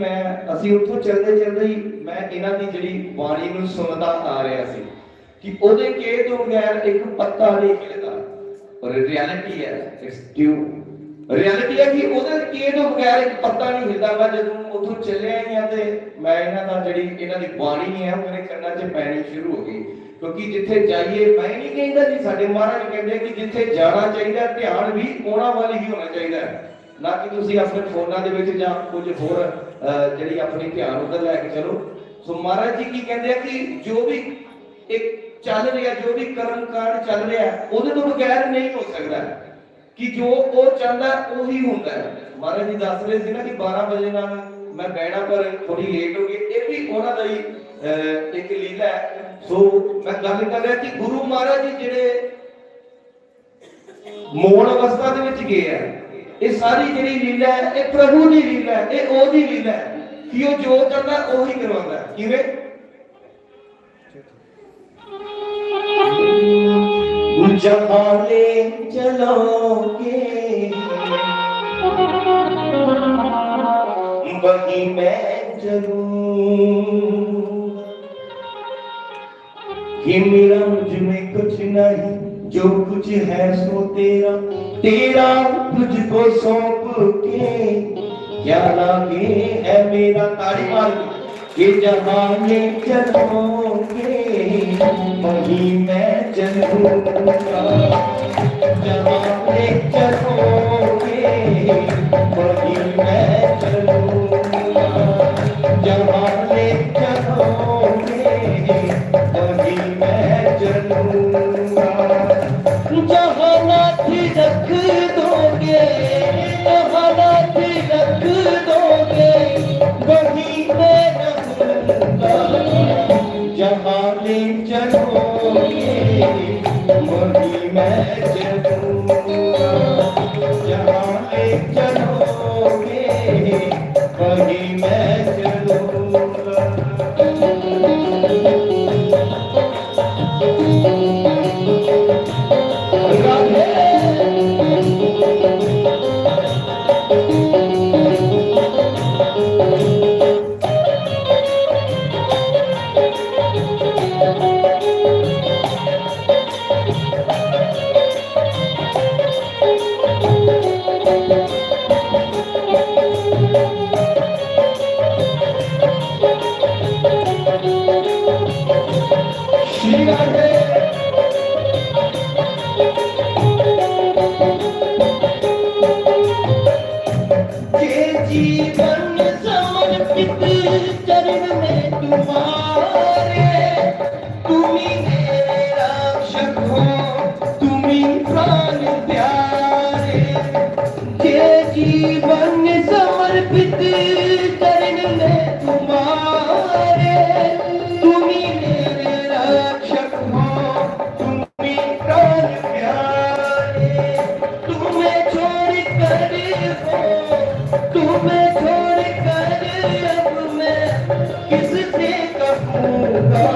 ਅਸੀਂ ਉੱਥੋਂ ਚੱਲਦੇ ਹੀ ਮੈਂ ਇਹਨਾਂ ਦੀ ਜਿਹੜੀ ਬਾਣੀ ਨੂੰ ਸੁਣਦਾ ਆ ਰਿਹਾ ਸੀ ਕਿ ਉਹਦੇ ਕੇ ਤੋਂ ਬਗੈਰ ਇੱਕ ਪੱਤਾ ਨਹੀਂ ਹਿਲਦਾ ਔਰ ਰਿਐਲਿਟੀ ਹੈ ਇਟਸ ਟਰੂ ਰਿਐਲਿਟੀ ਹੈ ਕਿ ਉਹਦੇ ਕੇ ਤੋਂ ਬਗੈਰ ਇੱਕ ਪੱਤਾ ਨਹੀਂ ਹਿਲਦਾ ਵਾ ਜਦੋਂ ਉੱਥੋਂ ਚੱਲੇ ਆਏ ਆ ਤੇ ਮੈਂ ਇਹਨਾਂ ਦੀ ਬਾਣੀ ਹੈ ਉਹ ਮੇਰੇ ਕੰਨਾਂ 'ਚ ਪੈਣੀ ਸ਼ੁਰੂ ਹੋ ਗਈ क्योंकि जिथे जाइए मैं नहीं कहता जी साडे महाराज कहते कि जिथे जाना चाहिए ध्यान भी ਉਹਨਾਂ ਵੱਲ ही होना चाहिए ना कि ਤੁਸੀਂ ਆਪਣੇ ਫੋਨਾਂ ਦੇ ਵਿੱਚ ਜਾਂ ਕੁਝ ਹੋਰ ਜਿਹੜੀ ਆਪਣੀ ਧਿਆਨ ਉਧਰ ਲੈ ਕੇ ਚਲੋ। ਸੋ ਮਹਾਰਾਜ ਜੀ ਕੀ ਕਹਿੰਦੇ ਆ ਕਿ ਜੋ ਵੀ ਇੱਕ ਚੱਲ ਰਿਹਾ ਜੋ ਵੀ ਕਰਮ ਕਾਂਡ ਚੱਲ ਰਿਹਾ ਉਹਦੇ ਤੋਂ ਬਗੈਰ ਨਹੀਂ ਹੋ ਸਕਦਾ ਕਿ ਜੋ ਉਹ ਚਾਹੁੰਦਾ ਉਹੀ ਹੁੰਦਾ ਹੈ। ਮਹਾਰਾਜ ਜੀ ਦੱਸ ਰਹੇ ਸੀ ਨਾ ਕਿ 12 ਵਜੇ ਨਾਲ मैं बहना पर थोड़ी लेट हो गई ये भी ਉਹਨਾਂ ਦਾ ਹੀ एक लीला है। सो मैं गल कर रहा कि गुरु महाराज जी ਜਿਹੜੇ ਮੌਨ ਅਵਸਥਾ ਦੇ ਵਿੱਚ ਗਏ ਆ ਇਹ ਸਾਰੀ ਜਿਹੜੀ ਲੀਲਾ ਹੈ ਇਹ ਪ੍ਰਭੂ ਦੀ ਲੀਲਾ ਹੈ ਇਹ ਉਹਦੀ ਲੀਲਾ ਹੈ ਕਿ ਉਹ ਜੋ ਚਾਹੁੰਦਾ ਉਹੀ ਕਰਵਾਉਂਦਾ ਹੈ। ਕਿਵੇਂ जहाँ ले चलोगे वही मैं चलूं कि मेरा मुझ में कुछ नहीं जो कुछ है सो तेरा तेरा तुझको सौंप के क्या लागे है मेरा। ताड़ी मार के जहाँ ले चलोगे वही मैं चलूंगा जहाँ ले चलोगे वही मैं चलूंगा जहाँ ले चलोगे वही मैं चलूंगा जहाँ नाथ रख दोगे जहाँ नाथ रख दोगे वही मैं रहूंगा जहाँ ले चलोगे वही मैं चलूंगा जहाँ ले चलोगे वही मैं चलूंगा। जीवन समर्पित चरण में तुम्हारे तुम्ही मेरे रक्षक हो तुम्ही प्राण प्यारे ये जीवन समर्पित चरण में तुम्हारे तुम्ही मेरे रक्षक हो तुम्ही प्राण प्यारे तुम्हें छोड़ कर तुम्हें छोड़ कर अब मैं किससे कहूँगा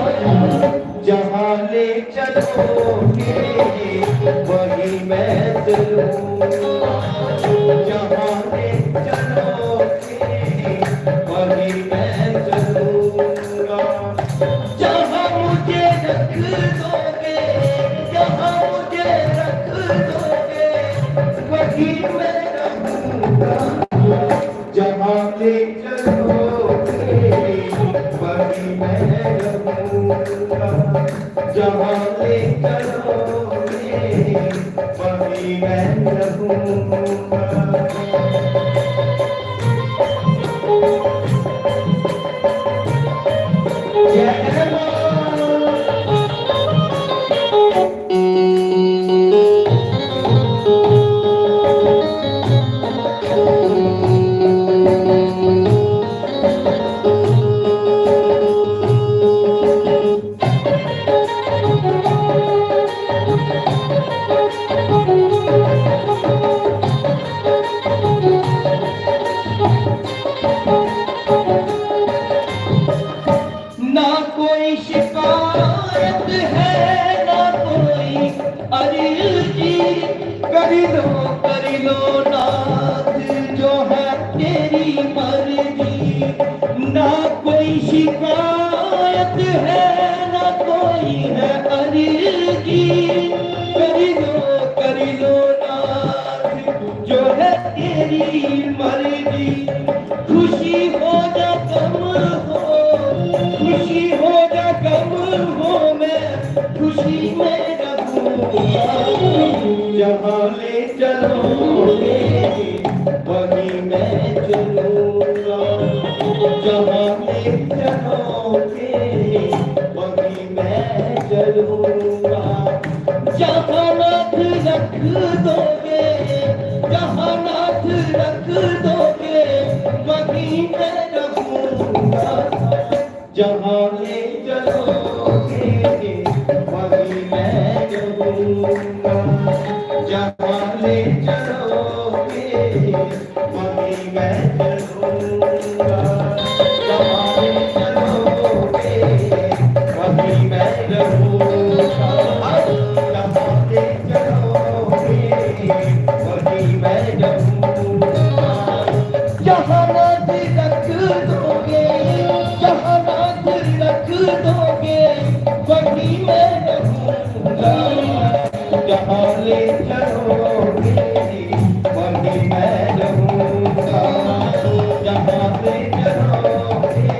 जहाँ ले चलोगे वही मैं चलूँगा जहाँ ले चलोगे वही मैं चलूँगा जहाँ मुझे रख दोगे जहाँ मुझे रख दोगे वही मैं रहूँगा जहाँ ले चलोगे वही मैं रहूँगा जहाँ ले चलोगे वही मैं रहूँगा। जय माँ ना कोई शिकायत है ना कोई अर्जी कर लो नाथ जो है तेरी मर्जी ना कोई शिकायत है ना कोई है अर्जी कर लो नाथ जो है तेरी मर्जी खुशी हो जा गम हो खुशी हो जा गम हो मैं मैं रहूंगा जहाँ ले चलोगे वहीं मैं चलूंगा जहाँ ले चलोगे वहीं मैं चलूंगा जहाँ नाथ रख दोगे जहाँ नाथ रख दोगे वहीं मैं रहूंगा जहाँ ले चलोगे वहीं मैं रहूंगा जहाँ ले चलोगे वहीं मैं रहूंगा जहाँ ले चलोगे वहीं मैं रहूंगा जहाँ ले चलोगे वहीं मैं रहूंगा जहाँ नाथ रख दोगे जहाँ नाथ रख दोगे वहीं मैं रहूंगा जहाँ ले चलोगे वहीं मैं रहूंगा जहाँ ले चलोगे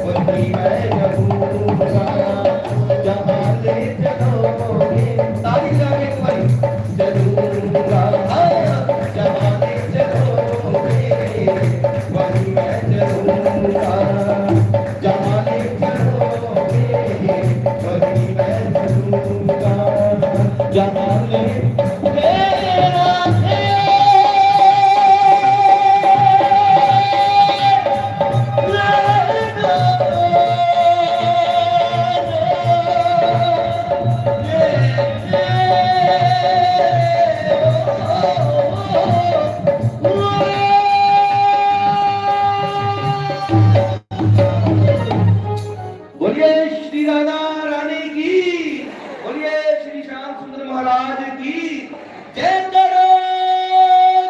वहीं मैं रहूंगा जहाँ ले चलोगे ताली लगा के भाई चलूंगा जहाँ ले चलोगे वहीं मैं चलूंगा जहाँ ले चलोगे वहीं मैं चलूंगा जहाँ ले मेरा बोलिए श्री राधा रानी की बोलिए श्री श्याम सुंदर महाराज की जय करो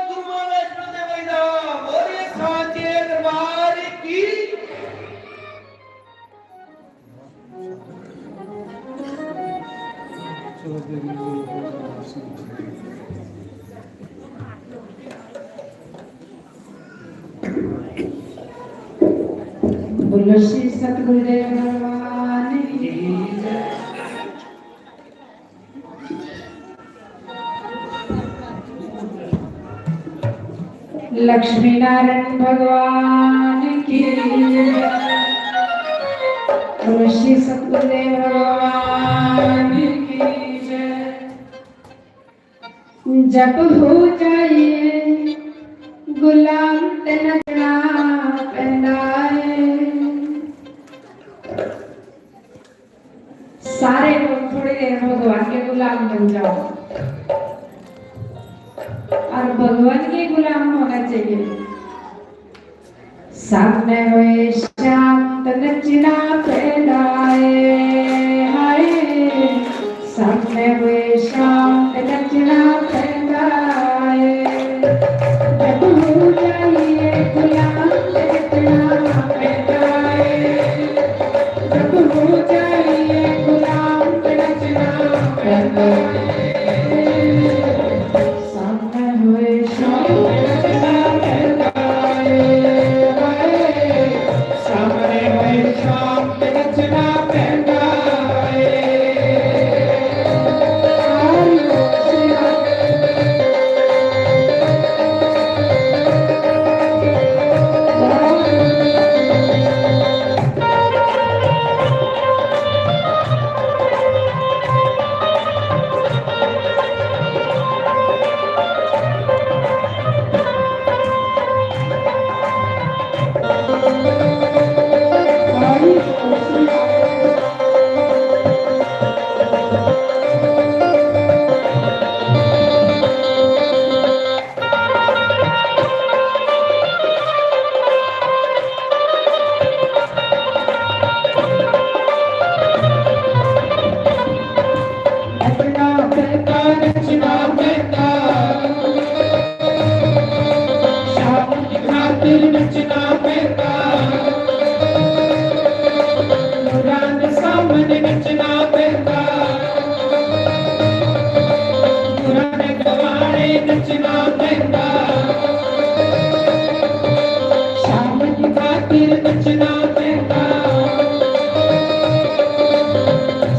गुरु वैष्णो देवी दा बोलिए साचे दरबार की बोलो श्री सतगुरुदेव भगवान की जय। लक्ष्मी नारायण भगवान की जय। बोलो श्री सतगुरुदेव भगवान की जय। जब हो जाइए गुलाम ते नचना पैंदा है। सारे लोग थोड़ी देर भगवान के गुलाम बन जाओ और भगवान के गुलाम होना चाहिए। सामने हुए श्याम ते नचना पैंदा है। सामने हुए श्याम ते नचना पैंदा है। जब हो जाइए गुलाम ते नचना पैंदा है। जब हो जाइए गुलाम ते नचना पैंदा है। सामने हुए श्याम ते नचना पैंदा है। सामने हुए श्याम ते नचना पैंदा है।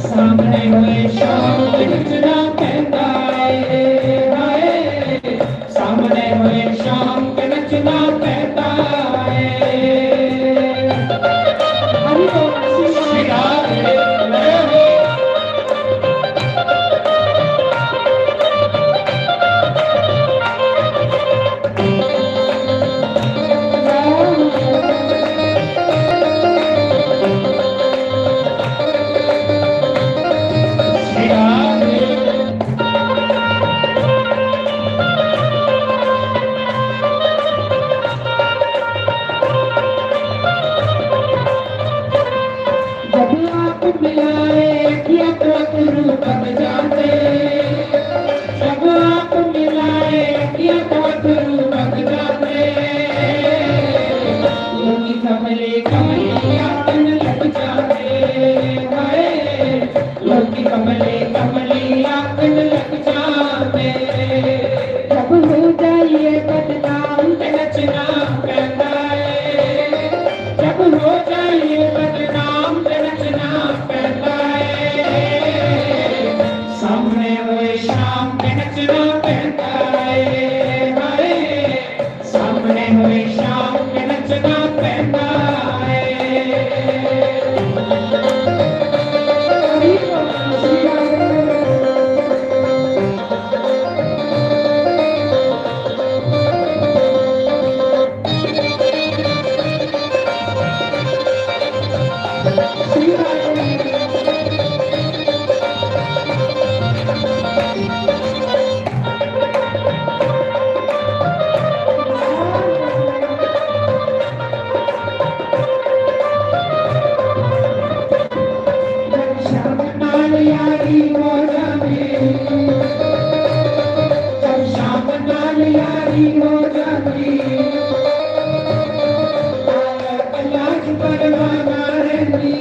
सामने हुए शाम ते नचना पैंदा है हाय सामने होए शाम ते नचना पैंदा है हरि बोल श्री राधे राधे श्री राधे जब आप मिलाए अखियां तो गुरु बन जाते जब आप मिलाए अखियां तो गुरु बन जाते लोकी कमले कमले आंगन लग जाते हाय लोकी कमले कमले आंगन लग जाते जब हो जाइए बदनाम ते नचना पैंदा है जब हो जाइए बदनाम ते नचना पैंदा है सामने होए शाम ते नचना पैंदा है हाय सामने होए शाम ते नचना पैंदा है हरि बोल श्री राधे श्री राधे जब शाम नाल यारी हो जावे जब शाम नाल यारी हो जावे कलाज परवाना रहंदी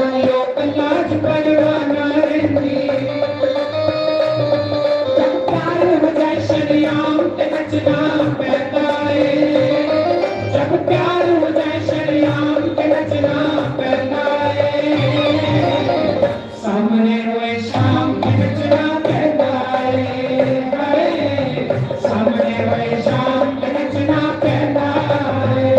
आयो कलाज परवाना रहंदी जब प्यार हो जाए शरियाम ते नचना पैंदा है जब प्यार हो जाए शरियाम ते नचना पैंदा है सामने होए शाम ते नचना पैंदा है हाय सामने होए शाम ते नचना पैंदा है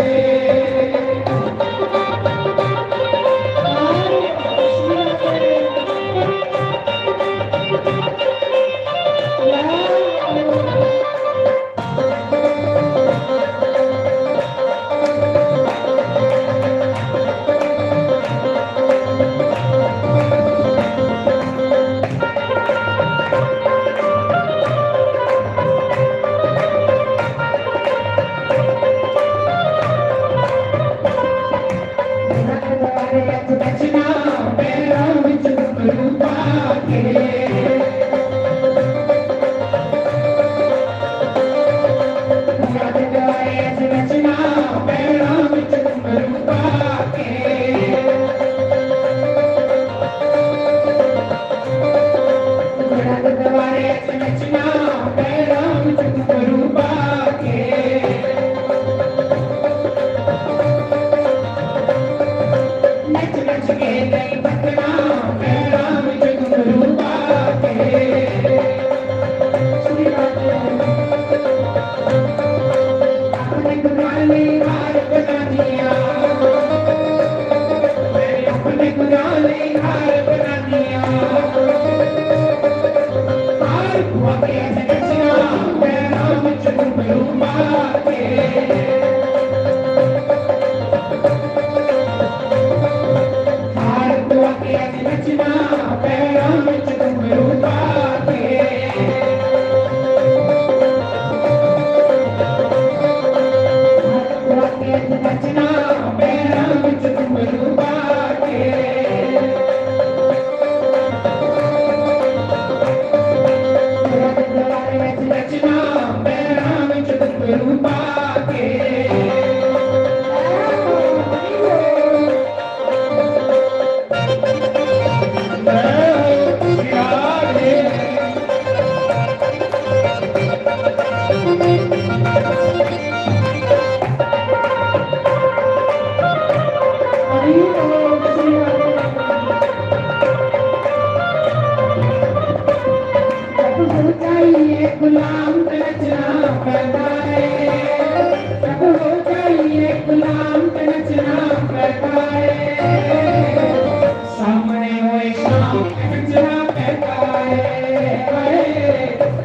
के नचना पैदा है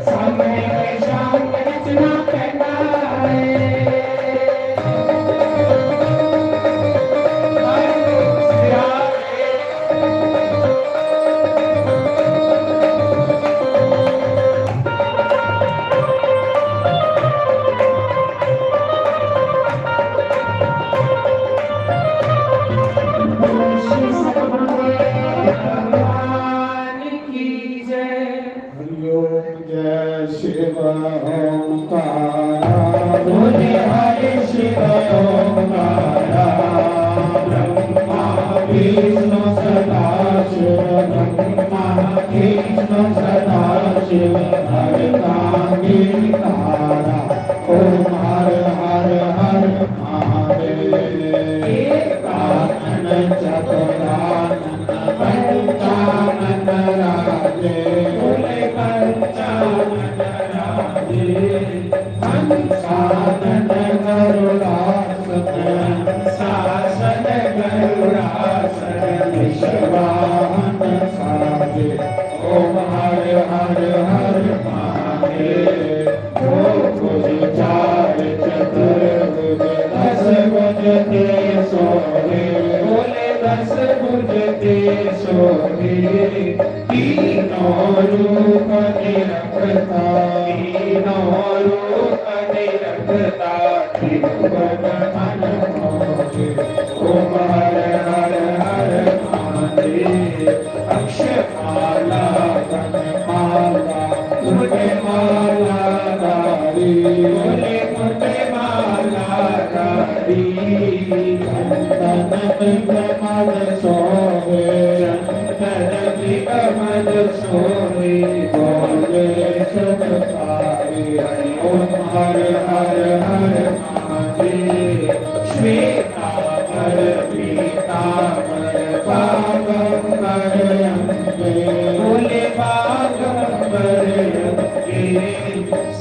सामने शाम के नचना पैदा है भगवान की जय हरिओम जय शिव ओंकारा बोले हरे शिव ओंकारा ब्रह्मा विष्णु सदा शिव ब्रह्मा विष्णु सदा शिव हरतांगी तारा ओम हर हर हर महादेव कानन चतुरानन पंचानन राजे बोले पंचानन राजे हंसानन गरुड़ासन शासन गरुड़ासन विश्वाहन साजे ओम हर हर हर महादेव दो भुज चार चतुर्भुज दस भुज ते सोहे बोले दस भुज ते सोहे तीनों रूप निरखता तीनों रूप निरखता त्रिभुवन मन मोहे ओम हर हर हर महादेव अक्षमाला वनमाला मुझे माला गारी बोले मुझे माला गारी चंदन कमल सोहे चंदन कमल सोहे बोले सब पारी ओम हर हर हर महादेव श्वेतांबर पीतांबर बागंबर अंबे बोले बागंबर अंबे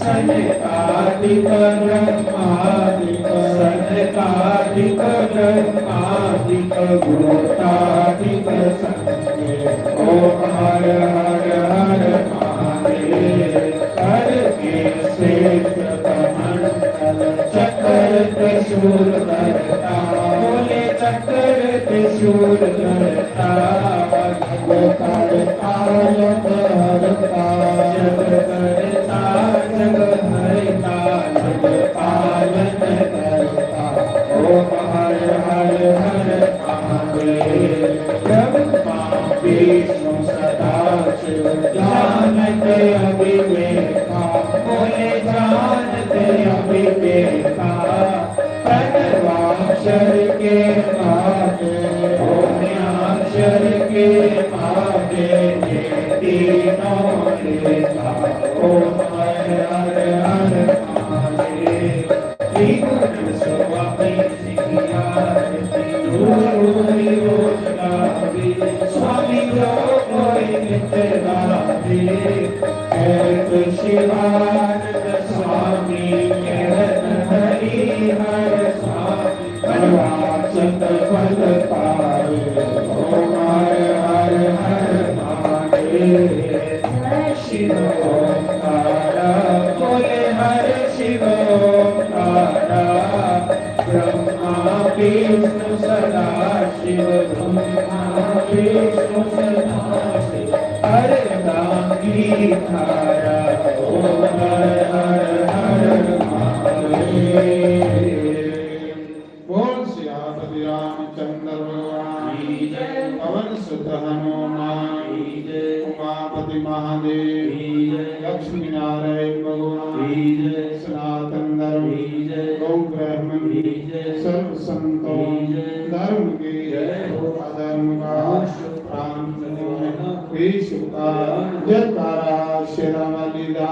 सनकादिक ब्रह्मादिक सनकादिक ब्रह्मादिक भूतादिक संगे ओम हर हर हर महादेव हर के शेष कमंडल चक्र त्रिशूल धरता बोले चक्र त्रिशूल धरता जग करता जग हरता जग करता जग हरता जग पालन करता ओम हर हर हर महादेव ब्रह्मा विष्णु सदा शिव जानते अविवेका बोले जानते अविवेका प्रणवाक्षर के मागे ओम्याक्षर के मागे ये तीनों लेता ओम हर हर हर महादेव त्रिगुण स्वामी सिंहारती गुरु रोज गावे स्वामी जो कोई नित्य गावे एक शिवानंद स्वामी कहत हरि हर स्वामी परवाचक पद पावे ओम हर हर हर महादेव शिव ओंकारा बोले हर शिव ओंकारा ब्रह्मा विष्णु सदा शिव ब्रह्मा विष्णु सदा शिव हरतांगी धारा ओम हर हर हर महादेव बोल सियापति रामचंद्र भगवान की जय पवन सुत हनुमान की जय उमापति महादेव की जय लक्ष्मी नारायण भगवान की जय सनातन धर्म की जय गौ ब्राह्मण की जय सर्व संतों धर्म की जय अधर्म का प्रांत विश्व का जयकारा शेरावालीदा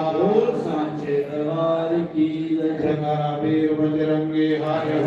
सांचे दरबार की जय जयकारा वीर बजरंगी हाय